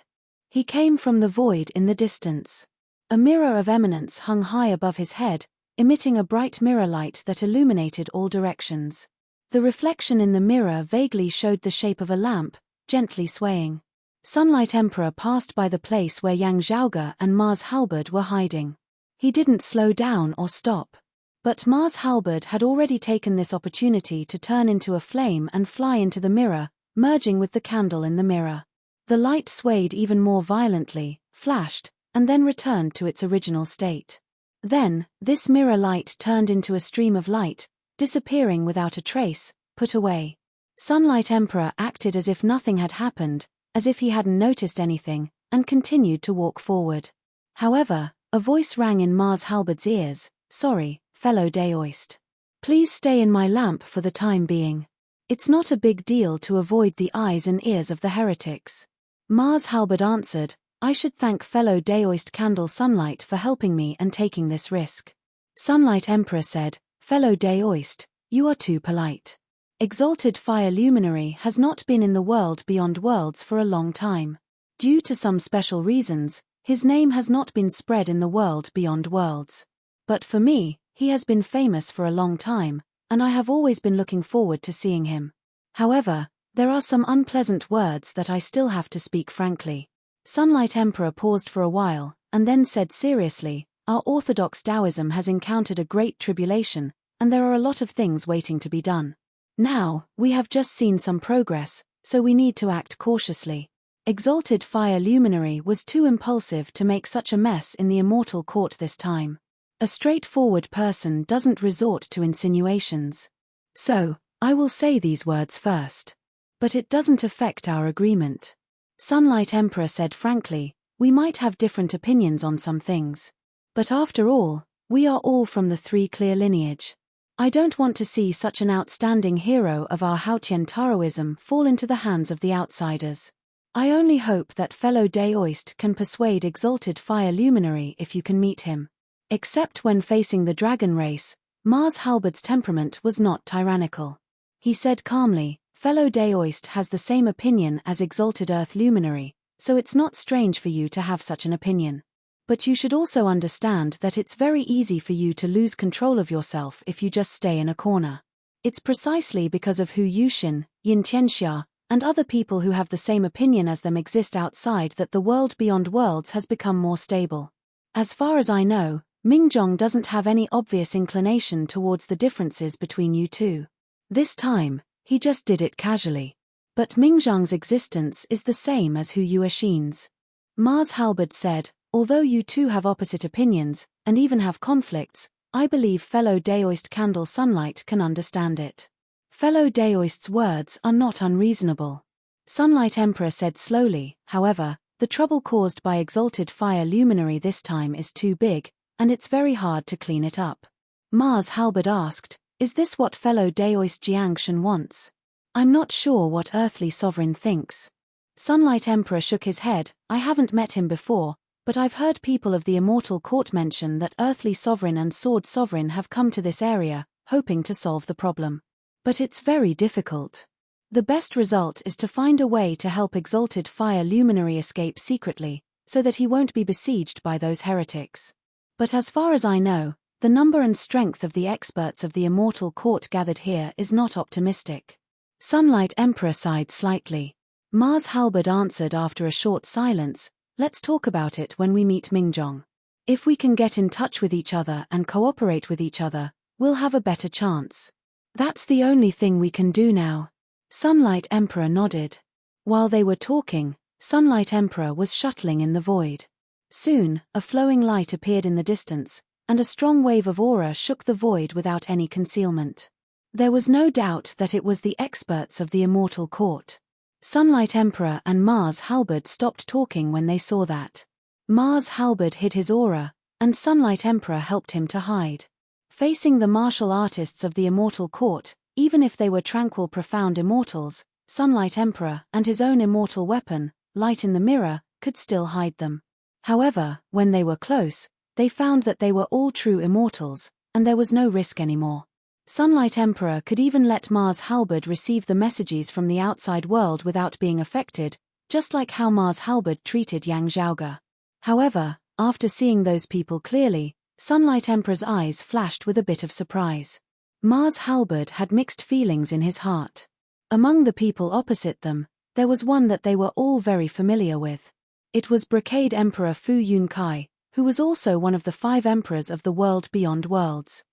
[SPEAKER 1] He came from the void in the distance. A mirror of eminence hung high above his head, emitting a bright mirror light that illuminated all directions. The reflection in the mirror vaguely showed the shape of a lamp, gently swaying. Sunlight Emperor passed by the place where Yang Zhaoge and Mars Halberd were hiding. He didn't slow down or stop. But Mars Halberd had already taken this opportunity to turn into a flame and fly into the mirror, merging with the candle in the mirror. The light swayed even more violently, flashed, and then returned to its original state. Then, this mirror light turned into a stream of light, disappearing without a trace, put away. Sunlight Emperor acted as if nothing had happened, as if he hadn't noticed anything, and continued to walk forward. However, a voice rang in Mars Halberd's ears, "Sorry, fellow Daoist. Please stay in my lamp for the time being. It's not a big deal to avoid the eyes and ears of the heretics." Mars Halberd answered, "I should thank fellow Daoist Candle Sunlight for helping me and taking this risk." Sunlight Emperor said, "Fellow Daoist, you are too polite. Exalted Fire Luminary has not been in the world beyond worlds for a long time. Due to some special reasons, his name has not been spread in the world beyond worlds. But for me, he has been famous for a long time, and I have always been looking forward to seeing him. However, There are some unpleasant words that I still have to speak frankly. Sunlight Emperor paused for a while, and then said seriously, our orthodox Taoism has encountered a great tribulation, and there are a lot of things waiting to be done. Now, we have just seen some progress, so we need to act cautiously. Exalted Fire Luminary was too impulsive to make such a mess in the immortal court this time. A straightforward person doesn't resort to insinuations. So, I will say these words first. But it doesn't affect our agreement. Sunlight Emperor said frankly, we might have different opinions on some things. But after all, we are all from the Three Clear lineage. I don't want to see such an outstanding hero of our Hautian Taoism fall into the hands of the outsiders. I only hope that fellow Daoist can persuade Exalted Fire Luminary if you can meet him. Except when facing the dragon race, Mars Halberd's temperament was not tyrannical. He said calmly, fellow Daoist has the same opinion as Exalted Earth Luminary, so it's not strange for you to have such an opinion. But you should also understand that it's very easy for you to lose control of yourself if you just stay in a corner. It's precisely because of who Yushin, Yin Tianxia, and other people who have the same opinion as them exist outside that the world beyond worlds has become more stable. As far as I know, Mingjong doesn't have any obvious inclination towards the differences between you two. This time, he just did it casually. But Mingjong's existence is the same as Hu Yuexin's. Mars Halberd said, although you two have opposite opinions, and even have conflicts, I believe fellow Daoist Candle Sunlight can understand it. Fellow Daoist's words are not unreasonable. Sunlight Emperor said slowly, however, the trouble caused by Exalted Fire Luminary this time is too big, and it's very hard to clean it up. Mars Halberd asked, is this what fellow Daoist Jiangshan wants? I'm not sure what earthly sovereign thinks. Sunlight Emperor shook his head, I haven't met him before, but I've heard people of the Immortal Court mention that Earthly Sovereign and Sword Sovereign have come to this area, hoping to solve the problem. But it's very difficult. The best result is to find a way to help Exalted Fire Luminary escape secretly, so that he won't be besieged by those heretics. But as far as I know, the number and strength of the experts of the Immortal Court gathered here is not optimistic. Sunlight Emperor sighed slightly. Mars Halberd answered after a short silence, let's talk about it when we meet Mingjong. If we can get in touch with each other and cooperate with each other, we'll have a better chance. That's the only thing we can do now. Sunlight Emperor nodded. While they were talking, Sunlight Emperor was shuttling in the void. Soon, a flowing light appeared in the distance, and a strong wave of aura shook the void without any concealment. There was no doubt that it was the experts of the Immortal Court. Sunlight Emperor and Mars Halberd stopped talking when they saw that. Mars Halberd hid his aura, and Sunlight Emperor helped him to hide. Facing the martial artists of the Immortal Court, even if they were tranquil profound immortals, Sunlight Emperor and his own immortal weapon, Light in the Mirror, could still hide them. However, when they were close, they found that they were all true immortals, and there was no risk anymore. Sunlight Emperor could even let Mars Halberd receive the messages from the outside world without being affected, just like how Mars Halberd treated Yang Zhaoge. However, after seeing those people clearly, Sunlight Emperor's eyes flashed with a bit of surprise. Mars Halberd had mixed feelings in his heart. Among the people opposite them, there was one that they were all very familiar with. It was Brocade Emperor Fu Yunkai, who was also one of the 5 emperors of the world beyond worlds.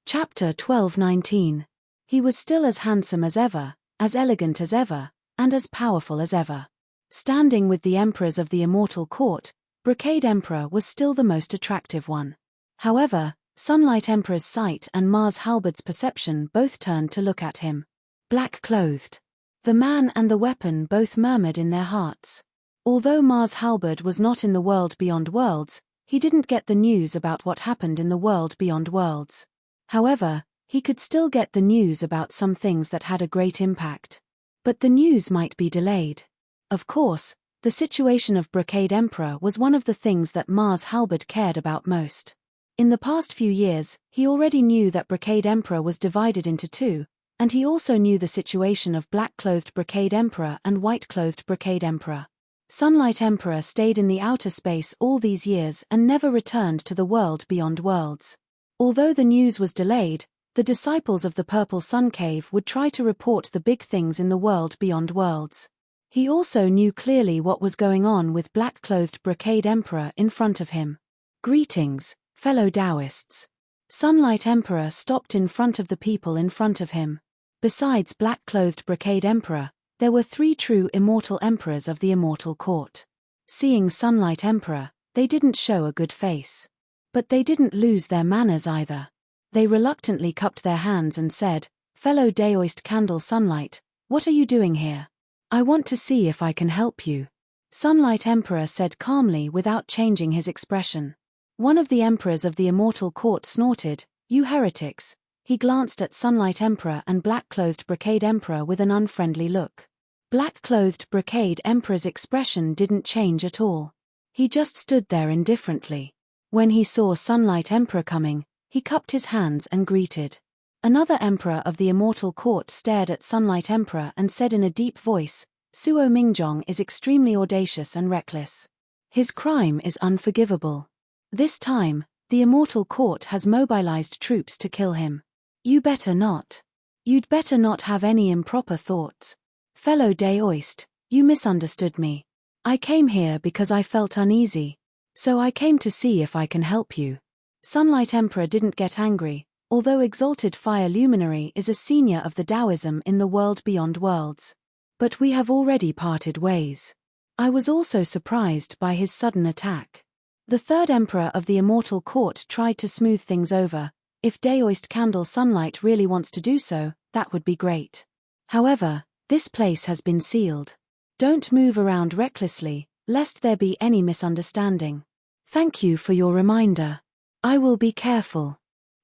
[SPEAKER 1] Chapter 12:19. He was still as handsome as ever, as elegant as ever, and as powerful as ever. Standing with the emperors of the Immortal Court, Brocade Emperor was still the most attractive one. However, Sunlight Emperor's sight and Mars Halberd's perception both turned to look at him. Black-clothed. The man and the weapon both murmured in their hearts. Although Mars Halberd was not in the world beyond worlds, he didn't get the news about what happened in the world beyond worlds. However, he could still get the news about some things that had a great impact. But the news might be delayed. Of course, the situation of Brocade Emperor was one of the things that Mars Halberd cared about most. In the past few years, he already knew that Brocade Emperor was divided into 2, and he also knew the situation of black-clothed Brocade Emperor and white-clothed Brocade Emperor. Sunlight Emperor stayed in the outer space all these years and never returned to the world beyond worlds. Although the news was delayed, The disciples of the Purple Sun Cave would try to report the big things in the world beyond worlds. He also knew clearly what was going on with black-clothed Brocade Emperor in front of him. "Greetings, fellow Taoists." Sunlight Emperor stopped in front of the people in front of him. Besides black-clothed Brocade Emperor, there were 3 true immortal emperors of the Immortal Court. Seeing Sunlight Emperor, they didn't show a good face. But they didn't lose their manners either. They reluctantly cupped their hands and said, "Fellow Daoist Candle Sunlight, what are you doing here? I want to see if I can help you." Sunlight Emperor said calmly without changing his expression. One of the emperors of the Immortal Court snorted, "You heretics." He glanced at Sunlight Emperor and black-clothed Brocade Emperor with an unfriendly look. Black-clothed Brocade Emperor's expression didn't change at all. He just stood there indifferently. When he saw Sunlight Emperor coming, he cupped his hands and greeted. Another emperor of the Immortal Court stared at Sunlight Emperor and said in a deep voice, "Suo Mingjong is extremely audacious and reckless. His crime is unforgivable. This time, the Immortal Court has mobilized troops to kill him. You better not. You'd better not have any improper thoughts. Fellow Daoist, you misunderstood me. I came here because I felt uneasy. So I came to see if I can help you." Sunlight Emperor didn't get angry, although Exalted Fire Luminary is a senior of the Taoism in the world beyond worlds. "But we have already parted ways." I was also surprised by his sudden attack. The third emperor of the Immortal Court tried to smooth things over. "If Daoist Candle Sunlight really wants to do so, that would be great. However, this place has been sealed. Don't move around recklessly, lest there be any misunderstanding. Thank you for your reminder. I will be careful."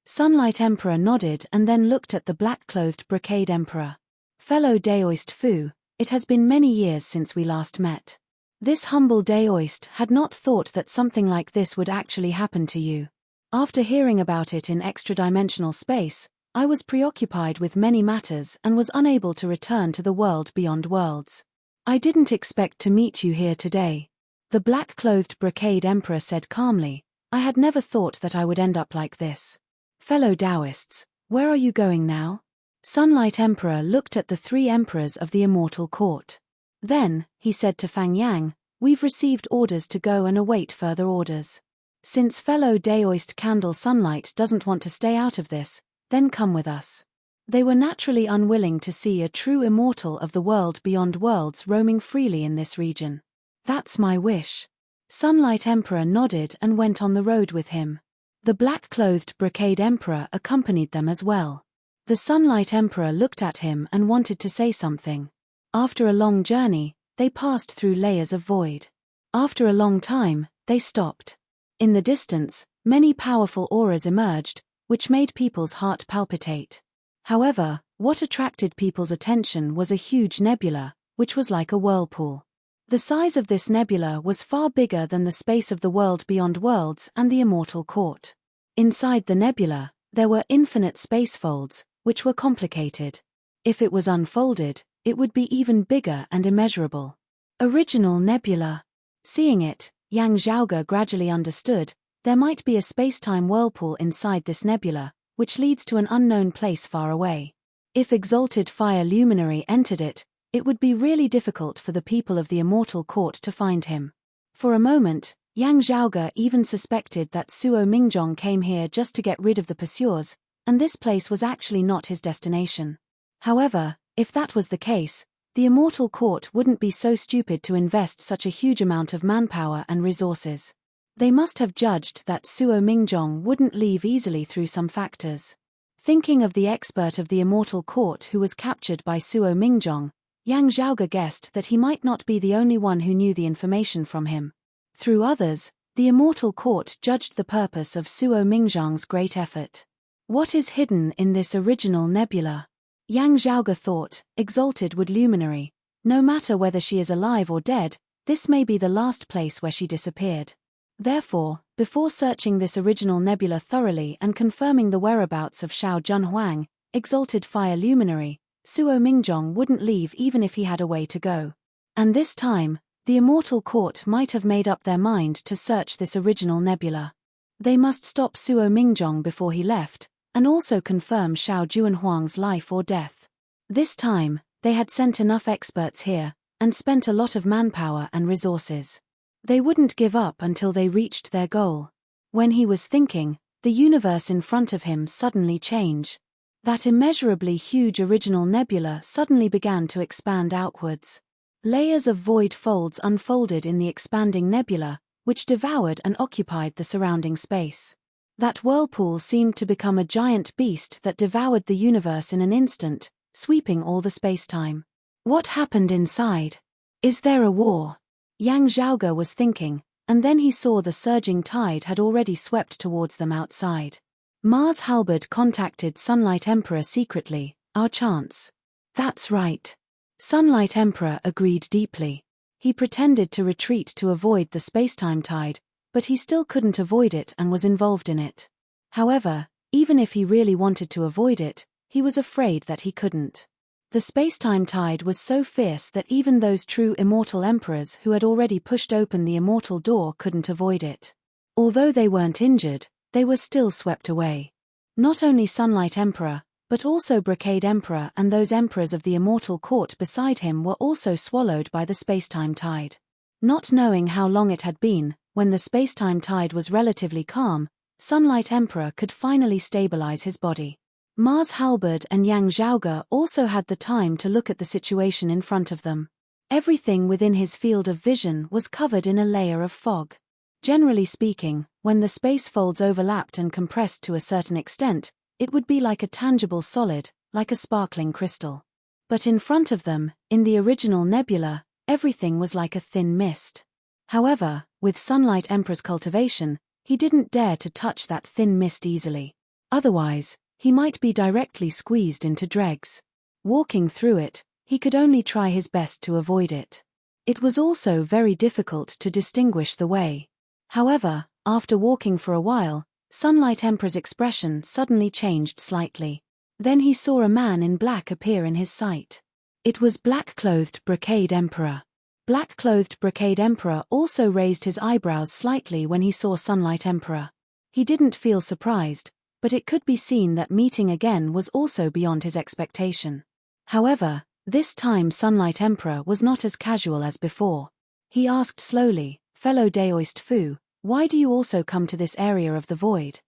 [SPEAKER 1] Sunlight Emperor nodded and then looked at the black-clothed Brocade Emperor. "Fellow Daoist Fu, it has been many years since we last met. This humble Daoist had not thought that something like this would actually happen to you. After hearing about it in extra-dimensional space, I was preoccupied with many matters and was unable to return to the world beyond worlds. I didn't expect to meet you here today." The black-clothed Brocade Emperor said calmly, "I had never thought that I would end up like this. Fellow Taoists, where are you going now?" Sunlight Emperor looked at the 3 emperors of the Immortal Court. Then, he said to Fang Yang, "We've received orders to go and await further orders. Since fellow Daoist Candle Sunlight doesn't want to stay out of this, then come with us." They were naturally unwilling to see a true immortal of the world beyond worlds roaming freely in this region. "That's my wish." Sunlight Emperor nodded and went on the road with him. The black-clothed Brocade Emperor accompanied them as well. The Sunlight Emperor looked at him and wanted to say something. After a long journey, they passed through layers of void. After a long time, they stopped. In the distance, many powerful auras emerged, which made people's heart palpitate. However, what attracted people's attention was a huge nebula, which was like a whirlpool. The size of this nebula was far bigger than the space of the world beyond worlds and the Immortal Court. Inside the nebula, there were infinite space folds, which were complicated. If it was unfolded, it would be even bigger and immeasurable. Original nebula. Seeing it, Yang Zhaoge gradually understood, there might be a space-time whirlpool inside this nebula, which leads to an unknown place far away. If Exalted Fire Luminary entered it, it would be really difficult for the people of the Immortal Court to find him. For a moment, Yang Zhaoge even suspected that Suo Mingjong came here just to get rid of the pursuers, and this place was actually not his destination. However, if that was the case, the Immortal Court wouldn't be so stupid to invest such a huge amount of manpower and resources. They must have judged that Suo Mingjong wouldn't leave easily through some factors. Thinking of the expert of the Immortal Court who was captured by Suo Mingjong, Yang Zhaoge guessed that he might not be the only one who knew the information from him. Through others, the Immortal Court judged the purpose of Suo Mingjong's great effort. What is hidden in this original nebula? Yang Zhaoge thought, Exalted Wood Luminary. No matter whether she is alive or dead, this may be the last place where she disappeared. Therefore, before searching this original nebula thoroughly and confirming the whereabouts of Xiao Junhuang, Exalted Fire Luminary, Suo Mingjong wouldn't leave even if he had a way to go. And this time, the Immortal Court might have made up their mind to search this original nebula. They must stop Suo Mingjong before he left, and also confirm Xiao Juanhuang's life or death. This time, they had sent enough experts here, and spent a lot of manpower and resources. They wouldn't give up until they reached their goal. When he was thinking, the universe in front of him suddenly changed. That immeasurably huge original nebula suddenly began to expand outwards. Layers of void folds unfolded in the expanding nebula, which devoured and occupied the surrounding space. That whirlpool seemed to become a giant beast that devoured the universe in an instant, sweeping all the space-time. What happened inside? Is there a war? Yang Zhaoge was thinking, and then he saw the surging tide had already swept towards them outside. Mars Halberd contacted Sunlight Emperor secretly, our chance. That's right. Sunlight Emperor agreed deeply. He pretended to retreat to avoid the spacetime tide, but he still couldn't avoid it and was involved in it. However, even if he really wanted to avoid it, he was afraid that he couldn't. The spacetime tide was so fierce that even those true immortal emperors who had already pushed open the immortal door couldn't avoid it. Although they weren't injured, they were still swept away. Not only Sunlight Emperor, but also Brocade Emperor and those emperors of the immortal court beside him were also swallowed by the spacetime tide. Not knowing how long it had been, when the spacetime tide was relatively calm, Sunlight Emperor could finally stabilize his body. Mars Halberd and Yang Zhaoge also had the time to look at the situation in front of them. Everything within his field of vision was covered in a layer of fog. Generally speaking, when the space folds overlapped and compressed to a certain extent, it would be like a tangible solid, like a sparkling crystal. But in front of them, in the original nebula, everything was like a thin mist. However, with Sunlight Emperor's cultivation, he didn't dare to touch that thin mist easily. Otherwise, he might be directly squeezed into dregs. Walking through it, he could only try his best to avoid it. It was also very difficult to distinguish the way. However, after walking for a while, Sunlight Emperor's expression suddenly changed slightly. Then he saw a man in black appear in his sight. It was black-clothed Brocade Emperor. Black-clothed Brocade Emperor also raised his eyebrows slightly when he saw Sunlight Emperor. He didn't feel surprised, but it could be seen that meeting again was also beyond his expectation. However, this time Sunlight Emperor was not as casual as before. He asked slowly, "Fellow Daoist Fu, why do you also come to this area of the void?"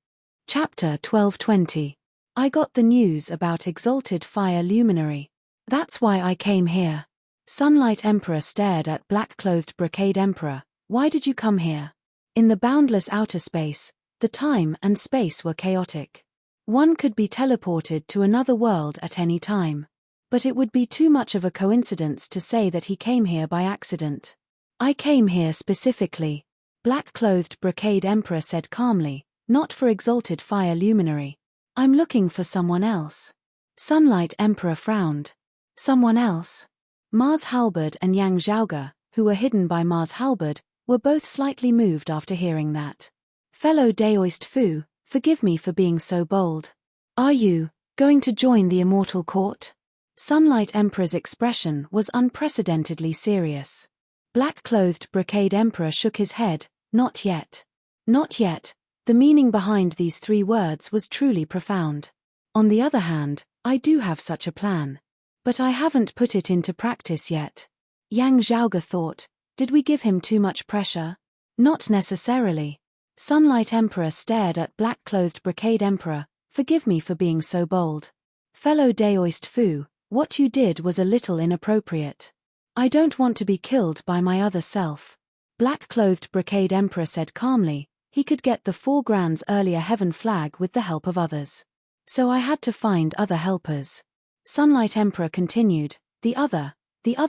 [SPEAKER 1] Chapter 1220. I got the news about Exalted Fire Luminary. That's why I came here. Sunlight Emperor stared at black-clothed Brocade Emperor. Why did you come here? In the boundless outer space, the time and space were chaotic. One could be teleported to another world at any time. But it would be too much of a coincidence to say that he came here by accident. I came here specifically, black-clothed Brocade Emperor said calmly, not for Exalted Fire Luminary. I'm looking for someone else. Sunlight Emperor frowned. Someone else? Mars Halberd and Yang Zhaoge, who were hidden by Mars Halberd, were both slightly moved after hearing that. Fellow Daoist Fu, forgive me for being so bold. Are you going to join the Immortal Court? Sunlight Emperor's expression was unprecedentedly serious. Black-clothed Brocade Emperor shook his head. Not yet. Not yet. The meaning behind these three words was truly profound. On the other hand, I do have such a plan. But I haven't put it into practice yet. Yang Zhaoge thought, did we give him too much pressure? Not necessarily. Sunlight Emperor stared at black-clothed Brocade Emperor. Forgive me for being so bold. Fellow Daoist Fu, what you did was a little inappropriate. I don't want to be killed by my other self. Black-clothed Brocade Emperor said calmly, he could get the 4 Grands earlier heaven flag with the help of others. So I had to find other helpers. Sunlight Emperor continued, the other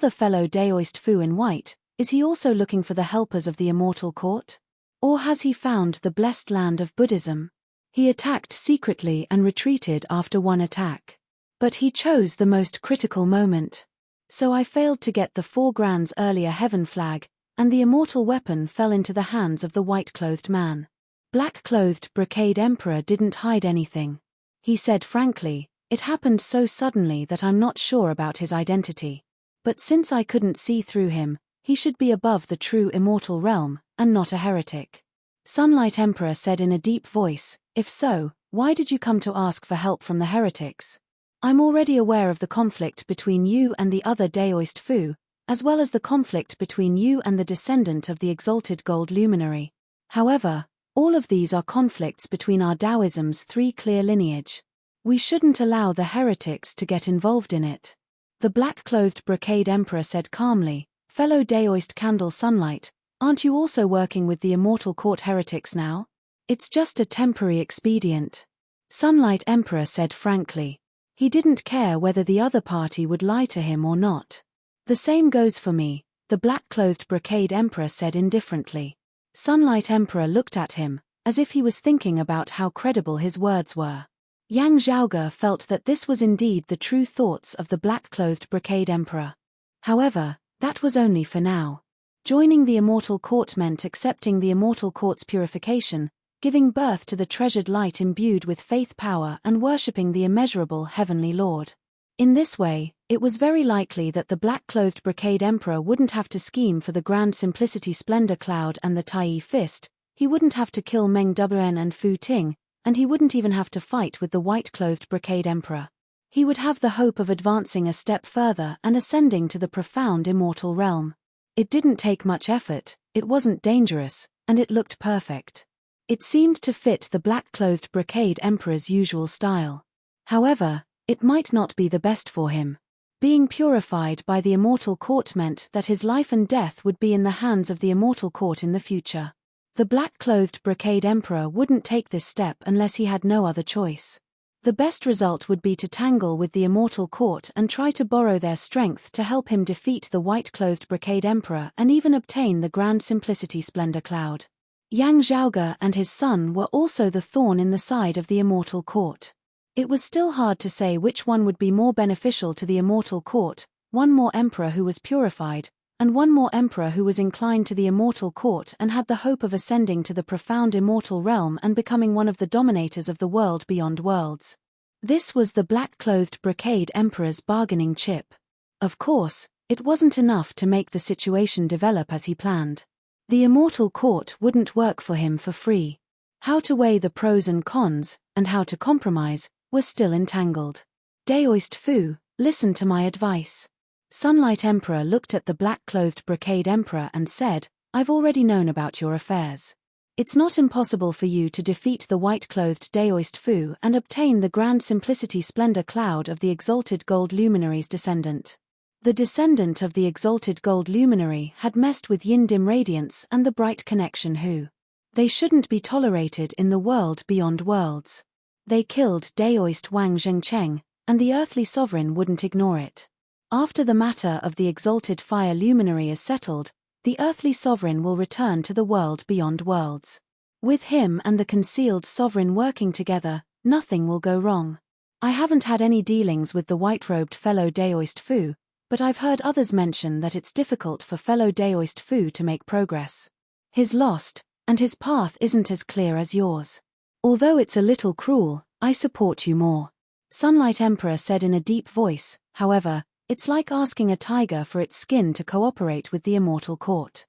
[SPEAKER 1] fellow Daoist Fu in white, is he also looking for the helpers of the Immortal Court? Or has he found the blessed land of Buddhism? He attacked secretly and retreated after one attack. But he chose the most critical moment. So I failed to get the 4 Grands earlier heaven flag, and the immortal weapon fell into the hands of the white-clothed man. Black-clothed Brocade Emperor didn't hide anything. He said frankly, it happened so suddenly that I'm not sure about his identity. But since I couldn't see through him, he should be above the true immortal realm, and not a heretic. Sunlight Emperor said in a deep voice, if so, Why did you come to ask for help from the heretics? I'm already aware of the conflict between you and the other Daoist Fu, as well as the conflict between you and the descendant of the exalted gold luminary. However, all of these are conflicts between our Taoism's three clear lineage. We shouldn't allow the heretics to get involved in it. The black-clothed brocade emperor said calmly, fellow Daoist candle sunlight, aren't you also working with the immortal court heretics now? It's just a temporary expedient. Sunlight Emperor said frankly. He didn't care whether the other party would lie to him or not. The same goes for me, the black-clothed brocade emperor said indifferently. Sunlight Emperor looked at him, as if he was thinking about how credible his words were. Yang Zhaoge felt that this was indeed the true thoughts of the black-clothed brocade emperor. However, that was only for now. Joining the immortal court meant accepting the immortal court's purification, giving birth to the treasured light imbued with faith power and worshipping the immeasurable heavenly Lord. In this way, it was very likely that the black-clothed brocade emperor wouldn't have to scheme for the grand simplicity splendor cloud and the Tai fist, he wouldn't have to kill Meng Wen and Fu Ting, and he wouldn't even have to fight with the white-clothed brocade emperor. He would have the hope of advancing a step further and ascending to the profound immortal realm. It didn't take much effort, it wasn't dangerous, and it looked perfect. It seemed to fit the black-clothed brocade emperor's usual style. However, it might not be the best for him. Being purified by the immortal court meant that his life and death would be in the hands of the immortal court in the future. The black-clothed brocade emperor wouldn't take this step unless he had no other choice. The best result would be to tangle with the immortal court and try to borrow their strength to help him defeat the white-clothed brocade emperor and even obtain the grand simplicity splendor cloud. Yang Zhaoge and his son were also the thorn in the side of the immortal court. It was still hard to say which one would be more beneficial to the immortal court, one more emperor who was purified, and one more emperor who was inclined to the immortal court and had the hope of ascending to the profound immortal realm and becoming one of the dominators of the world beyond worlds. This was the black-clothed brocade emperor's bargaining chip. Of course, it wasn't enough to make the situation develop as he planned. The immortal court wouldn't work for him for free. How to weigh the pros and cons, and how to compromise, were still entangled. Daoist Fu, listen to my advice. Sunlight Emperor looked at the black-clothed brocade emperor and said, I've already known about your affairs. It's not impossible for you to defeat the white-clothed Daoist Fu and obtain the grand simplicity splendor cloud of the exalted gold luminary's descendant. The descendant of the exalted gold luminary had messed with Yin dim radiance and the bright connection Hu. They shouldn't be tolerated in the world beyond worlds. They killed Daoist Wang Zhengcheng, and the earthly sovereign wouldn't ignore it. After the matter of the exalted fire luminary is settled, the earthly sovereign will return to the world beyond worlds. With him and the concealed sovereign working together, nothing will go wrong. I haven't had any dealings with the white-robed fellow Daoist Fu, but I've heard others mention that it's difficult for fellow Daoist Fu to make progress. He's lost, and his path isn't as clear as yours. Although it's a little cruel, I support you more. Sunlight Emperor said in a deep voice, however, it's like asking a tiger for its skin to cooperate with the immortal court.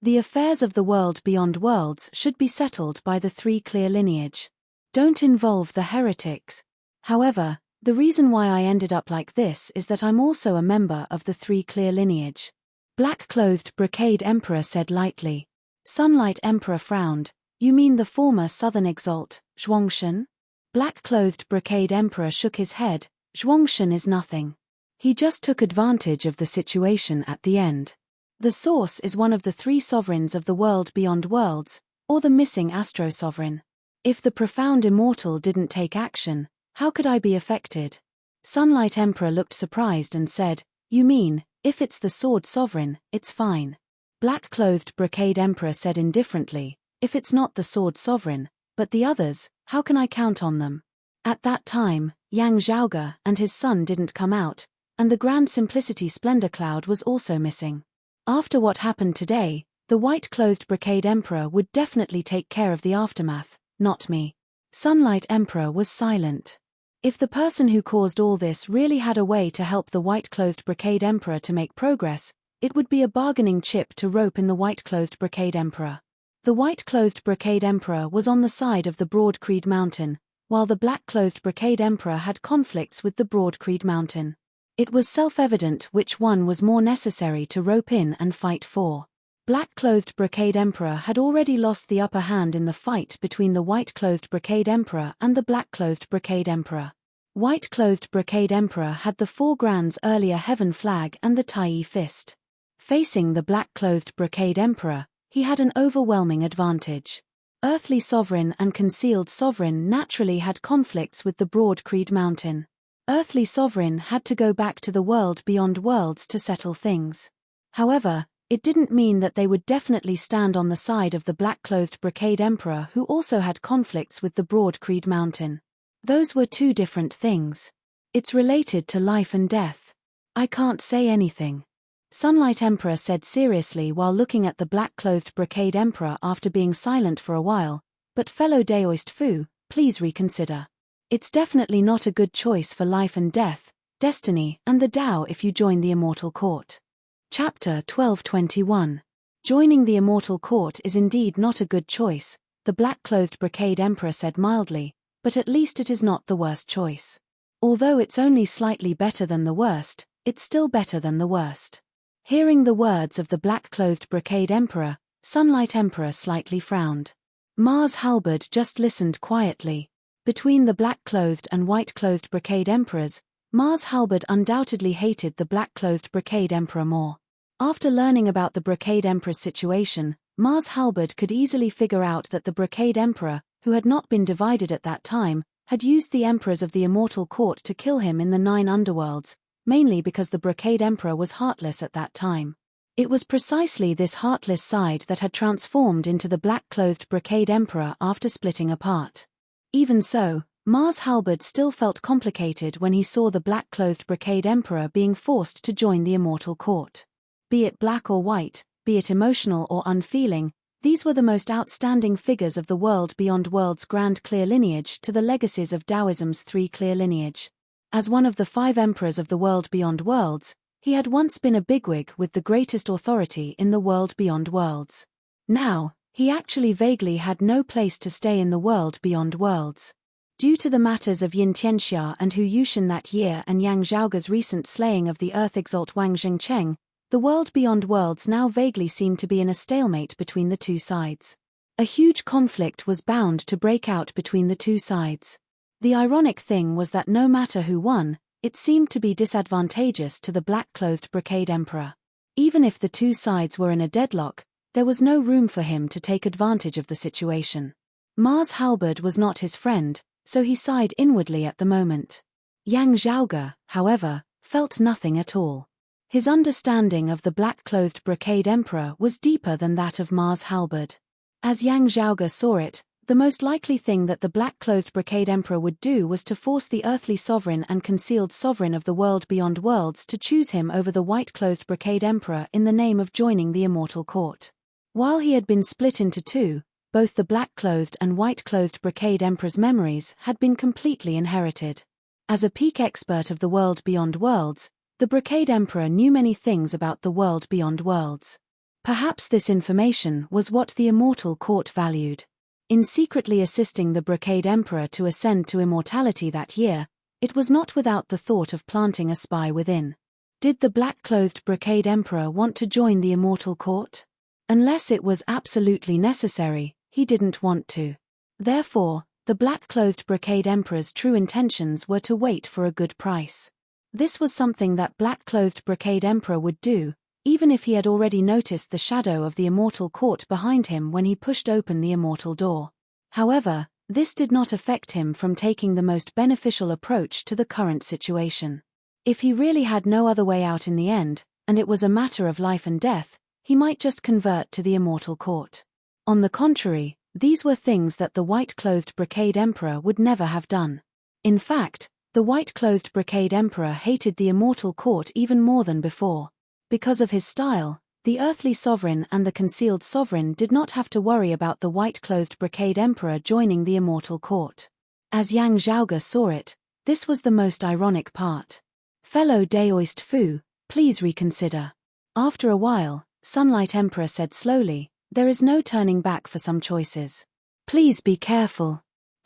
[SPEAKER 1] The affairs of the world beyond worlds should be settled by the three clear lineage. Don't involve the heretics. However, the reason why I ended up like this is that I'm also a member of the three clear lineage. Black-clothed brocade emperor said lightly. Sunlight Emperor frowned. You mean the former southern exalt, Zhuangshan? Black-clothed brocade emperor shook his head. Zhuangshan is nothing. He just took advantage of the situation at the end. The source is one of the three sovereigns of the world beyond worlds, or the missing astro-sovereign. If the profound immortal didn't take action, how could I be affected? Sunlight Emperor looked surprised and said, You mean, if it's the sword sovereign, it's fine. Black-clothed brocade emperor said indifferently, If it's not the sword sovereign, but the others, how can I count on them? At that time, Yang Zhaoge and his son didn't come out, and the grand simplicity splendor cloud was also missing. After what happened today, the white-clothed brocade emperor would definitely take care of the aftermath, not me. Sunlight Emperor was silent. If the person who caused all this really had a way to help the white-clothed brocade emperor to make progress, it would be a bargaining chip to rope in the white-clothed brocade emperor. The white-clothed brocade emperor was on the side of the broad Creed mountain, while the black-clothed brocade emperor had conflicts with the broad-creed mountain. It was self-evident which one was more necessary to rope in and fight for. Black-clothed brocade emperor had already lost the upper hand in the fight between the white-clothed brocade emperor and the black-clothed brocade emperor. White-clothed brocade emperor had the 4 grands earlier heaven flag and the Tai fist. Facing the black-clothed brocade emperor, he had an overwhelming advantage. Earthly sovereign and concealed sovereign naturally had conflicts with the broad-creed mountain. Earthly sovereign had to go back to the world beyond worlds to settle things. However, it didn't mean that they would definitely stand on the side of the black-clothed brocade emperor who also had conflicts with the broad-creed mountain. Those were 2 different things. It's related to life and death. I can't say anything. Sunlight Emperor said seriously while looking at the black-clothed brocade emperor after being silent for a while, but fellow Daoist Fu, please reconsider. It's definitely not a good choice for life and death, destiny, and the Tao if you join the Immortal Court. Chapter 1221. Joining the Immortal Court is indeed not a good choice, the black-clothed brocade emperor said mildly, but at least it is not the worst choice. Although it's only slightly better than the worst, it's still better than the worst. Hearing the words of the black-clothed brocade emperor, Sunlight Emperor slightly frowned. Mars Halberd just listened quietly. Between the black-clothed and white-clothed brocade emperors, Mars Halberd undoubtedly hated the black-clothed brocade emperor more. After learning about the brocade emperor's situation, Mars Halberd could easily figure out that the brocade emperor, who had not been divided at that time, had used the emperors of the Immortal Court to kill him in the 9 underworlds, mainly because the brocade emperor was heartless at that time. It was precisely this heartless side that had transformed into the black-clothed brocade emperor after splitting apart. Even so, Mars Halberd still felt complicated when he saw the black-clothed brocade emperor being forced to join the Immortal Court. Be it black or white, be it emotional or unfeeling, these were the most outstanding figures of the world beyond worlds grand clear lineage to the legacies of Taoism's 3 clear lineage. As one of the 5 emperors of the world beyond worlds, he had once been a bigwig with the greatest authority in the world beyond worlds. Now, he actually vaguely had no place to stay in the world beyond worlds. Due to the matters of Yin Tianxia and Hu Yushan that year and Yang Zhaoge's recent slaying of the Earth Exalt Wang Jingcheng, the world beyond worlds now vaguely seemed to be in a stalemate between the 2 sides. A huge conflict was bound to break out between the 2 sides. The ironic thing was that no matter who won, it seemed to be disadvantageous to the black-clothed brocade emperor. Even if the 2 sides were in a deadlock, there was no room for him to take advantage of the situation. Mars Halberd was not his friend, so he sighed inwardly at the moment. Yang Zhaoge, however, felt nothing at all. His understanding of the black-clothed brocade emperor was deeper than that of Mars Halberd. As Yang Zhaoge saw it, the most likely thing that the black-clothed brocade emperor would do was to force the earthly sovereign and concealed sovereign of the world beyond worlds to choose him over the white-clothed brocade emperor in the name of joining the Immortal Court. While he had been split into 2, both the black-clothed and white-clothed brocade emperor's memories had been completely inherited. As a peak expert of the world beyond worlds, the brocade emperor knew many things about the world beyond worlds. Perhaps this information was what the Immortal Court valued. In secretly assisting the brocade emperor to ascend to immortality that year, it was not without the thought of planting a spy within. Did the black-clothed brocade emperor want to join the Immortal Court? Unless it was absolutely necessary, he didn't want to. Therefore, the black-clothed brocade emperor's true intentions were to wait for a good price. This was something that black-clothed brocade emperor would do, even if he had already noticed the shadow of the Immortal Court behind him when he pushed open the immortal door. However, this did not affect him from taking the most beneficial approach to the current situation. If he really had no other way out in the end, and it was a matter of life and death, he might just convert to the Immortal Court. On the contrary, these were things that the white-clothed brocade emperor would never have done. In fact, the white-clothed brocade emperor hated the Immortal Court even more than before. Because of his style, the earthly sovereign and the concealed sovereign did not have to worry about the white-clothed brocade emperor joining the Immortal Court. As Yang Zhaoge saw it, this was the most ironic part. Fellow Daoist Fu, please reconsider. After a while, Sunlight Emperor said slowly, there is no turning back for some choices. Please be careful.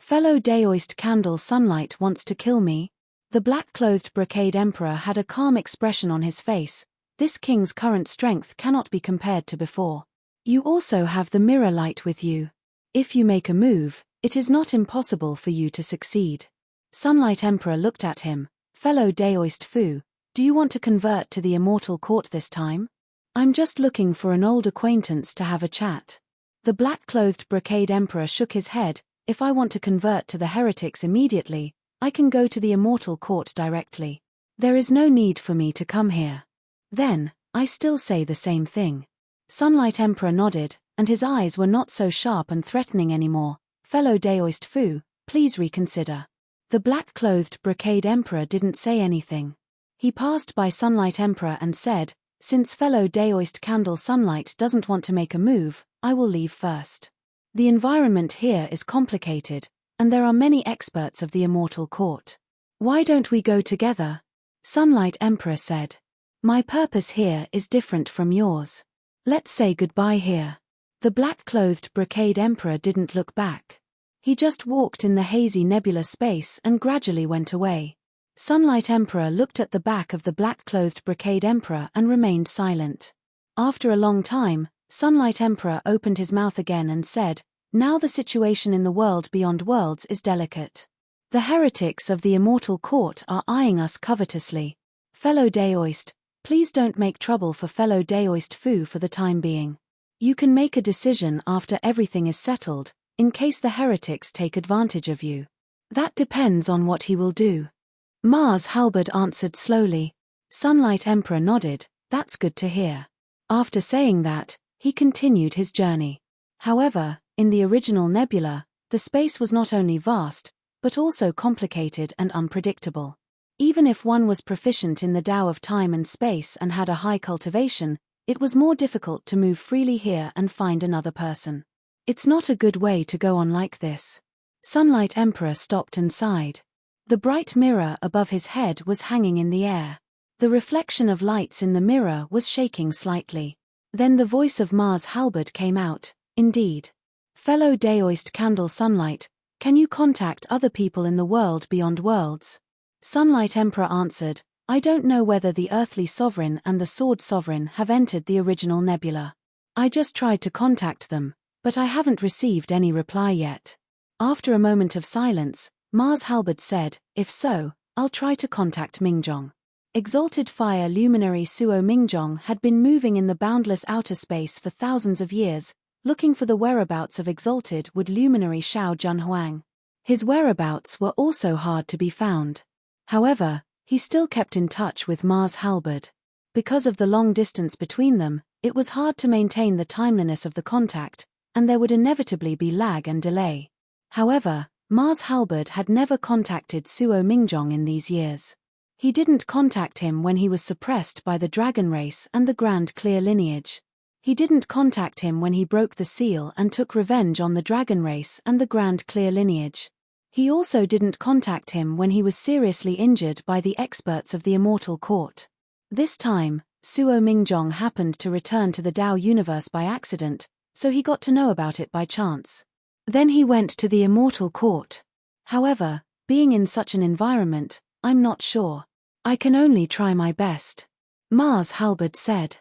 [SPEAKER 1] Fellow Daoist Candle Sunlight wants to kill me? The black-clothed brocade emperor had a calm expression on his face. This king's current strength cannot be compared to before. You also have the mirror light with you. If you make a move, it is not impossible for you to succeed. Sunlight Emperor looked at him. Fellow Daoist Fu, do you want to convert to the immortal court this time? I'm just looking for an old acquaintance to have a chat. The black-clothed brocade emperor shook his head. If I want to convert to the heretics immediately, I can go to the immortal court directly. There is no need for me to come here. Then, I still say the same thing. Sunlight Emperor nodded, and his eyes were not so sharp and threatening anymore. Fellow Daoist Fu, please reconsider. The black-clothed brocade emperor didn't say anything. He passed by Sunlight Emperor and said, since fellow Daoist Candle Sunlight doesn't want to make a move, I will leave first. The environment here is complicated, and there are many experts of the immortal court. Why don't we go together? Sunlight Emperor said. My purpose here is different from yours. Let's say goodbye here. The black-clothed brocade emperor didn't look back. He just walked in the hazy nebula space and gradually went away. Sunlight Emperor looked at the back of the black-clothed brocade emperor and remained silent. After a long time, Sunlight Emperor opened his mouth again and said, now the situation in the world beyond worlds is delicate. The heretics of the immortal court are eyeing us covetously. Fellow Daoist, please don't make trouble for fellow Daoist Fu for the time being. You can make a decision after everything is settled, in case the heretics take advantage of you. That depends on what he will do. Mars Halberd answered slowly. Sunlight Emperor nodded, that's good to hear. After saying that, he continued his journey. However, in the original nebula, the space was not only vast, but also complicated and unpredictable. Even if one was proficient in the Tao of time and space and had a high cultivation, it was more difficult to move freely here and find another person. It's not a good way to go on like this. Sunlight Emperor stopped and sighed. The bright mirror above his head was hanging in the air. The reflection of lights in the mirror was shaking slightly. Then the voice of Mars Halberd came out, indeed. Fellow Daoist Candle Sunlight, can you contact other people in the world beyond worlds? Sunlight Emperor answered, I don't know whether the Earthly Sovereign and the Sword Sovereign have entered the original nebula. I just tried to contact them, but I haven't received any reply yet. After a moment of silence, Mars Halberd said, if so, I'll try to contact Mingjong. Exalted Fire Luminary Suo Mingjong had been moving in the boundless outer space for thousands of years, looking for the whereabouts of Exalted Wood Luminary Shao Junhuang. His whereabouts were also hard to be found. However, he still kept in touch with Mars Halberd. Because of the long distance between them, it was hard to maintain the timeliness of the contact, and there would inevitably be lag and delay. However, Mars Halberd had never contacted Suo Mingjong in these years. He didn't contact him when he was suppressed by the dragon race and the Grand Clear lineage. He didn't contact him when he broke the seal and took revenge on the dragon race and the Grand Clear lineage. He also didn't contact him when he was seriously injured by the experts of the Immortal Court. This time, Suo Mingjong happened to return to the Tao universe by accident, so he got to know about it by chance. Then he went to the Immortal Court. However, being in such an environment, I'm not sure. I can only try my best. Mars Halberd said.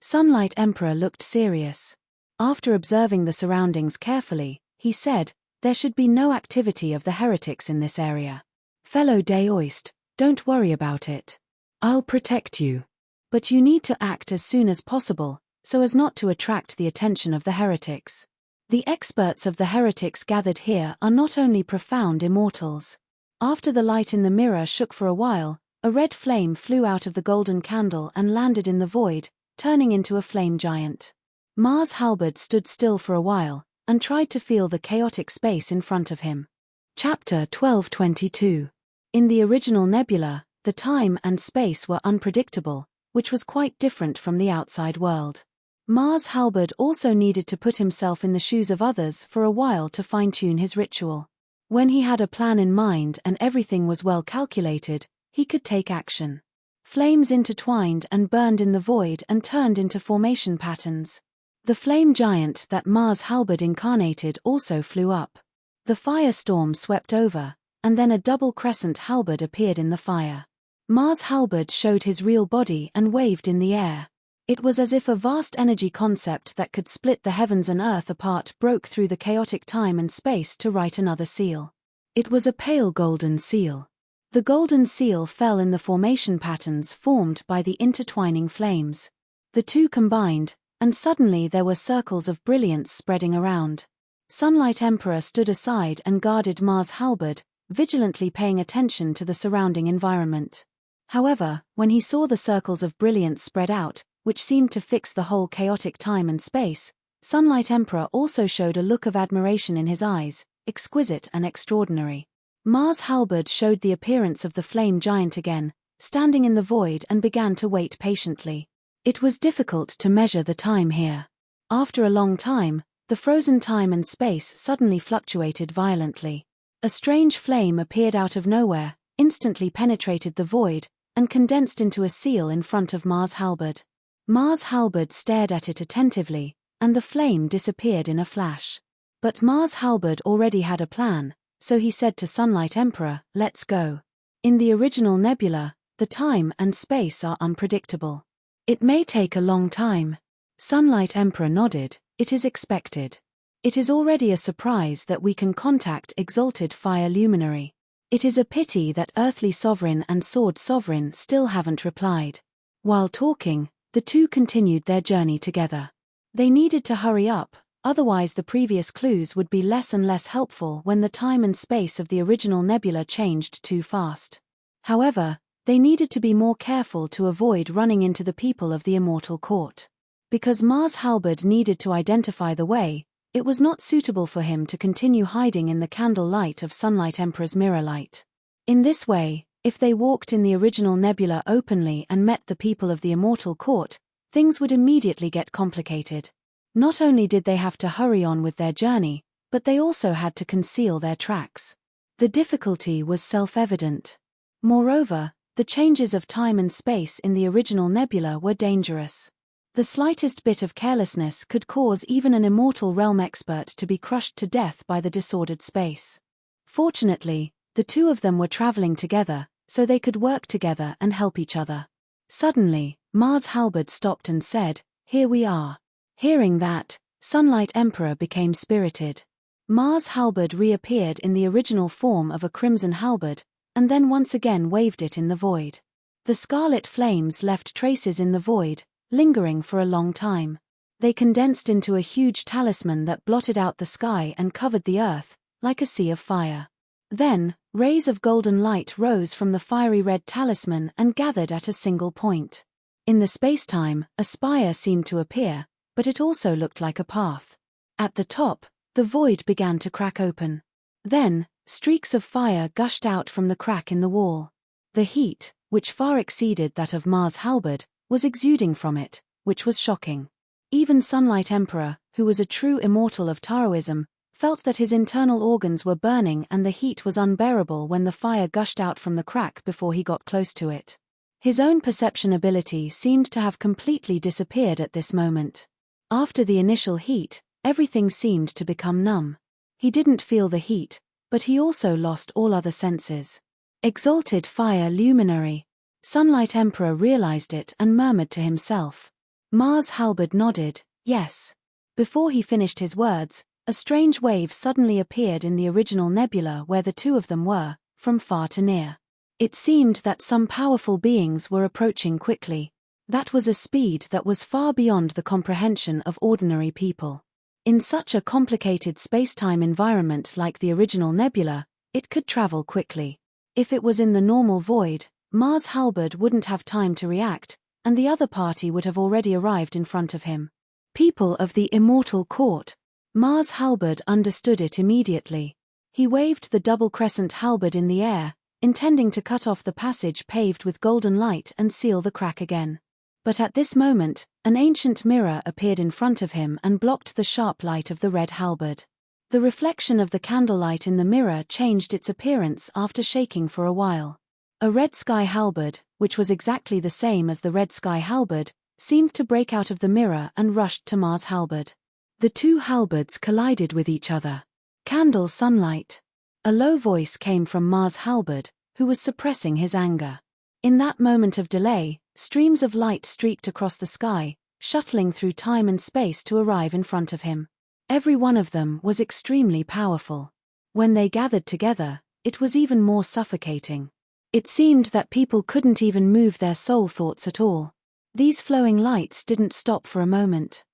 [SPEAKER 1] Sunlight Emperor looked serious. After observing the surroundings carefully, he said, there should be no activity of the heretics in this area. Fellow Daoist, don't worry about it. I'll protect you. But you need to act as soon as possible, so as not to attract the attention of the heretics. The experts of the heretics gathered here are not only profound immortals. After the light in the mirror shook for a while, a red flame flew out of the golden candle and landed in the void, turning into a flame giant. Mars Halberd stood still for a while, and tried to feel the chaotic space in front of him. Chapter 1222. In the original nebula, the time and space were unpredictable, which was quite different from the outside world. Mars Halberd also needed to put himself in the shoes of others for a while to fine-tune his ritual. When he had a plan in mind and everything was well calculated, he could take action. Flames intertwined and burned in the void and turned into formation patterns. The flame giant that Mars Halberd incarnated also flew up. The firestorm swept over, and then a double crescent halberd appeared in the fire. Mars' halberd showed his real body and waved in the air. It was as if a vast energy concept that could split the heavens and earth apart broke through the chaotic time and space to write another seal. It was a pale golden seal. The golden seal fell in the formation patterns formed by the intertwining flames. The two combined, and suddenly there were circles of brilliance spreading around. Sunlight Emperor stood aside and guarded Mars' halberd, vigilantly paying attention to the surrounding environment. However, when he saw the circles of brilliance spread out, which seemed to fix the whole chaotic time and space, Sunlight Emperor also showed a look of admiration in his eyes, exquisite and extraordinary. Mars' halberd showed the appearance of the flame giant again, standing in the void, and began to wait patiently. It was difficult to measure the time here. After a long time, the frozen time and space suddenly fluctuated violently. A strange flame appeared out of nowhere, instantly penetrated the void, and condensed into a seal in front of Mars' halberd. Mars' halberd stared at it attentively, and the flame disappeared in a flash. But Mars' halberd already had a plan, so he said to Sunlight Emperor, "Let's go." In the original nebula, the time and space are unpredictable. It may take a long time. Sunlight Emperor nodded. It is expected. It is already a surprise that we can contact Exalted Fire Luminary. It is a pity that Earthly Sovereign and Sword Sovereign still haven't replied. While talking, the two continued their journey together. They needed to hurry up, otherwise the previous clues would be less and less helpful when the time and space of the original nebula changed too fast. However, they needed to be more careful to avoid running into the people of the Immortal Court. Because Mars' halberd needed to identify the way, it was not suitable for him to continue hiding in the candle light of Sunlight Emperor's mirror light. In this way, if they walked in the original nebula openly and met the people of the Immortal Court, things would immediately get complicated. Not only did they have to hurry on with their journey, but they also had to conceal their tracks. The difficulty was self-evident. Moreover, the changes of time and space in the original nebula were dangerous. The slightest bit of carelessness could cause even an immortal realm expert to be crushed to death by the disordered space. Fortunately, the two of them were traveling together, so they could work together and help each other. Suddenly, Mars' halberd stopped and said, "Here we are." Hearing that, Sunlight Emperor became spirited. Mars' halberd reappeared in the original form of a crimson halberd, and then once again waved it in the void. The scarlet flames left traces in the void, lingering for a long time. They condensed into a huge talisman that blotted out the sky and covered the earth, like a sea of fire. Then, rays of golden light rose from the fiery red talisman and gathered at a single point. In the spacetime, a spire seemed to appear, but it also looked like a path. At the top, the void began to crack open. Then, streaks of fire gushed out from the crack in the wall. The heat, which far exceeded that of Mars' halberd, was exuding from it, which was shocking. Even Sunlight Emperor, who was a true immortal of Taoism, felt that his internal organs were burning and the heat was unbearable when the fire gushed out from the crack before he got close to it. His own perception ability seemed to have completely disappeared at this moment. After the initial heat, everything seemed to become numb. He didn't feel the heat, but he also lost all other senses. Exalted Fire Luminary. Sunlight Emperor realized it and murmured to himself. Mars' halberd nodded, yes. Before he finished his words, a strange wave suddenly appeared in the original nebula where the two of them were, from far to near. It seemed that some powerful beings were approaching quickly. That was a speed that was far beyond the comprehension of ordinary people. In such a complicated space-time environment like the original nebula, it could travel quickly. If it was in the normal void, Mars' halberd wouldn't have time to react, and the other party would have already arrived in front of him. People of the Immortal Court. Mars' halberd understood it immediately. He waved the double crescent halberd in the air, intending to cut off the passage paved with golden light and seal the crack again. But at this moment, an ancient mirror appeared in front of him and blocked the sharp light of the red halberd. The reflection of the candlelight in the mirror changed its appearance after shaking for a while. A red sky halberd, which was exactly the same as the red sky halberd, seemed to break out of the mirror and rushed to Mars' halberd. The two halberds collided with each other. Candle sunlight. A low voice came from Mars Halberd, who was suppressing his anger. In that moment of delay, streams of light streaked across the sky, shuttling through time and space to arrive in front of him. Every one of them was extremely powerful. When they gathered together, it was even more suffocating. It seemed that people couldn't even move their soul thoughts at all. These flowing lights didn't stop for a moment.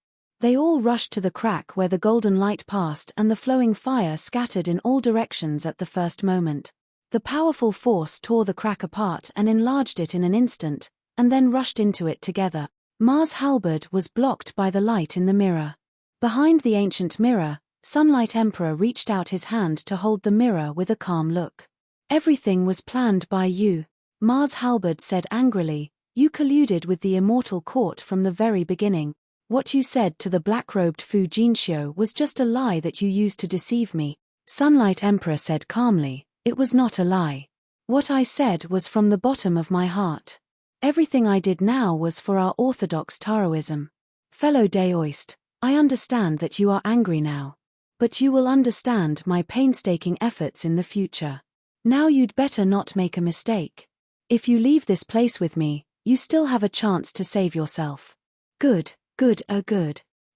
[SPEAKER 1] They all rushed to the crack where the golden light passed, and the flowing fire scattered in all directions at the first moment. The powerful force tore the crack apart and enlarged it in an instant, and then rushed into it together. Mars Halberd was blocked by the light in the mirror. Behind the ancient mirror, Sunlight Emperor reached out his hand to hold the mirror with a calm look. "Everything was planned by you," Mars Halberd said angrily. "You colluded with the immortal court from the very beginning. What you said to the black-robed Fu Jinxiu was just a lie that you used to deceive me." Sunlight Emperor said calmly, "It was not a lie. What I said was from the bottom of my heart. Everything I did now was for our orthodox Taoism. Fellow Daoist, I understand that you are angry now. But you will understand my painstaking efforts in the future. Now you'd better not make a mistake. If you leave this place with me, you still have a chance to save yourself." Good.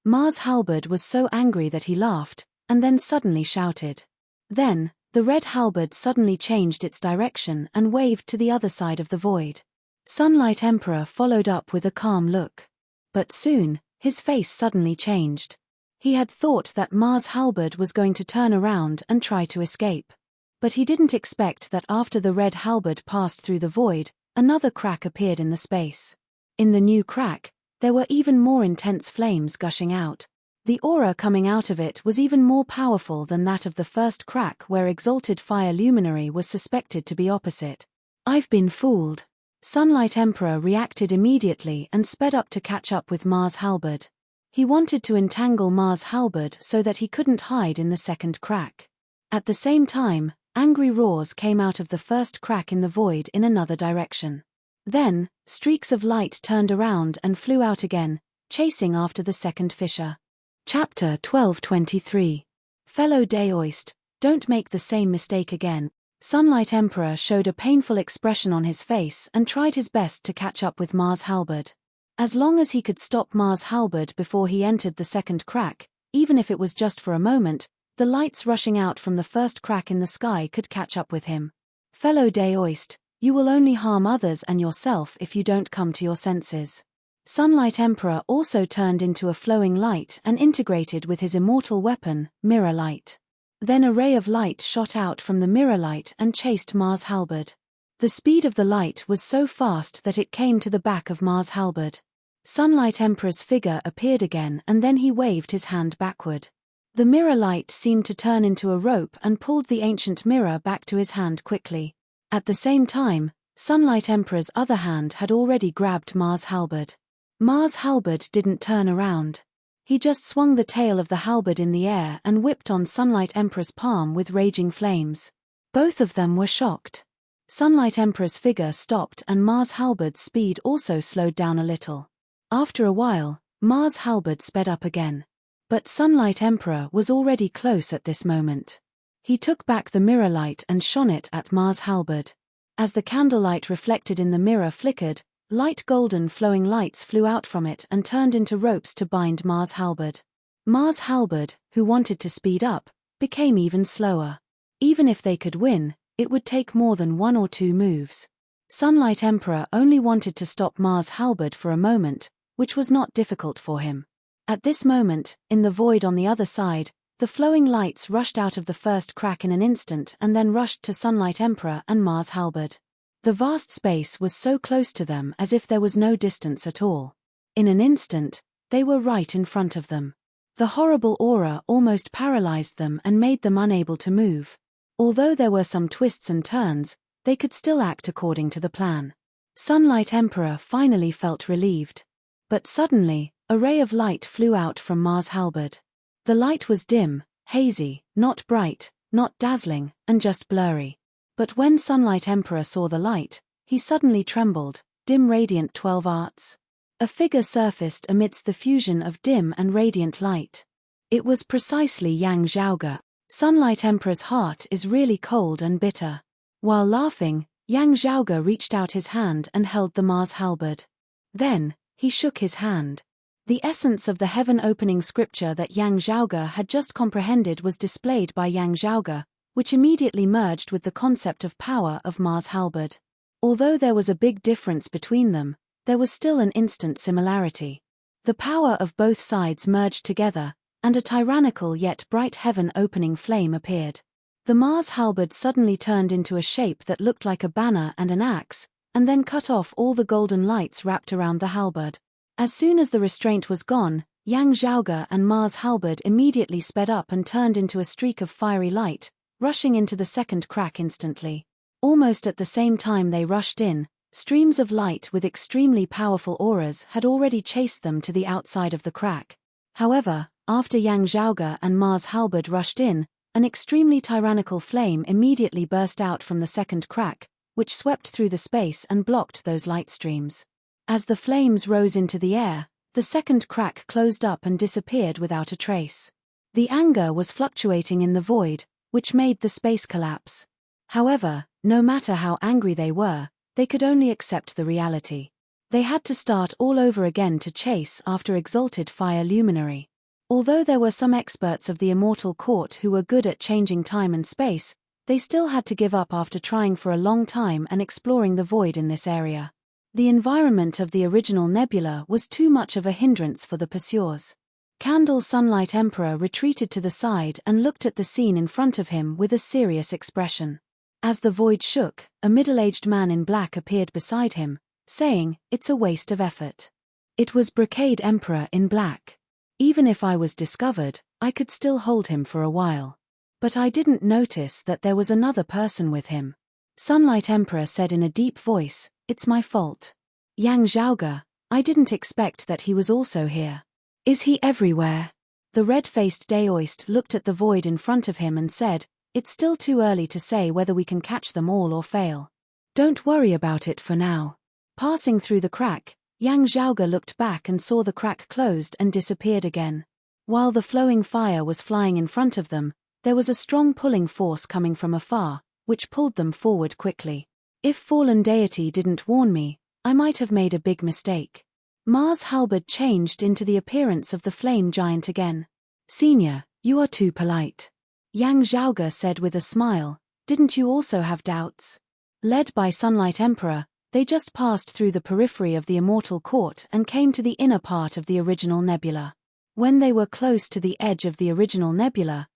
[SPEAKER 1] Mars Halberd was so angry that he laughed, and then suddenly shouted. Then, the red halberd suddenly changed its direction and waved to the other side of the void. Sunlight Emperor followed up with a calm look. But soon, his face suddenly changed. He had thought that Mars Halberd was going to turn around and try to escape. But he didn't expect that after the red halberd passed through the void, another crack appeared in the space. In the new crack, there were even more intense flames gushing out. The aura coming out of it was even more powerful than that of the first crack where Exalted Fire Luminary was suspected to be opposite. "I've been fooled." Sunlight Emperor reacted immediately and sped up to catch up with Mars Halberd. He wanted to entangle Mars Halberd so that he couldn't hide in the second crack. At the same time, angry roars came out of the first crack in the void in another direction. Then, streaks of light turned around and flew out again, chasing after the second fissure. Chapter 1223. Fellow Daoist, don't make the same mistake again. Sunlight Emperor showed a painful expression on his face and tried his best to catch up with Mars Halberd. As long as he could stop Mars Halberd before he entered the second crack, even if it was just for a moment, the lights rushing out from the first crack in the sky could catch up with him. Fellow Daoist, you will only harm others and yourself if you don't come to your senses. Sunlight Emperor also turned into a flowing light and integrated with his immortal weapon, Mirror Light. Then a ray of light shot out from the mirror light and chased Mars Halberd. The speed of the light was so fast that it came to the back of Mars Halberd. Sunlight Emperor's figure appeared again and then he waved his hand backward. The mirror light seemed to turn into a rope and pulled the ancient mirror back to his hand quickly. At the same time, Sunlight Emperor's other hand had already grabbed Mars Halberd. Mars Halberd didn't turn around. He just swung the tail of the halberd in the air and whipped on Sunlight Emperor's palm with raging flames. Both of them were shocked. Sunlight Emperor's figure stopped and Mars Halberd's speed also slowed down a little. After a while, Mars Halberd sped up again. But Sunlight Emperor was already close at this moment. He took back the mirror light and shone it at Mars Halberd. As the candlelight reflected in the mirror flickered, light golden flowing lights flew out from it and turned into ropes to bind Mars Halberd. Mars Halberd, who wanted to speed up, became even slower. Even if they could win, it would take more than one or two moves. Sunlight Emperor only wanted to stop Mars Halberd for a moment, which was not difficult for him. At this moment, in the void on the other side, the flowing lights rushed out of the first crack in an instant and then rushed to Sunlight Emperor and Mars Halberd. The vast space was so close to them as if there was no distance at all. In an instant, they were right in front of them. The horrible aura almost paralyzed them and made them unable to move. Although there were some twists and turns, they could still act according to the plan. Sunlight Emperor finally felt relieved. But suddenly, a ray of light flew out from Mars Halberd. The light was dim, hazy, not bright, not dazzling, and just blurry. But when Sunlight Emperor saw the light, he suddenly trembled. Dim radiant 12 arts. A figure surfaced amidst the fusion of dim and radiant light. It was precisely Yang Zhaoge. Sunlight Emperor's heart is really cold and bitter. While laughing, Yang Zhaoge reached out his hand and held the Mars halberd. Then, he shook his hand. The essence of the heaven-opening scripture that Yang Zhaoge had just comprehended was displayed by Yang Zhaoge, which immediately merged with the concept of power of Mars halberd. Although there was a big difference between them, there was still an instant similarity. The power of both sides merged together, and a tyrannical yet bright heaven-opening flame appeared. The Mars halberd suddenly turned into a shape that looked like a banner and an axe, and then cut off all the golden lights wrapped around the halberd. As soon as the restraint was gone, Yang Zhaoge and Mars halberd immediately sped up and turned into a streak of fiery light, rushing into the second crack instantly. Almost at the same time they rushed in, streams of light with extremely powerful auras had already chased them to the outside of the crack. However, after Yang Zhaoge and Mars halberd rushed in, an extremely tyrannical flame immediately burst out from the second crack, which swept through the space and blocked those light streams. As the flames rose into the air, the second crack closed up and disappeared without a trace. The anger was fluctuating in the void, which made the space collapse. However, no matter how angry they were, they could only accept the reality. They had to start all over again to chase after exalted fire luminary. Although there were some experts of the immortal court who were good at changing time and space, they still had to give up after trying for a long time and exploring the void in this area. The environment of the original nebula was too much of a hindrance for the pursuers. Candle Sunlight Emperor retreated to the side and looked at the scene in front of him with a serious expression. As the void shook, a middle-aged man in black appeared beside him, saying, "It's a waste of effort." It was Brocade Emperor in black. Even if I was discovered, I could still hold him for a while. But I didn't notice that there was another person with him. Sunlight Emperor said in a deep voice, "It's my fault. Yang Zhaoge, I didn't expect that he was also here. Is he everywhere?" The red-faced Daoist looked at the void in front of him and said, "It's still too early to say whether we can catch them all or fail. Don't worry about it for now." Passing through the crack, Yang Zhaoge looked back and saw the crack closed and disappeared again. While the flowing fire was flying in front of them, there was a strong pulling force coming from afar, which pulled them forward quickly. If fallen deity didn't warn me, I might have made a big mistake. Mars halberd changed into the appearance of the flame giant again. "Senior, you are too polite," Yang Zhaoge said with a smile. "Didn't you also have doubts?" Led by Sunlight Emperor, they just passed through the periphery of the immortal court and came to the inner part of the original nebula. When they were close to the edge of the original nebula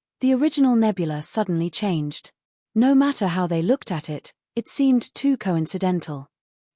[SPEAKER 1] suddenly changed. No matter how they looked at it, it seemed too coincidental.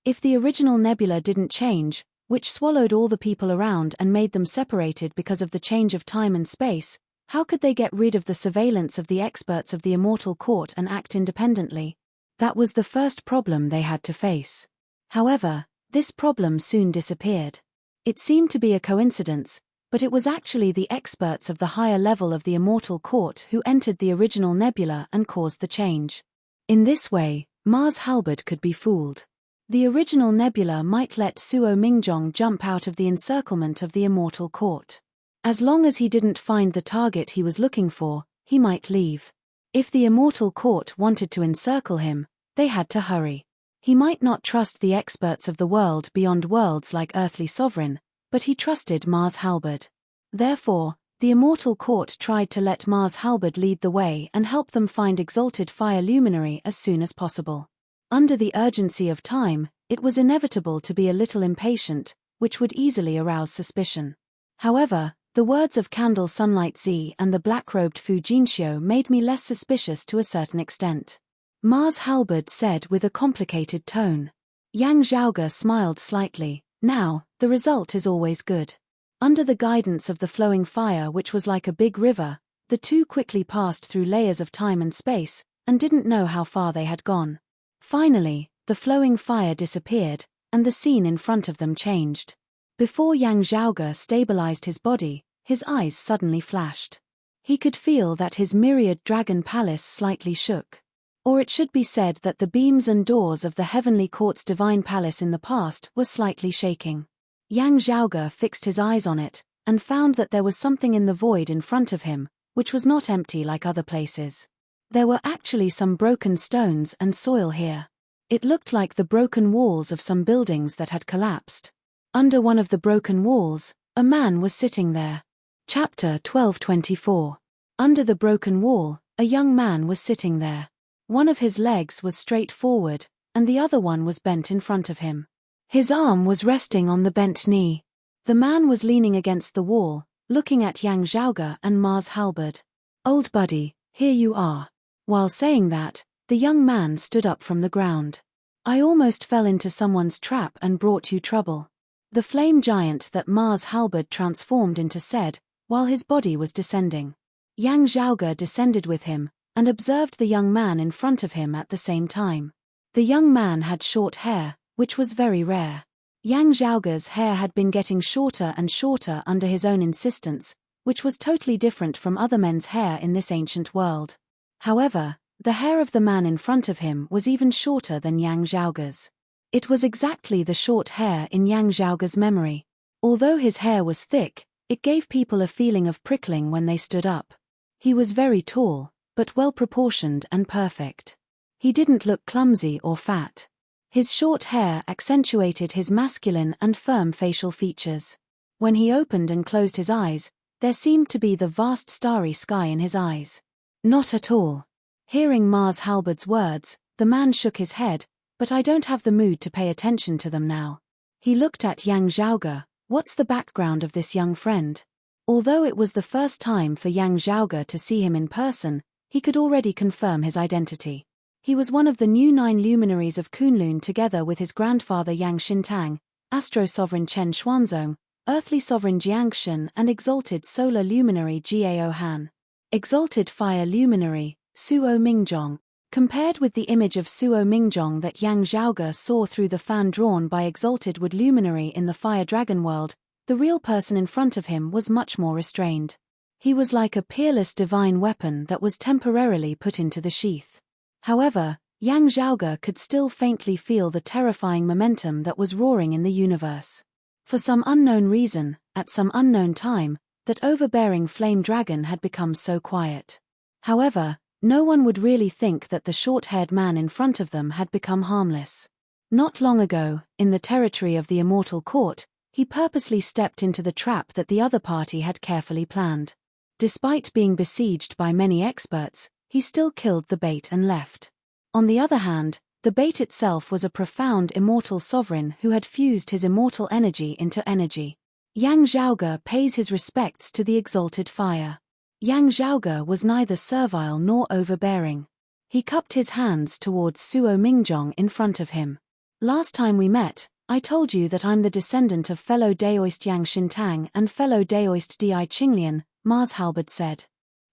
[SPEAKER 1] If the original nebula didn't change, which swallowed all the people around and made them separated because of the change of time and space, how could they get rid of the surveillance of the experts of the immortal court and act independently? That was the first problem they had to face. However, this problem soon disappeared. It seemed to be a coincidence, but it was actually the experts of the higher level of the immortal court who entered the original nebula and caused the change. In this way, Mars halberd could be fooled. The original nebula might let Suo Mingjong jump out of the encirclement of the immortal court. As long as he didn't find the target he was looking for, he might leave. If the immortal court wanted to encircle him, they had to hurry. He might not trust the experts of the world beyond worlds like Earthly Sovereign, but he trusted Mars halberd. Therefore, the immortal court tried to let Mars halberd lead the way and help them find exalted fire luminary as soon as possible. Under the urgency of time, it was inevitable to be a little impatient, which would easily arouse suspicion. However, the words of Candle Sunlight Z and the black-robed Fu Jinxiu made me less suspicious to a certain extent. Mars halberd said with a complicated tone. Yang Zhaoge smiled slightly. "Now, the result is always good." Under the guidance of the flowing fire, which was like a big river, the two quickly passed through layers of time and space, and didn't know how far they had gone. Finally, the flowing fire disappeared, and the scene in front of them changed. Before Yang Zhaoge stabilized his body, his eyes suddenly flashed. He could feel that his myriad dragon palace slightly shook. Or it should be said that the beams and doors of the heavenly court's divine palace in the past were slightly shaking. Yang Zhaoge fixed his eyes on it, and found that there was something in the void in front of him, which was not empty like other places. There were actually some broken stones and soil here. It looked like the broken walls of some buildings that had collapsed. Under one of the broken walls, a man was sitting there. Chapter 12:24. Under the broken wall, a young man was sitting there. One of his legs was straight forward, and the other one was bent in front of him. His arm was resting on the bent knee. The man was leaning against the wall, looking at Yang Zhaoge and Mars Halberd. "Old buddy, here you are." While saying that, the young man stood up from the ground. "I almost fell into someone's trap and brought you trouble," the flame giant that Mars Halberd transformed into said, while his body was descending. Yang Zhaoge descended with him, and observed the young man in front of him at the same time. The young man had short hair, which was very rare. Yang Zhaoge's hair had been getting shorter and shorter under his own insistence, which was totally different from other men's hair in this ancient world. However, the hair of the man in front of him was even shorter than Yang Zhaoge's. It was exactly the short hair in Yang Zhaoge's memory. Although his hair was thick, it gave people a feeling of prickling when they stood up. He was very tall, but well-proportioned and perfect. He didn't look clumsy or fat. His short hair accentuated his masculine and firm facial features. When he opened and closed his eyes, there seemed to be the vast starry sky in his eyes. "Not at all." Hearing Mars Halberd's words, the man shook his head, "But I don't have the mood to pay attention to them now." He looked at Yang Zhaoge. "What's the background of this young friend?" Although it was the first time for Yang Zhaoge to see him in person, he could already confirm his identity. He was one of the new 9 luminaries of Kunlun together with his grandfather Yang Xintang, Astro-Sovereign Chen Xuanzong, Earthly Sovereign Jiangshan and Exalted Solar Luminary Gao Han. Exalted Fire Luminary, Suo Mingjong. Compared with the image of Suo Mingjong that Yang Zhaoge saw through the fan drawn by Exalted Wood Luminary in the Fire Dragon world, the real person in front of him was much more restrained. He was like a peerless divine weapon that was temporarily put into the sheath. However, Yang Zhaoge could still faintly feel the terrifying momentum that was roaring in the universe. For some unknown reason, at some unknown time, that overbearing flame dragon had become so quiet. However, no one would really think that the short-haired man in front of them had become harmless. Not long ago, in the territory of the Immortal Court, he purposely stepped into the trap that the other party had carefully planned. Despite being besieged by many experts, he still killed the bait and left. On the other hand, the bait itself was a profound immortal sovereign who had fused his immortal energy into energy. Yang Zhaoge pays his respects to the exalted fire. Yang Zhaoge was neither servile nor overbearing. He cupped his hands towards Suo Mingjong in front of him. "Last time we met, I told you that I'm the descendant of fellow Daoist Yang Xintang and fellow Daoist Di Qinglian," Mars Halberd said.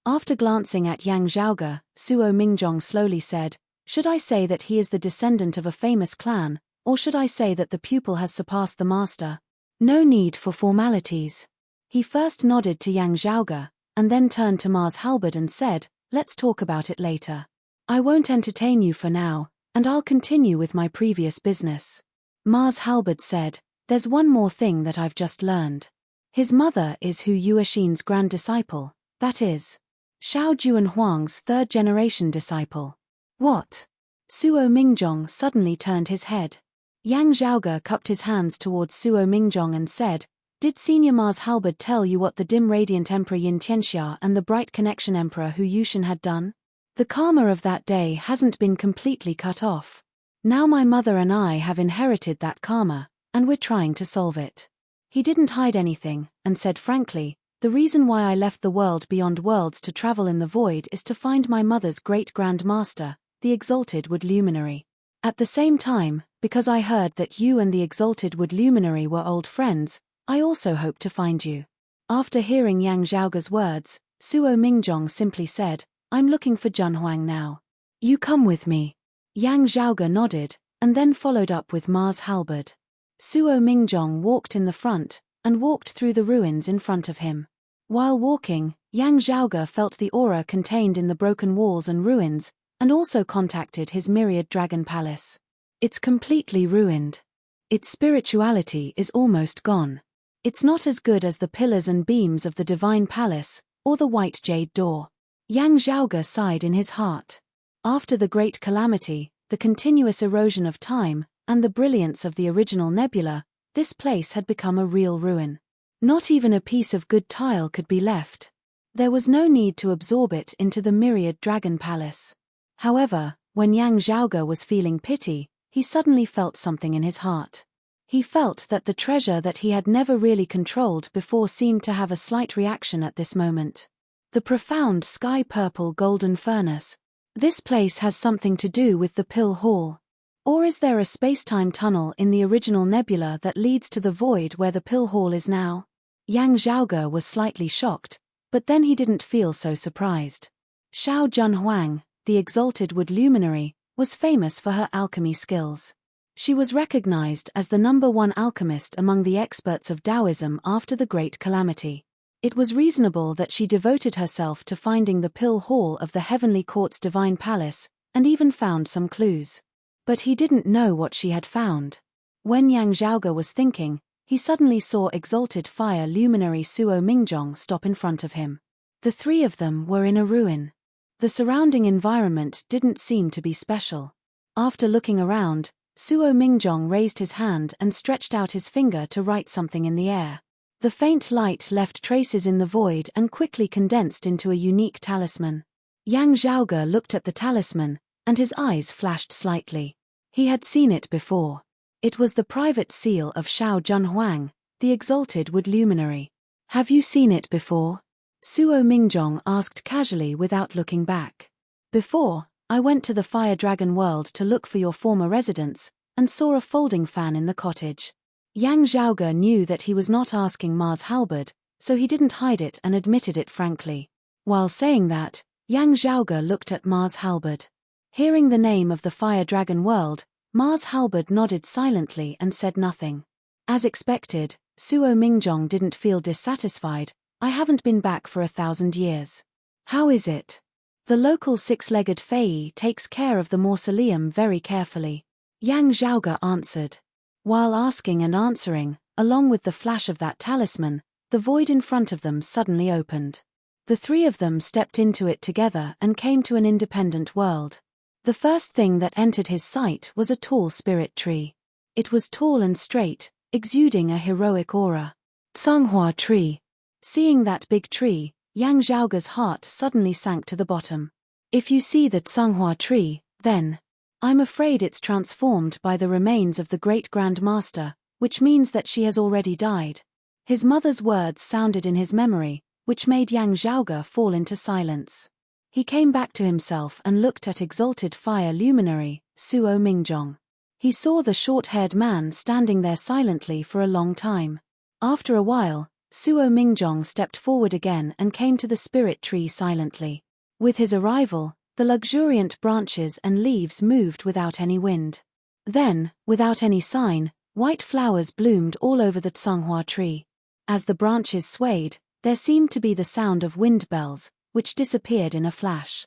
[SPEAKER 1] After glancing at Yang Zhaoge, Suo Mingjong slowly said, "Should I say that he is the descendant of a famous clan, or should I say that the pupil has surpassed the master? No need for formalities." He first nodded to Yang Zhaoge, and then turned to Mars Halberd and said, "Let's talk about it later. I won't entertain you for now, and I'll continue with my previous business." Mars Halberd said, "There's one more thing that I've just learned. His mother is Hu Yuexin's grand disciple, that is, Shao Juanhuang's third-generation disciple." "What?" Suo Mingjong suddenly turned his head. Yang Zhaoge cupped his hands towards Suo Mingjong and said, "Did Senior Mars Halberd tell you what the dim radiant Emperor Yin Tianxia and the bright connection Emperor Hu Yushan had done? The karma of that day hasn't been completely cut off. Now my mother and I have inherited that karma, and we're trying to solve it." He didn't hide anything, and said frankly, "The reason why I left the world beyond worlds to travel in the void is to find my mother's great-grand master, the Exalted Wood Luminary. At the same time, because I heard that you and the Exalted Wood Luminary were old friends, I also hope to find you." After hearing Yang Zhaoge's words, Suo Mingjong simply said, "I'm looking for Junhuang now. You come with me." Yang Zhaoge nodded, and then followed up with Mars Halberd. Suo Mingjong walked in the front, and walked through the ruins in front of him. While walking, Yang Zhaoge felt the aura contained in the broken walls and ruins, and also contacted his myriad dragon palace. It's completely ruined. Its spirituality is almost gone. It's not as good as the pillars and beams of the divine palace, or the white jade door? Yang Zhaoge sighed in his heart. After the great calamity, the continuous erosion of time, and the brilliance of the original nebula, this place had become a real ruin. Not even a piece of good tile could be left. There was no need to absorb it into the myriad dragon palace. However, when Yang Zhaoge was feeling pity, he suddenly felt something in his heart. He felt that the treasure that he had never really controlled before seemed to have a slight reaction at this moment. The profound sky-purple golden furnace. This place has something to do with the Pill Hall. Or is there a space-time tunnel in the original nebula that leads to the void where the Pill Hall is now? Yang Zhaoge was slightly shocked, but then he didn't feel so surprised. Xiao Junhuang, the exalted wood luminary, was famous for her alchemy skills. She was recognized as the #1 alchemist among the experts of Taoism after the Great Calamity. It was reasonable that she devoted herself to finding the Pill Hall of the Heavenly Court's Divine Palace, and even found some clues. But he didn't know what she had found. When Yang Zhaoge was thinking, he suddenly saw exalted fire luminary Suo Mingjong stop in front of him. The three of them were in a ruin. The surrounding environment didn't seem to be special. After looking around, Suo Mingjong raised his hand and stretched out his finger to write something in the air. The faint light left traces in the void and quickly condensed into a unique talisman. Yang Zhaoge looked at the talisman, and his eyes flashed slightly. He had seen it before. It was the private seal of Xiao Junhuang, the exalted wood luminary. "Have you seen it before?" Suo Mingjong asked casually without looking back. "Before, I went to the Fire Dragon world to look for your former residence, and saw a folding fan in the cottage." Yang Zhaoge knew that he was not asking Mars Halberd, so he didn't hide it and admitted it frankly. While saying that, Yang Zhaoge looked at Mars Halberd. Hearing the name of the Fire Dragon world, Mars Halberd nodded silently and said nothing. As expected, Suo Mingjong didn't feel dissatisfied. "I haven't been back for 1,000 years. How is it?" The local six-legged Fei takes care of the mausoleum very carefully. Yang Zhaoge answered. While asking and answering, along with the flash of that talisman, the void in front of them suddenly opened. The three of them stepped into it together and came to an independent world. The first thing that entered his sight was a tall spirit tree. It was tall and straight, exuding a heroic aura. Tsanghua tree. Seeing that big tree, Yang Zhaoge's heart suddenly sank to the bottom. "If you see the Tsanghua tree, then I'm afraid it's transformed by the remains of the great Grand Master, which means that she has already died." His mother's words sounded in his memory, which made Yang Zhaoge fall into silence. He came back to himself and looked at exalted fire luminary, Suo Mingjong. He saw the short-haired man standing there silently for a long time. After a while, Suo Mingjong stepped forward again and came to the spirit tree silently. With his arrival, the luxuriant branches and leaves moved without any wind. Then, without any sign, white flowers bloomed all over the Tsanghua tree. As the branches swayed, there seemed to be the sound of wind bells, which disappeared in a flash.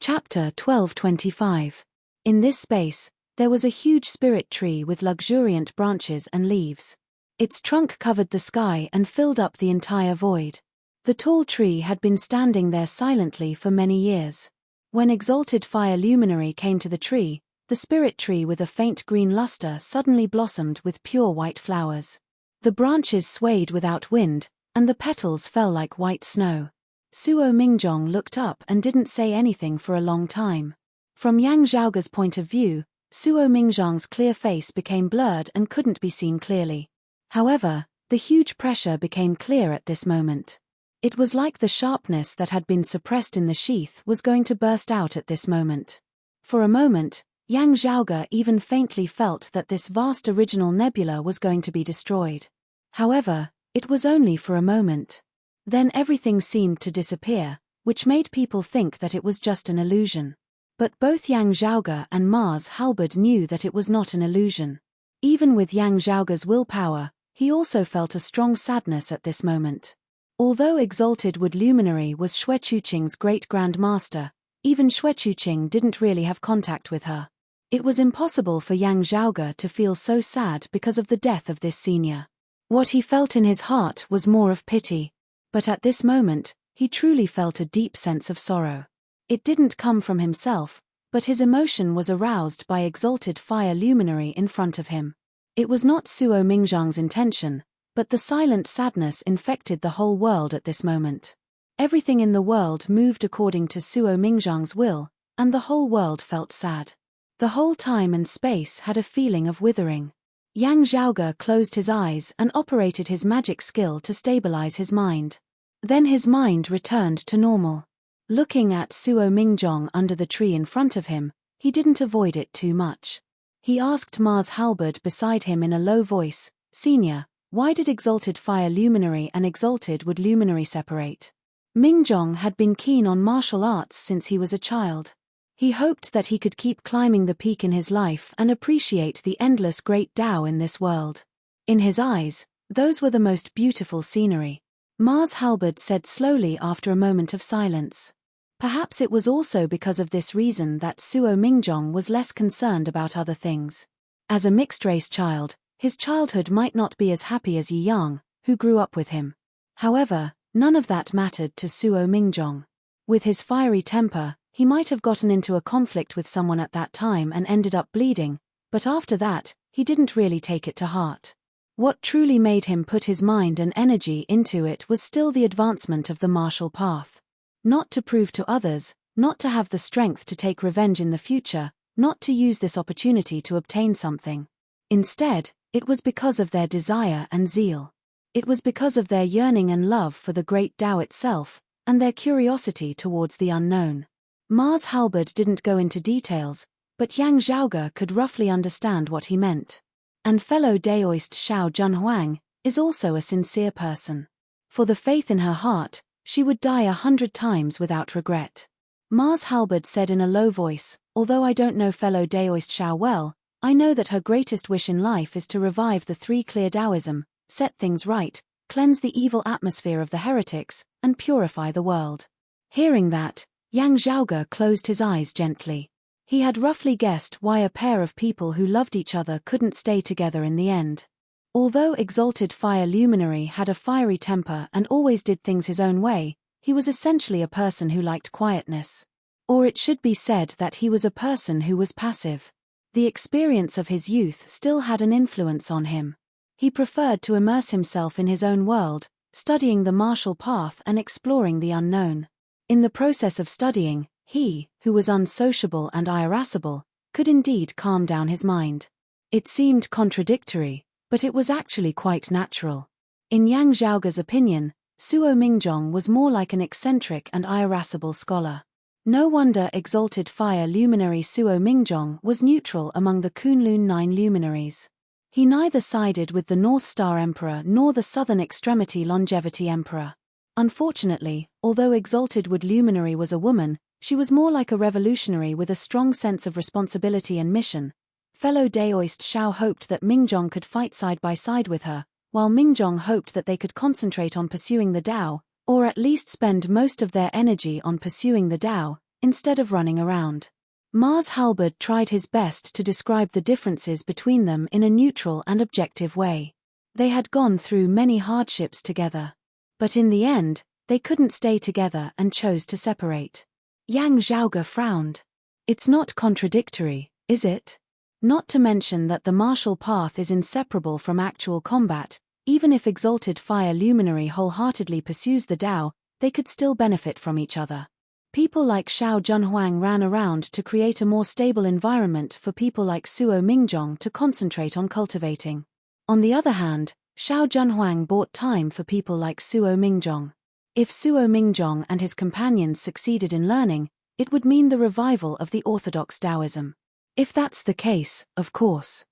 [SPEAKER 1] Chapter 1225. In this space, there was a huge spirit tree with luxuriant branches and leaves. Its trunk covered the sky and filled up the entire void. The tall tree had been standing there silently for many years. When exalted fire luminary came to the tree, the spirit tree with a faint green luster suddenly blossomed with pure white flowers. The branches swayed without wind, and the petals fell like white snow. Suo Mingjong looked up and didn't say anything for a long time. From Yang Zhaoge's point of view, Suo Mingjong's clear face became blurred and couldn't be seen clearly. However, the huge pressure became clear at this moment. It was like the sharpness that had been suppressed in the sheath was going to burst out at this moment. For a moment, Yang Zhaoge even faintly felt that this vast original nebula was going to be destroyed. However, it was only for a moment. Then everything seemed to disappear, which made people think that it was just an illusion. But both Yang Zhaoge and Mars Halberd knew that it was not an illusion. Even with Yang Zhaoge's willpower, he also felt a strong sadness at this moment. Although exalted wood luminary was Xue Chuqing's great Grand Master, even Xue Chuqing didn't really have contact with her. It was impossible for Yang Zhaoge to feel so sad because of the death of this senior. What he felt in his heart was more of pity. But at this moment, he truly felt a deep sense of sorrow. It didn't come from himself, but his emotion was aroused by exalted fire luminary in front of him. It was not Suo Mingzhang's intention, but the silent sadness infected the whole world at this moment. Everything in the world moved according to Suo Mingzhang's will, and the whole world felt sad. The whole time and space had a feeling of withering. Yang Zhaoge closed his eyes and operated his magic skill to stabilize his mind. Then his mind returned to normal. Looking at Suo Mingzhang under the tree in front of him, he didn't avoid it too much. He asked Mars Halberd beside him in a low voice, "Senior, why did exalted fire luminary and exalted wood luminary separate?" Mingzhang had been keen on martial arts since he was a child. He hoped that he could keep climbing the peak in his life and appreciate the endless great Tao in this world. In his eyes, those were the most beautiful scenery. Mars Halberd said slowly after a moment of silence. Perhaps it was also because of this reason that Suo Mingzhang was less concerned about other things. As a mixed-race child, his childhood might not be as happy as Yi Yang, who grew up with him. However, none of that mattered to Suo Mingzhang. With his fiery temper, he might have gotten into a conflict with someone at that time and ended up bleeding, but after that, he didn't really take it to heart. What truly made him put his mind and energy into it was still the advancement of the martial path. Not to prove to others, not to have the strength to take revenge in the future, not to use this opportunity to obtain something. Instead, it was because of their desire and zeal. It was because of their yearning and love for the great Tao itself, and their curiosity towards the unknown. Mars Halberd didn't go into details, but Yang Zhaoge could roughly understand what he meant. And fellow Daoist Xiao Junhuang is also a sincere person. For the faith in her heart, she would die 100 times without regret. Mars Halberd said in a low voice, "Although I don't know fellow Daoist Xiao well, I know that her greatest wish in life is to revive the three clear Taoism, set things right, cleanse the evil atmosphere of the heretics, and purify the world." Hearing that, Yang Zhaoge closed his eyes gently. He had roughly guessed why a pair of people who loved each other couldn't stay together in the end. Although exalted fire luminary had a fiery temper and always did things his own way, he was essentially a person who liked quietness. Or it should be said that he was a person who was passive. The experience of his youth still had an influence on him. He preferred to immerse himself in his own world, studying the martial path and exploring the unknown. In the process of studying, he, who was unsociable and irascible, could indeed calm down his mind. It seemed contradictory, but it was actually quite natural. In Yang Zhaoge's opinion, Suo Mingzhang was more like an eccentric and irascible scholar. No wonder exalted fire luminary Suo Mingzhang was neutral among the Kunlun 9 luminaries. He neither sided with the North Star Emperor nor the Southern Extremity Longevity Emperor. Unfortunately, although exalted wood luminary was a woman, she was more like a revolutionary with a strong sense of responsibility and mission. Fellow Daoist Xiao hoped that Mingzhang could fight side by side with her, while Mingzhang hoped that they could concentrate on pursuing the Tao, or at least spend most of their energy on pursuing the Tao, instead of running around. Mars Halberd tried his best to describe the differences between them in a neutral and objective way. They had gone through many hardships together. But in the end, they couldn't stay together and chose to separate. Yang Zhaoge frowned. It's not contradictory, is it? Not to mention that the martial path is inseparable from actual combat. Even if exalted fire luminary wholeheartedly pursues the Tao, they could still benefit from each other. People like Xiao Junhuang ran around to create a more stable environment for people like Suo Mingzhang to concentrate on cultivating. On the other hand, Xiao Junhuang bought time for people like Suo Mingzhang. If Suo Mingzhang and his companions succeeded in learning, it would mean the revival of the orthodox Taoism. If that's the case, of course.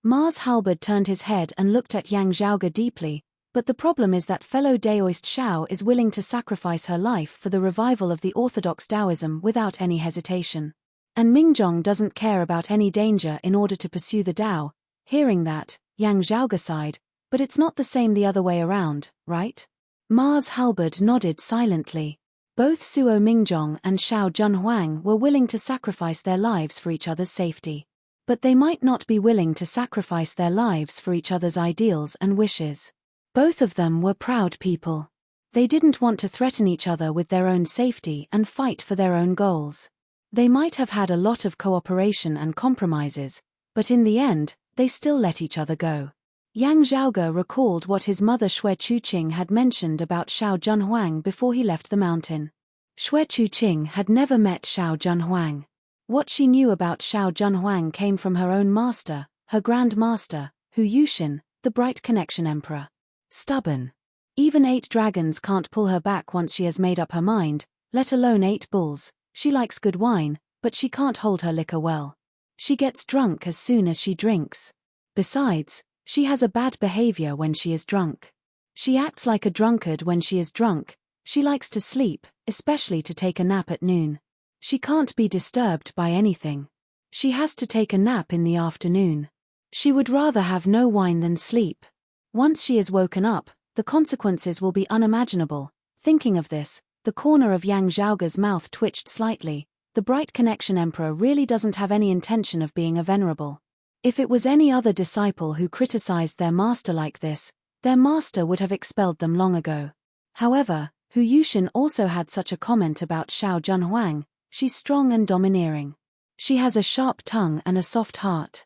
[SPEAKER 1] Mars Halberd turned his head and looked at Yang Zhaoge deeply, but the problem is that fellow Daoist Xiao is willing to sacrifice her life for the revival of the orthodox Taoism without any hesitation. And Mingzhang doesn't care about any danger in order to pursue the Tao. Hearing that, Yang Zhaoge sighed, but it's not the same the other way around, right? Mars Halberd nodded silently. Both Suo Mingzhang and Xiao Junhuang were willing to sacrifice their lives for each other's safety. But they might not be willing to sacrifice their lives for each other's ideals and wishes. Both of them were proud people. They didn't want to threaten each other with their own safety and fight for their own goals. They might have had a lot of cooperation and compromises, but in the end, they still let each other go. Yang Zhaoge recalled what his mother Xue Chuqing had mentioned about Xiao Junhuang before he left the mountain. Xue Chuqing had never met Xiao Junhuang. What she knew about Xiao Junhuang came from her own master, her Grand Master, Hu Yuxin, the Bright Connection Emperor. Stubborn. Even 8 dragons can't pull her back once she has made up her mind, let alone 8 bulls. She likes good wine, but she can't hold her liquor well. She gets drunk as soon as she drinks. Besides, she has a bad behavior when she is drunk. She acts like a drunkard when she is drunk. She likes to sleep, especially to take a nap at noon. She can't be disturbed by anything. She has to take a nap in the afternoon. She would rather have no wine than sleep. Once she is woken up, the consequences will be unimaginable. Thinking of this, the corner of Yang Zhaoge's mouth twitched slightly. The Bright Connection Emperor really doesn't have any intention of being a venerable. If it was any other disciple who criticized their master like this, their master would have expelled them long ago. However, Hu Yuxin also had such a comment about Xiao Junhuang. She's strong and domineering. She has a sharp tongue and a soft heart.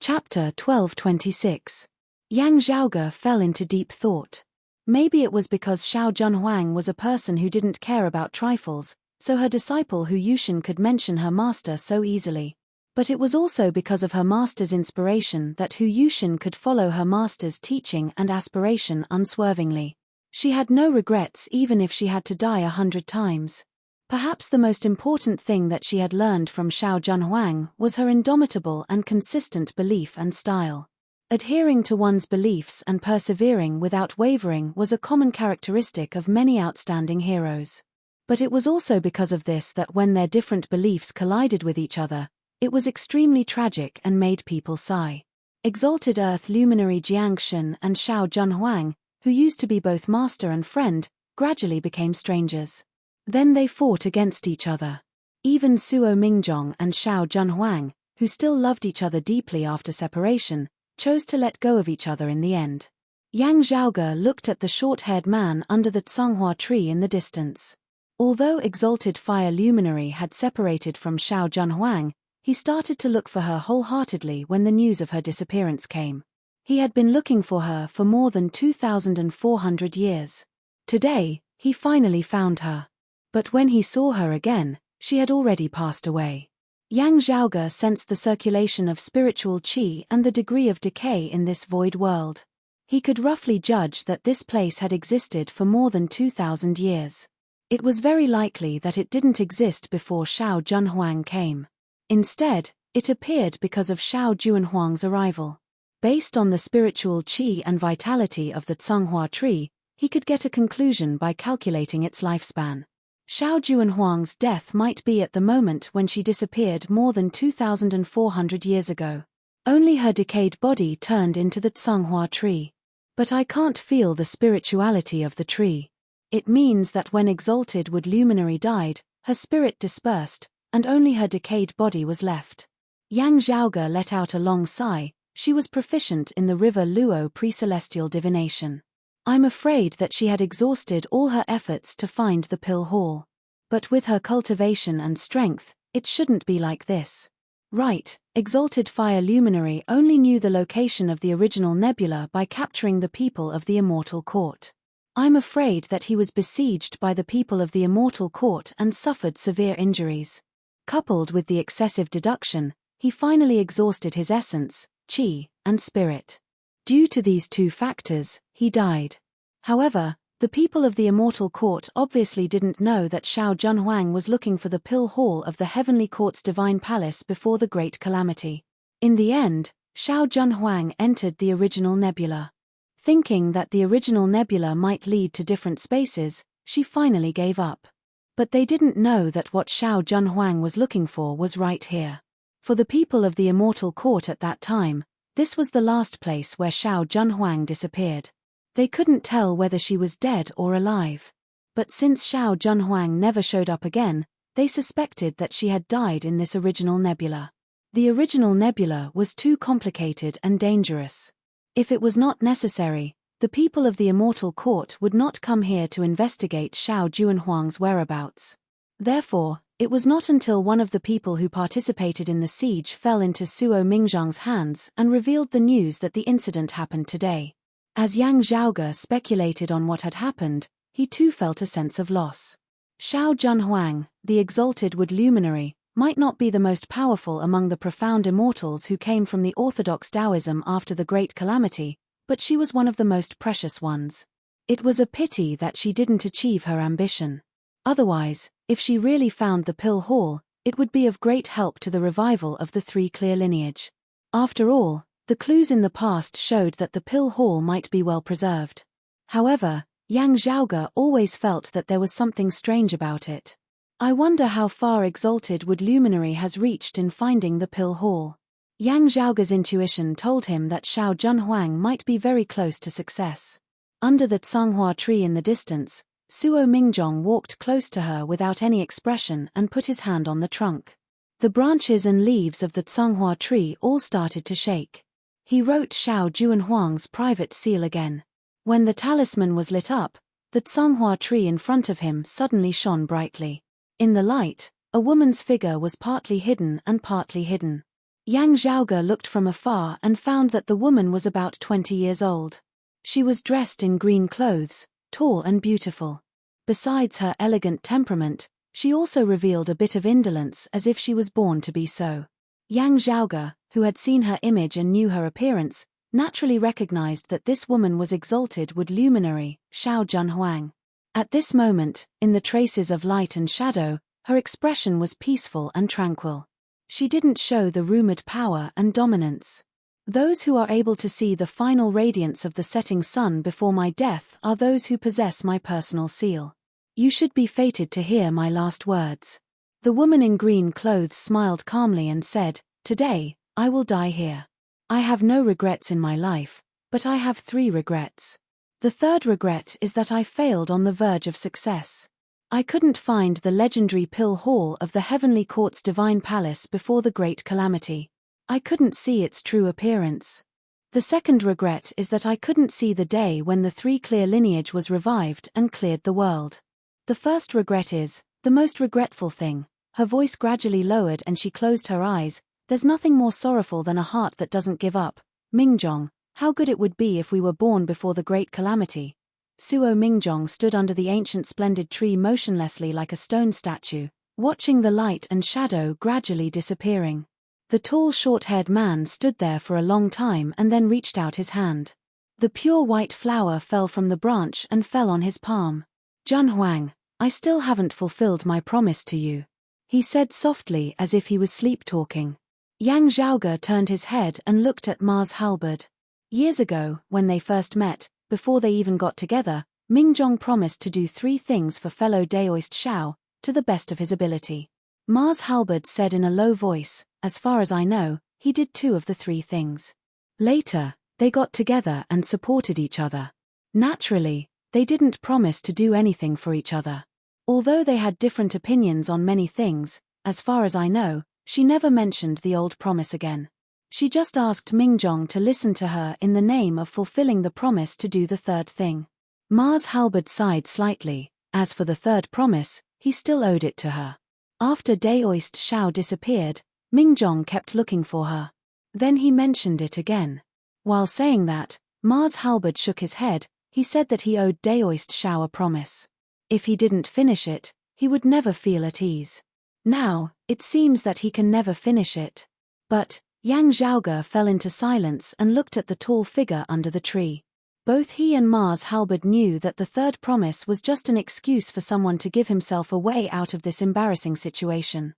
[SPEAKER 1] Chapter 12:26. Yang Zhaoge fell into deep thought. Maybe it was because Xiao Junhuang was a person who didn't care about trifles, so her disciple Hu Yuxin could mention her master so easily. But it was also because of her master's inspiration that Hu Yuxin could follow her master's teaching and aspiration unswervingly. She had no regrets even if she had to die 100 times. Perhaps the most important thing that she had learned from Xiao Junhuang was her indomitable and consistent belief and style. Adhering to one's beliefs and persevering without wavering was a common characteristic of many outstanding heroes. But it was also because of this that when their different beliefs collided with each other, it was extremely tragic and made people sigh. Exalted Earth luminary Jiangxin and Xiao Junhuang, who used to be both master and friend, gradually became strangers. Then they fought against each other. Even Suo Mingjong and Xiao Junhuang, who still loved each other deeply after separation, chose to let go of each other in the end. Yang Zhaoge looked at the short-haired man under the Tsanghua tree in the distance. Although Exalted Fire Luminary had separated from Xiao Junhuang, he started to look for her wholeheartedly when the news of her disappearance came. He had been looking for her for more than 2,400 years. Today, he finally found her. But when he saw her again, she had already passed away. Yang Zhaoge sensed the circulation of spiritual qi and the degree of decay in this void world. He could roughly judge that this place had existed for more than 2,000 years. It was very likely that it didn't exist before Xiao Junhuang came. Instead, it appeared because of Xiao Junhuang's arrival. Based on the spiritual qi and vitality of the Tsanghua tree, he could get a conclusion by calculating its lifespan. Xiao Junhuang's death might be at the moment when she disappeared more than 2,400 years ago. Only her decayed body turned into the Tsanghua tree. But I can't feel the spirituality of the tree. It means that when Exalted Wood Luminary died, her spirit dispersed, and only her decayed body was left. Yang Zhaoge let out a long sigh. She was proficient in the river Luo pre-celestial divination. I'm afraid that she had exhausted all her efforts to find the pill hall. But with her cultivation and strength, it shouldn't be like this. Right, Exalted Fire Luminary only knew the location of the original nebula by capturing the people of the Immortal Court. I'm afraid that he was besieged by the people of the Immortal Court and suffered severe injuries. Coupled with the excessive deduction, he finally exhausted his essence, qi, and spirit. Due to these two factors, he died. However, the people of the Immortal Court obviously didn't know that Xiao Junhuang was looking for the pill hall of the Heavenly Court's divine palace before the Great Calamity. In the end, Xiao Junhuang entered the original nebula. Thinking that the original nebula might lead to different spaces, she finally gave up. But they didn't know that what Xiao Junhuang was looking for was right here. For the people of the Immortal Court at that time, this was the last place where Xiao Junhuang disappeared. They couldn't tell whether she was dead or alive. But since Xiao Junhuang never showed up again, they suspected that she had died in this original nebula. The original nebula was too complicated and dangerous. If it was not necessary, The people of the immortal court would not come here to investigate Xiao Juanhuang's whereabouts. Therefore, it was not until one of the people who participated in the siege fell into Suo Mingzhang's hands and revealed the news that the incident happened today. As Yang Zhaoge speculated on what had happened, he too felt a sense of loss. Xiao Junhuang, the exalted wood luminary, might not be the most powerful among the profound immortals who came from the orthodox Taoism after the Great Calamity, but she was one of the most precious ones. It was a pity that she didn't achieve her ambition. Otherwise, if she really found the Pill Hall, it would be of great help to the revival of the Three Clear lineage. After all, the clues in the past showed that the Pill Hall might be well preserved. However, Yang Zhaoge always felt that there was something strange about it. I wonder how far exalted wood luminary has reached in finding the Pill Hall. Yang Zhaoge's intuition told him that Xiao Junhuang might be very close to success. Under the Tsanghua tree in the distance, Suo Mingzhong walked close to her without any expression and put his hand on the trunk. The branches and leaves of the Tsanghua tree all started to shake. He wrote Xiao Juanhuang's private seal again. When the talisman was lit up, the Tsanghua tree in front of him suddenly shone brightly. In the light, a woman's figure was partly hidden and partly hidden. Yang Zhaoge looked from afar and found that the woman was about 20 years old. She was dressed in green clothes, tall and beautiful. Besides her elegant temperament, she also revealed a bit of indolence as if she was born to be so. Yang Zhaoge, who had seen her image and knew her appearance, naturally recognized that this woman was exalted wood luminary, Xiao Junhuang. At this moment, in the traces of light and shadow, her expression was peaceful and tranquil. She didn't show the rumored power and dominance. Those who are able to see the final radiance of the setting sun before my death are those who possess my personal seal. You should be fated to hear my last words. The woman in green clothes smiled calmly and said, "Today, I will die here. I have no regrets in my life, but I have 3 regrets. The third regret is that I failed on the verge of success. I couldn't find the legendary Pill Hall of the Heavenly Court's Divine Palace before the Great Calamity. I couldn't see its true appearance. The second regret is that I couldn't see the day when the Three Clear lineage was revived and cleared the world. The first regret is, the most regretful thing." Her voice gradually lowered and she closed her eyes. "There's nothing more sorrowful than a heart that doesn't give up. Mingzhong, how good it would be if we were born before the Great Calamity." Suo Mingzhong stood under the ancient splendid tree motionlessly like a stone statue, watching the light and shadow gradually disappearing. The tall short-haired man stood there for a long time and then reached out his hand. The pure white flower fell from the branch and fell on his palm. "Junhuang, I still haven't fulfilled my promise to you," he said softly as if he was sleep-talking. Yang Zhaoge turned his head and looked at Ma's halberd. Years ago, when they first met, before they even got together, Mingzhong promised to do 3 things for fellow Daoist Xiao, to the best of his ability. Ma's halberd said in a low voice, "As far as I know, he did 2 of the 3 things. Later, they got together and supported each other. Naturally, they didn't promise to do anything for each other. Although they had different opinions on many things, as far as I know, she never mentioned the old promise again. She just asked Mingzhong to listen to her in the name of fulfilling the promise to do the 3rd thing." Ma's halberd sighed slightly. As for the 3rd promise, he still owed it to her. After Daoist Xiao disappeared, Mingzhong kept looking for her. Then he mentioned it again. While saying that, Ma's halberd shook his head. He said that he owed Daoist Xiao a promise. If he didn't finish it, he would never feel at ease. Now, it seems that he can never finish it. But Yang Zhaoge fell into silence and looked at the tall figure under the tree. Both he and Ma's halberd knew that the 3rd promise was just an excuse for someone to give himself a way out of this embarrassing situation.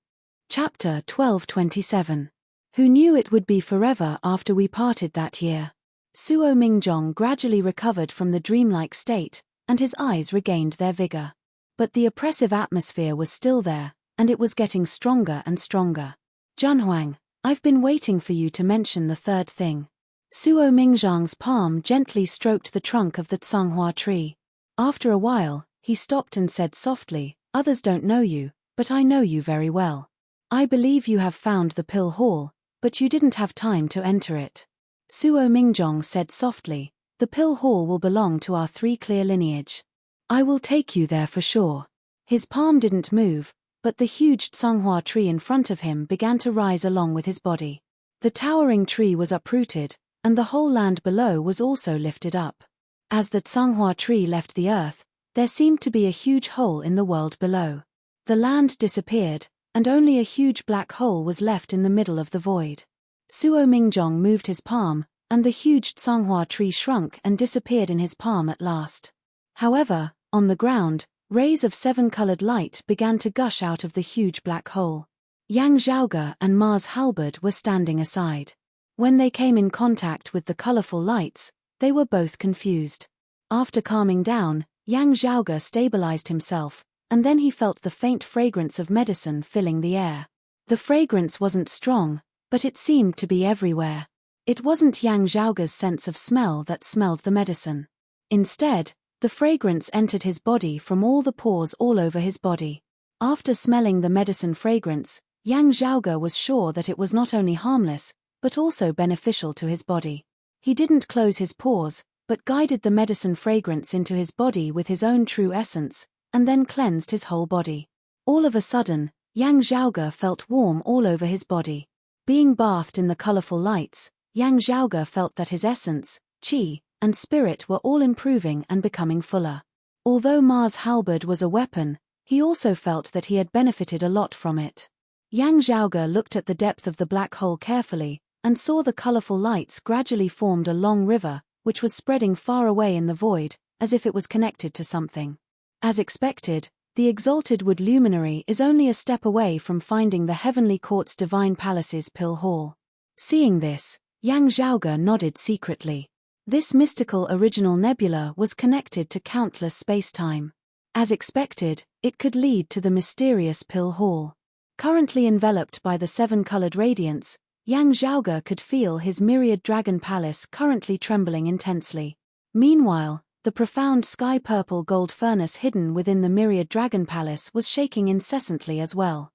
[SPEAKER 1] Chapter 12:27. Who knew it would be forever after we parted that year? Suo Mingzhong gradually recovered from the dreamlike state, and his eyes regained their vigor. But the oppressive atmosphere was still there, and it was getting stronger and stronger. "Junhuang, I've been waiting for you to mention the 3rd thing." Suo Mingzhang's palm gently stroked the trunk of the Tsanghua tree. After a while, he stopped and said softly, "Others don't know you, but I know you very well. I believe you have found the Pill Hall, but you didn't have time to enter it." Suo Mingzhong said softly, The Pill Hall will belong to our three clear lineage. I will take you there for sure. His palm didn't move, but the huge Tsanghua tree in front of him began to rise along with his body. The towering tree was uprooted, and the whole land below was also lifted up. As the Tsanghua tree left the earth, there seemed to be a huge hole in the world below. The land disappeared, and only a huge black hole was left in the middle of the void. Suo Mingjong moved his palm, and the huge Tsanghua tree shrunk and disappeared in his palm at last. However, on the ground, rays of seven-colored light began to gush out of the huge black hole. Yang Zhaoge and Mars Halberd were standing aside. When they came in contact with the colorful lights, they were both confused. After calming down, Yang Zhaoge stabilized himself, and then he felt the faint fragrance of medicine filling the air. The fragrance wasn't strong, but it seemed to be everywhere. It wasn't Yang Zhaoge's sense of smell that smelled the medicine. Instead, the fragrance entered his body from all the pores all over his body. After smelling the medicine fragrance, Yang Zhaoge was sure that it was not only harmless, but also beneficial to his body. He didn't close his pores, but guided the medicine fragrance into his body with his own true essence, and then cleansed his whole body. All of a sudden, Yang Zhaoge felt warm all over his body. Being bathed in the colorful lights, Yang Zhaoge felt that his essence, qi, and spirit were all improving and becoming fuller. Although Mars Halberd was a weapon, he also felt that he had benefited a lot from it. Yang Zhaoge looked at the depth of the black hole carefully, and saw the colorful lights gradually formed a long river, which was spreading far away in the void, as if it was connected to something. As expected, the exalted wood luminary is only a step away from finding the heavenly court's divine palace's Pill Hall. Seeing this, Yang Zhaoge nodded secretly. This mystical original nebula was connected to countless space-time. As expected, it could lead to the mysterious Pill Hall. Currently enveloped by the seven-colored radiance, Yang Zhaoge could feel his myriad dragon palace currently trembling intensely. Meanwhile, the profound sky-purple gold furnace hidden within the myriad dragon palace was shaking incessantly as well.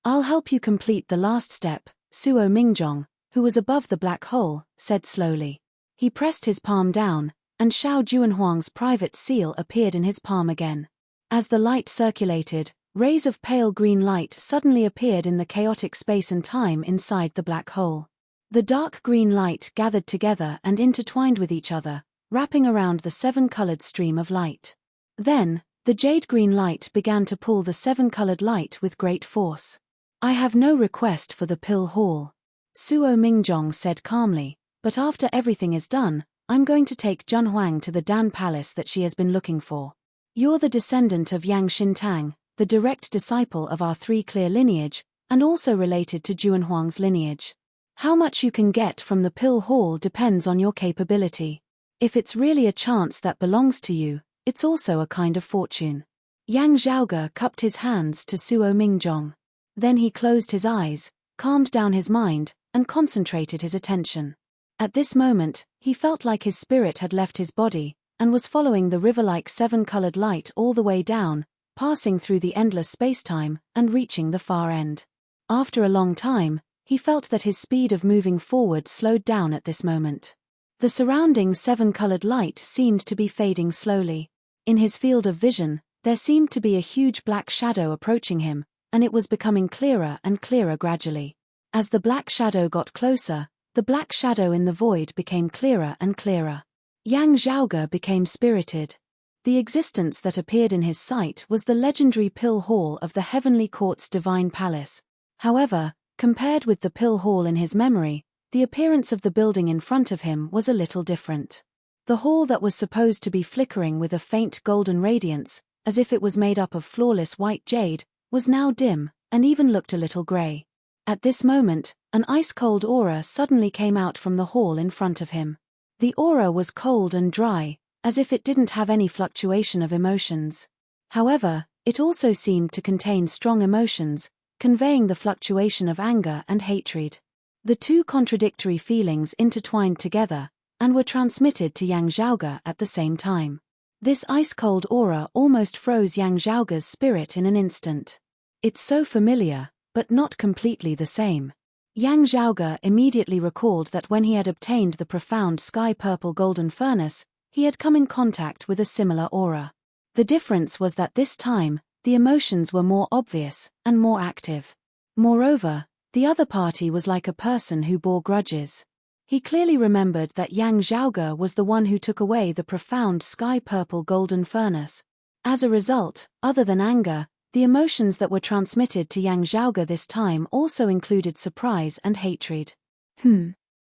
[SPEAKER 1] I'll help you complete the last step, Suo Mingjong, who was above the black hole, said slowly. He pressed his palm down, and Xiao Juanhuang's private seal appeared in his palm again. As the light circulated, rays of pale green light suddenly appeared in the chaotic space and time inside the black hole. The dark green light gathered together and intertwined with each other, wrapping around the seven-colored stream of light. Then, the jade green light began to pull the seven-colored light with great force. I have no request for the Pill Hall, Suo Mingjong said calmly, but after everything is done, I'm going to take Junhuang to the Dan Palace that she has been looking for. You're the descendant of Yang Xintang, the direct disciple of our three clear lineage, and also related to Juanhuang's lineage. How much you can get from the Pill Hall depends on your capability. If it's really a chance that belongs to you, it's also a kind of fortune. Yang Zhaoge cupped his hands to Suo Mingjong. Then he closed his eyes, calmed down his mind, and concentrated his attention. At this moment, he felt like his spirit had left his body, and was following the river-like seven-colored light all the way down, passing through the endless space-time, and reaching the far end. After a long time, he felt that his speed of moving forward slowed down at this moment. The surrounding seven-colored light seemed to be fading slowly. In his field of vision, there seemed to be a huge black shadow approaching him, and it was becoming clearer and clearer gradually. As the black shadow got closer, the black shadow in the void became clearer and clearer. Yang Zhaoge became spirited. The existence that appeared in his sight was the legendary Pill Hall of the Heavenly Court's Divine Palace. However, compared with the Pill Hall in his memory, the appearance of the building in front of him was a little different. The hall that was supposed to be flickering with a faint golden radiance, as if it was made up of flawless white jade, was now dim, and even looked a little grey. At this moment, an ice-cold aura suddenly came out from the hall in front of him. The aura was cold and dry, as if it didn't have any fluctuation of emotions. However, it also seemed to contain strong emotions, conveying the fluctuation of anger and hatred. The two contradictory feelings intertwined together, and were transmitted to Yang Zhaoge at the same time. This ice-cold aura almost froze Yang Zhaoge's spirit in an instant. It's so familiar, but not completely the same. Yang Zhaoge immediately recalled that when he had obtained the profound sky-purple golden furnace, he had come in contact with a similar aura. The difference was that this time, the emotions were more obvious and more active. Moreover, the other party was like a person who bore grudges. He clearly remembered that Yang Zhaoge was the one who took away the profound sky-purple golden furnace. As a result, other than anger, the emotions that were transmitted to Yang Zhaoge this time also included surprise and hatred.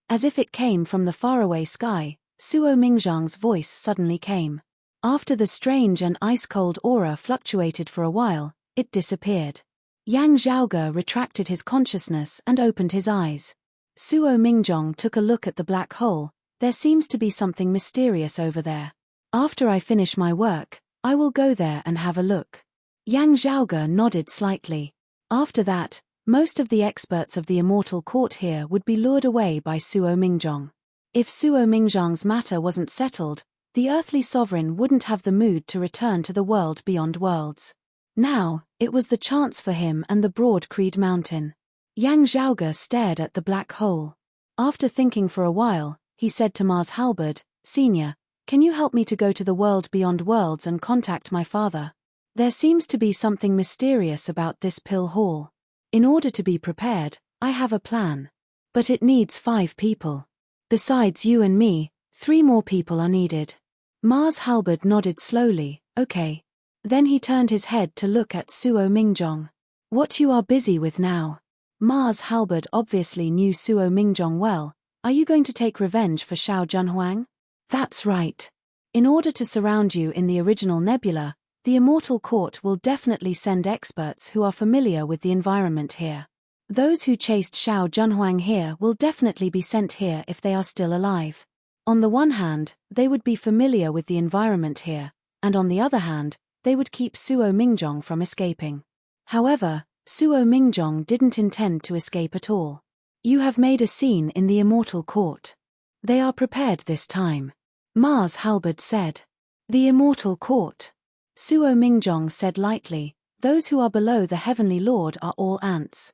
[SPEAKER 1] As if it came from the faraway sky, Suo Mingzhang's voice suddenly came. After the strange and ice-cold aura fluctuated for a while, it disappeared. Yang Zhaoge retracted his consciousness and opened his eyes. Suo Mingzhang took a look at the black hole. There seems to be something mysterious over there. After I finish my work, I will go there and have a look. Yang Zhaoge nodded slightly. After that, most of the experts of the Immortal Court here would be lured away by Suo Mingzhang. If Suo Mingzhang's matter wasn't settled, the earthly sovereign wouldn't have the mood to return to the world beyond worlds. Now, it was the chance for him and the broad Creed Mountain. Yang Zhaoge stared at the black hole. After thinking for a while, he said to Mars Halberd, "Senior, can you help me to go to the world beyond worlds and contact my father? There seems to be something mysterious about this pill hall. In order to be prepared, I have a plan. But it needs 5 people. Besides you and me, 3 more people are needed." Mars Halberd nodded slowly, "Okay." Then he turned his head to look at Suo Mingzhang. "What you are busy with now?" Mars Halberd obviously knew Suo Mingzhang well. "Are you going to take revenge for Xiao Junhuang?" "That's right. In order to surround you in the original nebula, the Immortal Court will definitely send experts who are familiar with the environment here. Those who chased Xiao Junhuang here will definitely be sent here if they are still alive. On the one hand, they would be familiar with the environment here, and on the other hand, they would keep Suo Mingzhang from escaping. However, Suo Mingzhang didn't intend to escape at all. You have made a scene in the Immortal Court. They are prepared this time," Mars Halberd said. "The Immortal Court?" Suo Mingzhang said lightly, "Those who are below the Heavenly Lord are all ants."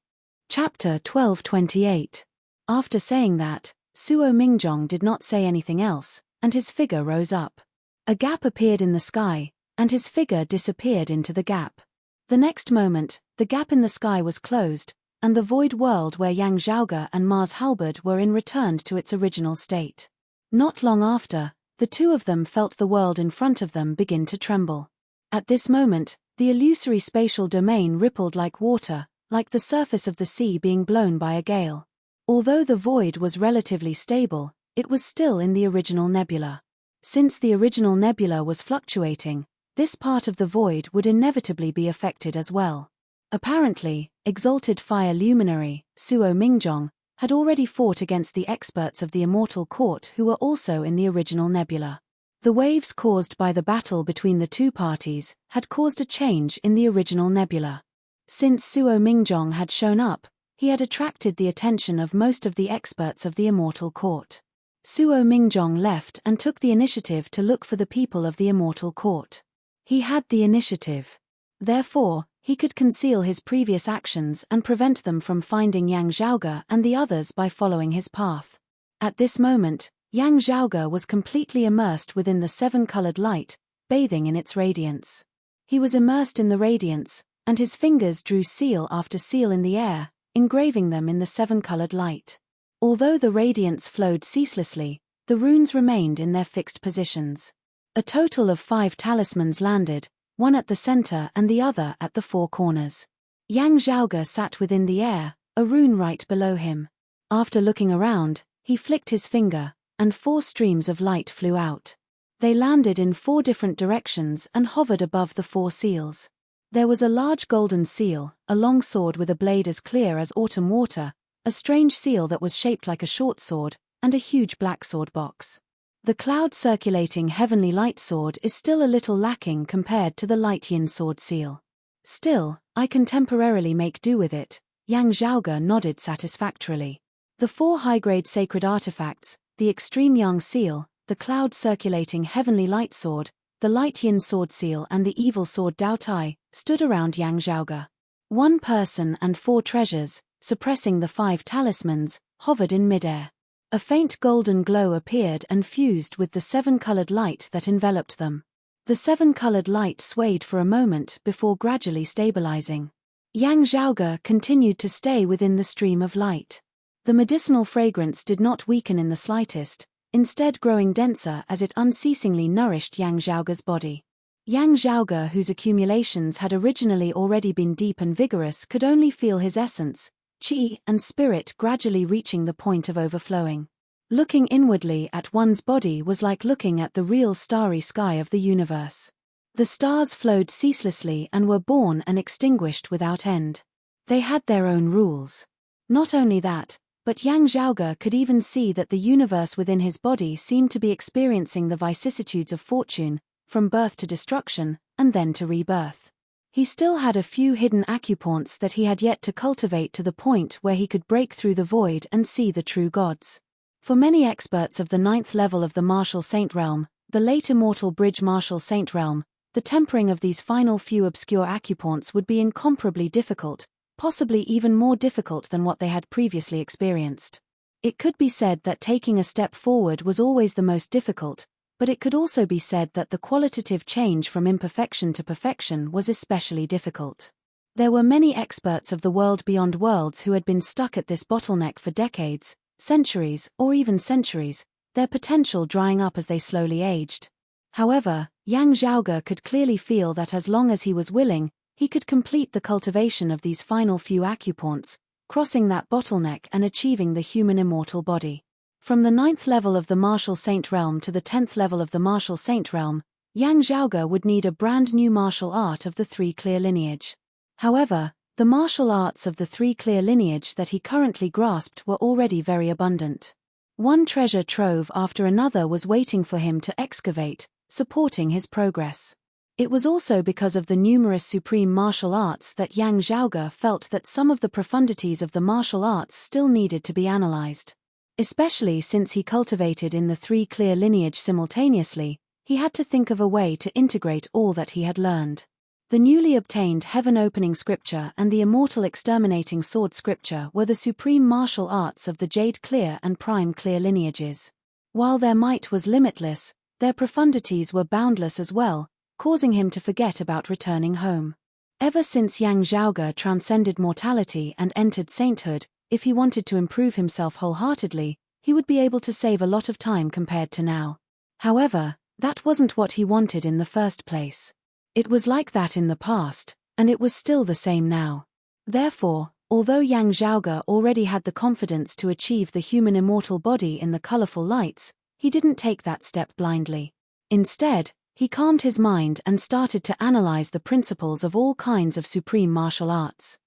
[SPEAKER 1] Chapter 1228. After saying that, Suo Mingzhang did not say anything else, and his figure rose up. A gap appeared in the sky, and his figure disappeared into the gap. The next moment, the gap in the sky was closed, and the void world where Yang Zhaoge and Mars Halberd were in returned to its original state. Not long after, the two of them felt the world in front of them begin to tremble. At this moment, the illusory spatial domain rippled like water, like the surface of the sea being blown by a gale. Although the void was relatively stable, it was still in the original nebula. Since the original nebula was fluctuating, this part of the void would inevitably be affected as well. Apparently, exalted fire luminary, Suo Mingzhang, had already fought against the experts of the Immortal Court who were also in the original nebula. The waves caused by the battle between the two parties had caused a change in the original nebula. Since Suo Mingzhang had shown up, he had attracted the attention of most of the experts of the Immortal Court. Suo Mingzhang left and took the initiative to look for the people of the Immortal Court. He had the initiative. Therefore, he could conceal his previous actions and prevent them from finding Yang Zhaoge and the others by following his path. At this moment, Yang Zhaoge was completely immersed within the 7-colored light, bathing in its radiance. He was immersed in the radiance, and his fingers drew seal after seal in the air, engraving them in the 7-colored light. Although the radiance flowed ceaselessly, the runes remained in their fixed positions. A total of 5 talismans landed, one at the center and the other at the 4 corners. Yang Zhaoge sat within the air, a rune right below him. After looking around, he flicked his finger, and 4 streams of light flew out. They landed in 4 different directions and hovered above the 4 seals. There was a large golden seal, a long sword with a blade as clear as autumn water, a strange seal that was shaped like a short sword, and a huge black sword box. The cloud-circulating heavenly light sword is still a little lacking compared to the light yin sword seal. Still, I can temporarily make do with it, Yang Zhaoge nodded satisfactorily. The 4 high-grade sacred artifacts, the extreme yang seal, the cloud-circulating heavenly light sword, the light yin sword seal and the evil sword Dao Tai, stood around Yang Zhaoge. 1 person and 4 treasures, suppressing the 5 talismans, hovered in midair. A faint golden glow appeared and fused with the seven-colored light that enveloped them. The seven-colored light swayed for a moment before gradually stabilizing. Yang Zhaoge continued to stay within the stream of light. The medicinal fragrance did not weaken in the slightest, instead growing denser as it unceasingly nourished Yang Zhaoge's body. Yang Zhaoge, whose accumulations had originally already been deep and vigorous, could only feel his essence, qi, and spirit gradually reaching the point of overflowing. Looking inwardly at one's body was like looking at the real starry sky of the universe. The stars flowed ceaselessly and were born and extinguished without end. They had their own rules. Not only that, but Yang Zhaoge could even see that the universe within his body seemed to be experiencing the vicissitudes of fortune, from birth to destruction, and then to rebirth. He still had a few hidden acupoints that he had yet to cultivate to the point where he could break through the void and see the true gods. For many experts of the 9th level of the martial saint realm, the late immortal bridge martial saint realm, the tempering of these final few obscure acupoints would be incomparably difficult, possibly even more difficult than what they had previously experienced. It could be said that taking a step forward was always the most difficult, but it could also be said that the qualitative change from imperfection to perfection was especially difficult. There were many experts of the world beyond worlds who had been stuck at this bottleneck for decades, centuries, or even centuries, their potential drying up as they slowly aged. However, Yang Zhaoge could clearly feel that as long as he was willing, he could complete the cultivation of these final few acupoints, crossing that bottleneck and achieving the human immortal body. From the 9th level of the martial saint realm to the 10th level of the martial saint realm, Yang Zhaoge would need a brand new martial art of the three clear lineage. However, the martial arts of the three clear lineage that he currently grasped were already very abundant. One treasure trove after another was waiting for him to excavate, supporting his progress. It was also because of the numerous supreme martial arts that Yang Zhaoge felt that some of the profundities of the martial arts still needed to be analyzed. Especially since he cultivated in the three clear lineage simultaneously, he had to think of a way to integrate all that he had learned. The newly obtained heaven-opening scripture and the immortal exterminating sword scripture were the supreme martial arts of the jade clear and prime clear lineages. While their might was limitless, their profundities were boundless as well, causing him to forget about returning home. Ever since Yang Zhaoge transcended mortality and entered sainthood, if he wanted to improve himself wholeheartedly, he would be able to save a lot of time compared to now. However, that wasn't what he wanted in the first place. It was like that in the past, and it was still the same now. Therefore, although Yang Zhaoge already had the confidence to achieve the human immortal body in the colorful lights, he didn't take that step blindly. Instead, he calmed his mind and started to analyze the principles of all kinds of supreme martial arts.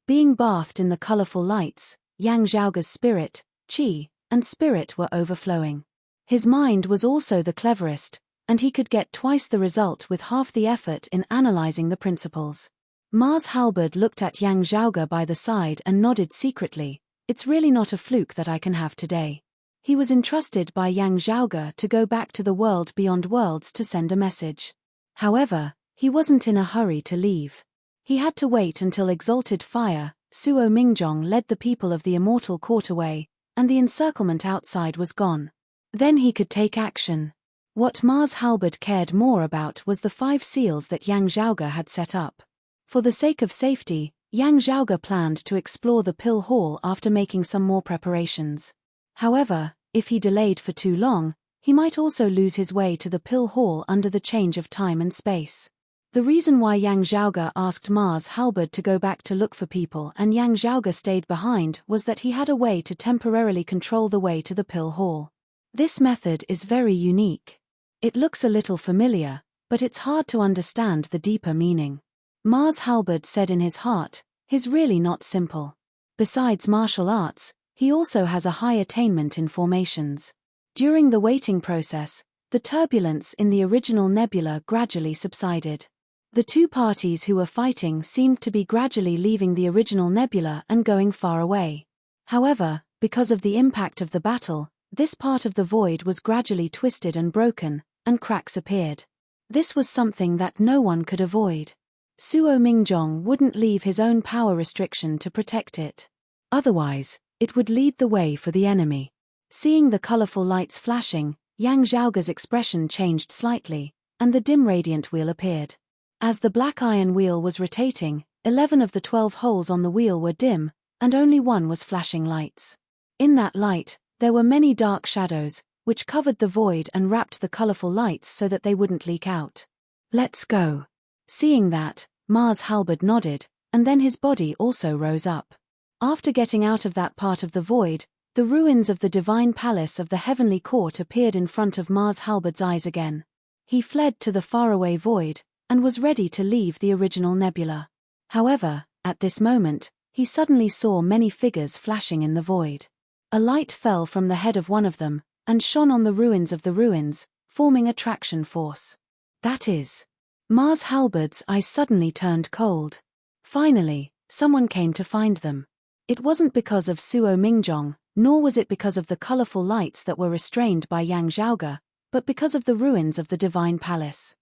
[SPEAKER 1] Being bathed in the colorful lights, Yang Zhaoge's spirit, qi, and spirit were overflowing. His mind was also the cleverest, and he could get twice the result with half the effort in analyzing the principles. Mars Halberd looked at Yang Zhaoge by the side and nodded secretly. It's really not a fluke that I can have today. He was entrusted by Yang Zhaoge to go back to the world beyond worlds to send a message. However, he wasn't in a hurry to leave. He had to wait until exalted fire, Suo Mingjong, led the people of the immortal court away, and the encirclement outside was gone. Then he could take action. What Mars Halberd cared more about was the 5 seals that Yang Zhaoge had set up. For the sake of safety, Yang Zhaoge planned to explore the pill hall after making some more preparations. However, if he delayed for too long, he might also lose his way to the pill hall under the change of time and space. The reason why Yang Zhaoge asked Mars Halberd to go back to look for people and Yang Zhaoge stayed behind was that he had a way to temporarily control the way to the pill hall. This method is very unique. It looks a little familiar, but it's hard to understand the deeper meaning. Mars Halberd said in his heart, he's really not simple. Besides martial arts, he also has a high attainment in formations. During the waiting process, the turbulence in the original nebula gradually subsided. The two parties who were fighting seemed to be gradually leaving the original nebula and going far away. However, because of the impact of the battle, this part of the void was gradually twisted and broken, and cracks appeared. This was something that no one could avoid. Suo Mingjong wouldn't leave his own power restriction to protect it. Otherwise, it would lead the way for the enemy. Seeing the colorful lights flashing, Yang Zhaoge's expression changed slightly, and the dim radiant wheel appeared. As the black iron wheel was rotating, 11 of the 12 holes on the wheel were dim, and only one was flashing lights. In that light, there were many dark shadows, which covered the void and wrapped the colorful lights so that they wouldn't leak out. "Let's go." Seeing that, Mars Halberd nodded, and then his body also rose up. After getting out of that part of the void, the ruins of the divine palace of the heavenly court appeared in front of Mars Halberd's eyes again. He fled to the faraway void, and was ready to leave the original nebula. However, at this moment, he suddenly saw many figures flashing in the void. A light fell from the head of one of them, and shone on the ruins, forming a traction force. That is. Mars Halberd's eyes suddenly turned cold. Finally, someone came to find them. It wasn't because of Suo Mingjong, nor was it because of the colorful lights that were restrained by Yang Zhaoge, but because of the ruins of the divine palace.